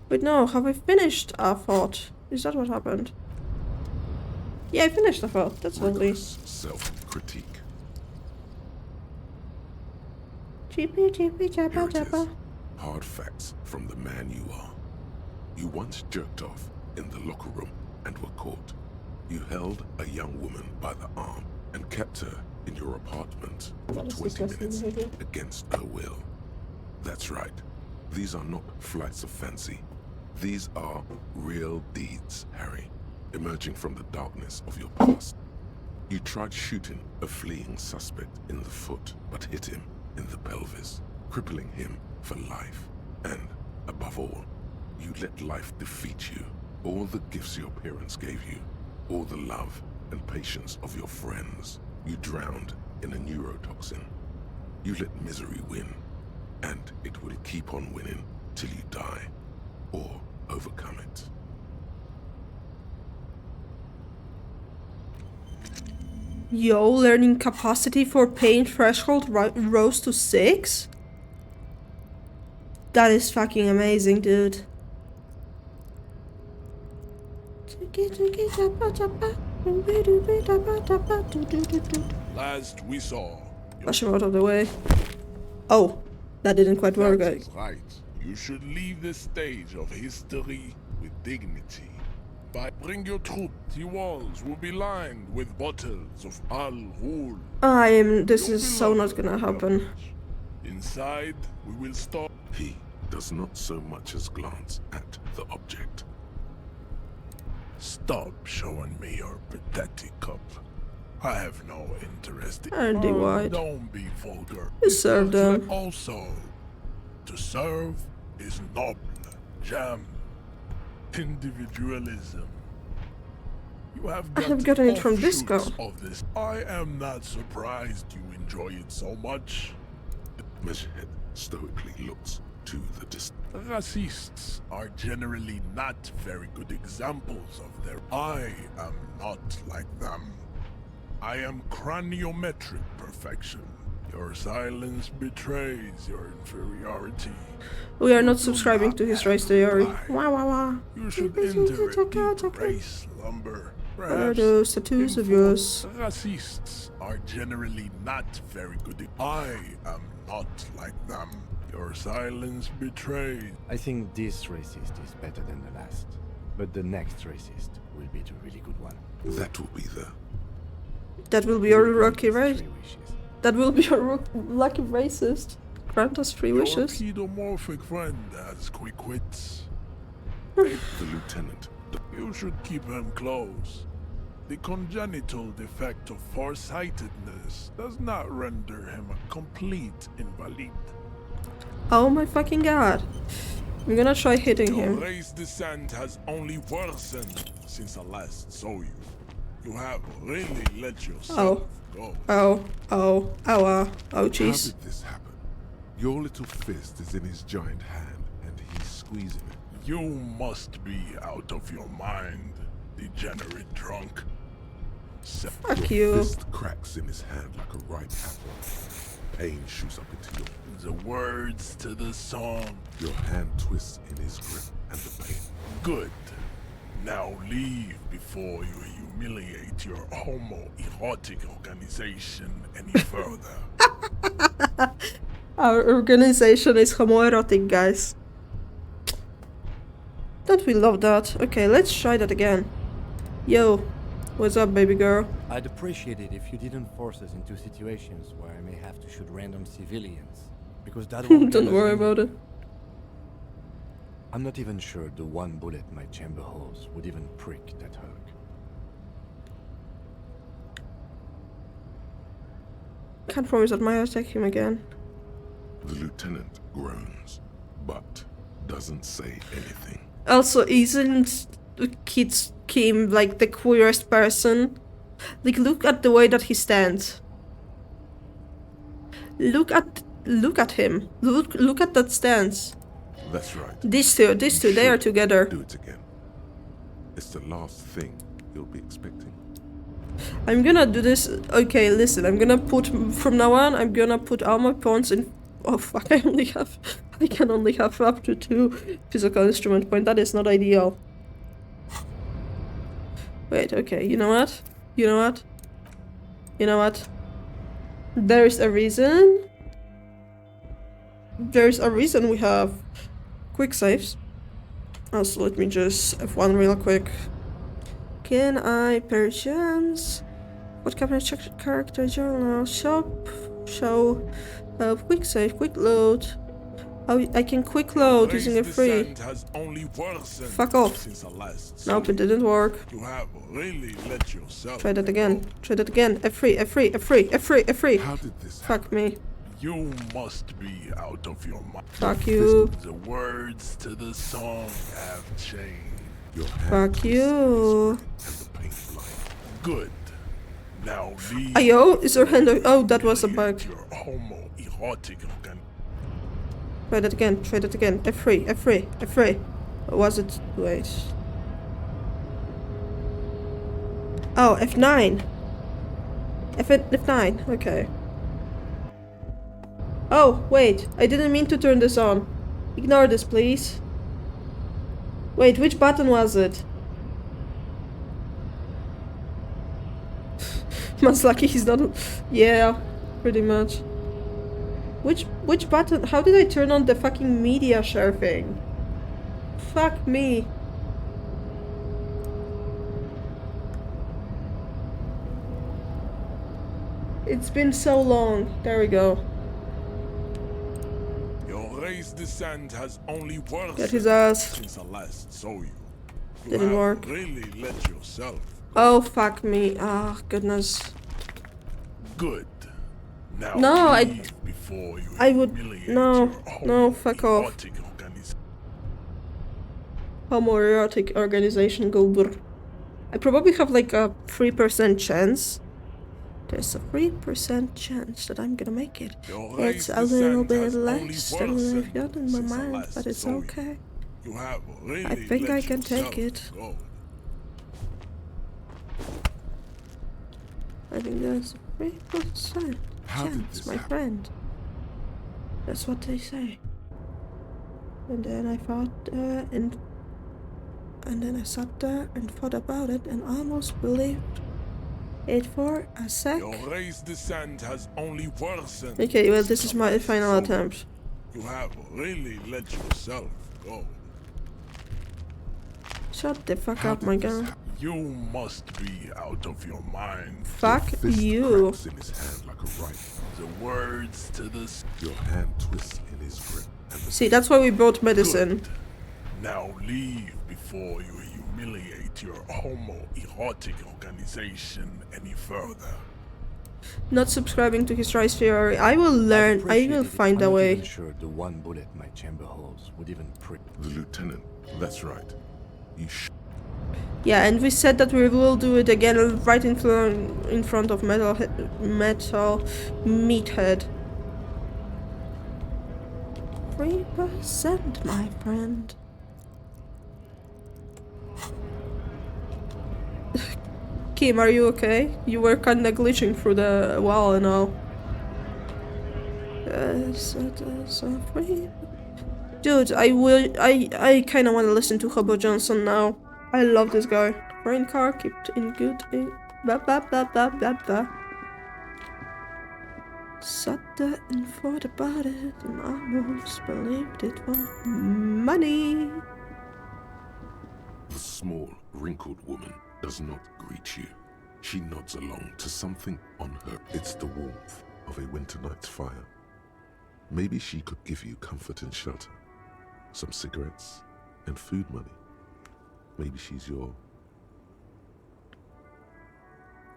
Wait, no, have I finished our fort? Is that what happened? Yeah, I finished the fort. That's lovely. Self-critique. Chippy, chippy, chappa, Here it is. chappa. Hard facts from the man you are. You once jerked off in the locker room and were caught. You held a young woman by the arm and kept her in your apartment for That is 20 disgusting minutes behavior. against her will. That's right. These are not flights of fancy. These are real deeds, Harry, emerging from the darkness of your past. You tried shooting a fleeing suspect in the foot, but hit him in the pelvis, crippling him for life. And, above all, you let life defeat you. All the gifts your parents gave you, all the love and patience of your friends, you drowned in a neurotoxin. You let misery win, and it will keep on winning till you die, or overcome it. Yo, learning capacity for pain threshold rose to 6? That is fucking amazing, dude. Last we saw. Push him out of the way. Oh, that didn't quite work. That is right. You should leave the stage of history with dignity. Bring your troop. The walls will be lined with bottles of Al Ghul. This is so not gonna happen. Inside, we will stop. He does not so much as glance at the object. Stop showing me your pathetic cup. I have no interest in. Aren't they white? Don't be vulgar. You serve them. Also, to serve is noble. Jam. Individualism. You have I have gotten it from this offshoots girl. of this. I am not surprised you enjoy it so much. Measurehead stoically looks to the distance. Racists are generally not very good examples of their. I am not like them. I am craniometric perfection. Your silence betrays your inferiority. We are not subscribing to his race theory. Wah wah wah. You should enter a deep race slumber. What are those tattoos of yours? Racists are generally not very good. I am not like them. Your silence betrays. I think this racist is better than the last. But the next racist will be the really good one. That will be the... That will be your lucky race. That will be your lucky racist. Grant us 3 wishes. Your pedomorphic friend has quick wits. The lieutenant. You should keep him close. The congenital defect of farsightedness does not render him a complete invalid. Oh my fucking god. I'm gonna try hitting Your him. race descent has only worsened since I last saw you. You have really let yourself go. Oh, oh, oh, How jeez. did this happen? Your little fist is in his giant hand, and he's squeezing it. You must be out of your mind, degenerate drunk. Fuck Your you. fist cracks in his hand like a ripe apple. Pain shoots up into your... The words to the song. Your hand twists in his grip, and the pain. Good. Now leave before you humiliate your homoerotic organization any further. Our organization is homoerotic, guys. Don't we love that? Okay, let's try that again. Yo, what's up, baby girl? I'd appreciate it if you didn't force us into situations where I may have to shoot random civilians, because that won't Don't worry about it. I'm not even sure the one bullet my chamber holds would even prick that hug. Can't promise that might attack him again. The lieutenant groans, but doesn't say anything. Also, isn't Kit Kim like the queerest person? Like, look at the way that he stands. Look at him. Look at that stance. That's right. These two, they are together. Do it again. It's the last thing you'll be expecting. I'm gonna do this. Okay, listen. I'm gonna put from now on. I'm gonna put all my pawns in. Oh fuck! I can only have up to 2 physical instrument points. That is not ideal. Wait. Okay. You know what? You know what? You know what? There's a reason. There's a reason we have quick saves. Also, let me just F1 real quick. Can I perchance? What cabinet check character journal? Shop. Show. Quick save. Quick load. Oh, I can quick load using a free. Fuck off. Nope, it didn't work. You have really let yourself Try that again. Try that again. F3, F3, F3, F3, F3. How did this Fuck me. You must be out of your mind. Fuck you. The words to the song have changed. Fuck you. Good. Now leave. Ayo, is her hand? Oh, that was a bug. Homoerotic organ. Try that again. Try that again. F3, F3, F3. Or was it? Wait. Oh, F9. F9. Okay. Oh, wait. I didn't mean to turn this on. Ignore this, please. Wait, which button was it? Man's lucky he's not. Yeah, pretty much. Which button? How did I turn on the fucking media share thing? Fuck me. It's been so long. There we go. Your race descent has only worsened Get his ass. since I last saw you. You Didn't have work. really let yourself. Oh, fuck me. Ah, goodness. Good. Now No, leave before you I would. humiliate No, your no, fuck off. Homoerotic organization, go brr. I probably have like a 3% chance. There's a 3% chance that I'm gonna make it. It's a little bit less than I've got in my mind, but it's okay. I think I can take it. I think there's a 3% chance, my friend. That's what they say. And then I thought, and then I sat there and thought about it and almost believed it for a sec. Your race descent has only worsened. Okay, well, this is my final attempt. You have really let yourself go. Shut the fuck up, my gun. You must be out of your mind. Fuck you. In his hand like a rifle. The words to this. Your hand twists in his grip. See, that's why we brought medicine. Now leave before you humiliate your homoerotic organization any further. Not subscribing to his Rise Theory. I will learn. I will find a way. I'm sure the one bullet my chamber holds would even prick. The lieutenant. That's right. You Yeah, and we said that we will do it again right in front of Metal Meathead. 3%, my friend. Kim, are you okay? You were kinda glitching through the wall and all. Dude, I kinda wanna listen to Hobo Johnson now. I love this guy. Brain car, kept in good. Sat there and thought about it and almost believed it was money. The small, wrinkled woman does not greet you. She nods along to something on her. It's the warmth of a winter night's fire. Maybe she could give you comfort and shelter, some cigarettes and food money. Maybe she's your...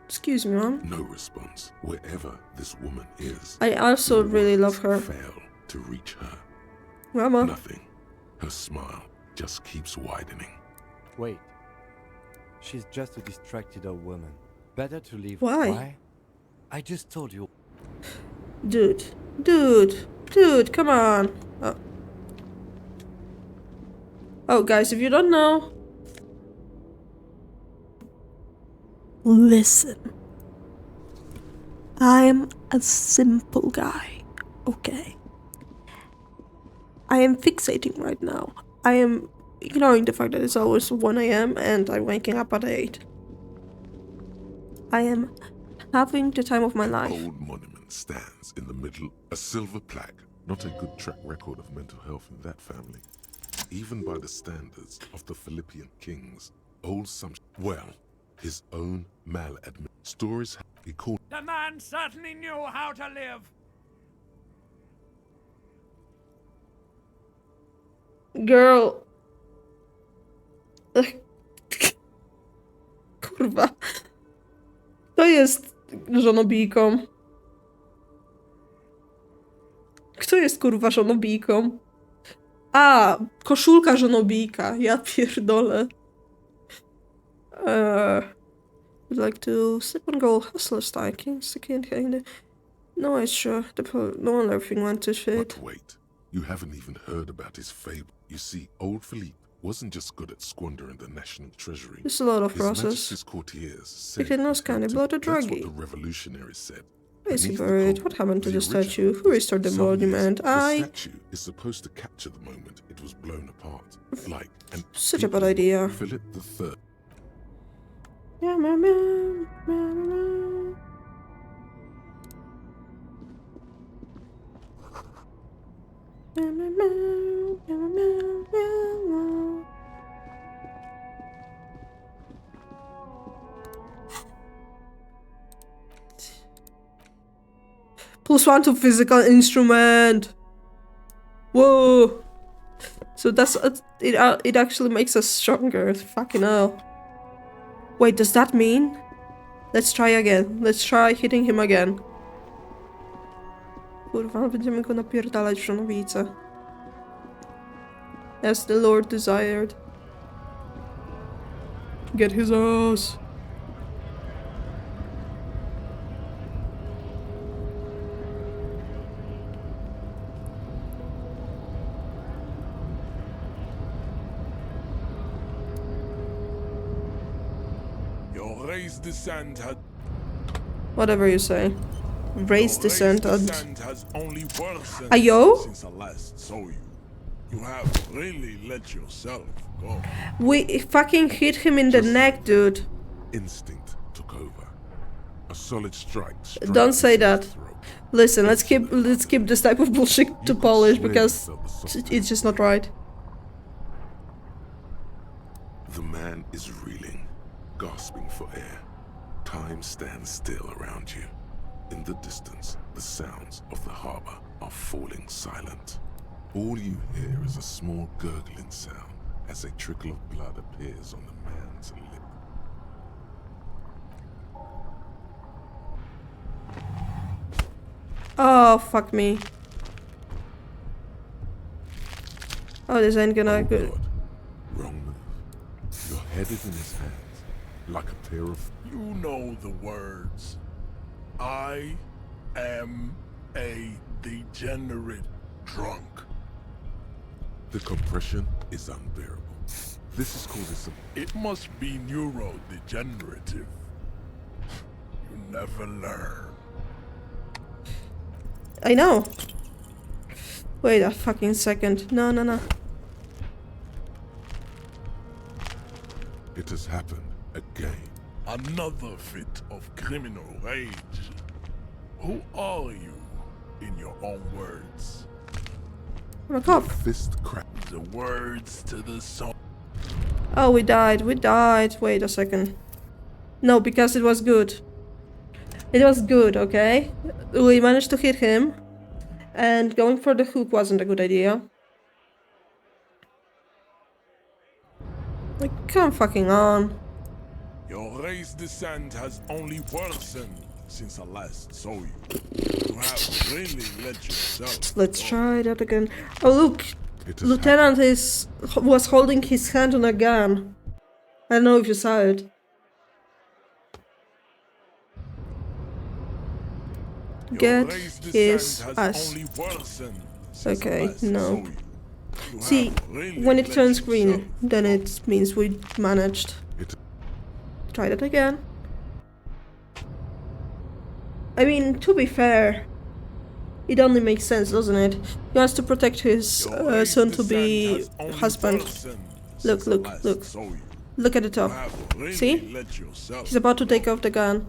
Excuse me, ma'am. No response. Wherever this woman is, I also really love her. Fail to reach her. Mama. Nothing. Her smile just keeps widening. Wait. She's just a distracted old woman. Better to leave. Why? I just told you. Dude, come on. Oh, guys, if you don't know, listen. I'm a simple guy, okay? I am fixating right now. I am ignoring the fact that it's always 1 a.m. and I'm waking up at 8. I am having the time of my life. An old monument stands in the middle, a silver plaque. Not a good track record of mental health in that family. Even by the standards of the Philippian kings, old Samson, well, his own maladmin stories he called. The man certainly knew how to live. Girl. Kurwa. Kto jest żonobijką? Kto jest kurwa żonobijką? A, koszulka żonobijka. Ja pierdolę. Would like to slip on gold hustler style. Kings the king kinda. No, it's sure. No wonder everything went to shit. But wait, you haven't even heard about his fable. You see, old Philippe wasn't just good at squandering the national treasury. It's a lot of His process. Majesty's courtiers said It knows kind of blood that's druggy. what the revolutionaries said. Is he Beneath the buried? coal, What happened to the original, statue? Who restored the some monument? years, the statue is supposed to capture the moment it was blown apart. Like an Such a bad idea. Philip III. Yeah, +1 to physical instrument. Whoa. So that's it actually makes us stronger. Fucking hell. Wait, does that mean? Let's try again. Let's try hitting him again. Kurwa, będziemy go napierdalać w żonowicę. As the Lord desired. Get his ass. Your race descent had. Whatever you say. Race descent and. Has only worsened Ayo? since I last saw you. You have really let yourself go. We fucking hit him in the neck, dude. Instinct took over. A solid strike. Don't say that. Listen, let's keep this type of bullshit to Polish because it's just not right. The man is reeling, gasping for air. Time stands still around you. In the distance, the sounds of the harbor are falling silent. All you hear is a small gurgling sound as a trickle of blood appears on the man's lip. Oh, fuck me. Oh, this ain't gonna good. Wrong move. Your head is in his hands, like a pair of... You know the words. I am a degenerate drunk. The compression is unbearable. This is called a... It must be neurodegenerative. You never learn. I know. Wait a fucking second. No. It has happened again. Another fit of criminal rage. Who are you? in your own words. I'm a cop. Fist crack. The words to the song. Oh, we died. Wait a second. No, because it was good. It was good, okay? We managed to hit him. And going for the hook wasn't a good idea. Like, come fucking on. Your race descent has only worsened since I last saw you. You have really let yourself. Let's try that again. Oh look, Lieutenant was holding his hand on a gun. I don't know if you saw it. Get his ass. Okay, no. See, when it turns green, then it means we managed. Try that again. I mean, to be fair, it only makes sense, doesn't it? He wants to protect his soon-to-be husband. Look. Look at the top. See? He's about to take off the gun.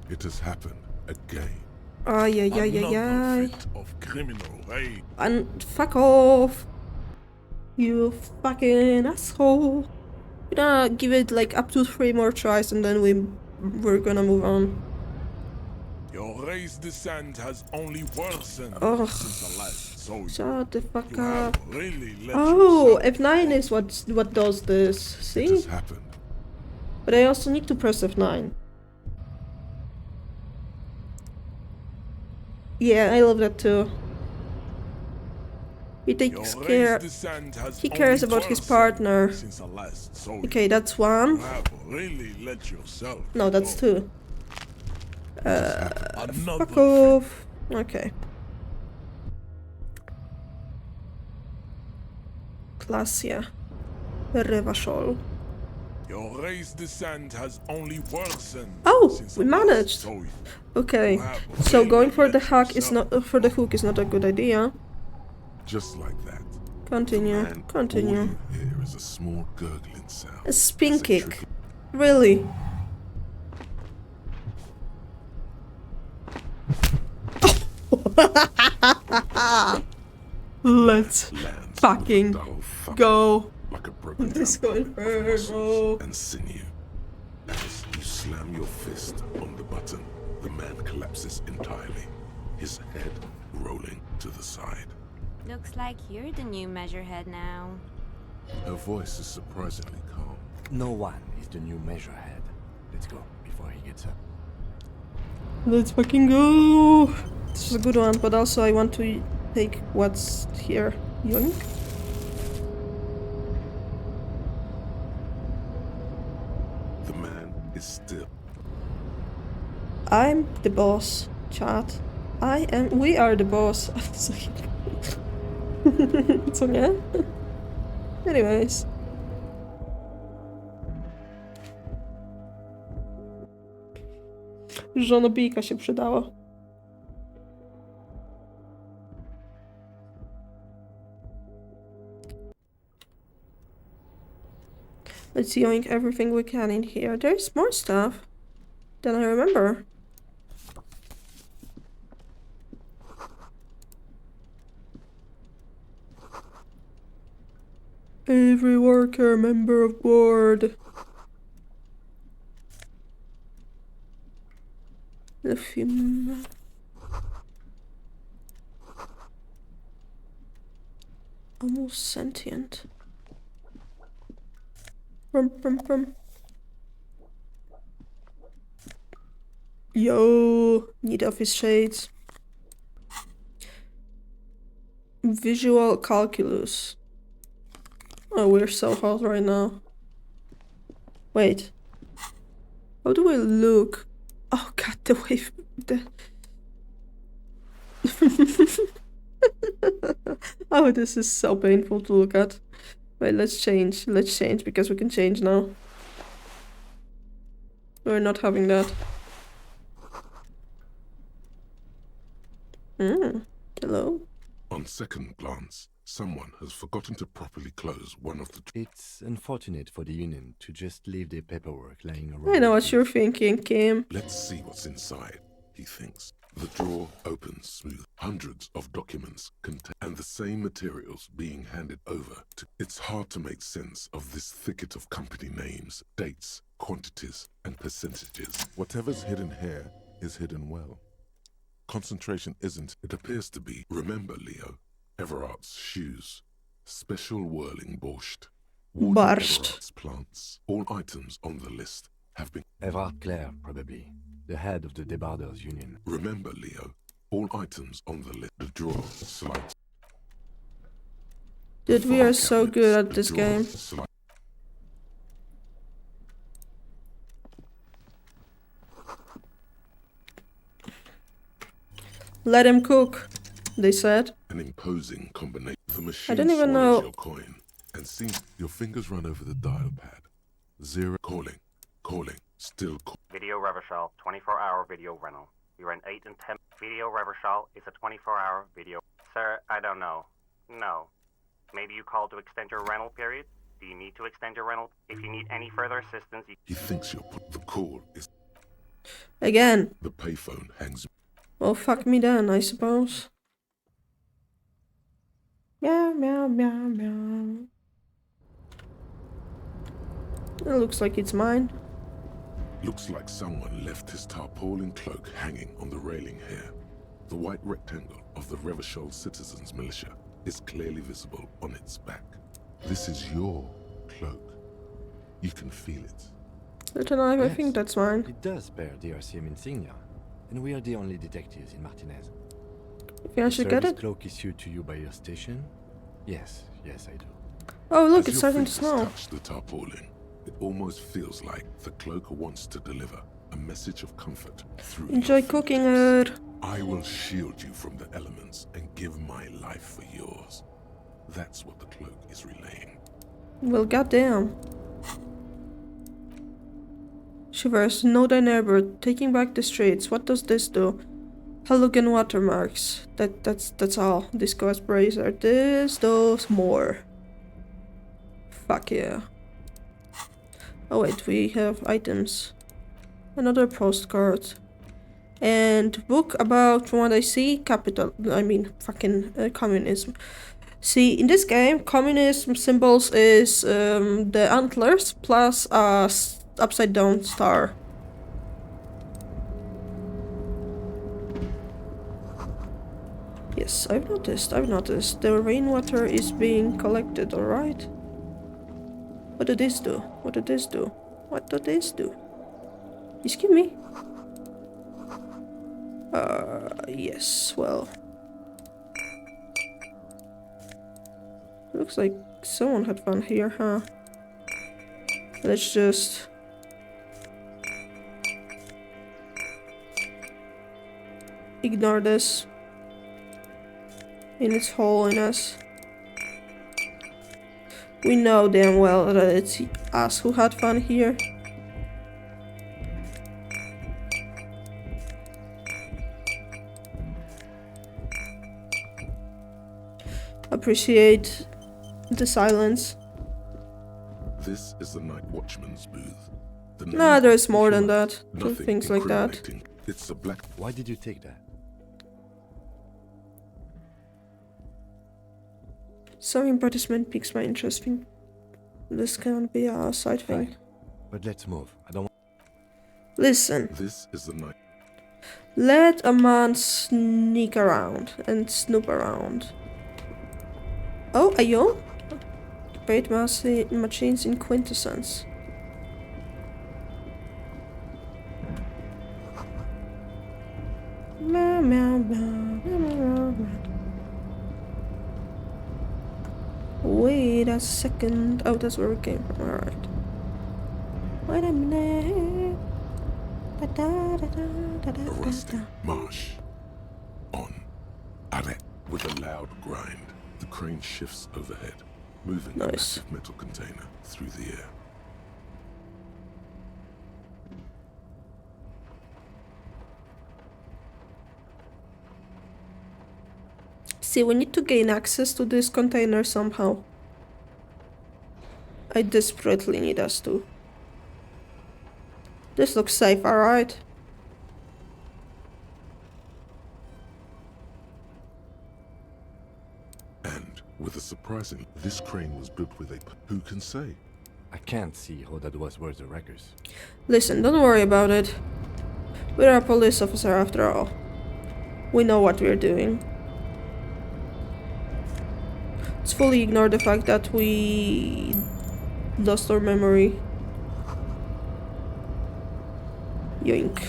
It has happened again. Ay. And fuck off. You fucking asshole. We're gonna give it like up to 3 more tries and then we're gonna move on. Your race descent has only worsened since I last saw you. Shut the fuck up. Really Oh, F9 is what does this. See? It has happened. But I also need to press F9. Yeah, I love that too. He takes care. He cares about his partner. Okay, that's 1. No, that's 2. Fuck off. Okay. Klasia. Revachol. Your race descent has only worsened. Oh, we managed. Okay, so going for the hook is not a good idea. Just like that. Continue. All you hear is a small gurgling sound. A spin kick. Really? Let's fucking go. Like a broken Disco Inferno. And sinew. As you slam your fist on the button, the man collapses entirely, his head rolling to the side. Looks like you're the new Measurehead now. Her voice is surprisingly calm. No one is the new Measurehead. Let's go before he gets up. Let's fucking go. This is a good one, but also I want to take what's here. Yoink. The man is still. I'm the boss, chat. We are the boss. Co nie? Anyways. Żonobijka się przydała. Let's yoink everything we can in here. There's more stuff than I remember. Every worker, member of board. Lithium. Almost sentient. Yo, need office shades. Visual calculus. Oh, we're so hot right now. Wait. How do I look? Oh god, the wave. Oh, this is so painful to look at. Wait, let's change. Let's change because we can change now. We're not having that. Hello? On second glance, someone has forgotten to properly close one of the... It's unfortunate for the Union to just leave their paperwork lying around. I know what you're thinking, Kim. Let's see what's inside, he thinks. The drawer opens smooth. Hundreds of documents contain and the same materials being handed over to. It's hard to make sense of this thicket of company names, dates, quantities, and percentages. Whatever's hidden here is hidden well. Concentration isn't. It appears to be. Remember, Leo, Everard's shoes. Special whirling borscht. Everard's plants. All items on the list have been... Everard Clare, probably. The head of the Debarders Union. Remember, Leo, all items on the list. The drawer slides. Dude, we are so good at this game. Let him cook, they said. An imposing combination. The machine I don't even know. Your coin and see your fingers run over the dial pad. 0 calling, still call. Video Revershal, 24-hour video rental. You rent 8 and 10. Video Revershal is a 24-hour video. Sir, I don't know. No. Maybe you called to extend your rental period? Do you need to extend your rental? If you need any further assistance, He thinks you'll put the call is... Again. The payphone hangs... Well, fuck me then, I suppose. Meow, meow, meow, meow. It looks like it's mine. Looks like someone left his tarpaulin cloak hanging on the railing here. The white rectangle of the Revershal Citizens Militia is clearly visible on its back. This is your cloak. You can feel it. Lieutenant, I Yes, think that's mine. It does bear DRCM insignia, and we are the only detectives in Martinez. Yeah, I should get it. Cloak issued to you by your station? Yes, I do. Oh, look, As it's your starting to fingers snow. touch the tarpaulin, it almost feels like the cloak wants to deliver a message of comfort through Enjoy cooking it. I will shield you from the elements and give my life for yours. That's what the cloak is relaying. Well, goddamn. Shivers, know thy neighbor, taking back the streets. What does this do? Halogen watermarks. That's all. Disco Bracer. This does more. Fuck yeah. Oh wait, we have items. Another postcard. And book about, from what I see, communism. See, in this game, communism symbols is the antlers plus a upside down star. Yes, I've noticed. The rainwater is being collected, alright? What did this do? What did this do? What did this do? Excuse me? Yes, well. Looks like someone had fun here, huh? Let's just... ignore this. In its holiness. We know damn well that it's us who had fun here. Appreciate the silence. This is the night watchman's booth. Nah, there's more than that. Nothing Things like that. incriminating. It's a black... Why did you take that? Some advertisement piques my interest. This can be a side thing. Fine. But let's move. I don't. Listen. This is the night. Let a man sneak around and snoop around. Oh, ayo? Great machines in quintessence. Meow, meow, meow, meow, meow, meow. Wait a second. Oh, that's where we came from. Alright. Wait a minute. Da, da, da, da, da, da, A rusty da. marsh. On. Arrête. With a loud grind, the crane shifts overhead, moving a massive metal container through the air. See, we need to gain access to this container somehow. I desperately need us to. This looks safe, alright? Surprisingly, this crane was built with a... Who can say? I can't see how that was worth the wreckers. Listen, don't worry about it. We're a police officer after all. We know what we're doing. Let's fully ignore the fact that we lost our memory. Yoink.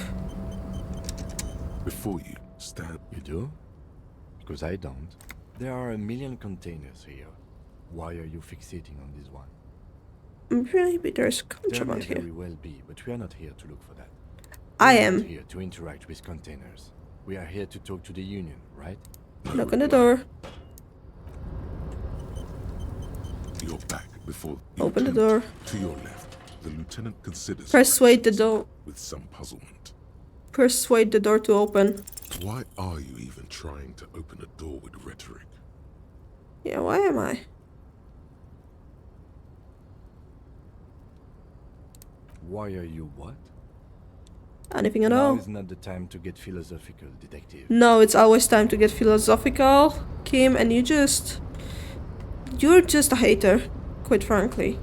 Before you stand... You do? Because I don't. There are a million containers here. Why are you fixating on this one? Maybe there's contraband There here. may very well be, but we are not here to look for that. I We are am. not here to interact with containers. We are here to talk to the Union, right? Knock on the door. Your back before... Open the door. To your left, the lieutenant considers... Persuade the door. With some puzzlement. Persuade the door to open. Why are you even trying to open a door with rhetoric? Yeah, why am I? Why are you what? Anything at Now all? is not the time to get philosophical, detective. No, it's always time to get philosophical, Kim, and you're just a hater, quite frankly.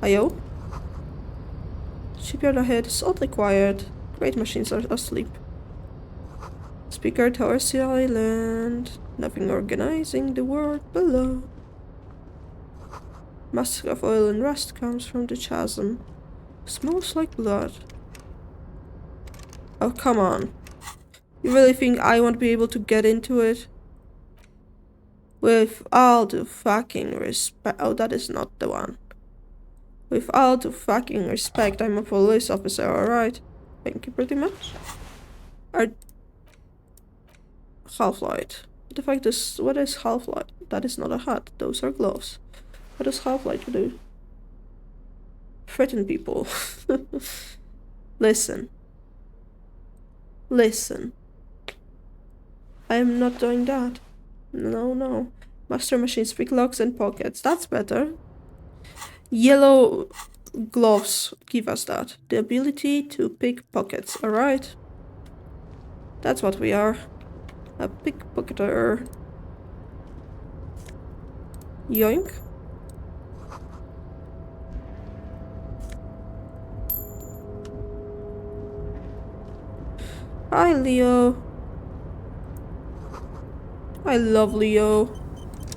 Ayo? Shipyard ahead is oddly quiet. Great machines are asleep. Speaker tower silent. Nothing organizing the world below. Mask of oil and rust comes from the chasm. Smells like blood. Oh, come on. You really think I won't be able to get into it? With all the fucking respect... Oh, that is not the one. With all the fucking respect, I'm a police officer, alright? Thank you pretty much. Half-light. The fact is, what is half-light? That is not a hat, those are gloves. What does half-light do? Threaten people. Listen. Listen. I am not doing that. No, no. Master machines, pick locks and pockets. That's better. Yellow gloves give us that. The ability to pick pockets, alright? That's what we are. A pickpocketer. Yoink. Hi, Leo. I love Leo.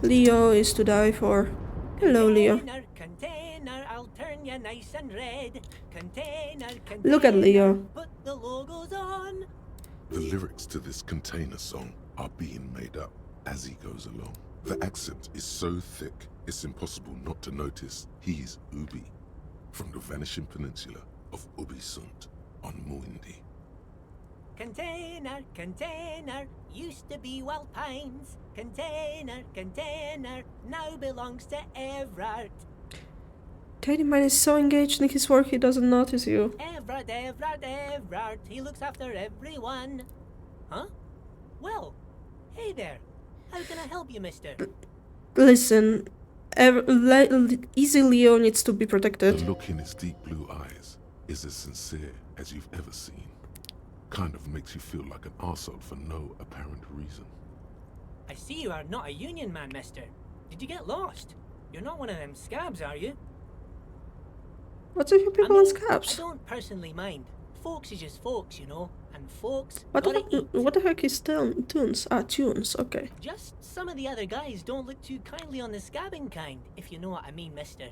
Leo is to die for. Hello, Leo. Container, I'll turn you nice and red. Container, Look at Leo. put the logos on. The lyrics to this container song are being made up as he goes along. The accent is so thick, it's impossible not to notice he's Ubi, from the vanishing peninsula of Ubisund on Muindi. Container, container, used to be Wild Pines. Container, container, now belongs to Everard. Tiny Man is so engaged in his work he doesn't notice you. Everard, Everard, Everard, he looks after everyone. Huh? Well, hey there. How can I help you, mister? Listen, Easy Leo needs to be protected. The look in his deep blue eyes is as sincere as you've ever seen. Kind of makes you feel like an arsehole for no apparent reason. I see you are not a union man, mister. Did you get lost? You're not one of them scabs, are you? What's with you people I on mean, scabs? I don't personally mind. Folks is just folks, you know. And folks What gotta the heck is tunes? Ah, tunes, okay. Just some of the other guys don't look too kindly on the scabbing kind, if you know what I mean, mister.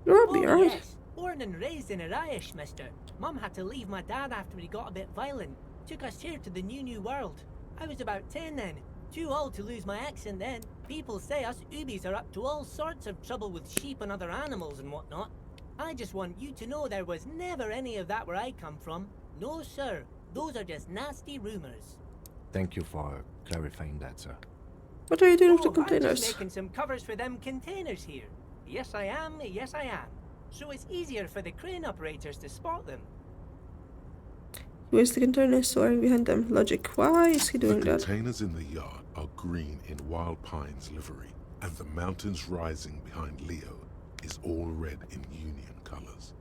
You'll be alright. Yes. Born and raised in Arish, mister. Mum had to leave my dad after he got a bit violent. Took us here to the new world. I was about 10 then. Too old to lose my accent then. People say us Ubis are up to all sorts of trouble with sheep and other animals and whatnot. I just want you to know there was never any of that where I come from. No, sir. Those are just nasty rumors. Thank you for clarifying that, sir. What are you doing with the I'm containers? just making some covers for them containers here. Yes, I am. Yes, I am. So it's easier for the crane operators to spot them. Where's the container soaring behind them? Logic. Why is he doing The that? containers in the yard are green in Wild Pine's livery, and the mountains rising behind Leo is all red in Union colors.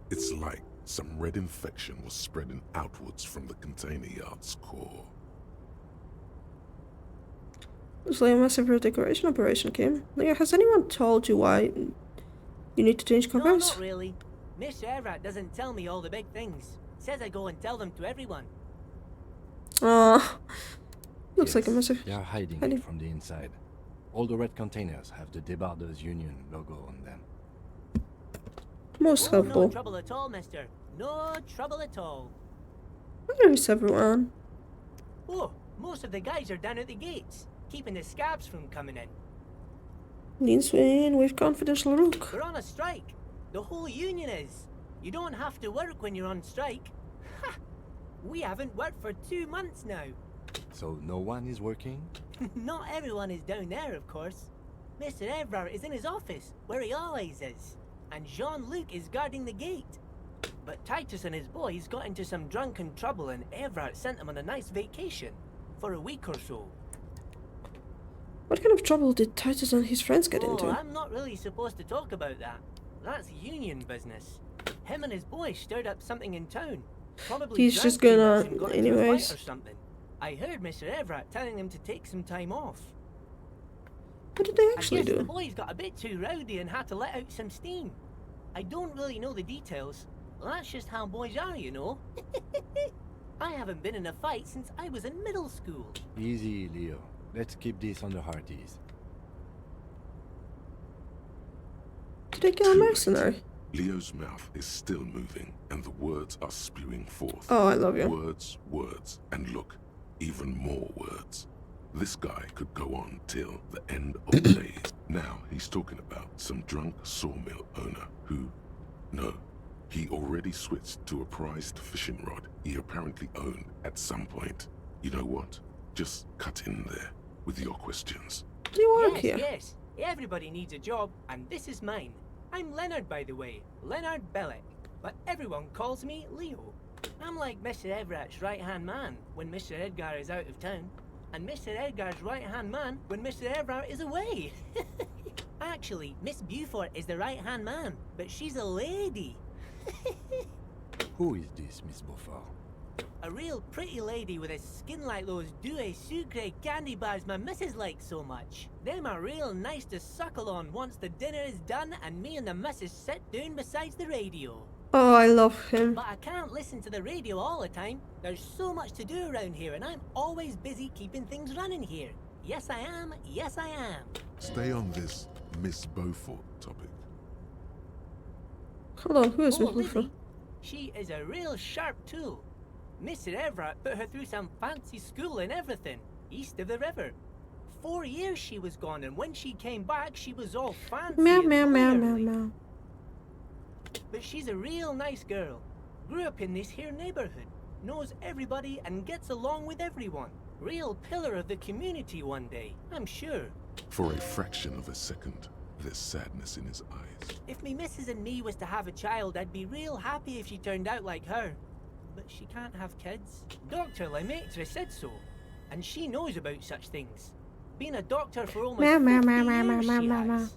It's like some red infection was spreading outwards from the container yard's core. It's like a massive redecoration operation, Kim. Leah, has anyone told you why you need to change No, covers? not really. Miss Everett doesn't tell me all the big things. Says I go and tell them to everyone. Looks like a massive... They are hiding it from the inside. All the red containers have the Debarders Union logo on them. Most Oh, helpful. no trouble at all, mister. No trouble at all. Where is everyone? Oh, most of the guys are down at the gates, keeping the scabs from coming in. Leans in with confidential rook. We're on a strike. The whole union is. You don't have to work when you're on strike. Ha! We haven't worked for 2 months now. So no one is working? Not everyone is down there, of course. Mr. Everard is in his office, where he always is. And Jean-Luc is guarding the gate. But Titus and his boys got into some drunken trouble and Everard sent them on a nice vacation. For a week or so. What kind of trouble did Titus and his friends get Oh, into? I'm not really supposed to talk about that. That's union business. Him and his boys stirred up something in town. Probably He's just drank too gonna... much and got into a fight anyways. or something. I heard Mr. Everett telling them to take some time off. What did they I actually guess the do? boys got a bit too rowdy and had to let out some steam. I don't really know the details. Well, that's just how boys are, you know. I haven't been in a fight since I was in middle school. Easy, Leo. Let's keep this on the hearties. Did they kill a mercenary? Leo's mouth is still moving, and the words are spewing forth. Oh, I love you. Words, words, and look, even more words. This guy could go on till the end of days. Now he's talking about some drunk sawmill owner who, no, he already switched to a prized fishing rod he apparently owned at some point. You know what? Just cut in there with your questions. Do you work Yes, here? yes. Everybody needs a job, and this is mine. I'm Leonard, by the way. Leonard Bellick. But everyone calls me Leo. I'm like Mr. Everett's right-hand man when Mr. Edgar is out of town. And Mr. Edgar's right-hand man when Mr. Everett is away. Actually, Miss Beaufort is the right-hand man, but she's a lady. Who is this, Miss Beaufort? A real pretty lady with a skin like those Douai Sucre candy bars my missus likes so much. Them are real nice to suckle on once the dinner is done and me and the missus sit down beside the radio. Oh, I love him. But I can't listen to the radio all the time. There's so much to do around here and I'm always busy keeping things running here. Yes I am, yes I am. Stay on this Miss Beaufort topic. Hold on, who is Miss Oh, Beaufort? Lizzie, she is a real sharp tool. Mr. Everett put her through some fancy school and everything, east of the river. 4 years she was gone, and when she came back, she was all fancy Meow, and meow, meow, meow, lawyerly. meow. But she's a real nice girl. Grew up in this here neighborhood, knows everybody and gets along with everyone. Real pillar of the community one day, I'm sure. For a fraction of a second, there's sadness in his eyes. If me missus and me was to have a child, I'd be real happy if she turned out like her. But she can't have kids. Dr. Lemaitre said so, and she knows about such things. Been a doctor for almost 50 years, she has.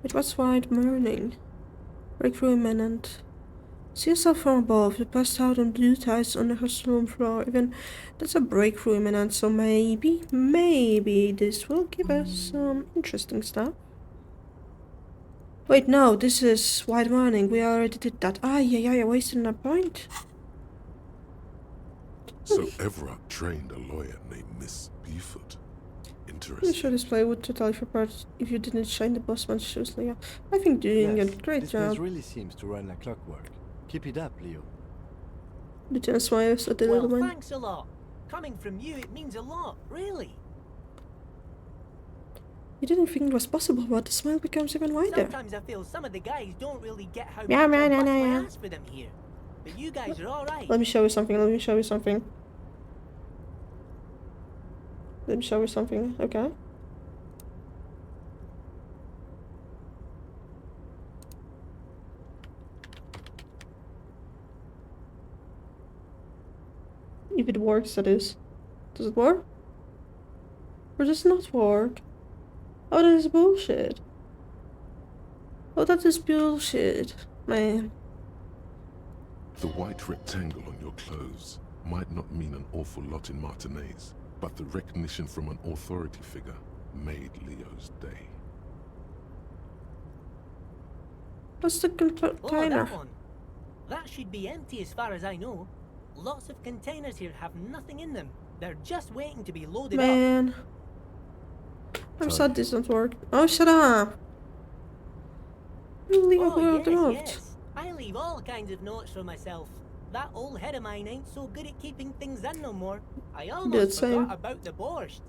It was white morning. Breakthrough imminent. See yourself from above. You passed out on blue ties on the hostel room floor. Even that's a breakthrough imminent, so maybe this will give us some interesting stuff. Wait, no, this is white morning. We already did that. Ah, yeah, wasting a point. So Everett trained a lawyer named Miss Beaufort. I'm Interesting. sure this play would totally fall apart if you didn't shine the bossman's shoes, Leo. I think doing a great this job. place really seems to run like clockwork. Keep it up, Leo. Lieutenant smiles at the Well, little man. thanks a lot. Coming from you, it means a lot, really. You didn't think it was possible, but the smile becomes even wider. Sometimes I feel some of the guys don't really get how Yeah, much I man, bust my yeah. ass for them here. But you guys are alright. Let me show you something, Let me show you something, okay? If it works, that is. Does it work? Or does it not work? Oh, that is bullshit. Oh, that is bullshit, man. The white rectangle on your clothes might not mean an awful lot in Martinez, but the recognition from an authority figure made Leo's day. What's the Oh, container? that one. That should be empty as far as I know. Lots of containers here have nothing in them. They're just waiting to be loaded up. Man. I'm sad this doesn't work. Oh, shut up! You leave Oh, the note. yes. I leave all kinds of notes for myself. That old head of mine ain't so good at keeping things in no more. I almost same. forgot about the borscht.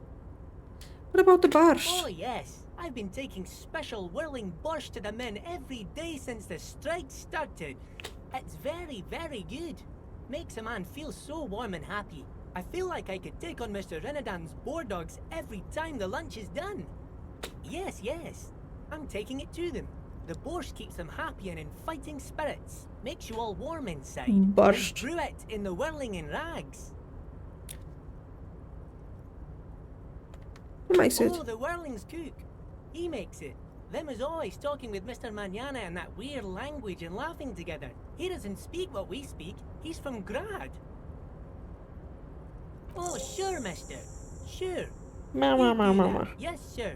What about the borscht? Oh, yes. I've been taking special whirling borscht to the men every day since the strike started. It's very, very good. Makes a man feel so warm and happy. I feel like I could take on Mr. Renadan's boar dogs every time the lunch is done. Yes, yes. I'm taking it to them. The borscht keeps them happy and in fighting spirits. Makes you all warm inside. Borscht. And brew it in the whirling in rags. Who makes it? Oh, the whirling's cook. He makes it. Them is always talking with Mr. Manana in that weird language and laughing together. He doesn't speak what we speak. He's from Grad. Oh, sure, mister. Sure. Mama. Yes, sir.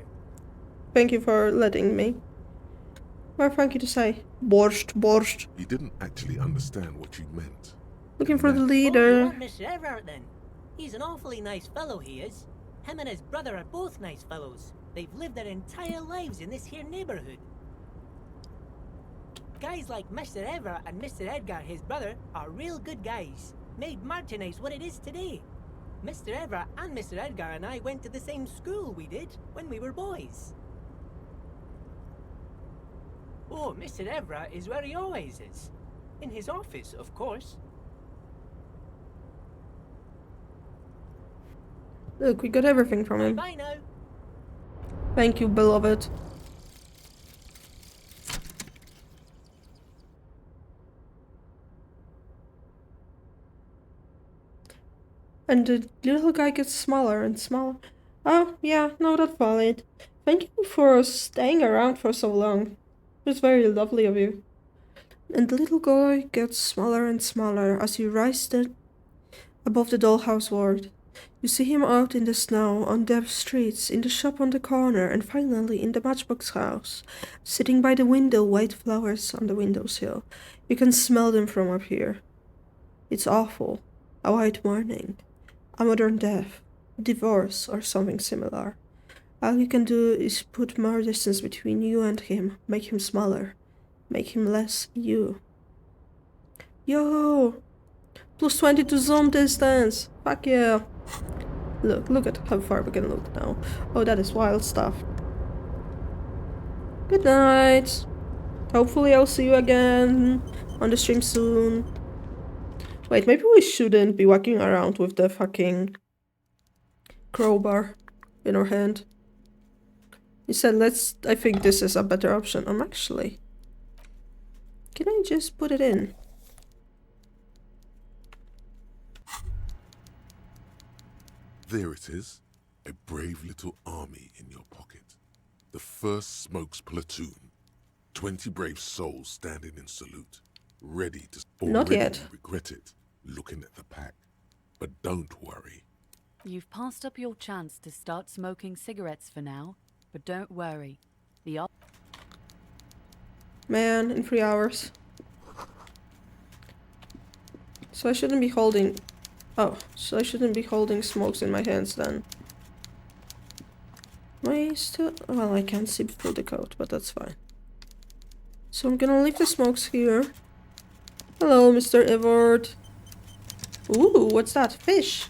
Thank you for letting me. More thank you to say. Borscht. He didn't actually understand what you meant. Looking for the Oh, you leader. want Mr. Everett then? He's an awfully nice fellow, he is. Him and his brother are both nice fellows. They've lived their entire lives in this here neighborhood. Guys like Mr. Everett and Mr. Edgar, his brother, are real good guys. Made Martinez what it is today. Mr. Everett and Mr. Edgar and I went to the same school, we did, when we were boys. Oh, Mr. Everett is where he always is. In his office, of course. Look, we got everything from him. Bye now. Thank you, beloved. And the little guy gets smaller and smaller. Oh, yeah, no, that's valid. Thank you for staying around for so long. It was very lovely of you. And the little guy gets smaller and smaller as you rise above the dollhouse ward. You see him out in the snow, on the streets, in the shop on the corner, and finally in the matchbox house, sitting by the window, white flowers on the windowsill. You can smell them from up here. It's awful. A white morning. A modern death. Divorce, or something similar. All you can do is put more distance between you and him, make him smaller, make him less you. Yo! Plus 20 to zoom distance! Fuck yeah! Look at how far we can look now. Oh, that is wild stuff. Good night! Hopefully I'll see you again on the stream soon. Wait, maybe we shouldn't be walking around with the fucking crowbar in our hand. He said, I think this is a better option. Actually, can I just put it in? There it is, a brave little army in your pocket. The 1st Smokes platoon. 20 brave souls standing in salute, ready to Not yet. regret it, looking at the pack. But don't worry. You've passed up your chance to start smoking cigarettes for now, but don't worry. Man, in 3 hours. So I shouldn't be holding... Oh, so I shouldn't be holding smokes in my hands then. Am I still... Well, I can't see through the coat, but that's fine. So I'm gonna leave the smokes here. Hello, Mr. Everett. Ooh, what's that? Fish!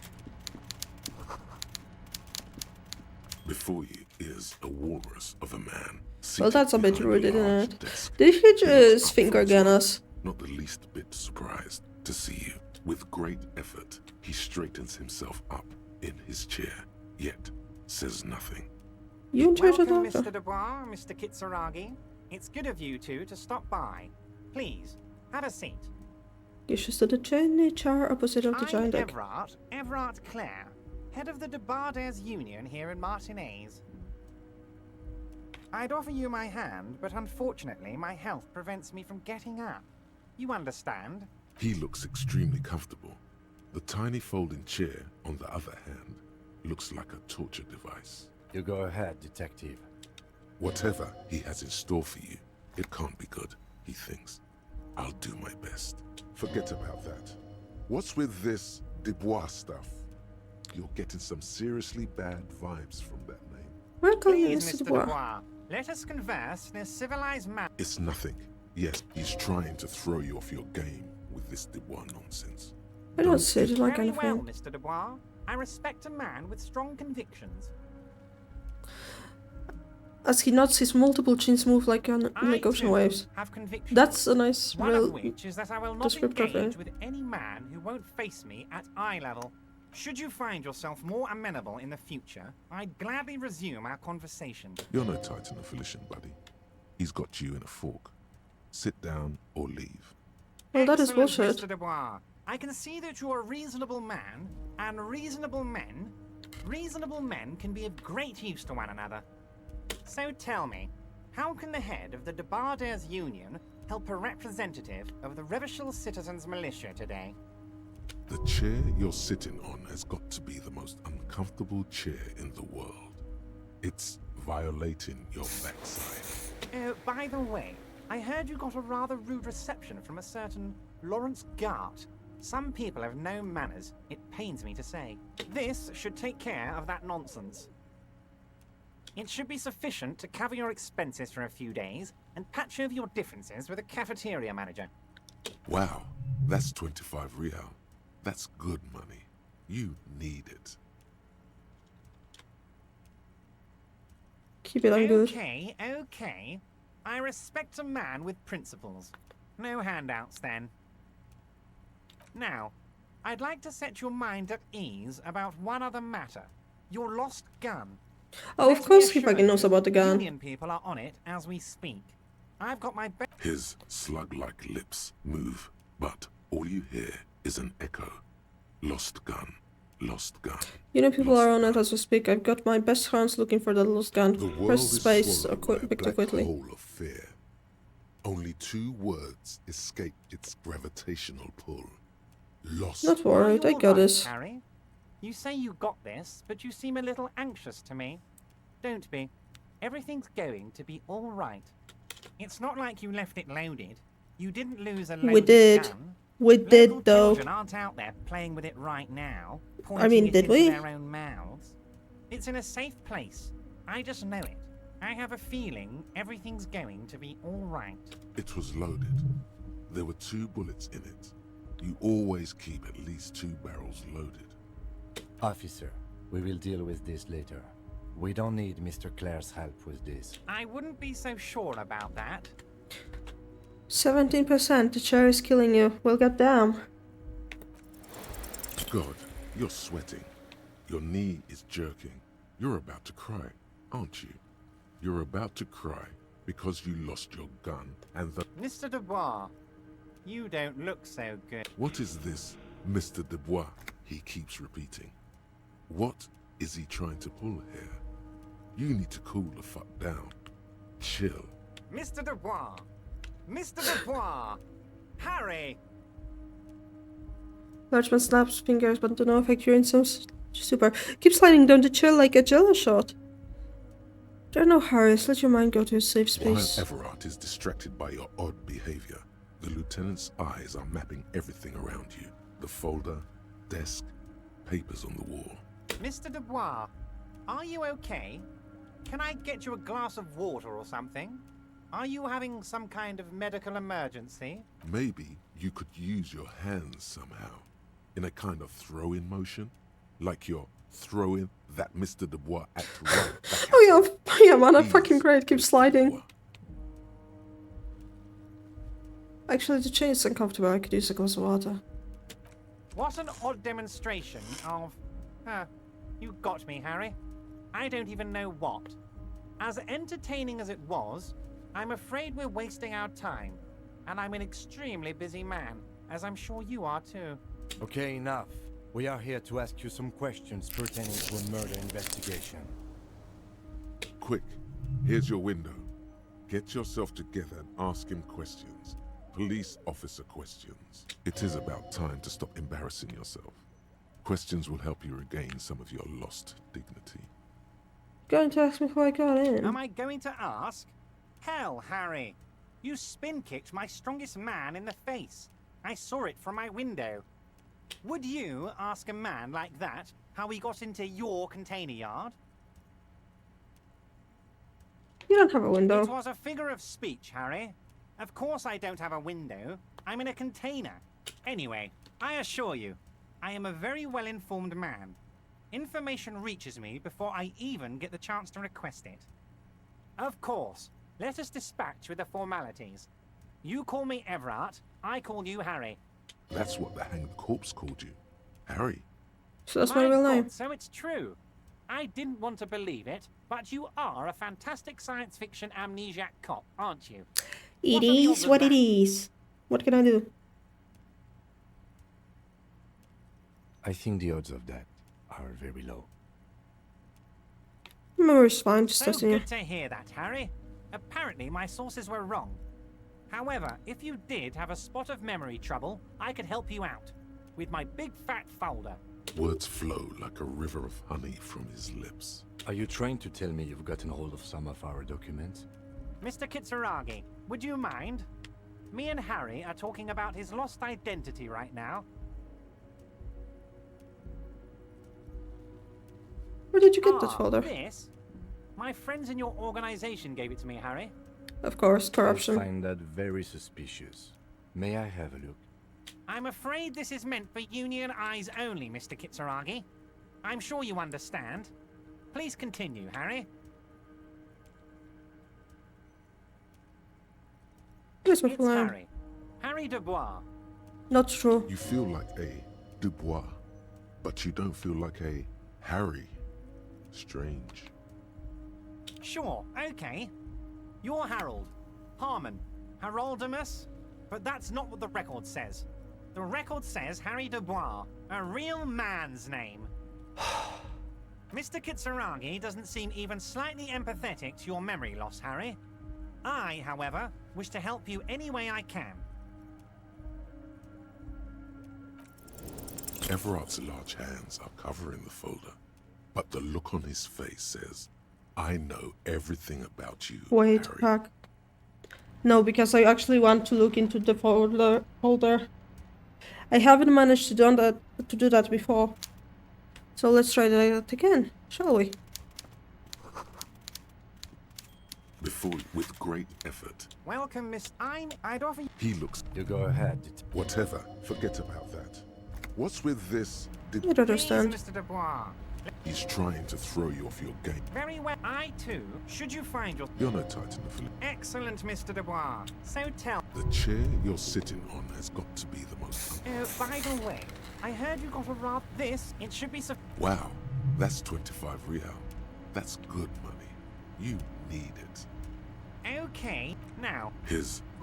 Before you is a walrus of a man. Well, that's a bit seated rude, behind a isn't large it? desk. Did he He looks just up finger from gun his us? work, not the least bit surprised to see you. With great effort, he straightens himself up in his chair, yet says nothing. You in charge of Welcome, that? Mr. Dubois, Mr. Kitsuragi. It's good of you two to stop by. Please, have a seat. Dishes to the chimney chair opposite of the I'm giant egg. Everard Clare, head of the Debarders Union here in Martinez. I'd offer you my hand, but unfortunately my health prevents me from getting up. You understand? He looks extremely comfortable. The tiny folding chair, on the other hand, looks like a torture device. You go ahead, detective. Whatever he has in store for you, it can't be good, he thinks. I'll do my best. Forget about that. What's with this Dubois stuff? You're getting some seriously bad vibes from that name. We're calling Please, Mr. Mr. Dubois. Dubois, let us converse in a civilized manner. It's nothing. Yes, he's trying to throw you off your game with this Dubois nonsense. I don't say it like Very anything. well, Mr. Dubois. I respect a man with strong convictions. As he nods, his multiple chins move like ocean waves. Have convictions. That's a nice, One real of which is that I will not descriptor engage thing. with any man who won't face me at eye level. Should you find yourself more amenable in the future, I'd gladly resume our conversation. You're no Titan of Volition, buddy. He's got you in a fork. Sit down or leave. Well, that is Excellent, bullshit. Mr. Dubois. I can see that you're a reasonable man, and reasonable men can be of great use to one another. So tell me, how can the head of the Debarders Union help a representative of the Revachol Citizens Militia today? The chair you're sitting on has got to be the most uncomfortable chair in the world. It's violating your backside. Oh, by the way, I heard you got a rather rude reception from a certain Lawrence Gart. Some people have no manners, it pains me to say. This should take care of that nonsense. It should be sufficient to cover your expenses for a few days and patch over your differences with a cafeteria manager. Wow, that's 25 real. That's good money. You need it. Keep it on good. Okay, okay. I respect a man with principles. No handouts, then. Now, I'd like to set your mind at ease about one other matter. Your lost gun. Oh, of course he fucking knows about the gun. Union people are on it as we speak. I've got my His slug-like lips move, but all you hear is an echo. Lost gun. Lost gun. You know, people are on it as we speak. I've got my best hands looking for that lost gun. The world Press is space swallowed by a Victor black quickly. hole of fear. Only 2 words escape its gravitational pull. Lost. Not worried, I got this. Harry. You say you got this, but you seem a little anxious to me. Don't be. Everything's going to be all right. It's not like you left it loaded. You didn't lose a loaded We did. gun. We did, Local though. Children aren't out there playing with it right now. I mean, pointing it did into we? Their own mouths. It's in a safe place. I just know it. I have a feeling everything's going to be all right. It was loaded. There were 2 bullets in it. You always keep at least 2 barrels loaded. Officer, we will deal with this later. We don't need Mr. Clare's help with this. I wouldn't be so sure about that. 17%. The chair is killing you. Well, goddamn. God, you're sweating. Your knee is jerking. You're about to cry, aren't you? You're about to cry because you lost your gun and the... Mr. Dubois, you don't look so good. What is this, Mr. Dubois? He keeps repeating. What is he trying to pull here? You need to cool the fuck down. Chill. Mr. Dubois! Mr. Dubois! Harry! Largeman snaps fingers, but to no effect. You're in some stupor. Keep sliding down the chair like a jello shot. There are no hurries. Let your mind go to a safe While space. Everard is distracted by your odd behavior, the lieutenant's eyes are mapping everything around you. The folder, desk, papers on the wall. Mr. Dubois, are you okay? Can I get you a glass of water or something? Are you having some kind of medical emergency? Maybe you could use your hands somehow, in a kind of throw-in motion, like you're throwing that Mr. Dubois act right back. Oh yeah, man, I'm fucking great. Keep sliding. Actually, the chair is uncomfortable. I could use a glass of water. What an odd demonstration of... you got me, Harry. I don't even know what. As entertaining as it was, I'm afraid we're wasting our time. And I'm an extremely busy man, as I'm sure you are too. Okay, enough. We are here to ask you some questions pertaining to a murder investigation. Quick, here's your window. Get yourself together and ask him questions. Police officer questions. It is about time to stop embarrassing yourself. Questions will help you regain some of your lost dignity. Going to ask me how I got in. Am I going to ask? Hell, Harry. You spin-kicked my strongest man in the face. I saw it from my window. Would you ask a man like that how he got into your container yard? You don't have a window. It was a figure of speech, Harry. Of course I don't have a window. I'm in a container. Anyway, I assure you, I am a very well-informed man. Information reaches me before I even get the chance to request it. Of course, let us dispatch with the formalities. You call me Everard, I call you Harry. That's what the hanged corpse called you. Harry. So that's my real name. So it's true. I didn't want to believe it, but you are a fantastic science fiction amnesiac cop, aren't you? It is what it is. What can I do? I think the odds of that are very low. Memory's fine, just So testing you. good to hear that, Harry. Apparently my sources were wrong. However, if you did have a spot of memory trouble, I could help you out. With my big fat folder. Words flow like a river of honey from his lips. Are you trying to tell me you've gotten hold of some of our documents? Mr. Kitsuragi, would you mind? Me and Harry are talking about his lost identity right now. Where did you get that folder? This? My friends in your organization gave it to me, Harry. Of course, corruption. I find that very suspicious. May I have a look? I'm afraid this is meant for Union eyes only, Mr. Kitsuragi. I'm sure you understand. Please continue, Harry. Here's my It's full name. Harry. Harry Dubois. Not true. You feel like a Dubois, but you don't feel like a Harry. Strange. Sure, okay. You're Harold. Harmon. Haroldamus. But that's not what the record says. The record says Harry Dubois, a real man's name. Mr. Kitsuragi doesn't seem even slightly empathetic to your memory loss, Harry. I, however, wish to help you any way I can. Everard's large hands are covering the folder, but the look on his face says, I know everything about you, Wait, Harry. fuck. No, because I actually want to look into the folder. I haven't managed to do that before. So let's try that again, shall we? Before, with great effort, Welcome, Miss. I'd offer you. he looks. You go ahead. Whatever, forget about that. What's with this? I don't understand. Please, Mr. Dubois. He's trying to throw you off your game. Very well. I, too, should you find your... You're no Titan of Philip. Excellent, Mr. Dubois. So tell... The chair you're sitting on has got to be the most... by the way, I heard you got a rather... This, it should be... Wow, that's 25 real. That's good money. You need it. Okay, now...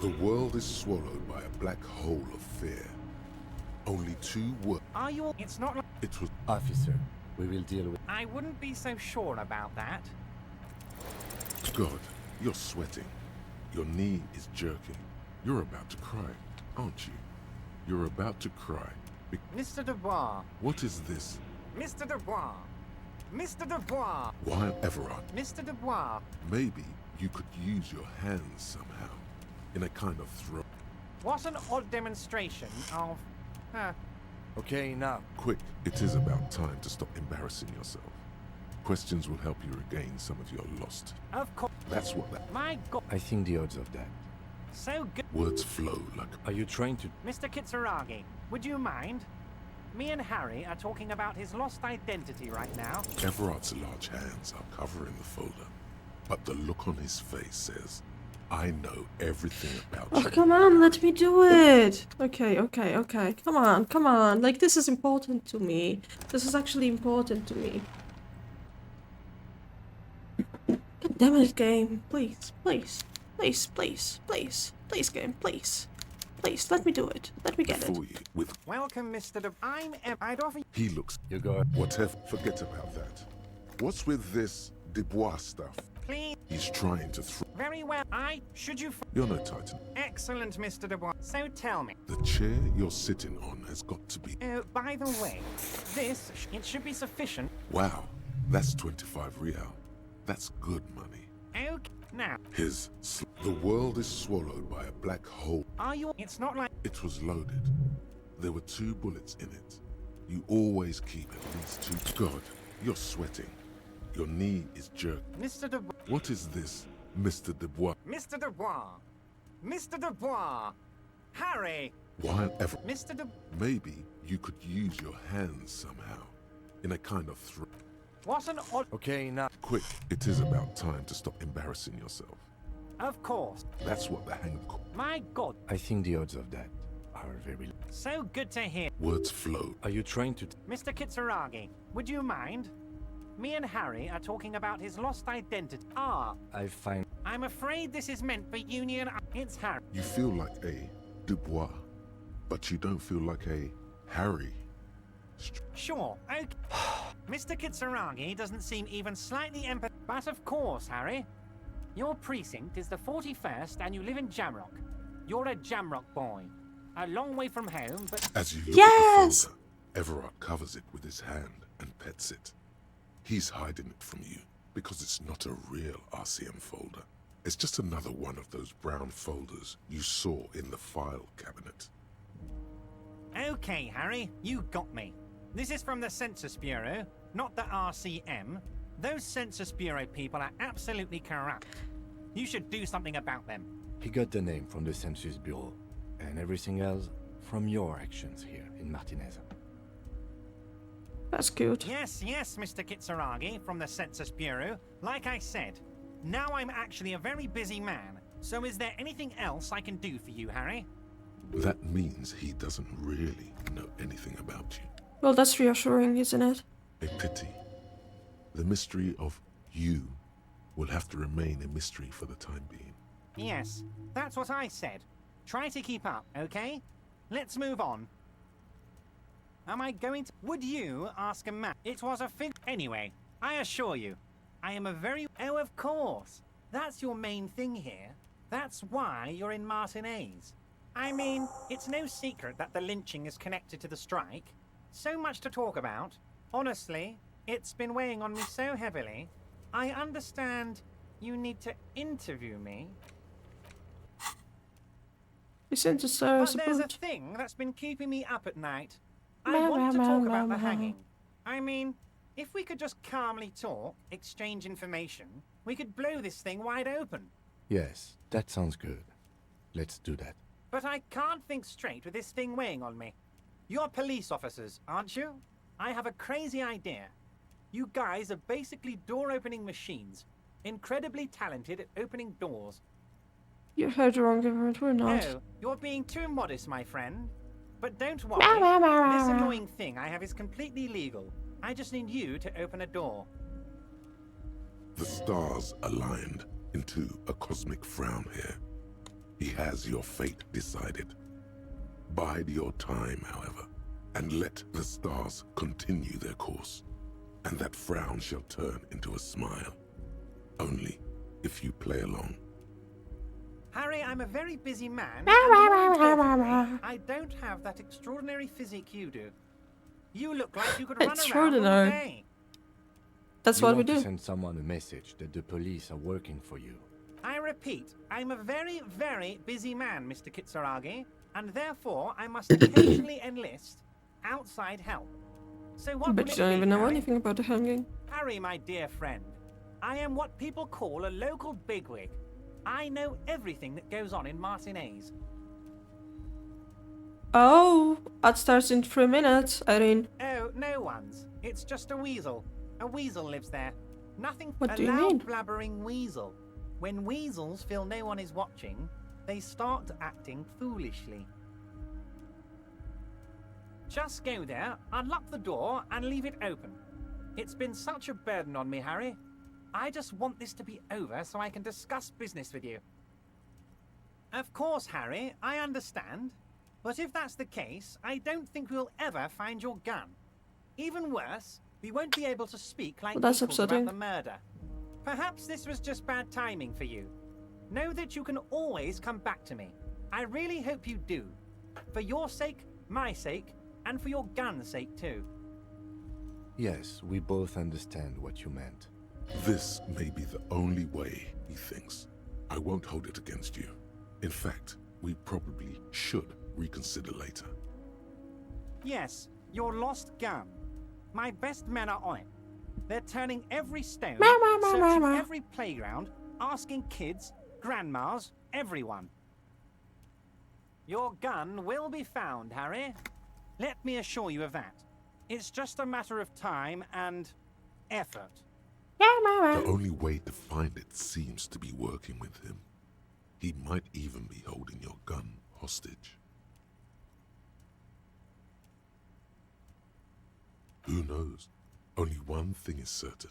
The world is swallowed by a black hole of fear. Only 2 words. Are you... It's not like... It was... Officer, we will deal with... I wouldn't be so sure about that. God, you're sweating. Your knee is jerking. You're about to cry, aren't you? You're about to cry. Mr. Dubois. What is this? Mr. Dubois. Mr. Dubois. Why, Everard? Mr. Dubois. Maybe you could use your hands somehow. In a kind of throw. What an odd demonstration of... Okay, now. Quick, it is about time to stop embarrassing yourself. Questions will help you regain some of your lost. Of course. That's what that... My God. I think the odds of that. So good. Words flow like... Are you trying to... Mr. Kitsuragi, would you mind? Me and Harry are talking about his lost identity right now. Everard's large hands are covering the folder, but the look on his face says, I know everything about you. Oh, come on, let me do it. Okay. Come on. Like, this is important to me. This is actually important to me. God damn it, game. Please, game, please. Please, let me do it. Let me get it. Welcome, Mr. I'd offer... He looks... You go... Whatever, forget about that. What's with this Dubois stuff? Please. He's trying to throw. Very well. Should you... You're no Titan. Excellent, Mr. Dubois. So tell me. The chair you're sitting on has got to be... Oh, by the way, it should be sufficient. Wow, that's 25 real. That's good money. Okay, now... The world is swallowed by a black hole. Are you... It's not like... It was loaded. There were 2 bullets in it. You always keep at least 2. God, you're sweating. Your knee is jerked. Mr. Dubois. What is this, Mr. Dubois? Mr. Dubois. Mr. Dubois. Harry. Why ever? Mr. Dubois. Maybe you could use your hands somehow. In a kind of throw. What an odd... Okay, now... Quick, it is about time to stop embarrassing yourself. Of course. That's what the hangman call. My God. I think the odds of that are very... So good to hear. Words flow. Are you trying to... Mr. Kitsuragi, would you mind? Me and Harry are talking about his lost identity. I find... I'm afraid this is meant for Union... It's Harry. You feel like a Dubois, but you don't feel like a Harry. Sure, okay. Mr. Kitsuragi doesn't seem even slightly empathetic. But of course, Harry. Your precinct is the 41st and you live in Jamrock. You're a Jamrock boy. A long way from home, but... As you look at the folder, Everard covers it with his hand and pets it. He's hiding it from you because it's not a real RCM folder. It's just another one of those brown folders you saw in the file cabinet. Okay, Harry, you got me. This is from the Census Bureau, not the RCM. Those Census Bureau people are absolutely corrupt. You should do something about them. He got the name from the Census Bureau, and everything else from your actions here in Martinez. That's good. Yes, Mr. Kitsuragi from the Census Bureau. Like I said, now I'm actually a very busy man. So is there anything else I can do for you, Harry? That means he doesn't really know anything about you. Well, that's reassuring, isn't it? A pity. The mystery of you will have to remain a mystery for the time being. Yes, that's what I said. Try to keep up, okay? Let's move on. Am I going to... Would you ask a man? It was a fig... Anyway, I assure you, I am a very... Oh, of course. That's your main thing here. That's why you're in Martinez. I mean, it's no secret that the lynching is connected to the strike. So much to talk about. Honestly, it's been weighing on me so heavily. I understand you need to interview me. You sent us a But there's a thing that's been keeping me up at night. I want to talk about the hanging. I mean, if we could just calmly talk, exchange information, we could blow this thing wide open. Yes, that sounds good. Let's do that. But I can't think straight with this thing weighing on me. You're police officers, aren't you? I have a crazy idea. You guys are basically door-opening machines. Incredibly talented at opening doors. You heard wrong, Everett. We're not. No, you're being too modest, my friend. But don't worry. This annoying thing I have is completely legal. I just need you to open a door. The stars aligned into a cosmic frown here. He has your fate decided. Bide your time, however, and let the stars continue their course, and that frown shall turn into a smile. Only if you play along. Harry, I'm a very busy man. I don't have that extraordinary physique you do. You look like you could run around all day. That's what we do. You want to send someone a message that the police are working for you. I repeat, I'm a very, very busy man, Mr. Kitsuragi, and therefore I must occasionally enlist outside help. So what But you don't even know anything about the hanging. Harry, my dear friend, I am what people call a local bigwig. I know everything that goes on in Martinez. Oh, that starts in 3 minutes, Irene. Oh, no one's. It's just a weasel. A weasel lives there. Nothing. What do you loud, mean? blabbering weasel. When weasels feel no one is watching, they start acting foolishly. Just go there, unlock the door, and leave it open. It's been such a burden on me, Harry. I just want this to be over so I can discuss business with you. Of course, Harry, I understand. But if that's the case, I don't think we'll ever find your gun. Even worse, we won't be able to speak like Well, that's equals upsetting. about the murder. Perhaps this was just bad timing for you. Know that you can always come back to me. I really hope you do. For your sake, my sake, and for your gun's sake too. Yes, we both understand what you meant. This may be the only way, he thinks. I won't hold it against you. In fact, we probably should reconsider later. Yes, your lost gun. My best men are on it. They're turning every stone, searching every playground, asking kids, grandmas, everyone. Your gun will be found, Harry. Let me assure you of that. It's just a matter of time and effort. The only way to find it seems to be working with him. He might even be holding your gun hostage. Who knows? Only one thing is certain.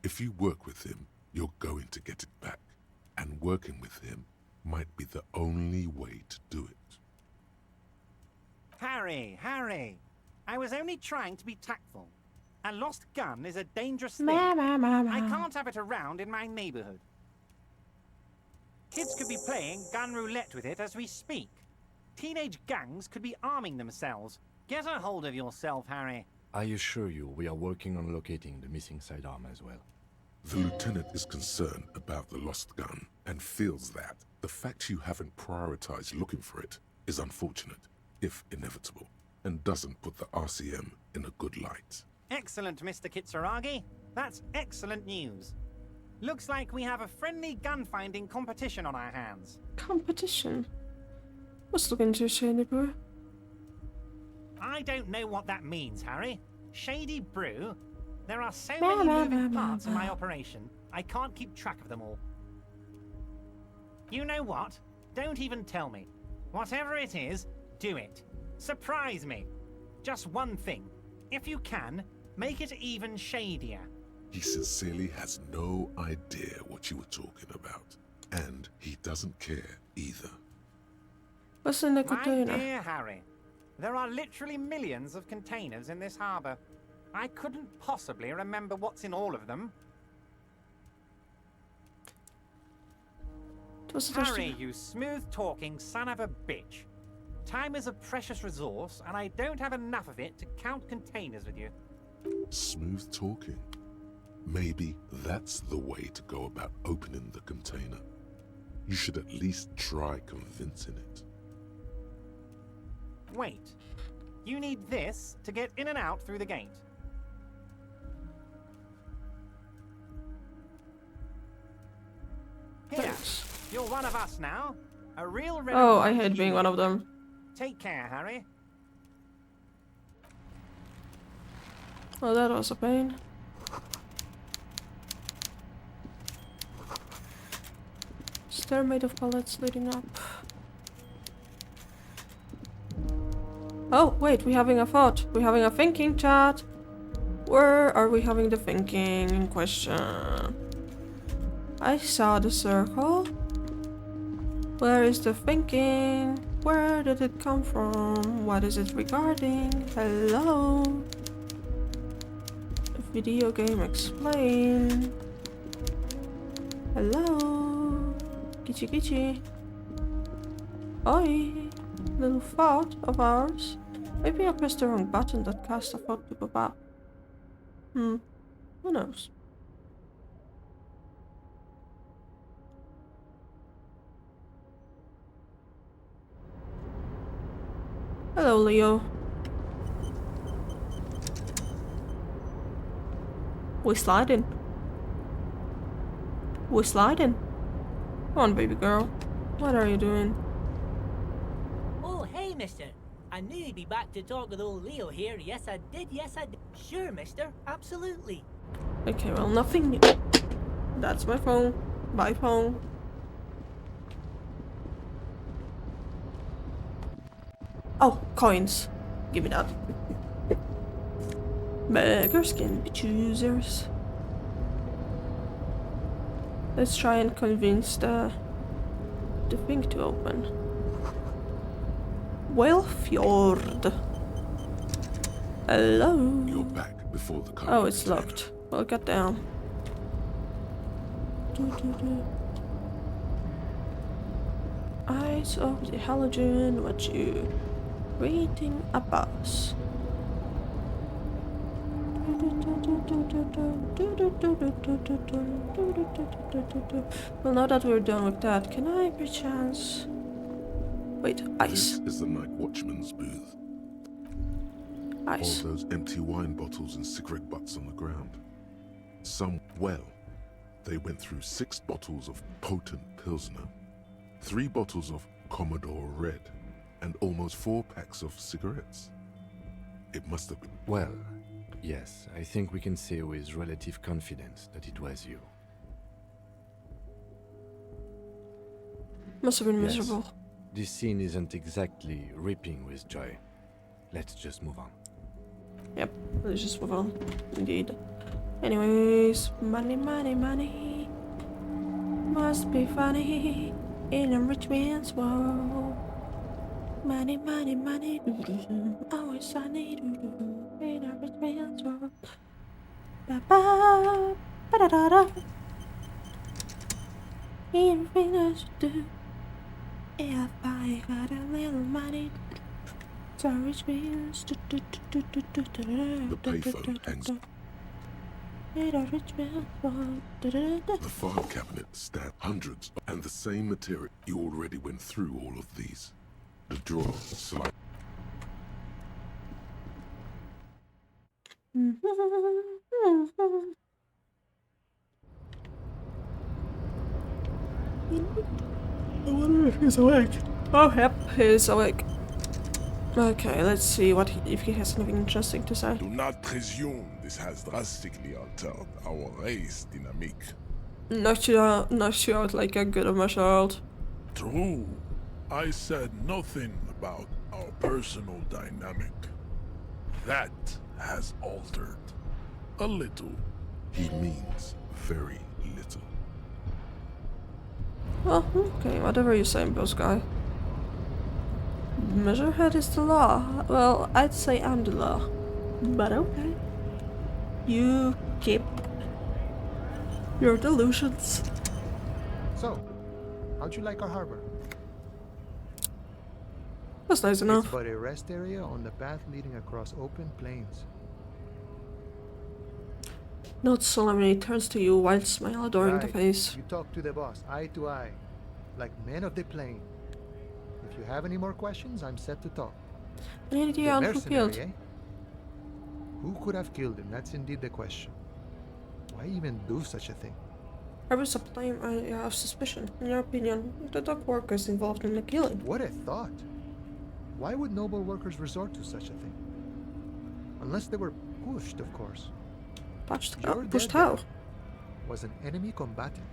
If you work with him, you're going to get it back. And working with him might be the only way to do it. Harry! I was only trying to be tactful. A lost gun is a dangerous thing. I can't have it around in my neighborhood. Kids could be playing gun roulette with it as we speak. Teenage gangs could be arming themselves. Get a hold of yourself, Harry. I assure you, we are working on locating the missing sidearm as well. The lieutenant is concerned about the lost gun and feels that the fact you haven't prioritized looking for it is unfortunate, if inevitable, and doesn't put the RCM in a good light. Excellent, Mr. Kitsuragi. That's excellent news. Looks like we have a friendly gun-finding competition on our hands. Competition? What's looking too shady, bro? I don't know what that means, Harry. Shady brew? There are so many moving parts in my operation, I can't keep track of them all. You know what? Don't even tell me. Whatever it is, do it. Surprise me. Just one thing. If you can, make it even shadier. He sincerely has no idea what you were talking about. And he doesn't care either. What's in the My container? dear Harry, there are literally millions of containers in this harbor. I couldn't possibly remember what's in all of them. Harry, you smooth-talking son of a bitch. Time is a precious resource, and I don't have enough of it to count containers with you. Smooth talking. Maybe that's the way to go about opening the container. You should at least try convincing it. Wait. You need this to get in and out through the gate. Here, you're one of us now. A real red. Oh, I hate being one of them. Take care, Harry. Well, that was a pain. Stair made of pallets leading up. Oh, wait, we're having a thought. We're having a thinking chat. Where are we having the thinking in question? I saw the circle. Where is the thinking? Where did it come from? What is it regarding? Hello? A video game explain. Hello? Gitchy gitchy. Oi! Little thought of ours. Maybe I pressed the wrong button that cast a thought to pop up. Who knows? Hello, Leo. We're sliding. We're sliding. Come on, baby girl. What are you doing? Oh, hey, mister. I knew you'd be back to talk with old Leo here. Yes, I did. Yes, I did. Sure, mister. Absolutely. Okay, well, nothing new. That's my phone. Bye, phone. Oh, coins. Give me that. Beggars can be choosers. Let's try and convince the thing to open. Whalefjord. Hello. You're back before the car. Oh, it's locked. Well, goddamn. Eyes of the halogen, what you reading a bus? Well, now that we're done with that, can I perchance... Wait, ice. This is the night watchman's booth. Ice. All those empty wine bottles and cigarette butts on the ground. They went through 6 bottles of potent Pilsner, 3 bottles of Commodore Red, and almost 4 packs of cigarettes. It must have been... Well, yes, I think we can say with relative confidence that it was you. Must have been Yes. miserable. This scene isn't exactly ripping with joy. Let's just move on. Yep, let's just move on. Indeed. Anyways, money, money, money. Must be funny in a rich man's world. Money, money, money. Always sunny in a rich man's world. Ba ba ba da da da. Everything I should do. If I got a little money. So rich man's. The payphone hangs. The file cabinet stacked hundreds, and the same material. You already went through all of these. The drawer slide. I wonder if he's awake. Oh, yep, he's awake. Okay, let's see if he has anything interesting to say. Do not presume this has drastically altered our race dynamic. Knocked you out like a good of my child. True. I said nothing about our personal dynamic. That has altered. A little. He means very little. Oh, okay, whatever you say, boss guy. Measurehead is the law. Well, I'd say I'm the law. But okay. You keep your delusions. So, how'd you like our harbor? That's nice enough. It's but a rest area on the path leading across open plains. Note Solemnity turns to you while smile adoring the Right. face. You talk to the boss, eye to eye, like men of the plain. If you have any more questions, I'm set to talk. Any idea on who killed? Eh? Who could have killed him? That's indeed the question. Why even do such a thing? I was applying area of suspicion. In your opinion, the dock workers involved in the killing. What a thought! Why would noble workers resort to such a thing? Unless they were pushed, of course. Pushed how? Was an enemy combatant.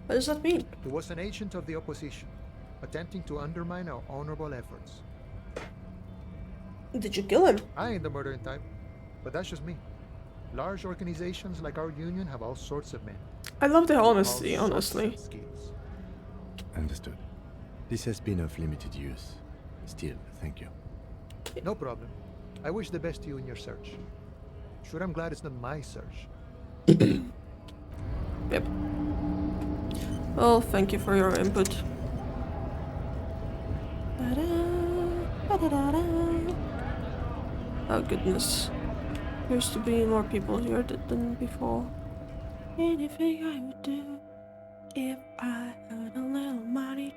What does that mean? He was an agent of the opposition, attempting to undermine our honorable efforts. Did you kill him? I ain't the murdering type, but that's just me. Large organizations like our union have all sorts of men. I love the All honesty, sorts honestly. of skills. Understood. This has been of limited use. Still, thank you. No problem. I wish the best to you in your search. Sure, I'm glad it's not my search. Yep. Well, thank you for your input. Oh goodness. Appears to be more people here than before. Anything I would do if I had a little money.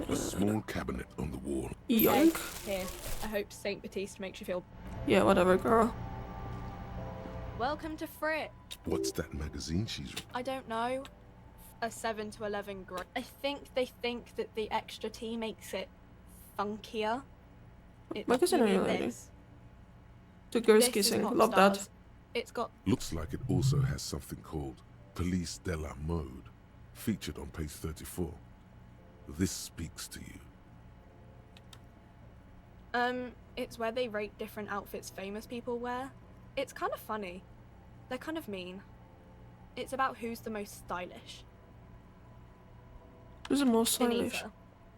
A small cabinet on the wall. Yoink. Here, I hope Saint Baptiste makes you feel. Yeah, whatever, girl. Welcome to Frit. What's that magazine she's... I don't know. A 7 to 11 grade. I think they think that the extra T makes it funkier. Magazine maybe already. this. Two girls This is kissing. Pop Love that. Stars. It's got Looks like it also has something called Police de la Mode, featured on page 34. This speaks to you. it's where they rate different outfits famous people wear. It's kind of funny. They're kind of mean. It's about who's the most stylish. Who's the most stylish? Anita.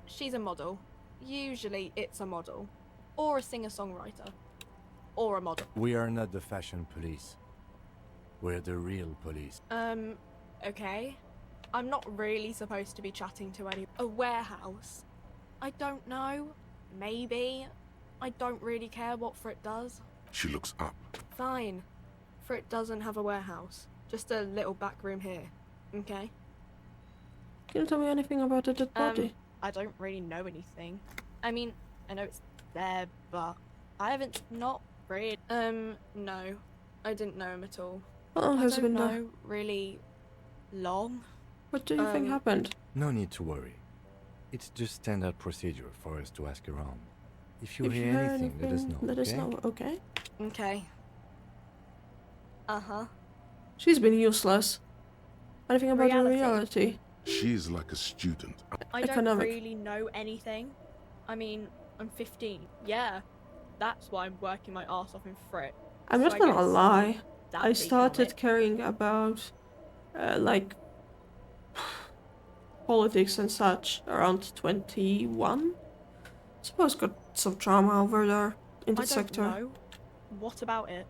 She's a model. Usually it's a model. Or a singer-songwriter. or a model. We are not the fashion police. We're the real police. Okay. I'm not really supposed to be chatting to any... A warehouse? I don't know. Maybe. I don't really care what Frit does. She looks up. Fine. Frit doesn't have a warehouse. Just a little back room here. Okay? Can you tell me anything about the dead body? I don't really know anything. I mean, I know it's there, but I haven't not really... no. I didn't know him at all. How long has I he don't been there? know really long. What do you think happened? No need to worry. It's just standard procedure for us to ask around. If you If hear you hear anything, let us know. Let us okay? know, okay? Okay. Uh-huh. She's been useless. Anything about the reality? She is like a student. I don't Economic. really know anything. I mean, I'm 15. Yeah. That's why I'm working my ass off in Frit. I'm So not I gonna guess lie. that I big started helmet. caring about, like, politics and such around 21. Suppose got some trauma over there in the I don't sector. know. What about it?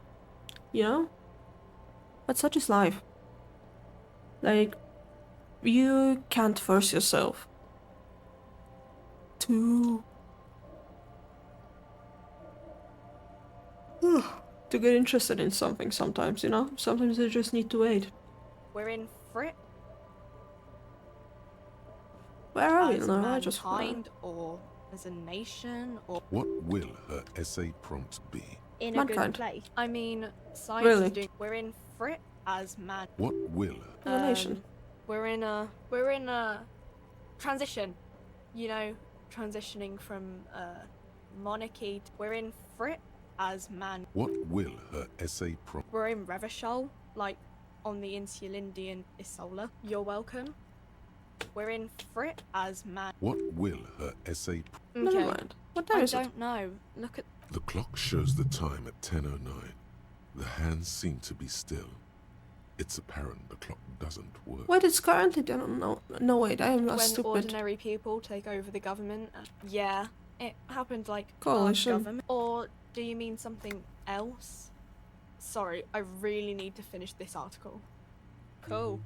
You know? But such is life. Like, you can't force yourself to get interested in something sometimes, you know? Sometimes you just need to wait. We're in Frit Where are we as now? I just mankind or as a nation or What will her essay prompt be? in a Mankind. good place. I mean, science Really? is doing... We're in Frit as man. What will As a nation. We're in a transition, you know, transitioning from monarchy. We're in Frit as man. What will her essay prompt? We're in Revachol, like on the Insulindian Isola. You're welcome. We're in Frit as man. What will her essay Never mind. What time I is it? don't know. Look at The clock shows the time at 10:09. The hands seem to be still. It's apparent the clock doesn't work. Wait, it's currently done. No, wait, I am not when stupid. ordinary people take over the government. Yeah, it happened like Coalition. our government. Or do you mean something else? Sorry, I really need to finish this article. Cool.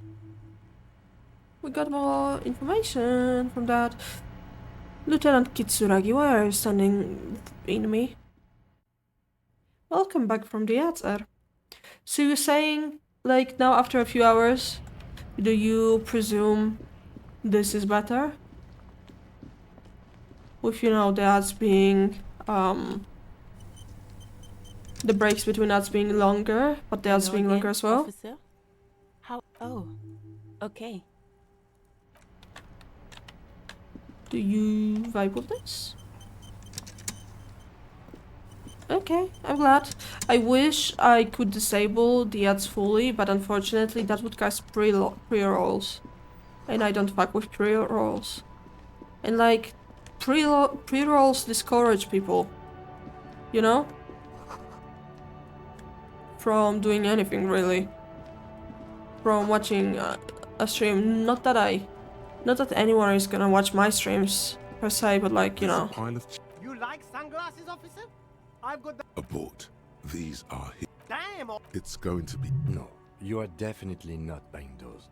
We got more information from that. Lieutenant Kitsuragi, why are you standing in me? Welcome back from the answer. So you're saying, like, now after a few hours, do you presume this is better? With, you know, the ads being, the breaks between ads being longer, but the ads Hello being again, longer as well? Officer? How? Oh, okay. Do you vibe with this? Okay, I'm glad. I wish I could disable the ads fully, but unfortunately that would cast pre-rolls. And I don't fuck with pre-rolls. And like, pre-rolls discourage people. You know? From doing anything really. From watching a stream. Not that anyone is gonna watch my streams per se, but like, you know. You like sunglasses, officer? I've got the... Abort. These are his. Damn! It's going to be. No, you are definitely not buying those.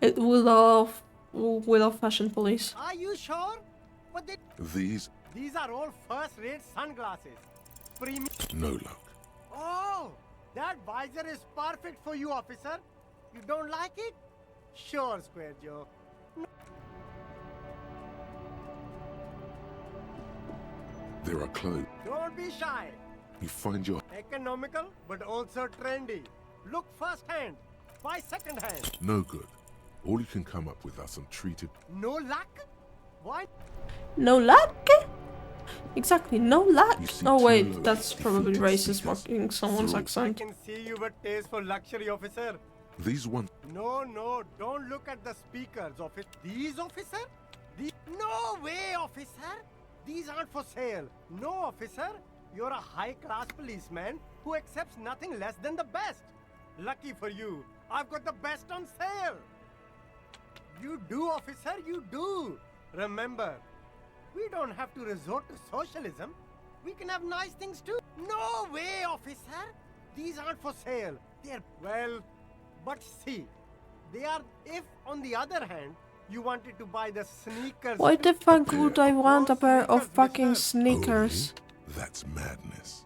It will of fashion police. Are you sure? But they... These. These are all first-rate sunglasses. Premium... No luck. Oh! That visor is perfect for you, officer. You don't like it? Sure, Square Joe. There are clothes. Don't be shy. You find your. Economical, but also trendy. Look first-hand. Buy second-hand. No good. All you can come up with are some treated. No luck? Why? No luck? Exactly, no luck. You see Oh two wait, loads that's of probably defeated racist mocking someone's I accent. can see you have a taste for luxury, officer. These ones. No, don't look at the speakers, officer. These, officer? No way, officer! These aren't for sale. No, officer. You're a high-class policeman who accepts nothing less than the best. Lucky for you, I've got the best on sale. You do, officer, you do. Remember, we don't have to resort to socialism. We can have nice things too. No way, officer. These aren't for sale. They're, well, but see, they are, if on the other hand, you wanted to buy the sneakers. Why the fuck would I want a pair of fucking sneakers? That's madness.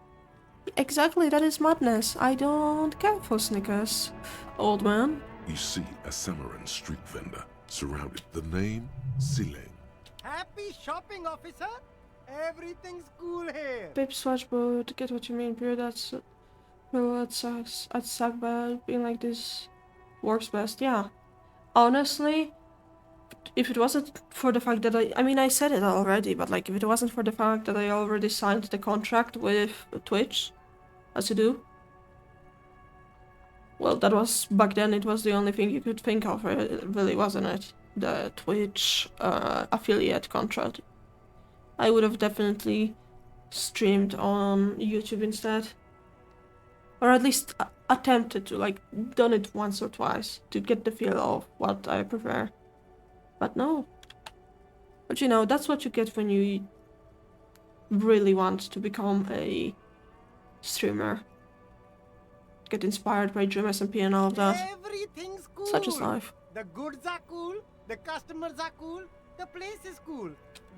Exactly, that is madness. I don't care for sneakers, old man. You see a Samaran street vendor surrounded. The name, Sileng. Happy shopping, officer. Everything's cool here. Babe Swatchboard, get what you mean, bro. That's well, it sucks. I'd suck, but being like this works best. Yeah. Honestly, if it wasn't for the fact that I mean, I said it already, but like, if it wasn't for the fact that I already signed the contract with Twitch, as you do, well, that was, back then, it was the only thing you could think of, really, wasn't it? The Twitch affiliate contract. I would have definitely streamed on YouTube instead. Or at least attempted to, like, done it once or twice to get the feel of what I prefer. But no. But you know, that's what you get when you really want to become a streamer. Get inspired by Dream SMP and all of that. Everything's cool. Such is life. The goods are cool, the customers are cool, the place is cool.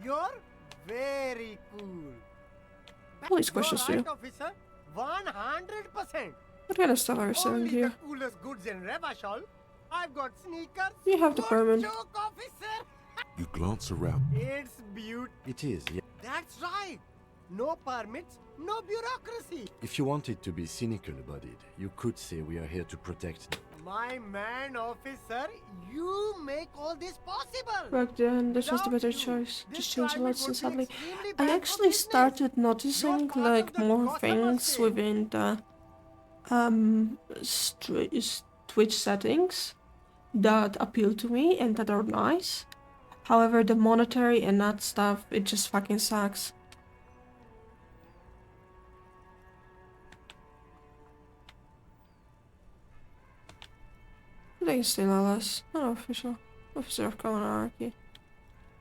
You're very cool. Police questions to you. Officer, 100%. What kind of stuff are you selling here? The coolest goods in Revachol. I've got sneakers. You have the permit. Joke, officer. You glance around. It's beautiful. It is, yeah. That's right. No permits, no bureaucracy. If you wanted to be cynical about it, you could say we are here to protect. My man, officer, you make all this possible. Back then, this was the better choice. Just changed a lot since sadly. I actually started noticing like more things within the Twitch settings that appeal to me and that are nice. However, the monetary and that stuff, it just fucking sucks. They can steal LS. Not official. Officer of Common Hierarchy.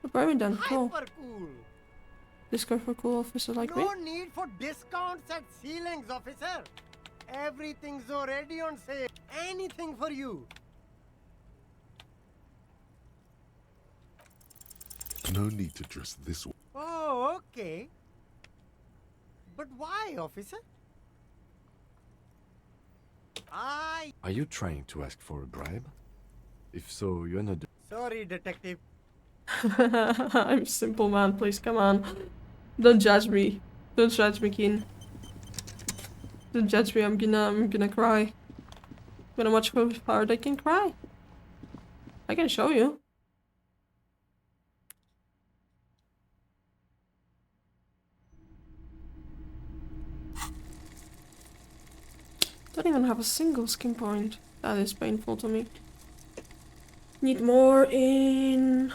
But Birmingham, cool. Cool. Discord for cool officer like me. No need for discounts at ceilings, officer. Everything's already on sale. Anything for you. No need to dress this way. Oh, okay. But why, officer? Are you trying to ask for a bribe? If so, you're not. Sorry, detective. I'm simple, man. Please, come on. Don't judge me. Don't judge me, Keen. Don't judge me. I'm gonna cry. I'm gonna watch how hard I can cry. I can show you. Don't even have a single skin point. That is painful to me. Need more in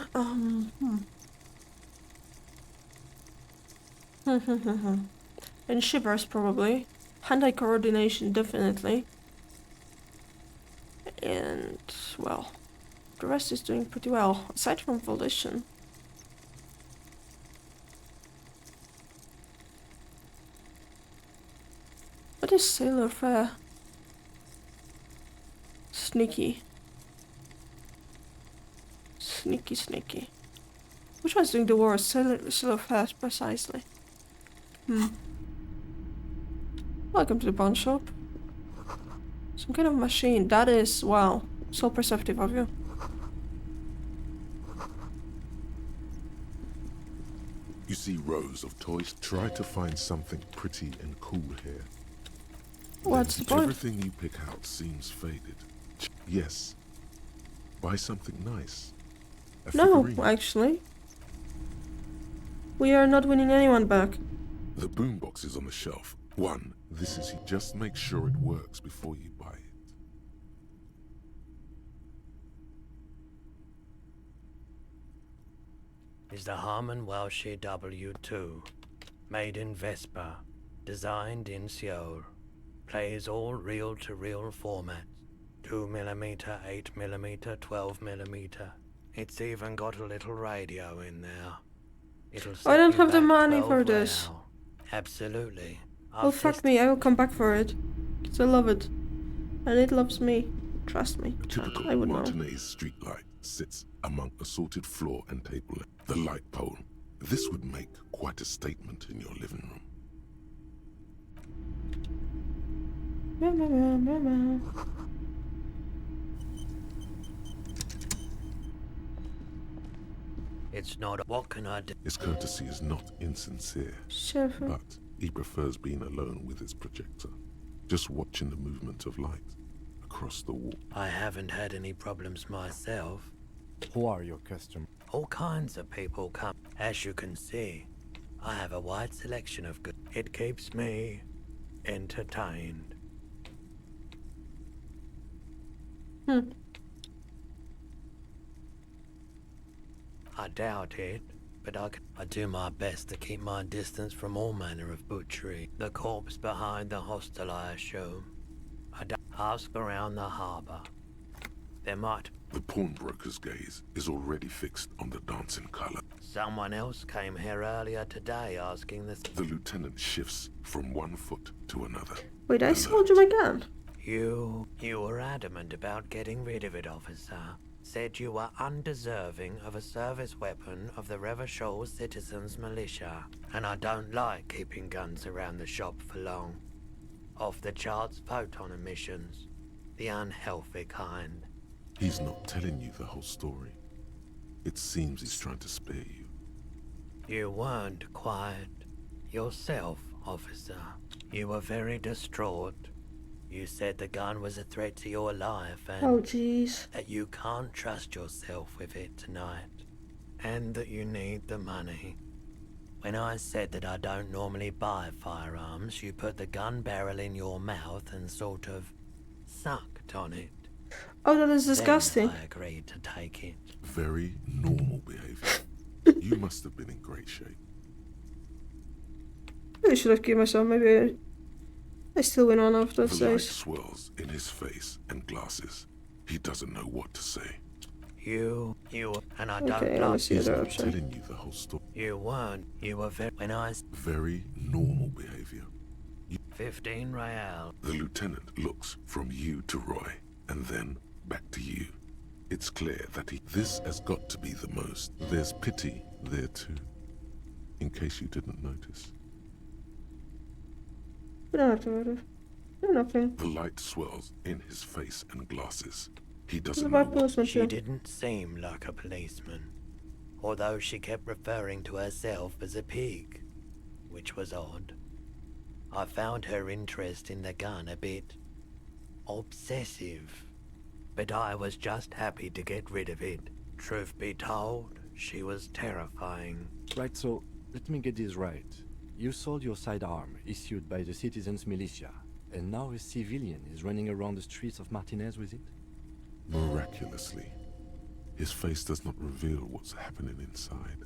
in shivers probably. Hand-eye coordination definitely. And well, the rest is doing pretty well, aside from volition. What is Sailor Fair? Sneaky. Sneaky, sneaky. Which one's doing the worst? Sailor Fair, precisely. Welcome to the pawn shop. Some kind of machine. That is, wow, so perceptive of you. You see rows of toys. Try to find something pretty and cool here. What's the point? Everything you pick out seems faded. Yes. Buy something nice. No, actually. We are not winning anyone back. The boombox is on the shelf. One, this is just make sure it works before you buy it. Is the Harman Welshie W2, made in Vespa, designed in Seoul, plays all reel-to-reel formats, 2mm, 8mm, 12mm. It's even got a little radio in there. It'll I don't have the money for for this. Absolutely. Oh, fuck me, I will come back for it. Because I love it. And it loves me. Trust me. A typical I would know. Martinez streetlight sits among assorted floor and table. The light pole. This would make quite a statement in your living room. Meow, meow, meow, meow, meow. It's not. What can I do? His courtesy is not insincere, Sure. but he prefers being alone with his projector, just watching the movement of light across the wall. I haven't had any problems myself. Who are your customers? All kinds of people come. As you can see, I have a wide selection of good. It keeps me entertained. I doubt it, but I do my best to keep my distance from all manner of butchery. The corpse behind the hostel, I assume. I ask around the harbour. There might. The pawnbroker's gaze is already fixed on the dancing colour. Someone else came here earlier today asking this. The lieutenant shifts from one foot to another. Wait, I sold you my gun. You were adamant about getting rid of it, officer. Said you were undeserving of a service weapon of the Revachol Citizens Militia. And I don't like keeping guns around the shop for long. Off the charts photon emissions. The unhealthy kind. He's not telling you the whole story. It seems he's trying to spare you. You weren't quiet yourself, officer. You were very distraught. You said the gun was a threat to your life and Oh, jeez. that you can't trust yourself with it tonight. And that you need the money. When I said that I don't normally buy firearms, you put the gun barrel in your mouth and sort of sucked on it. Oh, that is disgusting. Then I agreed to take it. Very normal behavior. You must have been in great shape. Maybe I should have killed myself. Maybe I still went on after those The light days. swirls in his face and glasses. He doesn't know what to say. You, and I Okay, don't I like see He's the not option. telling you the whole story. you weren't. You were when I Very normal behavior. 15 real. The lieutenant looks from you to Roy, and then back to you. It's clear that this has got to be the most. There's pity there too, in case you didn't notice. We don't have to move. Do nothing. The light swirls in his face and glasses. He It's doesn't about know what. policeman She too. didn't seem like a policeman, although she kept referring to herself as a pig, which was odd. I found her interest in the gun a bit obsessive, but I was just happy to get rid of it. Truth be told, she was terrifying. Right, so let me get this right. You sold your sidearm, issued by the Citizens Militia, and now a civilian is running around the streets of Martinez with it? Miraculously, his face does not reveal what's happening inside.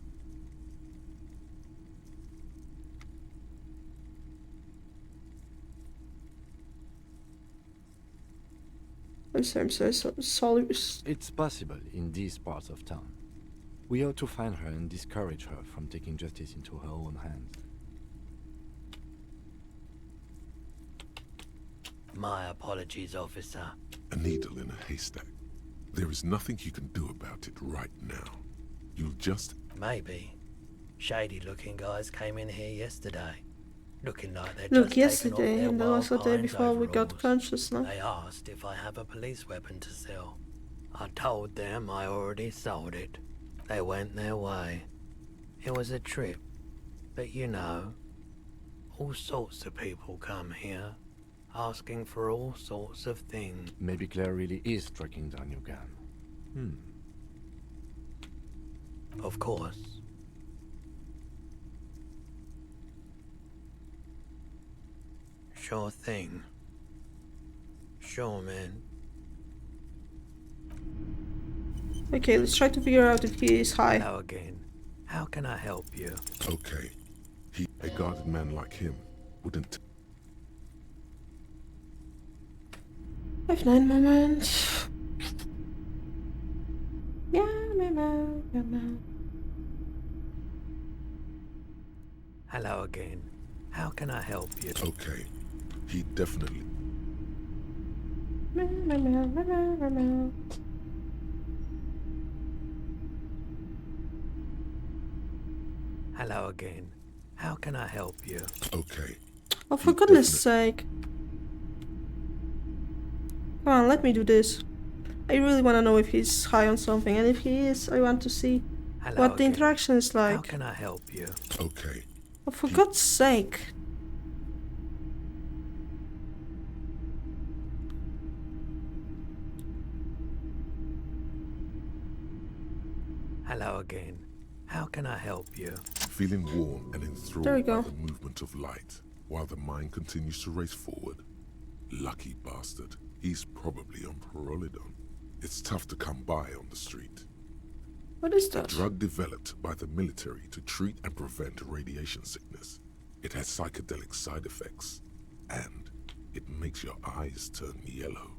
I'm sorry. It's possible in these parts of town. We ought to find her and discourage her from taking justice into her own hands. My apologies, officer. A needle in a haystack. There is nothing you can do about it right now. You'll just... Maybe. Shady-looking guys came in here yesterday, looking like they'd Look, just taken off yesterday their and also the day wild before we got overalls. conscious now. They asked if I have a police weapon to sell. I told them I already sold it. They went their way. It was a trip, but you know, all sorts of people come here, asking for all sorts of things. Maybe Claire really is tracking down your gun. Of course. Sure thing. Sure, man. Okay, let's try to figure out if he is high. Hello again. How can I help you? Okay. A guarded man like him wouldn't... F9 moment. Yeah, meow. Hello again. How can I help you? Okay. He definitely... Hello again. How can I help you? Okay. Oh, for goodness sake. Come on, let me do this. I really want to know if he's high on something, and if he is, I want to see what the interaction is like. How can I help you? Okay. Oh, for God's sake. Hello again. How can I help you? Feeling warm and enthralled There we by go. the movement of light, while the mind continues to race forward. Lucky bastard. He's probably on Pyrrolidon. It's tough to come by on the street. What is A that? drug developed by the military to treat and prevent radiation sickness. It has psychedelic side effects, and it makes your eyes turn yellow.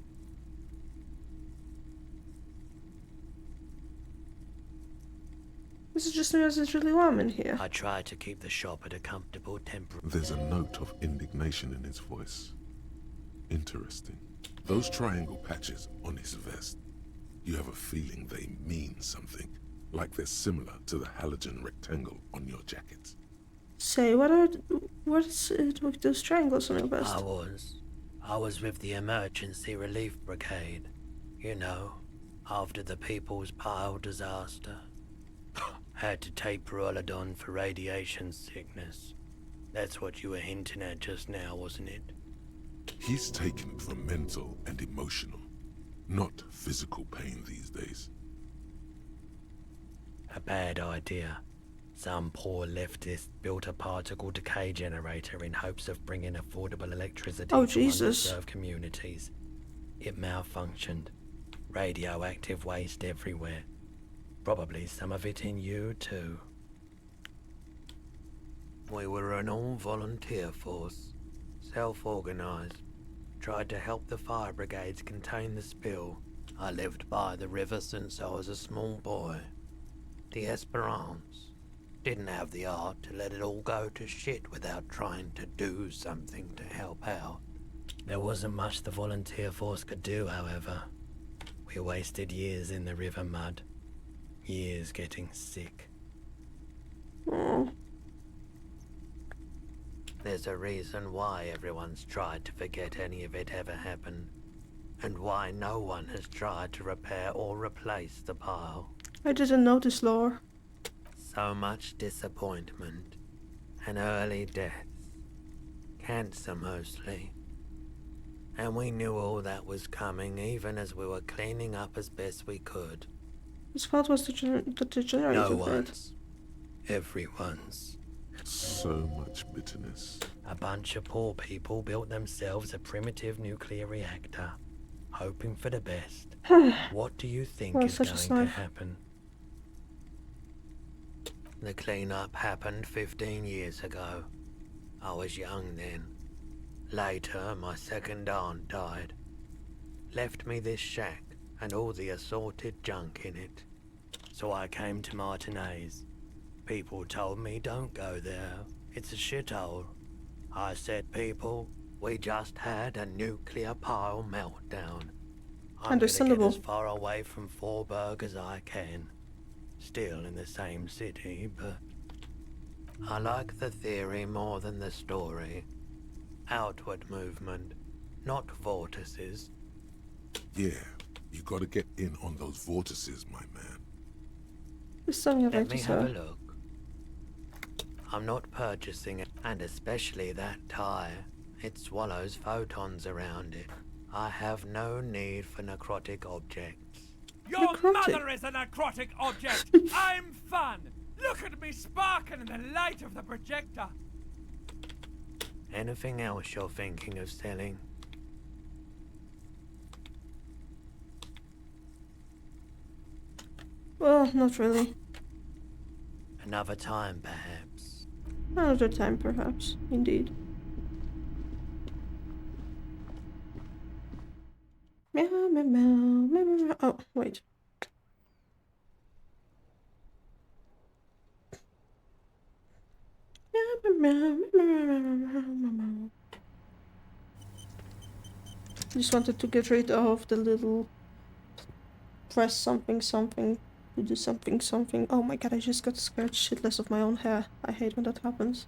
This is just because it's really warm in here. I try to keep the shop at a comfortable temperature. There's a note of indignation in his voice. Interesting. Those triangle patches on his vest, you have a feeling they mean something, like they're similar to the halogen rectangle on your jacket. Say, what's it with those triangles on your vest? I was with the Emergency Relief Brigade. You know, after the People's Pile disaster. Had to take Pyrrolidon for radiation sickness. That's what you were hinting at just now, wasn't it? He's taken it for mental and emotional, not physical pain these days. A bad idea. Some poor leftist built a particle decay generator in hopes of bringing affordable electricity to underserved communities. It malfunctioned. Radioactive waste everywhere. Probably some of it in you, too. We were an all-volunteer force, self-organized. Tried to help the fire brigades contain the spill. I lived by the river since I was a small boy. The Esperance. Didn't have the art to let it all go to shit without trying to do something to help out. There wasn't much the volunteer force could do, however. We wasted years in the river mud. Years getting sick. There's a reason why everyone's tried to forget any of it ever happened, and why no one has tried to repair or replace the pile. I didn't know this lore. So much disappointment, and early deaths. Cancer mostly. And we knew all that was coming even as we were cleaning up as best we could. His fault was the generator. No one's. Everyone's. So much bitterness. A bunch of poor people built themselves a primitive nuclear reactor, hoping for the best. What do you think is going to happen? The cleanup happened 15 years ago. I was young then. Later, my second aunt died. Left me this shack and all the assorted junk in it. So I came to Martinez. People told me don't go there, it's a shithole. I said, people, we just had a nuclear pile meltdown. I'm Understandable. gonna get as far away from Forburg as I can. Still in the same city, but I like the theory more than the story. Outward movement, not vortices. Yeah, you gotta get in on those vortices, my man. There's something I'd Let like me to have a say. look. I'm not purchasing it, and especially that tie. It swallows photons around it. I have no need for necrotic objects. Your mother is a necrotic object! I'm fun! Look at me sparkle in the light of the projector! Anything else you're thinking of selling? Well, not really. Another time, perhaps. Another time, perhaps. Indeed. Meow, meow, meow, meow, meow, meow. Oh, wait. Meow, Just wanted to get rid of the little press something something to do something something. Oh my god, I just got scared shitless of my own hair. I hate when that happens.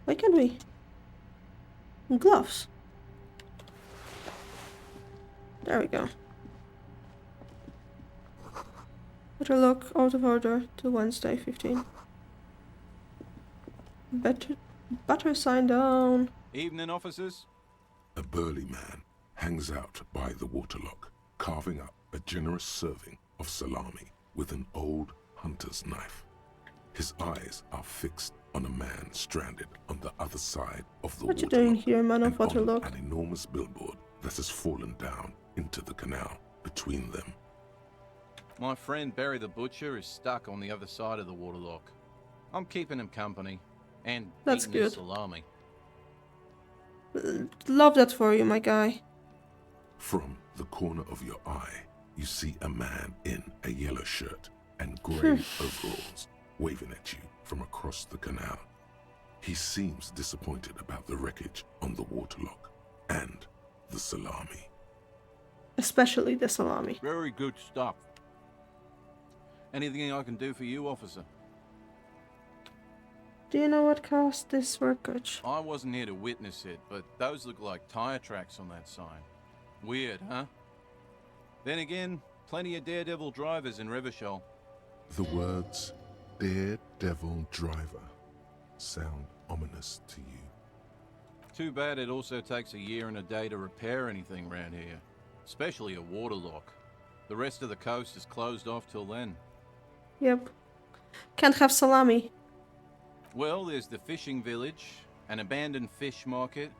Why can't we? Gloves. There we go. Better look out of order till Wednesday 15. Better sign down. Evening, officers. A burly man hangs out by the waterlock, carving up a generous serving of salami with an old hunter's knife. His eyes are fixed on a man stranded on the other side of the What you waterlock doing here, man of and on waterlock? an enormous billboard that has fallen down into the canal between them. My friend Barry the Butcher is stuck on the other side of the waterlock. I'm keeping him company and That's eating his good. salami. Love that for you, my guy. From the corner of your eye, you see a man in a yellow shirt and grey overalls waving at you from across the canal. He seems disappointed about the wreckage on the waterlock and the salami. Especially the salami. Very good stuff. Anything I can do for you, officer? Do you know what caused this wreckage? I wasn't here to witness it, but those look like tire tracks on that sign. Weird, huh? Then again, plenty of daredevil drivers in Revachol. The words Daredevil Driver sound ominous to you. Too bad it also takes a year and a day to repair anything around here, especially a waterlock. The rest of the coast is closed off till then. Yep. Can't have salami. Well, there's the fishing village, an abandoned fish market,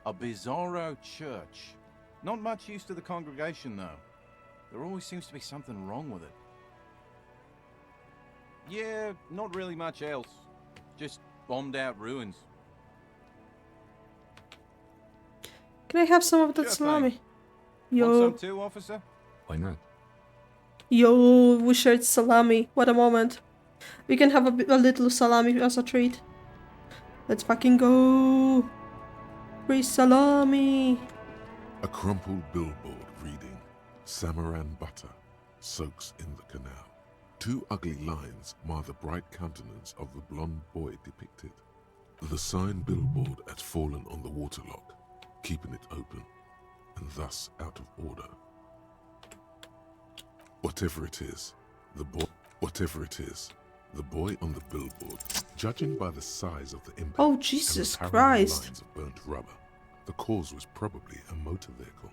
a bizarro church. Not much use to the congregation, though. There always seems to be something wrong with it. Yeah, not really much else. Just bombed out ruins. Can I have some of that Sure salami? thing. Yo. Want some too, officer? Why not? Yo, we shared salami. What a moment. We can have a little salami as a treat. Let's fucking go. Free salami. A crumpled billboard reading Samaran butter soaks in the canal. Two ugly lines mar the bright countenance of the blonde boy depicted. The sign billboard had fallen on the waterlock, keeping it open, and thus out of order. Whatever it is, the boy on the billboard, judging by the size of the impact Oh, Jesus and the parallel Christ. lines of burnt rubber, the cause was probably a motor vehicle.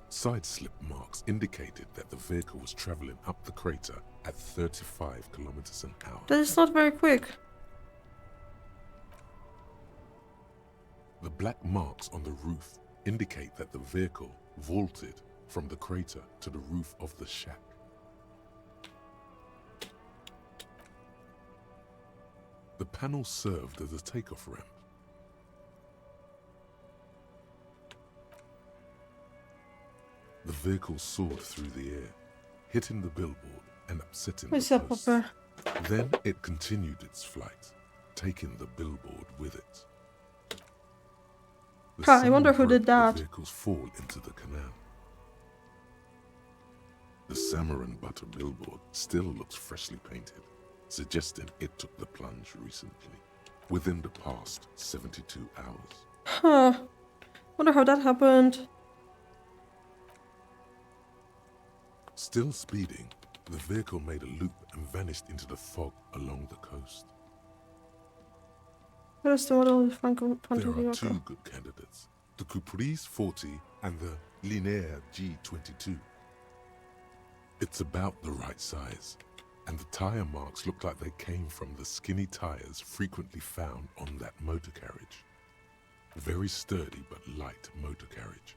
Side slip marks indicated that the vehicle was traveling up the crater at 35 kilometers an hour. That is not very quick. The black marks on the roof indicate that the vehicle vaulted from the crater to the roof of the shack. The panel served as a takeoff ramp. The vehicle soared through the air, hitting the billboard and upsetting What's the up, posts. Papa? Then it continued its flight, taking the billboard with it. The Huh, I wonder sun who did broke the that. vehicle's fall into the canal. The Samaran butter billboard still looks freshly painted, suggesting it took the plunge recently, within the past 72 hours. Huh. Wonder how that happened. Still speeding, the vehicle made a loop and vanished into the fog along the coast. Where is the model of Franco There are vehicle? two good candidates, the Caprice 40 and the Linear G22. It's about the right size, and the tire marks look like they came from the skinny tires frequently found on that motor carriage. Very sturdy but light motor carriage.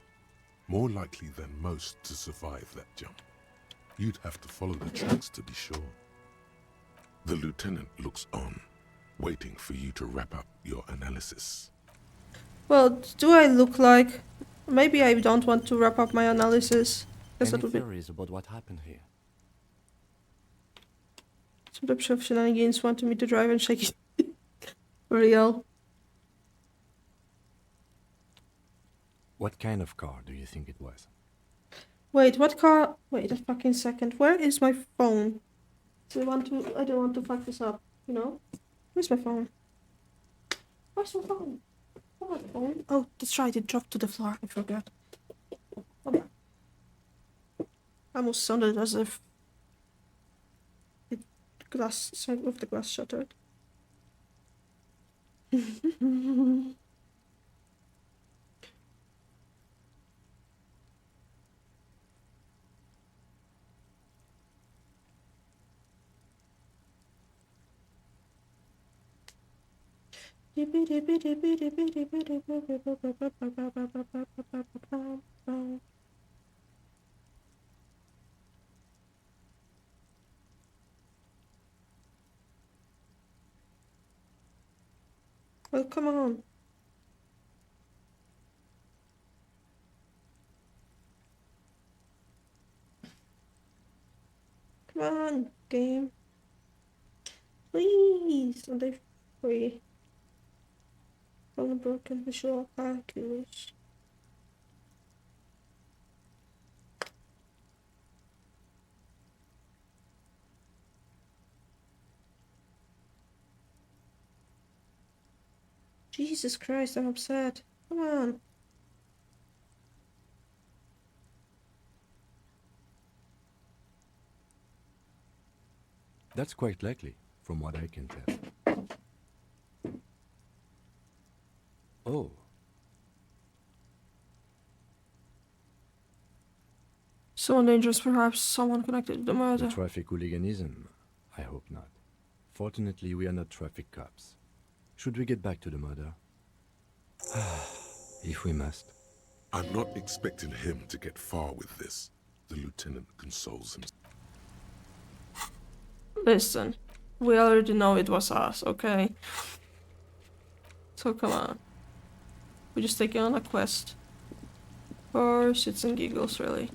More likely than most to survive that jump. You'd have to follow the tracks to be sure. The lieutenant looks on, waiting for you to wrap up your analysis. Well, do I look like... Maybe I don't want to wrap up my analysis. Guess Any that would be. theories about what happened here? Some types of shenanigans wanted me to drive and shake it. Real. What kind of car do you think it was? Wait, what car? Wait a fucking second. Where is my phone? I don't want to fuck this up, you know? Where's my phone? Where's my phone? Oh, my phone. Oh, that's right, it dropped to the floor. I forgot. Oh, I almost sounded as if the glass shattered. Well, come on. Come on, game. Please, are they free? Unbroken visual calculus. Jesus Christ, I'm upset. Come on. That's quite likely, from what I can tell. Oh. Someone dangerous, perhaps someone connected to the murder. The traffic hooliganism? I hope not. Fortunately, we are not traffic cops. Should we get back to the murder? If we must. I'm not expecting him to get far with this. The lieutenant consoles himself. Listen, we already know it was us, okay? So come on. We're just taking on a quest. For shits and giggles, really.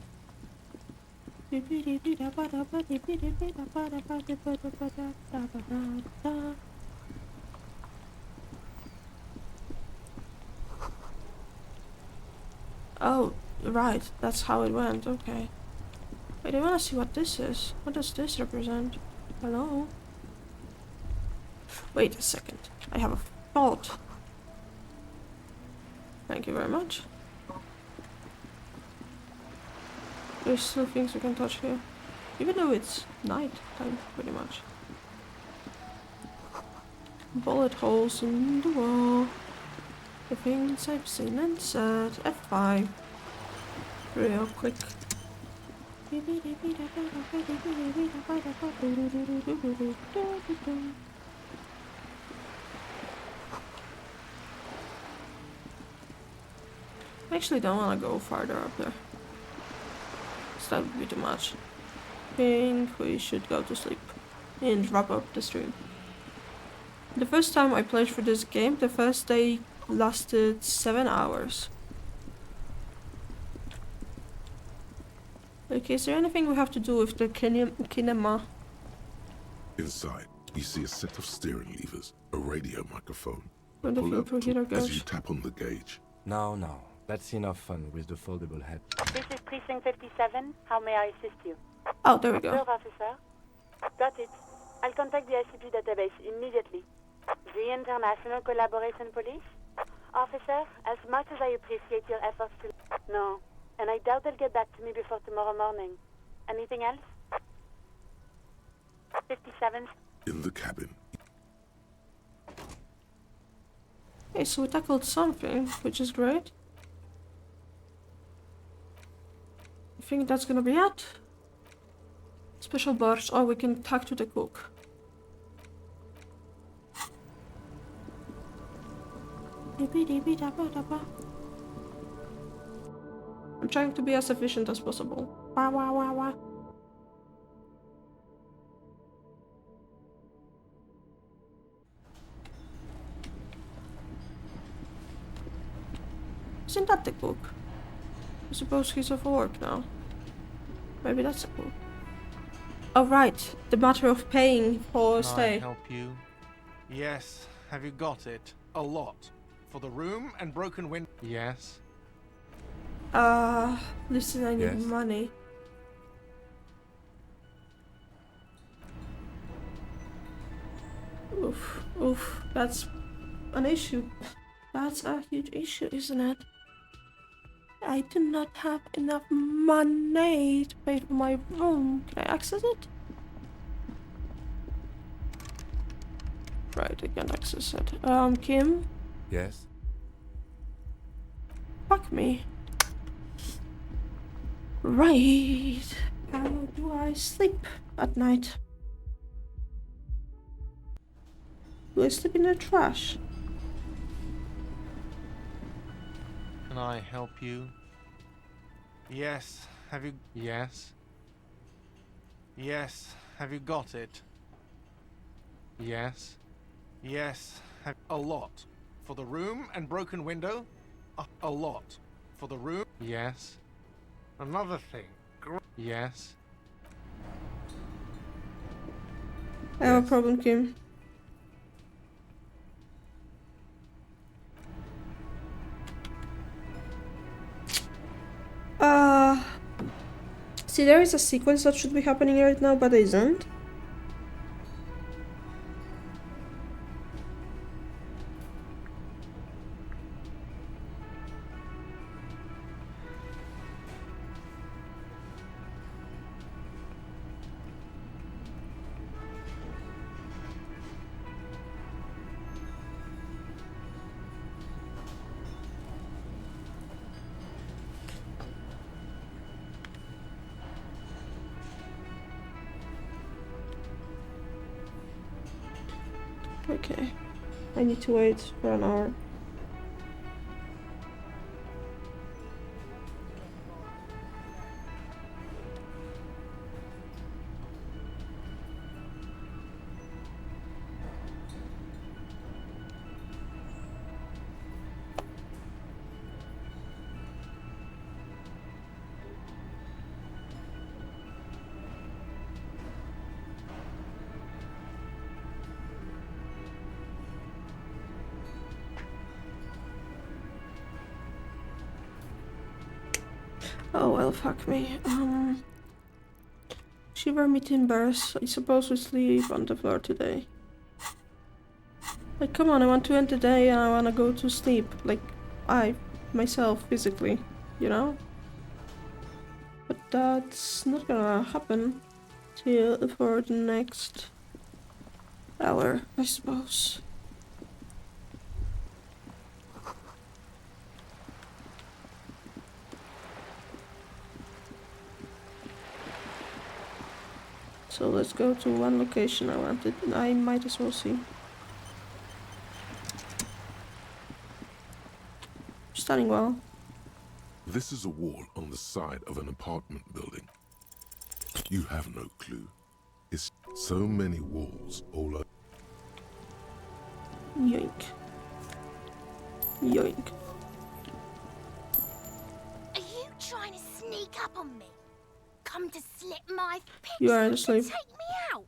Oh, right, that's how it went, okay. Wait, I wanna see what this is. What does this represent? Hello? Wait a second, I have a thought. Thank you very much. There's still things we can touch here. Even though it's night time, pretty much. Bullet holes in the wall. The things I've seen and said. F5. Real quick. I actually don't want to go farther up there. That would be too much. I think we should go to sleep and wrap up the stream. The first time I played for this game, the first day lasted 7 hours. Okay, is there anything we have to do with the kinema? Inside, you see a set of steering levers, a radio microphone. Where the preheater goes. As you tap on the gauge. No. That's enough fun with the foldable head. This is Precinct 57. How may I assist you? Oh, there we go. Observe, officer. Got it. I'll contact the ICP database immediately. The International Collaboration Police? Officer, as much as I appreciate your efforts to... No, and I doubt they'll get back to me before tomorrow morning. Anything else? 57. In the cabin. Okay, so we tackled something, which is great. I think that's gonna be it. Special burst. Oh, we can talk to the cook. I'm trying to be as efficient as possible. Wah, wah, wah, wah. Isn't that the cook? I suppose he's off work now. Maybe that's cool. Oh right, the matter of paying for Can stay. I help you? Yes. Have you got it? A lot. For the room and broken window. Yes. Listen, I need Yes? money. Oof, that's an issue. That's a huge issue, isn't it? I do not have enough money to pay for my room. Can I access it? Right, I can't access it. Kim? Yes? Fuck me. Right. How do I sleep at night? Do I sleep in the trash? Can I help you? Yes. Have you? Yes. Yes. Have you got it? Yes. Yes. Have a lot. For the room and broken window? A lot. For the room? Yes. Another thing. Yes. I have a problem, Kim. See, there is a sequence that should be happening right now, but isn't. Okay, I need to wait for an hour. Oh well, fuck me. Shiver me timbers. I suppose we sleep on the floor today. Like, come on, I want to end the day and I want to go to sleep. Like, myself, physically, you know? But that's not gonna happen till for the next hour, I suppose. So let's go to one location I wanted. I might as well see. Stunning well. This is a wall on the side of an apartment building. You have no clue. It's so many walls all over. Yoink. Yoink. Are you trying to sneak up on me? Come to slit my pics You are and asleep. take me out?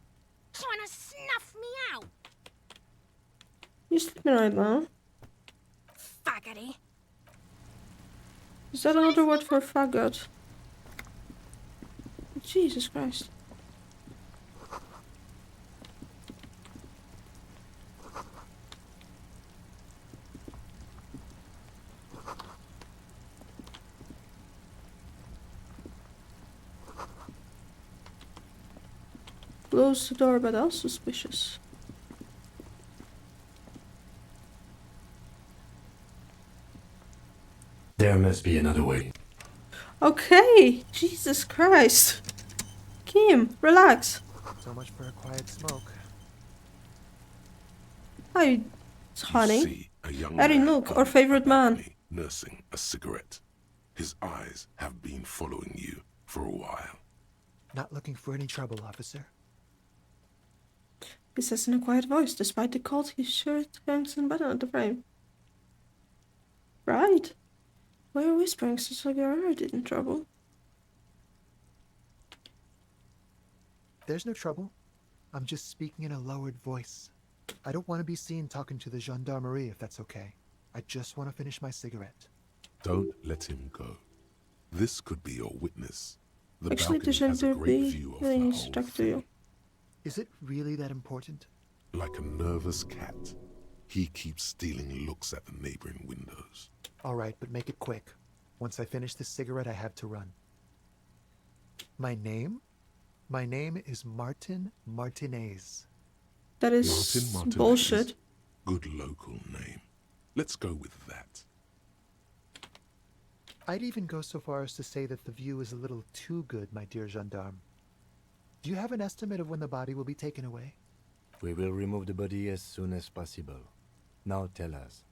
Trying to snuff me out? You sleeping right now? Faggoty. Is that another word for faggot? Jesus Christ. Close the door, but that's suspicious. There must be another way. Okay, Jesus Christ. Kim, relax. So much for a quiet smoke. Hi, honey. See a young Erin, man look, our favorite man. nursing a cigarette. His eyes have been following you for a while. Not looking for any trouble, officer. He says in a quiet voice, despite the cold his shirt hangs and button at the frame. Right. Why are you whispering? Sounds like you're already in trouble. There's no trouble. I'm just speaking in a lowered voice. I don't want to be seen talking to the gendarmerie, if that's okay. I just want to finish my cigarette. Don't let him go. This could be your witness. The Actually, the balcony has a great gendarmerie view of really the needs to whole talk to you. Is it really that important? Like a nervous cat, he keeps stealing looks at the neighboring windows. All right, but make it quick. Once I finish this cigarette, I have to run. My name? My name is Martin Martinez. That is Martin Martinez. bullshit. Good local name. Let's go with that. I'd even go so far as to say that the view is a little too good, my dear gendarme. Do you have an estimate of when the body will be taken away? We will remove the body as soon as possible. Now tell us,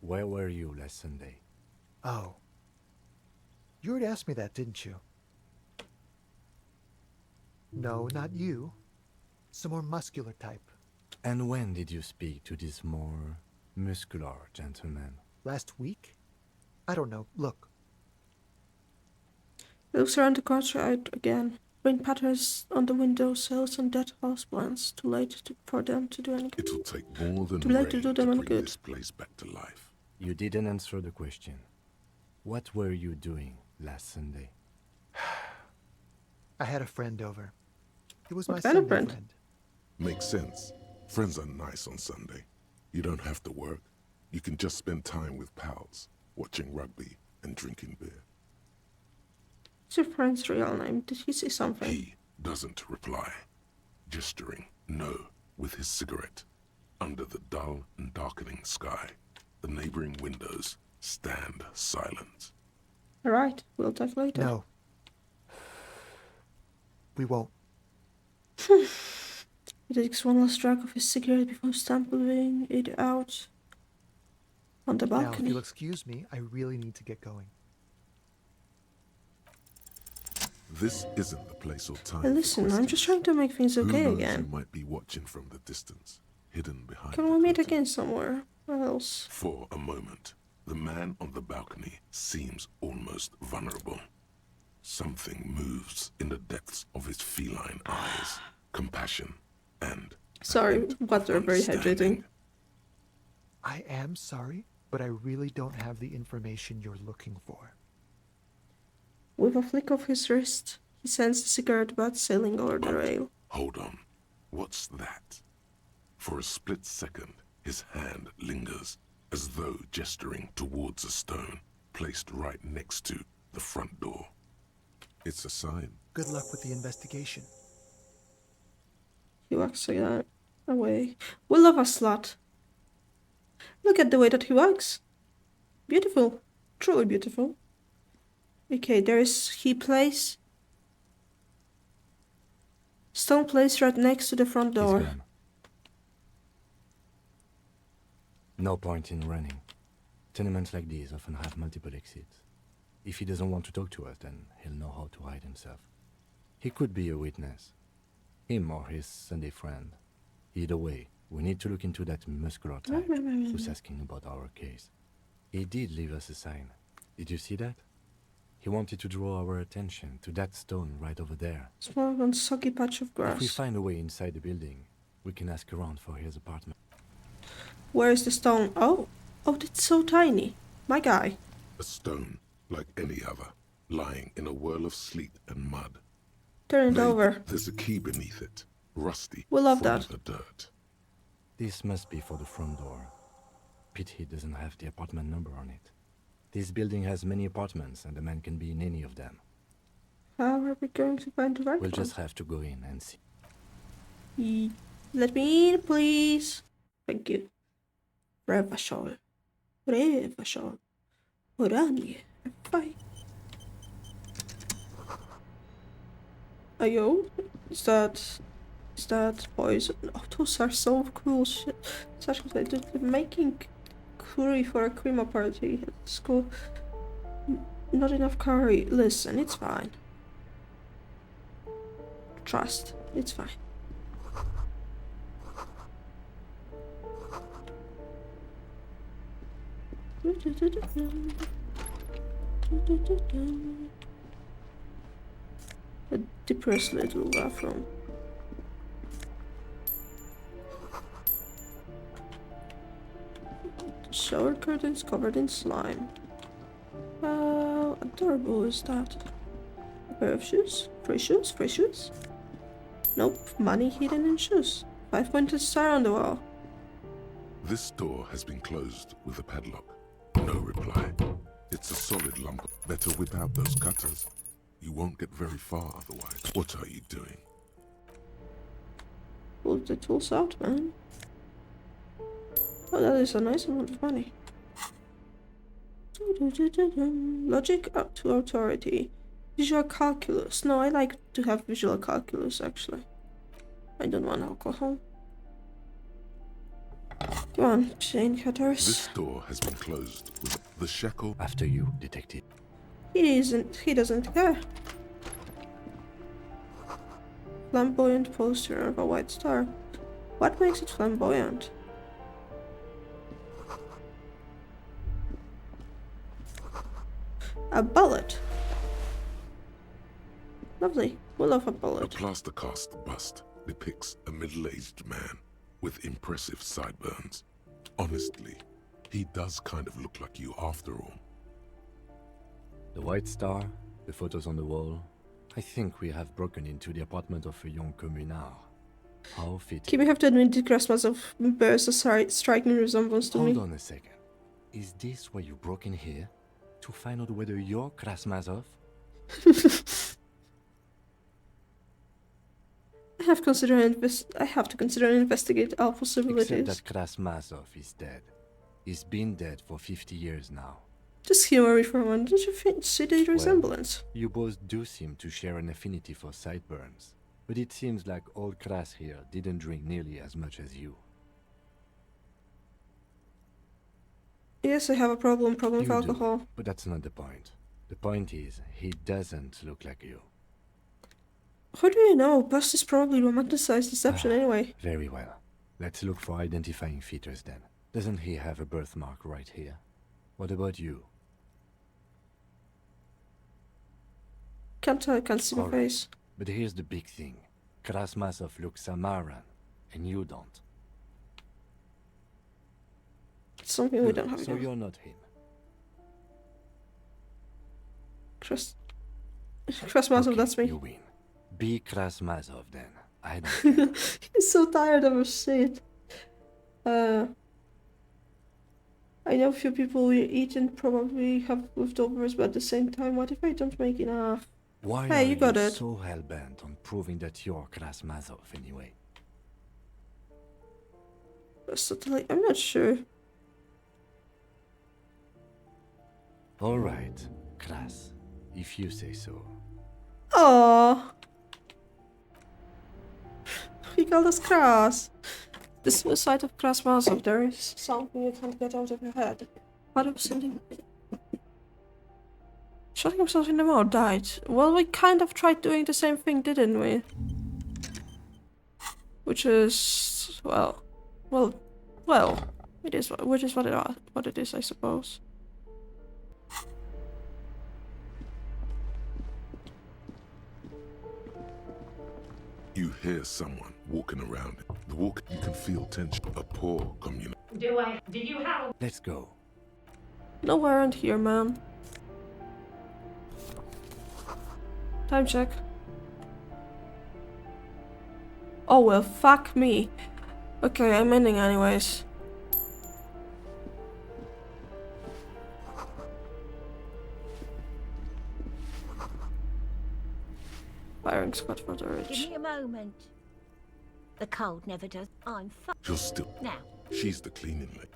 where were you last Sunday? Oh. You already asked me that, didn't you? No, not you. Some more muscular type. And when did you speak to this more muscular gentleman? Last week? I don't know. Look. He looks around the courtyard again. Rain patters on the windowsills and dead house plants. Too late for them to do any good. It'll take more than Too late rain to do them any bring good. this place back to life. You didn't answer the question. What were you doing last Sunday? I had a friend over. It was What my kind of Sunday friend? Makes sense. Friends are nice on Sunday. You don't have to work. You can just spend time with pals, watching rugby and drinking beer. What's your friend's real name? Did he say something? He doesn't reply, gesturing no with his cigarette. Under the dull and darkening sky, the neighboring windows stand silent. Alright, we'll talk later. No. We won't. He takes one last drag of his cigarette before stamping it out on the Now, if balcony. you'll excuse me, I really need to get going. This isn't the place or time. Hey, listen, I'm just trying to make things okay Who knows again. who might be watching from the distance, hidden behind. Can we meet again somewhere else? For a moment, the man on the balcony seems almost vulnerable. Something moves in the depths of his feline eyes. Compassion and... Sorry, water very hydrating. I am sorry, but I really don't have the information you're looking for. With a flick of his wrist, he sends the cigarette butt sailing over the rail. Hold on. What's that? For a split second, his hand lingers, as though gesturing towards a stone placed right next to the front door. It's a sign. Good luck with the investigation. He walks away. We love a slut. Look at the way that he walks. Beautiful. Truly beautiful. Okay, there is he place. Stone place right next to the front door. He's gone. No point in running. Tenements like these often have multiple exits. If he doesn't want to talk to us, then he'll know how to hide himself. He could be a witness. Him or his Sunday friend. Either way, we need to look into that muscular type who's asking about our case. He did leave us a sign. Did you see that? He wanted to draw our attention to that stone right over there. Small and soggy patch of grass. If we find a way inside the building, we can ask around for his apartment. Where is the stone? Oh, that's so tiny. My guy. A stone, like any other, lying in a whirl of sleet and mud. Turn it Maybe over. There's a key beneath it, rusty. We love full that. of the dirt. This must be for the front door. Pity doesn't have the apartment number on it. This building has many apartments, and the man can be in any of them. How are we going to find the right We'll one? just have to go in and see. Let me in, please. Thank you. Revachol. Revachol. Oranje. Bye. Ayo? Is that poison? Oh, those are so cool shit. It's actually they're making curry for a creamer party at school. Not enough curry. Listen, it's fine. Trust, it's fine. A depressed little bathroom. shower curtains covered in slime. How adorable is that? A pair of shoes? Free shoes? Free shoes? Nope, money hidden in shoes. 5-pointed star on the wall. This door has been closed with a padlock. No reply. It's a solid lump. Better whip out those cutters. You won't get very far otherwise. What are you doing? Pull the tools out, man. Oh, that is a nice amount of money. Logic up to authority. Visual calculus. No, I like to have visual calculus, actually. I don't want alcohol. Come on, chain cutters. This door has been closed with the shackle. After you, detective. He doesn't care. Flamboyant poster of a white star. What makes it flamboyant? A bullet. Lovely. We love a bullet. A plaster cast bust depicts a middle-aged man with impressive sideburns. Honestly, he does kind of look like you after all. The white star, the photos on the wall. I think we have broken into the apartment of a young communard. How fitting. Kimi have to admit the Krasmazov bears a striking resemblance to me. Hold on a second. Is this why you broke in here? To find out whether you're Krasmazov? I have to consider and investigate all possibilities. Except that Krasmazov is dead. He's been dead for 50 years now. Just humor me for a moment. Did you see the resemblance? You both do seem to share an affinity for sideburns. But it seems like old Kras here didn't drink nearly as much as you. Yes, I have a problem with You alcohol. do, but that's not the point. The point is, he doesn't look like you. How do you know? Bust is probably romanticized deception anyway. Very well. Let's look for identifying features then. Doesn't he have a birthmark right here? What about you? Can't see my face. But here's the big thing. Krasmazov looks Samaran, and you don't. It's something we don't have. So you're not him. Krasmazov, Okay, that's me. You win. Be Krasmazov then. I don't care. He's so tired of his shit. I know a few people we eat and probably have leftovers, but at the same time, what if I don't make enough? Why hey, are you got it. So hell-bent on proving that you're Krasmazov anyway? Certainly, I'm not sure. All right, Kras, if you say so. Aww. He called us Kras. The suicide of Krasmazov. There is something you can't get out of your head. What if something... Shooting himself in the mouth died. Well, we kind of tried doing the same thing, didn't we? Which is... well... It is what it is, I suppose. You hear someone walking around. The walk, you can feel tension. A poor community. Did you have... Let's go. Nowhere around here, ma'am. Time check. Oh well, fuck me. Okay, I'm ending anyways. Firing squad for the Give me a moment. The cold never does. I'm fine. You're still. Now. She's the cleaning lady.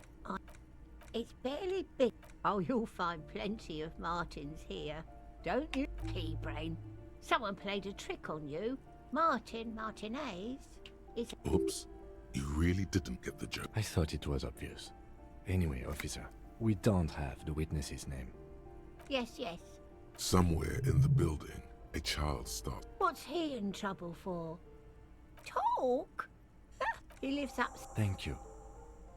It's barely big. Oh, you'll find plenty of Martins here. Don't you, pea-brain? Someone played a trick on you. Martinez is... Oops. You really didn't get the joke. I thought it was obvious. Anyway, officer, we don't have the witness's name. Yes. Somewhere in the building, a child stopped. What's he in trouble for? Talk? He lives up... Thank you.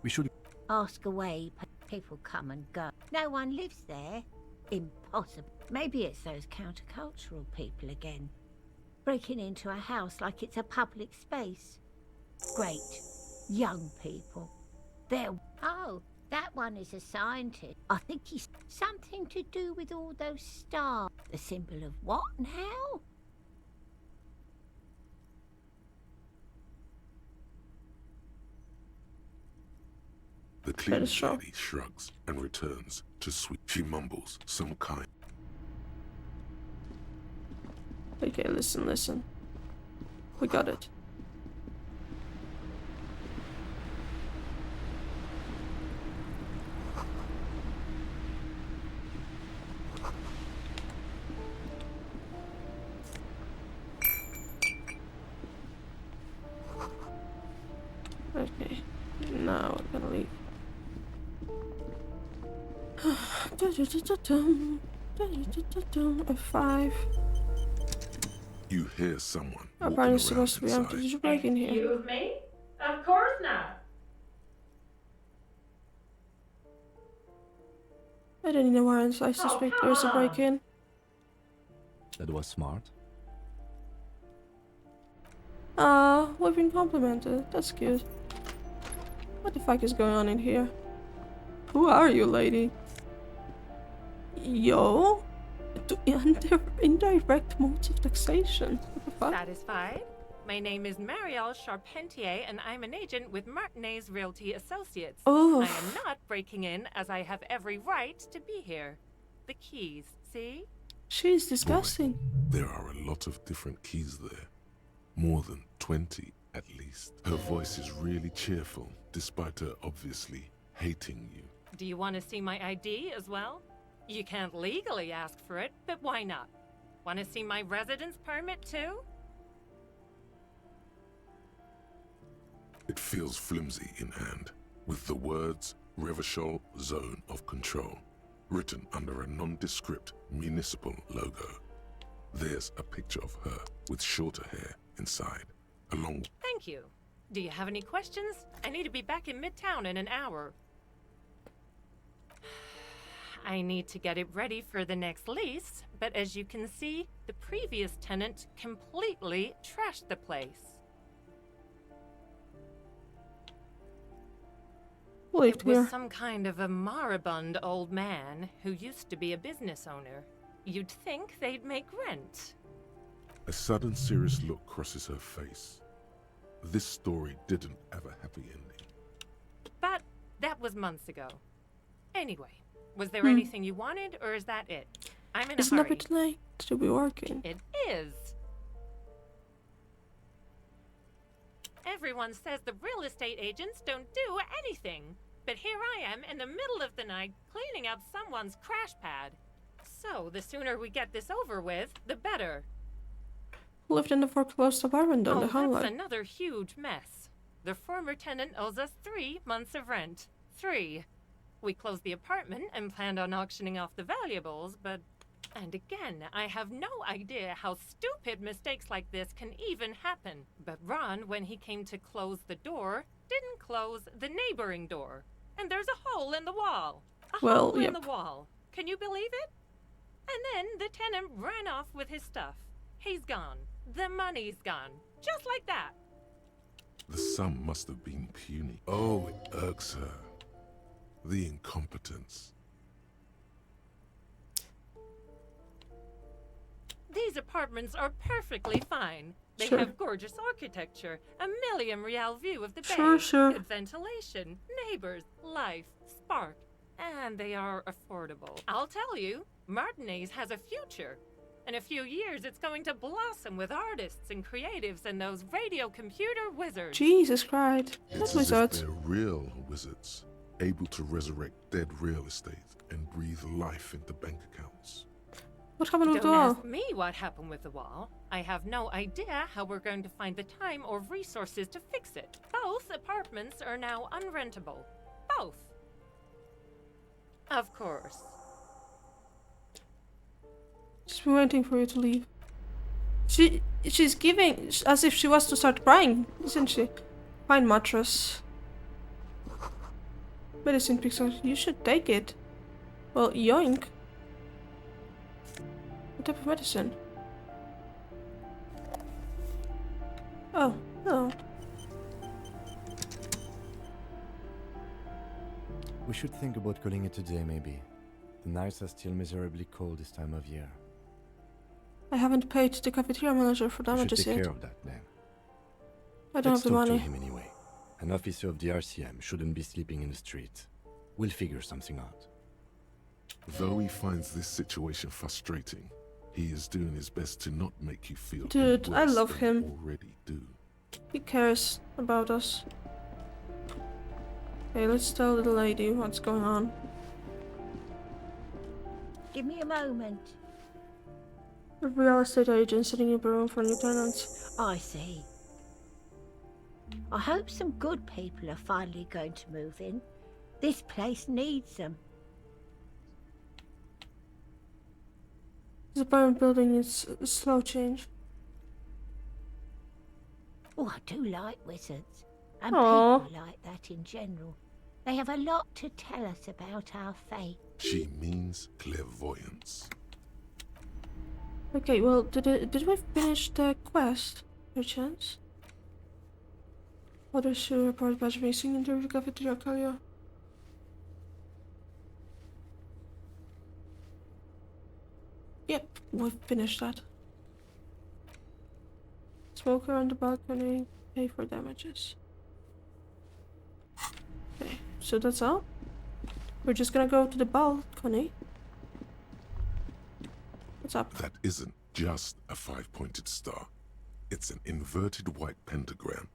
We should... Ask away. People come and go. No one lives there. Impossible. Maybe it's those countercultural people again. Breaking into a house like it's a public space. Great. Young people. They're... Oh, That one is a scientist. I think he's something to do with all those stars. The symbol of what and how? The cleaning lady shrugs and returns to sweep. She mumbles some kind. Okay, listen. We got it. Okay, now we're gonna leave. A 5. You hear someone. Our partner is supposed to be empty. Did you break in here? Excuse me? Of course not. I don't need a warrant. I suspect there's a break-in. That was smart. We've been complimented. That's cute. What the fuck is going on in here? Who are you, lady? Yo? Indirect modes of taxation. What the fuck? Satisfied? My name is Marielle Charpentier, and I'm an agent with Martinez Realty Associates. Oh. I am not breaking in, as I have every right to be here. The keys, see? She's disgusting. There are a lot of different keys there. More than 20, at least. Her voice is really cheerful, despite her obviously hating you. Do you want to see my ID as well? You can't legally ask for it, but why not? Want to see my residence permit too? It feels flimsy in hand, with the words Revachol Zone of Control written under a nondescript municipal logo. There's a picture of her with shorter hair inside, along. Thank you. Do you have any questions? I need to be back in Midtown in an hour. I need to get it ready for the next lease, but as you can see, the previous tenant completely trashed the place. It was some kind of a moribund old man who used to be a business owner. You'd think they'd make rent. A sudden serious look crosses her face. This story didn't have a happy ending. But that was months ago. Anyway, was there anything you wanted, or is that it? I'm in a Isn't it a hurry. bit late to be working? It is. Everyone says the real estate agents don't do anything. But here I am in the middle of the night cleaning up someone's crash pad. So the sooner we get this over with, the better. Lived in the foreclosed apartment on the That's highway. another huge mess. The former tenant owes us 3 months of rent. 3. We closed the apartment and planned on auctioning off the valuables, but... And again, I have no idea how stupid mistakes like this can even happen. But Ron, when he came to close the door, didn't close the neighboring door. And there's a hole in the wall. A hole in the wall. Can you believe it? And then the tenant ran off with his stuff. He's gone. The money's gone. Just like that. The sum must have been puny. Oh, it irks her. The incompetence. These apartments are perfectly fine. They Sure. have gorgeous architecture, a million real view of the bay, Sure. good ventilation, neighbors, life, spark, and they are affordable. I'll tell you, Martinez has a future. In a few years, it's going to blossom with artists and creatives and those radio computer wizards. Jesus Christ. It's That as wizard. if they're real wizards, able to resurrect dead real estate and breathe life into bank accounts. What happened with the Don't wall? ask me what happened with the wall. I have no idea how we're going to find the time or resources to fix it. Both apartments are now unrentable. Both. Of course. She's been waiting for you to leave. She's giving as if she was to start crying, isn't she? Fine mattress. Medicine pixel. You should take it. Well, yoink. What type of medicine? Oh, hello. We should think about calling it a day, maybe. The nights are still miserably cold this time of year. I haven't paid the cafeteria manager for We should damages take yet. care of that then. I don't Let's have the talk money. to him anyway. An officer of the RCM shouldn't be sleeping in the street. We'll figure something out. Though he finds this situation frustrating, he is doing his best to not make you feel Dude, any I worse love than him. you already do. He cares about us. Okay, let's tell the lady what's going on. Give me a moment. A real estate agent setting up a room for new tenants. I see. I hope some good people are finally going to move in. This place needs them. This apartment building is a slow change. Oh, I do like wizards. And Aw. people like that in general. They have a lot to tell us about our fate. She means clairvoyance. Okay, well, did we finish the quest, by chance? Others should report badge missing in the cafeteria, Kalia. Yep, we've finished that. Smoker on the balcony, pay for damages. Okay, so that's all? We're just gonna go to the balcony. What's up? That isn't just a five-pointed star. It's an inverted white pentagram.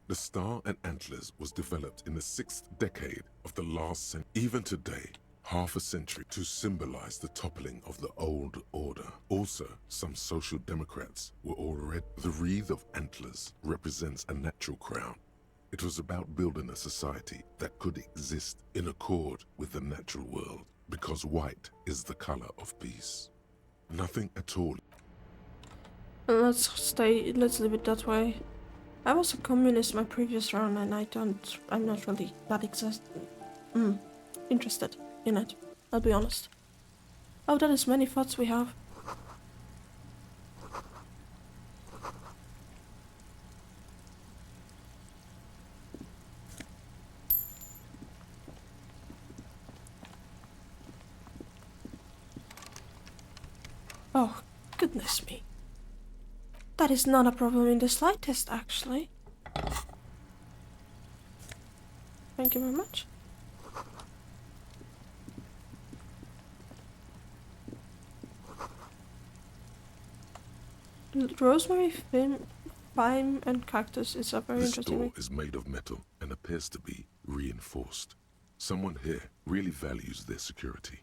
The star and antlers was developed in the 6th decade of the last century. Even today, half a century, to symbolize the toppling of the old order. Also, some social democrats were already. The wreath of antlers represents a natural crown. It was about building a society that could exist in accord with the natural world, because white is the color of peace. Nothing at all. Let's leave it that way. I was a communist my previous round and I'm not really that interested in it, I'll be honest. Oh, that is many thoughts we have. Oh, goodness me. That is not a problem in the slightest, actually. Thank you very much. Rosemary, thyme, and cactus is a very This interesting door is made of metal and appears to be reinforced. Someone here really values their security.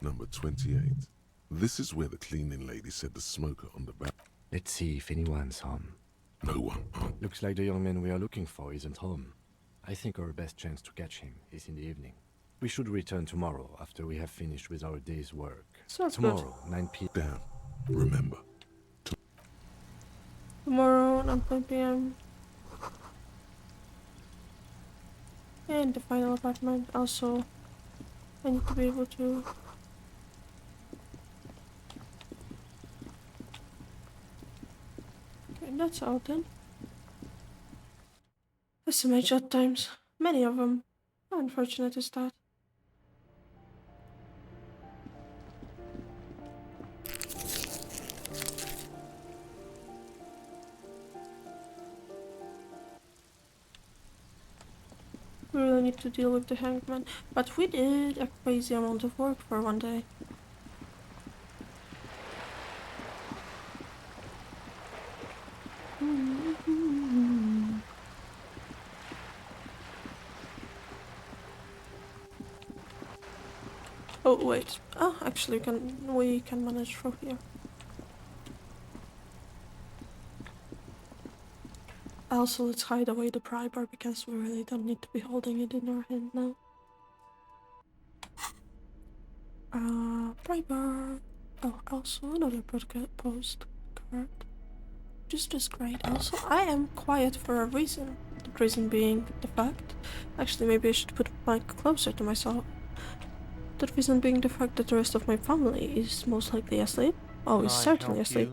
Number 28. This is where the cleaning lady said the smoker on the back. Let's see if anyone's home. No one. Looks like the young man we are looking for isn't home. I think our best chance to catch him is in the evening. We should return tomorrow after we have finished with our day's work. Sounds tomorrow, 9 p.m. Damn. Remember. Tomorrow, 9 p.m. And the final apartment. Also, I need to be able to... Okay, that's all then. Estimate shot times. Many of them. How unfortunate is that? We really need to deal with the hangman, but we did a crazy amount of work for one day. Oh wait. Oh, actually, we can manage from here. Also, let's hide away the pry bar because we really don't need to be holding it in our hand now. Pry bar. Oh, also another postcard. Just as great. Also, I am quiet for a reason. The reason being the fact. Actually, maybe I should put the mic closer to myself. The reason being the fact that the rest of my family is most likely asleep. Oh, is certainly asleep.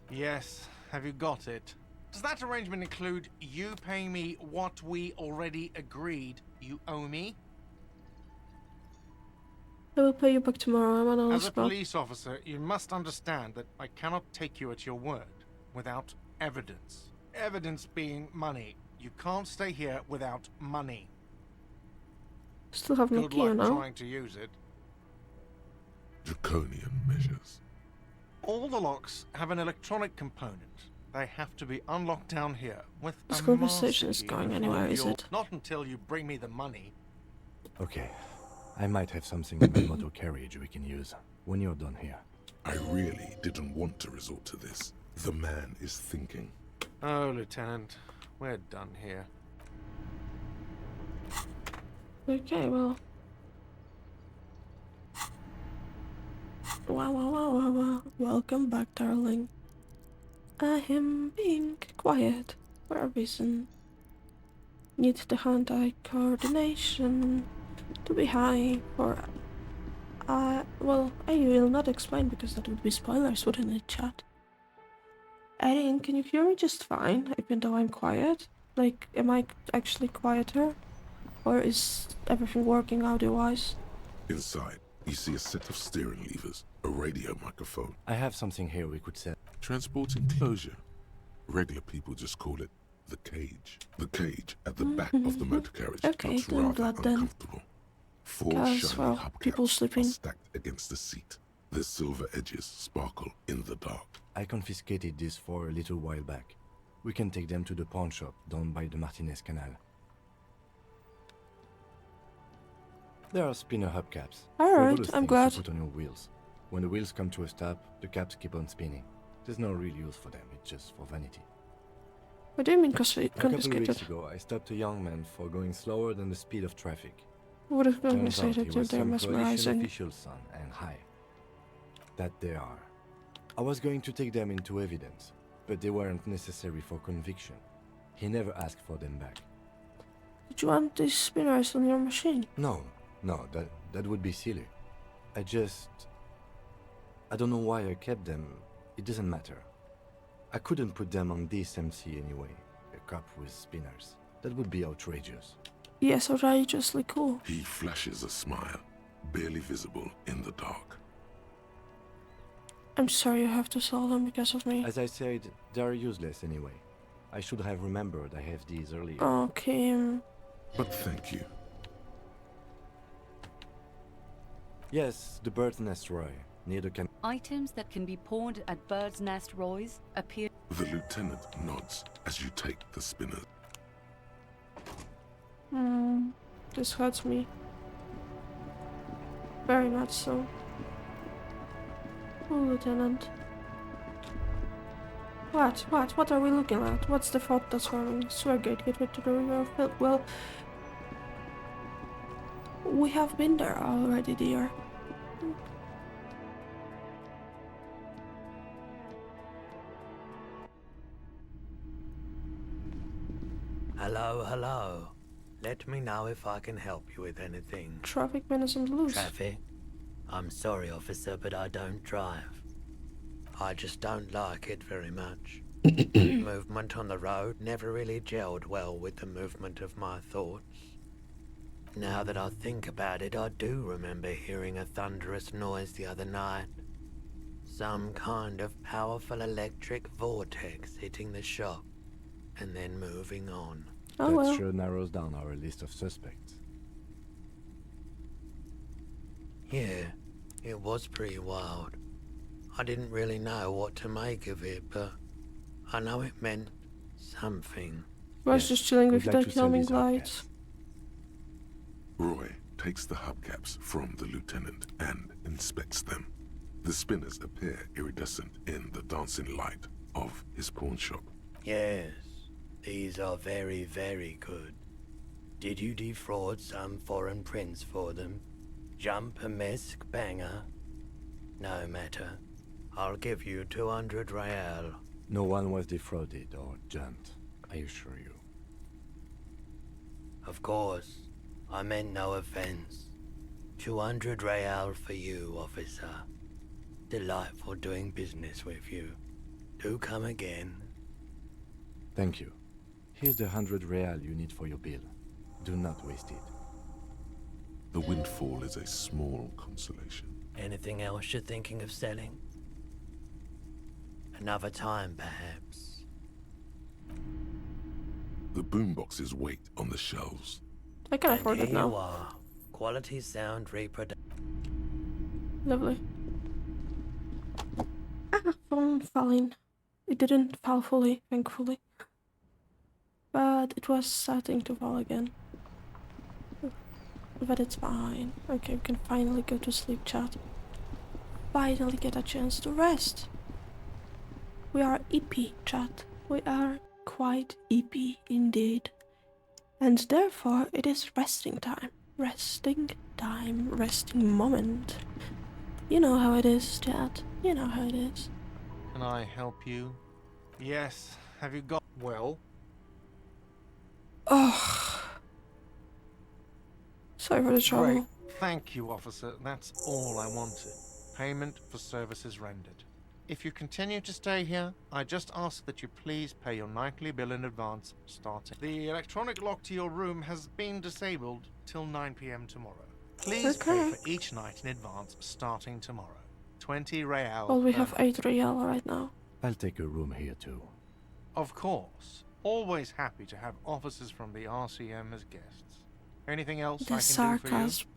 Yes. Have you got it? Does that arrangement include you paying me what we already agreed you owe me? I will pay you back tomorrow. I'm on a As a spot. police officer, you must understand that I cannot take you at your word without evidence. Evidence being money. You can't stay here without money. Still have no Good key, luck you know? trying to use it. Draconian measures. All the locks have an electronic component. They have to be unlocked down here with This a conversation master is key going before anywhere, is you'll- it? Not until you bring me the money. Okay. I might have something in my motor carriage we can use when you're done here. I really didn't want to resort to this. The man is thinking. Oh, Lieutenant, we're done here. Okay, well. Wow. Welcome back, darling. I am being quiet for a reason. Need the hand-eye coordination to be high for... well, I will not explain because that would be spoilers, wouldn't it, chat? Erin, can you hear me just fine, even though I'm quiet? Like, am I actually quieter? Or is everything working audio-wise? Inside, you see a set of steering levers, a radio microphone. I have something here we could set. Transport enclosure. Regular people just call it the cage. The cage at the back of the motor carriage Okay, looks then rather blood then. uncomfortable. Four Because, shiny well, people hubcaps sleeping. are stacked against the seat. Their silver edges sparkle in the dark. I confiscated these for a little while back. We can take them to the pawn shop down by the Martinez Canal. There are spinner hubcaps. Alright, For those I'm things glad. you put on your wheels. When the wheels come to a stop, the caps keep on spinning. There's no real use for them, it's just for vanity. What do you mean A couple of confiscated? weeks ago, I stopped a young man for going slower than the speed of traffic. What is going to Turns say out that he they're was some coalition mesmerizing? official's son, and high. That they are. I was going to take them into evidence, but they weren't necessary for conviction. He never asked for them back. Did you want these spinners on your machine? No, that would be silly. I don't know why I kept them. It doesn't matter. I couldn't put them on this MC anyway. A cop with spinners. That would be outrageous. Yes, outrageously cool. He flashes a smile, barely visible in the dark. I'm sorry you have to sell them because of me. As I said, they are useless anyway. I should have remembered I have these earlier. Okay. But thank you. Yes, the Bird's Nest Roy, near the can. Items that can be pawned at Bird's Nest Roy's appear. The lieutenant nods as you take the spinner. This hurts me. Very much so. Oh, Lieutenant. What are we looking at? What's the thought that's forming? Sweargate, get rid to the river of Hill. Well, we have been there already, dear. Hello. Let me know if I can help you with anything. Traffic menace on the loose. Traffic? I'm sorry, officer, but I don't drive. I just don't like it very much. Movement on the road never really gelled well with the movement of my thoughts. Now that I think about it, I do remember hearing a thunderous noise the other night. Some kind of powerful electric vortex hitting the shop and then moving on. Oh, that well. sure narrows down our list of suspects. Yeah, it was pretty wild. I didn't really know what to make of it, but I know it meant something. Was just chilling with we'd like the to sell calming these lights. Roy takes the hubcaps from the lieutenant and inspects them. The spinners appear iridescent in the dancing light of his pawn shop. Yes, these are very, very good. Did you defraud some foreign prince for them? Jump a misc banger? No matter. I'll give you 200 real. No one was defrauded or jumped, I assure you. Of course. I meant no offense. 200 real for you, officer. Delightful doing business with you. Do come again. Thank you. Here's the 100 real you need for your bill. Do not waste it. The windfall is a small consolation. Anything else you're thinking of selling? Another time, perhaps. The boomboxes wait on the shelves. I can afford And it here you now. are. Quality sound reproduction. Lovely. Fine. It didn't fall fully, thankfully. But it was starting to fall again. But it's fine. Okay, we can finally go to sleep, chat. Finally get a chance to rest. We are EP, chat. We are quite EP indeed. And therefore it is resting time. Resting time. Resting moment. You know how it is, chat. You know how it is. Can I help you? Yes. Have you got... Well? Oh. Sorry for the trouble. Great. Thank you, officer. That's all I wanted. Payment for services rendered. If you continue to stay here, I just ask that you please pay your nightly bill in advance starting. The electronic lock to your room has been disabled till 9 p.m. tomorrow. Please pay for each night in advance starting tomorrow. 20 real. Well, we per have night. 8 real right now. I'll take a room here too. Of course. Always happy to have officers from the RCM as guests. Anything else The I can sarcasm.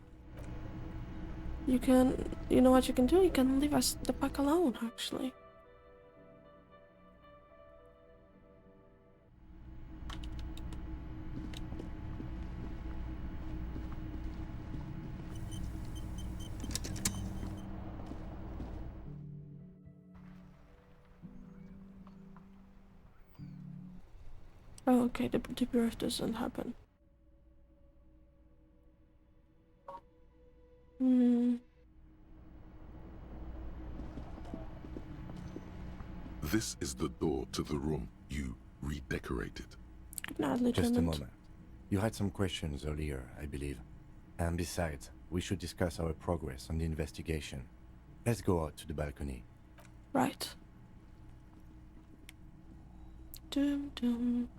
You know what you can do? You can leave us the pack alone, actually. Oh, okay, the birth doesn't happen. This is the door to the room you redecorated. Good night, Just a Lieutenant. moment. You had some questions earlier, I believe. And besides, we should discuss our progress on the investigation. Let's go out to the balcony. Right. Dum dum.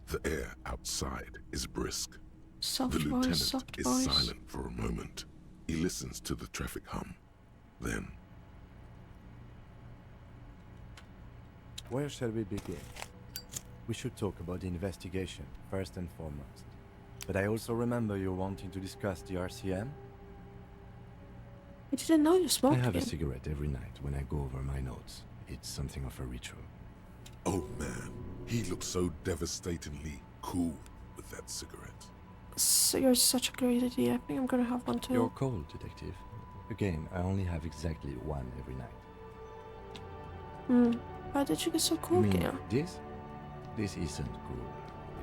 The air outside is brisk. Soft The voice, lieutenant soft is voice. silent for a moment. He listens to the traffic hum. Then, Where shall we begin? We should talk about the investigation, first and foremost. But I also remember you wanting to discuss the RCM. I didn't know you I smoked have a again. cigarette every night when I go over my notes. It's something of a ritual. oh man, he looks so devastatingly cool with that cigarette. So you're such a great idea. I think I'm gonna have one too. You're cold, detective. Again, I only have exactly one every night. Why did you get so cool, You mean Gail? this? This isn't cool.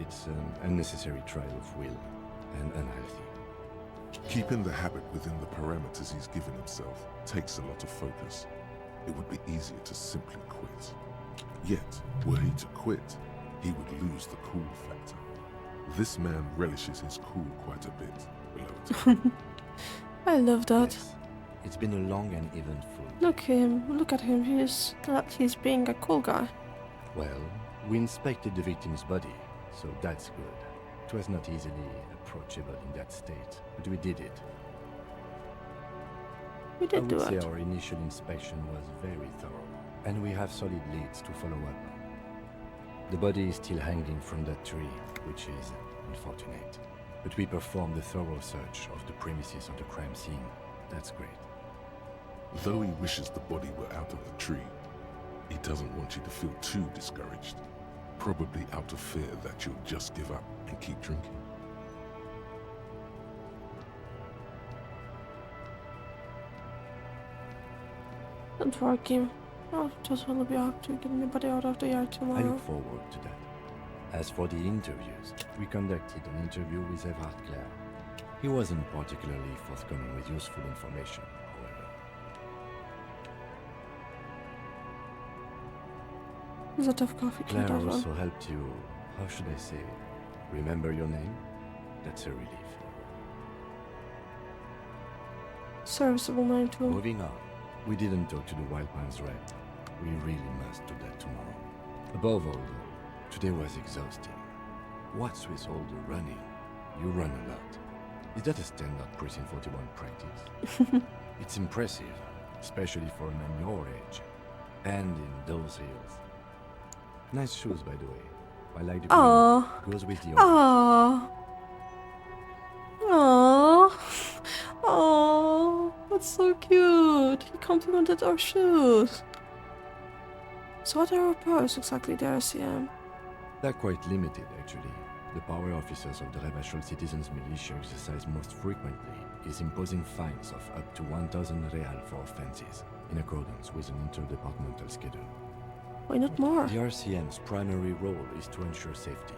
It's an unnecessary trial of will and unhealthy. Keeping the habit within the parameters he's given himself takes a lot of focus. It would be easier to simply quit. Yet, were he to quit, he would lose the cool factor. This man relishes his cool quite a bit, beloved. I love that. It's been a long and eventful. Look at him. He's being a cool guy. Well, we inspected the victim's body, so that's good. It was not easily approachable in that state, but we did it. We I did would do say it. our initial inspection was very thorough, and we have solid leads to follow up on. The body is still hanging from that tree, which is unfortunate. But we performed a thorough search of the premises of the crime scene. That's great. Though he wishes the body were out of the tree, he doesn't want you to feel too discouraged. Probably out of fear that you'll just give up and keep drinking. Don't worry, Kim. I'll totally be up to getting the body out of the yard I tomorrow. look forward to that. As for the interviews, we conducted an interview with Everard Clare. He wasn't particularly forthcoming with useful information, however. It's a tough coffee, Claire Clint. also helped you, how should I say, remember your name? That's a relief. Serviceable man too. Moving on, we didn't talk to the Wild Pines rep. We really must do that tomorrow. Above all, though, today was exhausting. What's with all the running? You run a lot. Is that a standard Precinct 41 practice? It's impressive, especially for a man your age. And in those heels. Nice shoes, by the way. I like the green. Goes with the orange. Aww. Aww. Aww. That's so cute. He complimented our shoes. So what are our powers exactly, the RCM? They're quite limited, actually. The power officers of the Revachol Citizens Militia exercise most frequently is imposing fines of up to 1,000 real for offenses, in accordance with an interdepartmental schedule. Why not more? The RCM's primary role is to ensure safety.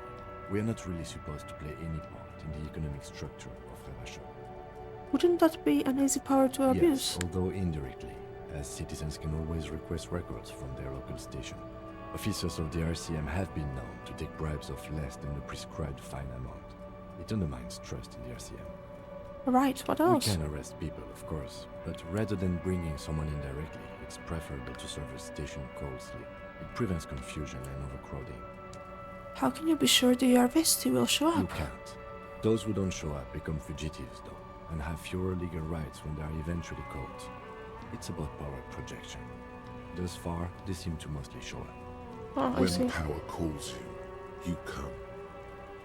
We are not really supposed to play any part in the economic structure of Revachol. Wouldn't that be an easy power to abuse? Yes, although indirectly, as citizens can always request records from their local station. Officers of the RCM have been known to take bribes of less than the prescribed fine amount. It undermines trust in the RCM. Right, what else? We can arrest people, of course, but rather than bringing someone in directly, it's preferable to serve a station coldly. It prevents confusion and overcrowding. How can you be sure the Arvesti will show up? You can't. Those who don't show up become fugitives, though, and have fewer legal rights when they are eventually caught. It's about power projection. Thus far, they seem to mostly show up. When power calls you, you come.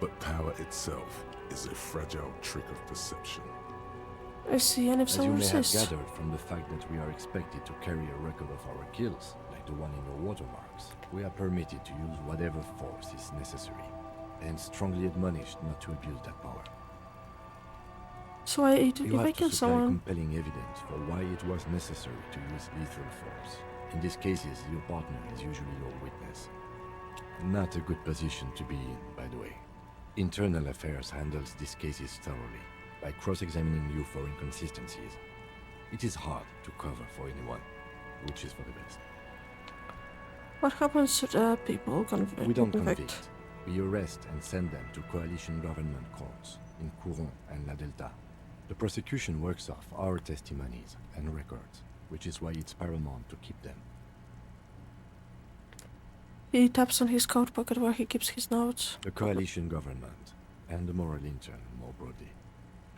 But power itself is a fragile trick of perception. I see, and if As someone you may have resists... gathered from the fact that we are expected to carry a record of our kills, like the one in your watermarks, we are permitted to use whatever force is necessary, and strongly admonished not to abuse that power. So if You I have kill to supply someone... compelling evidence for why it was necessary to use lethal force. In these cases, your partner is usually your witness. Not a good position to be in, by the way. Internal Affairs handles these cases thoroughly, by cross-examining you for inconsistencies. It is hard to cover for anyone, which is for the best. What happens to the people We don't convict. We arrest and send them to coalition government courts in Couron and La Delta. The prosecution works off our testimonies and records, which is why it's paramount to keep them. He taps on his coat pocket where he keeps his notes. The coalition government, and the moral intern more broadly.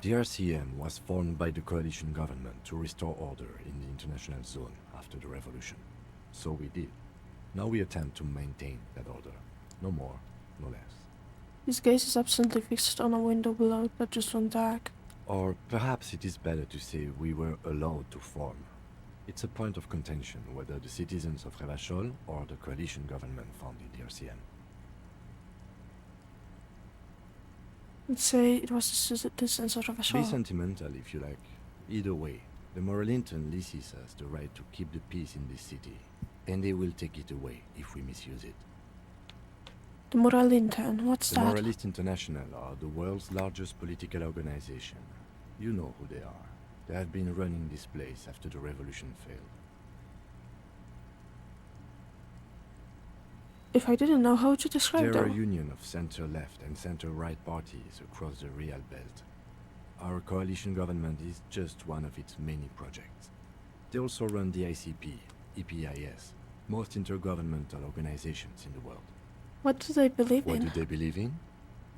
The RCM was formed by the coalition government to restore order in the international zone after the revolution. So we did. Now we attempt to maintain that order. No more, no less. His gaze is absently fixed on a window below that just went dark. Or perhaps it is better to say we were allowed to form. It's a point of contention whether the citizens of Revachol or the coalition government founded the RCM. Let's say it was the citizens of Be Revachol. sentimental if you like. Either way, the moral intern leases us the right to keep the peace in this city, and they will take it away if we misuse it. The Moral Intern, what's The that? Moralist International are the world's largest political organization. You know who they are. They have been running this place after the revolution failed. If I didn't know, how would you describe They're a them? union of center-left and center-right parties across the Real Belt. Our coalition government is just one of its many projects. They also run the ICP, EPIS, most intergovernmental organizations in the world. What do they believe What in? do they believe in?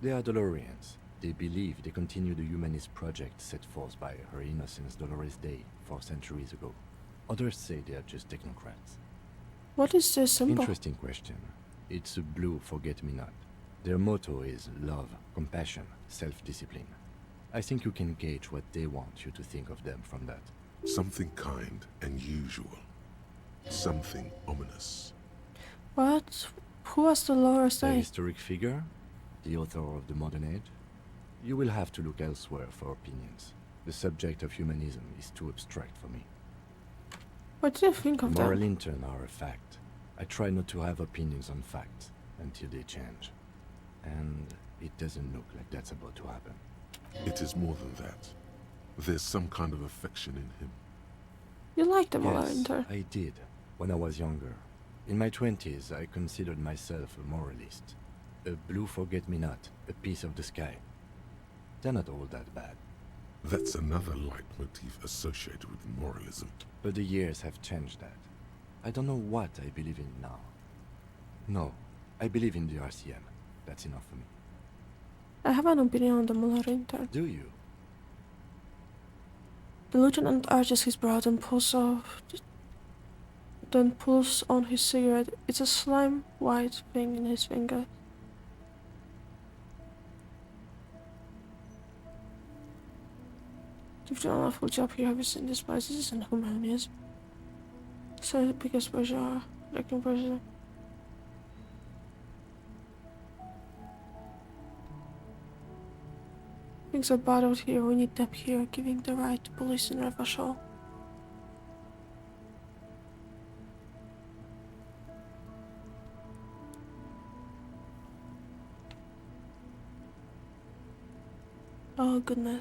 They are Dolorians. They believe they continue the humanist project set forth by Her Innocence Dolores Day 4 centuries ago. Others say they are just technocrats. What is their symbol? Interesting question. It's a blue forget-me-not. Their motto is love, compassion, self-discipline. I think you can gauge what they want you to think of them from that. Something kind and usual. Something ominous. What? Who was Dolores A Day? historic figure? The author of the modern age? You will have to look elsewhere for opinions. The subject of humanism is too abstract for me. What do you think of The moral them? intern are a fact. I try not to have opinions on facts until they change. And it doesn't look like that's about to happen. It is more than that. There's some kind of affection in him. You like the Moral Yes, Intern? I did, when I was younger. In my 20s, I considered myself a moralist. A blue forget-me-not, a piece of the sky. They're not all that bad. That's another leitmotif associated with moralism. But the years have changed that. I don't know what I believe in now. No, I believe in the RCM. That's enough for me. I have an opinion on the Moral Intern. Do you? The lieutenant arches his brow and pulls on his cigarette. It's a slime white thing in his finger. You've done an awful job here. Have you seen the spices and humanism? So the biggest pressure, lacking pressure. Things are bad out here. We need them here, giving the right to police in Revachol. Oh goodness.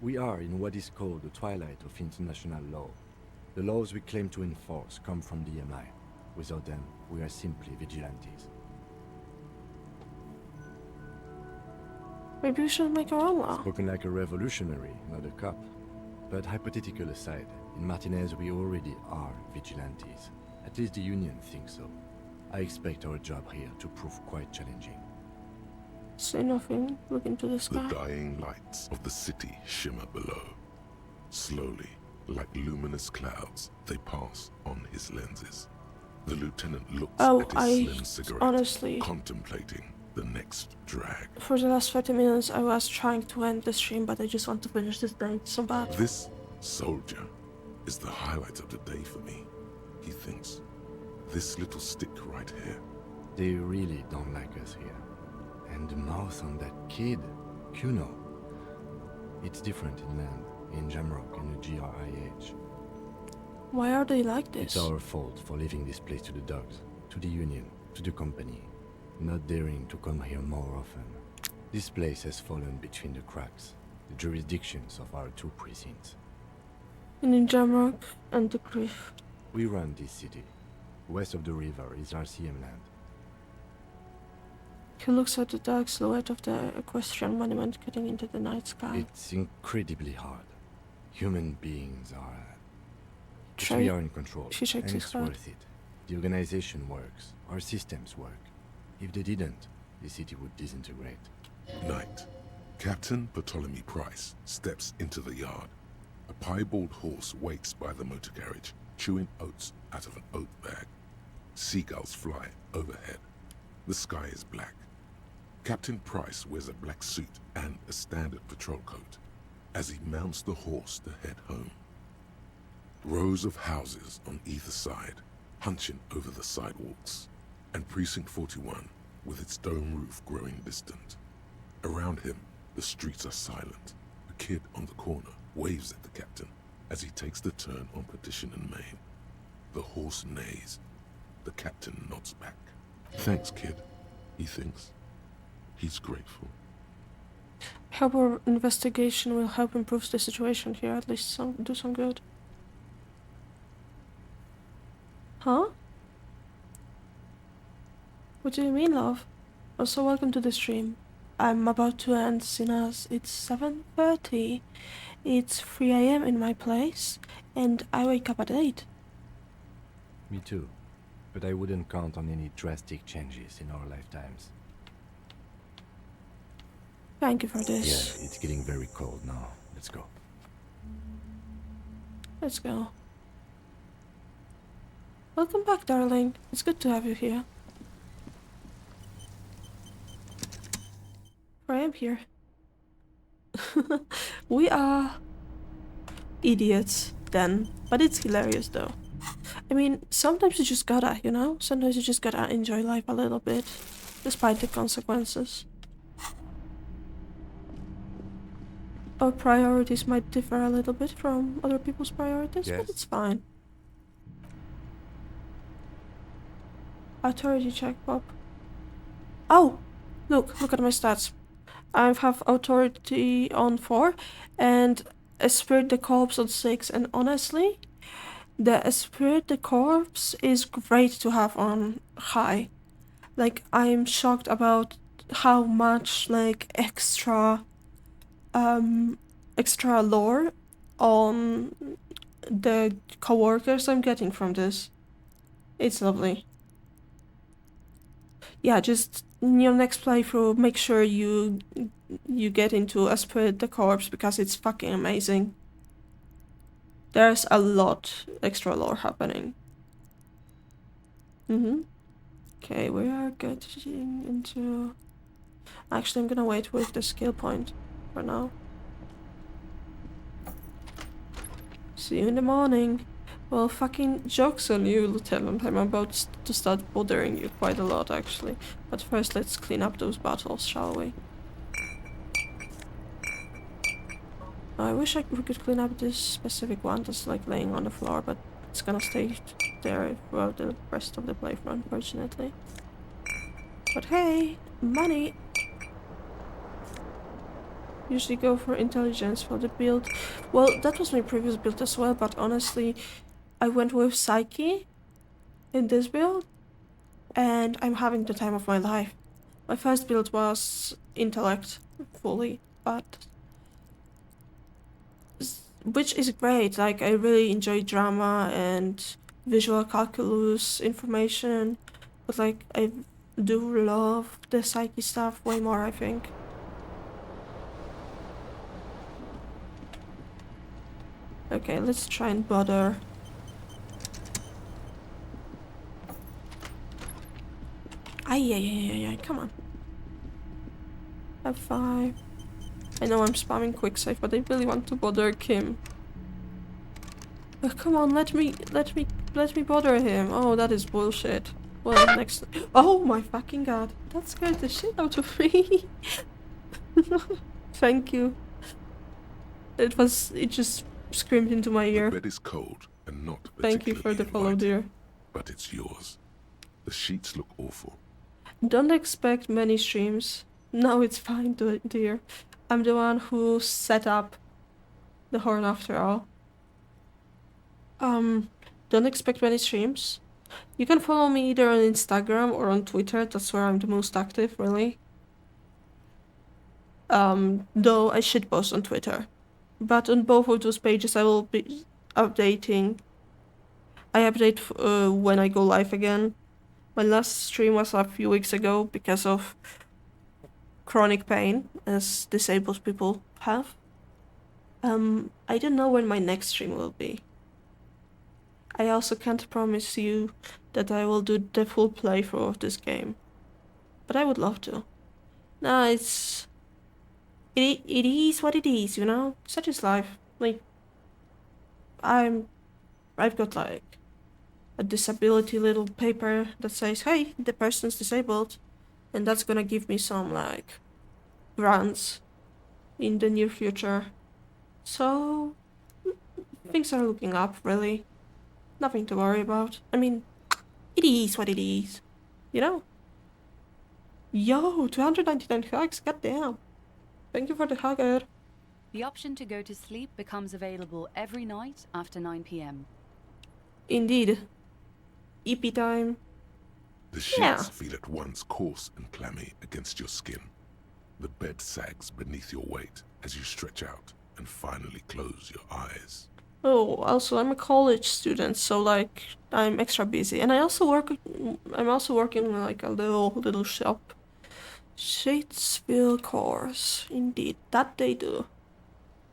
We are in what is called the twilight of international law. The laws we claim to enforce come from the MI. Without them, we are simply vigilantes. Maybe we should make our own law. Spoken like a revolutionary, not a cop. But hypothetical aside, in Martinez we already are vigilantes. At least the Union thinks so. I expect our job here to prove quite challenging. Say nothing, look into the sky. The dying lights of the city shimmer below. Slowly, like luminous clouds, they pass on his lenses. The lieutenant looks at his slim cigarette, honestly, contemplating the next drag. For the last 30 minutes I was trying to end the stream, but I just want to finish this day so bad. This soldier is the highlight of the day for me, he thinks. This little stick right here. They really don't like us here. And the mouth on that kid, Kuno. It's different inland, in Jamrock and the GRIH. Why are they like this? It's our fault for leaving this place to the dogs, to the Union, to the company. Not daring to come here more often. This place has fallen between the cracks, the jurisdictions of our two precincts. And in Jamrock and the Cliff. We run this city. West of the river is RCM land. He looks at the dark silhouette of the equestrian monument cutting into the night sky. It's incredibly hard. Human beings are... But we are in control, She shakes and his it's head. worth it. The organization works. Our systems work. If they didn't, the city would disintegrate. Night. Captain Bartholomew Price steps into the yard. A piebald horse waits by the motor carriage, chewing oats out of an oat bag. Seagulls fly overhead. The sky is black. Captain Price wears a black suit and a standard patrol coat as he mounts the horse to head home. Rows of houses on either side, hunching over the sidewalks, and Precinct 41 with its dome roof growing distant. Around him, the streets are silent. A kid on the corner waves at the captain as he takes the turn on Petition and Main. The horse neighs. The captain nods back. Thanks, kid, he thinks. He's grateful. Hope our investigation will help improve the situation here, at least do some good. Huh? What do you mean, love? Also, welcome to the stream. I'm about to end Sinas. It's 7:30. It's 3 AM in my place, and I wake up at 8. Me too. But I wouldn't count on any drastic changes in our lifetimes. Thank you for this. Yeah, it's getting very cold now. Let's go. Let's go. Welcome back, darling. It's good to have you here. I am here. We are idiots then, but it's hilarious though. I mean, sometimes you just gotta, you know? Sometimes you just gotta enjoy life a little bit, despite the consequences. Our priorities might differ a little bit from other people's priorities, but it's fine. Authority check, Bob. Oh! Look at my stats. I have authority on 4 and Esprit de Corps on 6, and honestly, the Esprit de Corps is great to have on high. Like, I'm shocked about how much, like, extra extra lore on the coworkers I'm getting from this. It's lovely. Yeah, just in your next playthrough, make sure you get into Esprit de Corps because it's fucking amazing. There's a lot extra lore happening. Okay, we are getting into... Actually, I'm gonna wait with the skill point for now. See you in the morning. Well, fucking joke's on you, Lieutenant. I'm about to start bothering you quite a lot, actually. But first, let's clean up those bottles, shall we? I wish we could clean up this specific one that's like laying on the floor, but it's gonna stay there throughout the rest of the playthrough, unfortunately. But hey, money! Usually go for intelligence for the build. Well, that was my previous build as well, but honestly, I went with Psyche in this build, and I'm having the time of my life. My first build was intellect fully, but... which is great, like I really enjoy drama and visual calculus information, but like I do love the Psyche stuff way more, I think. Okay, let's try and bother. Ay, come on. F5. I know I'm spamming quick save, but I really want to bother Kim. Come on, let me bother him. Oh, that is bullshit. Well, next. Oh my fucking god, that scared the shit out of me. Thank you. It just screamed into my ear. The bed is cold and not Thank you for the follow, dear. But it's yours. The sheets look awful. Don't expect many streams. No, it's fine, dear. I'm the one who set up the horn after all. Don't expect many streams. You can follow me either on Instagram or on Twitter. That's where I'm the most active, really. Though I should post on Twitter. But on both of those pages I will be updating. I update when I go live again. My last stream was a few weeks ago because of chronic pain, as disabled people have. I don't know when my next stream will be. I also can't promise you that I will do the full playthrough of this game. But I would love to. Nah, it is what it is, you know? Such is life. Like, I've got like a disability little paper that says, hey, the person's disabled. And that's gonna give me some like grants in the near future. So things are looking up, really. Nothing to worry about. I mean, it is what it is, you know? Yo, 299 hugs, goddamn. Thank you for the hugger. The option to go to sleep becomes available every night after 9 p.m. Indeed. EP time. The sheets feel at once coarse and clammy against your skin. The bed sags beneath your weight as you stretch out and finally close your eyes. Oh, also I'm a college student, so like I'm extra busy, and I'm also working in like a little shop. Shadesville course, indeed, that they do.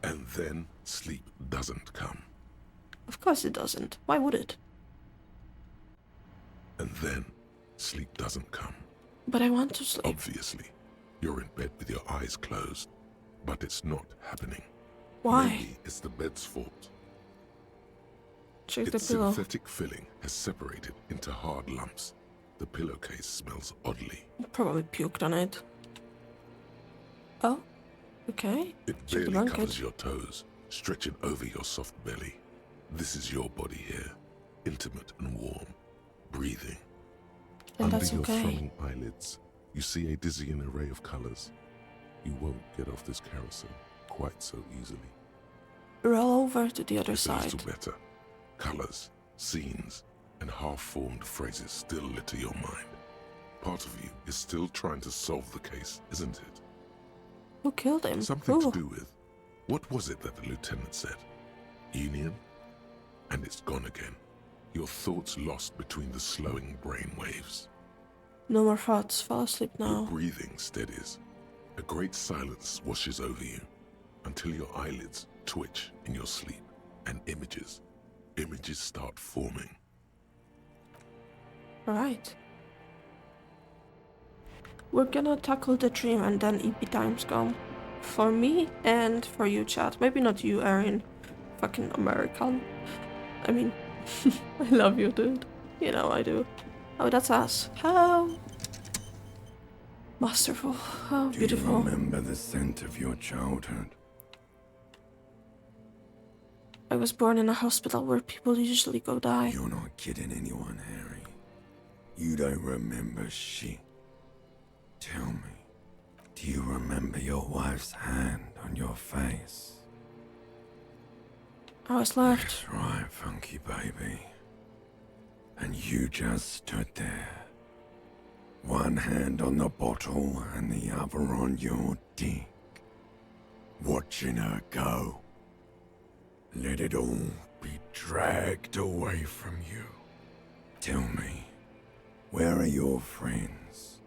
And then sleep doesn't come. Of course it doesn't. Why would it? And then sleep doesn't come. But I want to sleep. Obviously, you're in bed with your eyes closed, but it's not happening. Why? Maybe it's the bed's fault. Check Its the pillow. synthetic filling has separated into hard lumps. The pillowcase smells oddly. Probably puked on it. Oh, okay. It Check the barely blanket. covers your toes, stretching over your soft belly. This is your body here, intimate and warm, breathing. And Under that's your okay. thrumming eyelids, you see a dizzying array of colors. You won't get off this carousel quite so easily. Roll over to the other It goes side. to better. Colors, scenes, and half-formed phrases still litter your mind. Part of you is still trying to solve the case, isn't it? Who killed him? Something Who? to do with, what was it that the lieutenant said? Union? And it's gone again. Your thoughts lost between the slowing brain waves. No more thoughts. Fall asleep now. Your breathing steadies. A great silence washes over you until your eyelids twitch in your sleep and images start forming. Alright. We're gonna tackle the dream and then EP time's gone. For me and for you, chat. Maybe not you, Aaron. Fucking American. I mean, I love you, dude. You know I do. Oh, that's us. How masterful. How beautiful. Do you remember the scent of your childhood? I was born in a hospital where people usually go die. You're not kidding anyone, Harry. You don't remember shit. Tell me, do you remember your wife's hand on your face? I was left. That's right, funky baby. And you just stood there. One hand on the bottle and the other on your dick. Watching her go. Let it all be dragged away from you. Tell me, where are your friends?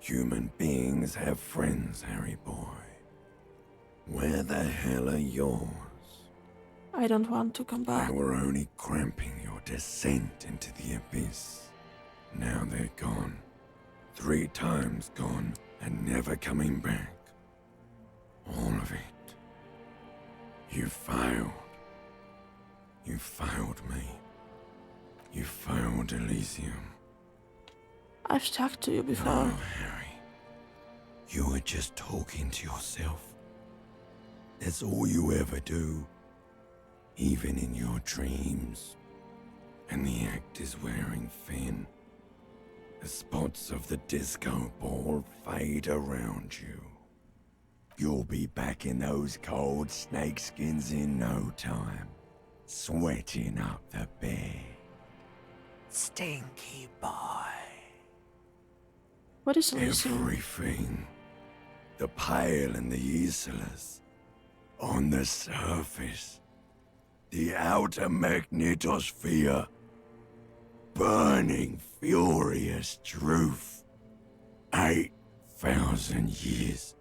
Human beings have friends, Harry boy. Where the hell are yours? I don't want to come back. They were only cramping your descent into the abyss. Now they're gone. 3 times gone and never coming back. All of it. You failed. You failed me. You failed Elysium. I've talked to you before. No, Harry. You were just talking to yourself. That's all you ever do. Even in your dreams. And the act is wearing thin. The spots of the disco ball fade around you. You'll be back in those cold snakeskins in no time. Sweating up the bed. Stinky boy. What is Elysium? Everything. The Pale and the Isolas. On the surface. The outer magnetosphere. Burning, furious truth. 8,000 years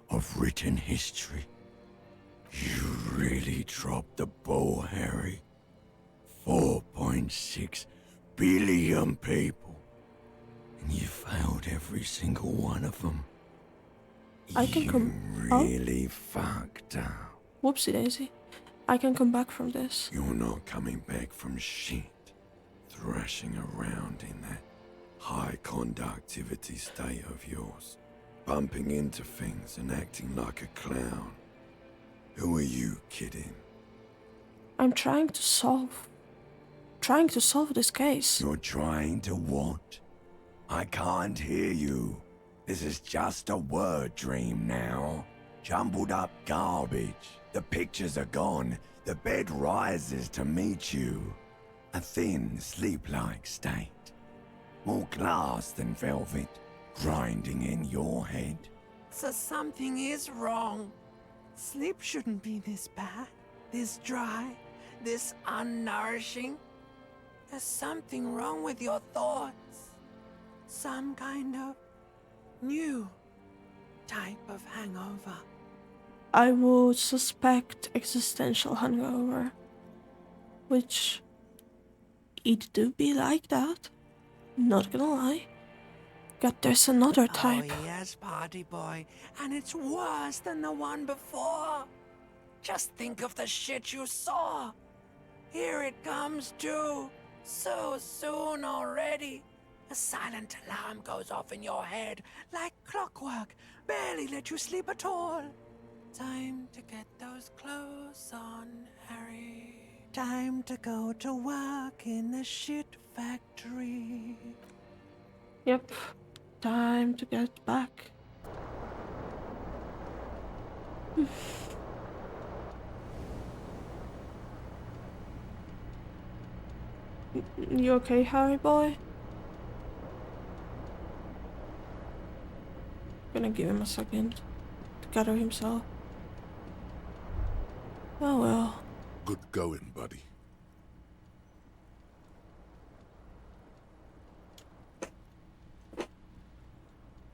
of written history. You really dropped the ball, Harry. 4.6 billion people. And you failed every single one of them. I can come. Really fucked up. Whoopsie daisy. I can come back from this. You're not coming back from shit. Thrashing around in that high conductivity state of yours. Bumping into things and acting like a clown. Who are you kidding? I'm trying to solve this case. You're trying to what? I can't hear you. This is just a word dream now. Jumbled up garbage. The pictures are gone. The bed rises to meet you. A thin, sleep-like state. More glass than velvet. Grinding in your head. So something is wrong. Sleep shouldn't be this bad, this dry, this unnourishing. There's something wrong with your thoughts. Some kind of new type of hangover. I would suspect existential hangover. Which it do be like that. Not gonna lie. God, there's another type. Oh yes, party boy. And it's worse than the one before. Just think of the shit you saw. Here it comes too. So soon already. A silent alarm goes off in your head like clockwork. Barely let you sleep at all. Time to get those clothes on, Harry. Time to go to work in the shit factory. Yep. Time to get back. You okay, Harry boy? Gonna give him a second to gather himself. Oh well. Good going, buddy.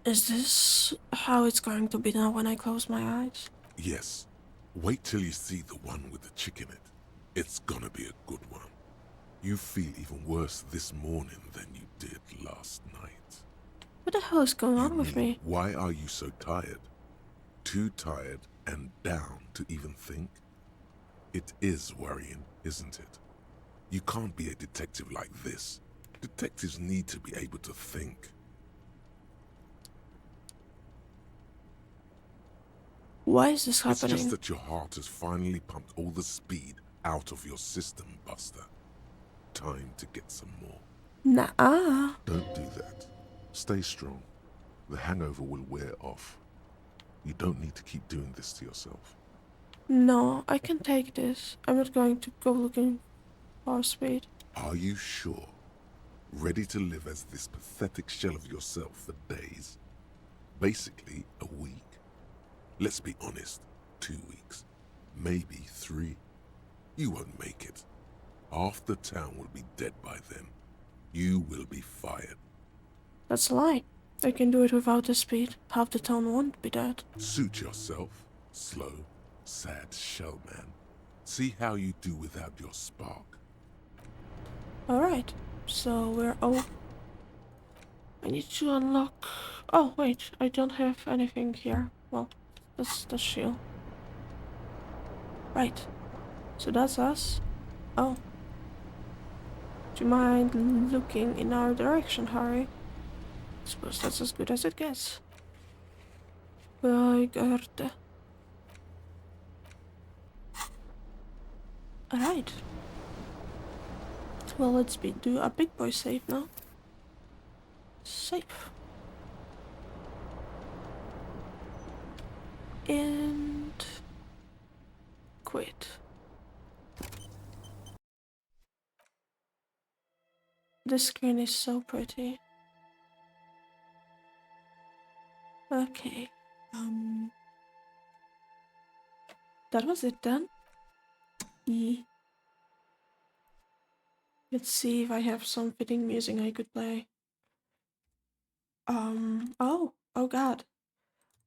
Is this how it's going to be now when I close my eyes? Yes. Wait till you see the one with the chick in it. It's gonna be a good one. You feel even worse this morning than you did last night. What the hell is going on with me? Why are you so tired? Too tired and down to even think? It is worrying, isn't it? You can't be a detective like this. Detectives need to be able to think. Why is this happening? It's just that your heart has finally pumped all the speed out of your system, Buster. Time to get some more. Nah. Don't do that. Stay strong. The hangover will wear off. You don't need to keep doing this to yourself. No, I can take this. I'm not going to go looking for speed. Are you sure? Ready to live as this pathetic shell of yourself for days? Basically, a week. Let's be honest, 2 weeks. Maybe 3. You won't make it. Half the town will be dead by then. You will be fired. That's a lie. I can do it without the speed. Half the town won't be dead. Suit yourself. Slow, sad shell man. See how you do without your spark. Alright, so we're all... I need to unlock... Oh, wait, I don't have anything here. Well, that's the shield. Right, so that's us. Oh. Do you mind looking in our direction, Harry? I suppose that's as good as it gets. Alright. Well, let's do a big boy save now. Save. And... quit. This screen is so pretty. Okay. That was it then. Let's see if I have some fitting music I could play. Oh god.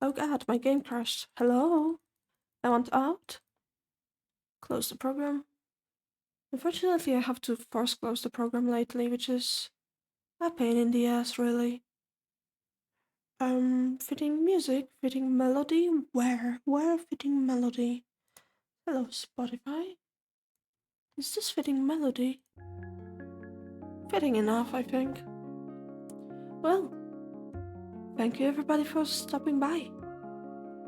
Oh god, my game crashed. Hello? I want out? Close the program. Unfortunately, I have to force close the program lately, which is a pain in the ass, really. Fitting music, fitting melody, where fitting melody? Hello, Spotify. Is this fitting melody? Fitting enough, I think. Well, thank you everybody for stopping by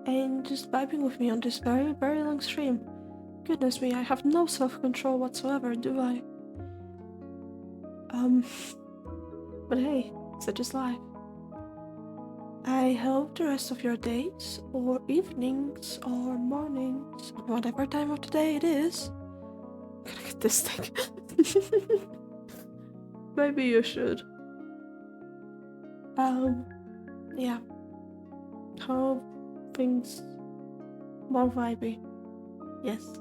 and just vibing with me on this very, very long stream. Goodness me, I have no self-control whatsoever, do I? But hey, such is life. I hope the rest of your days, or evenings, or mornings, or whatever time of the day it is. I'm gonna get this thing. Maybe you should. Yeah. Hope things more vibey. Yes.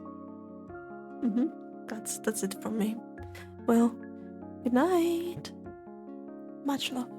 That's it from me. Well, good night. Much love.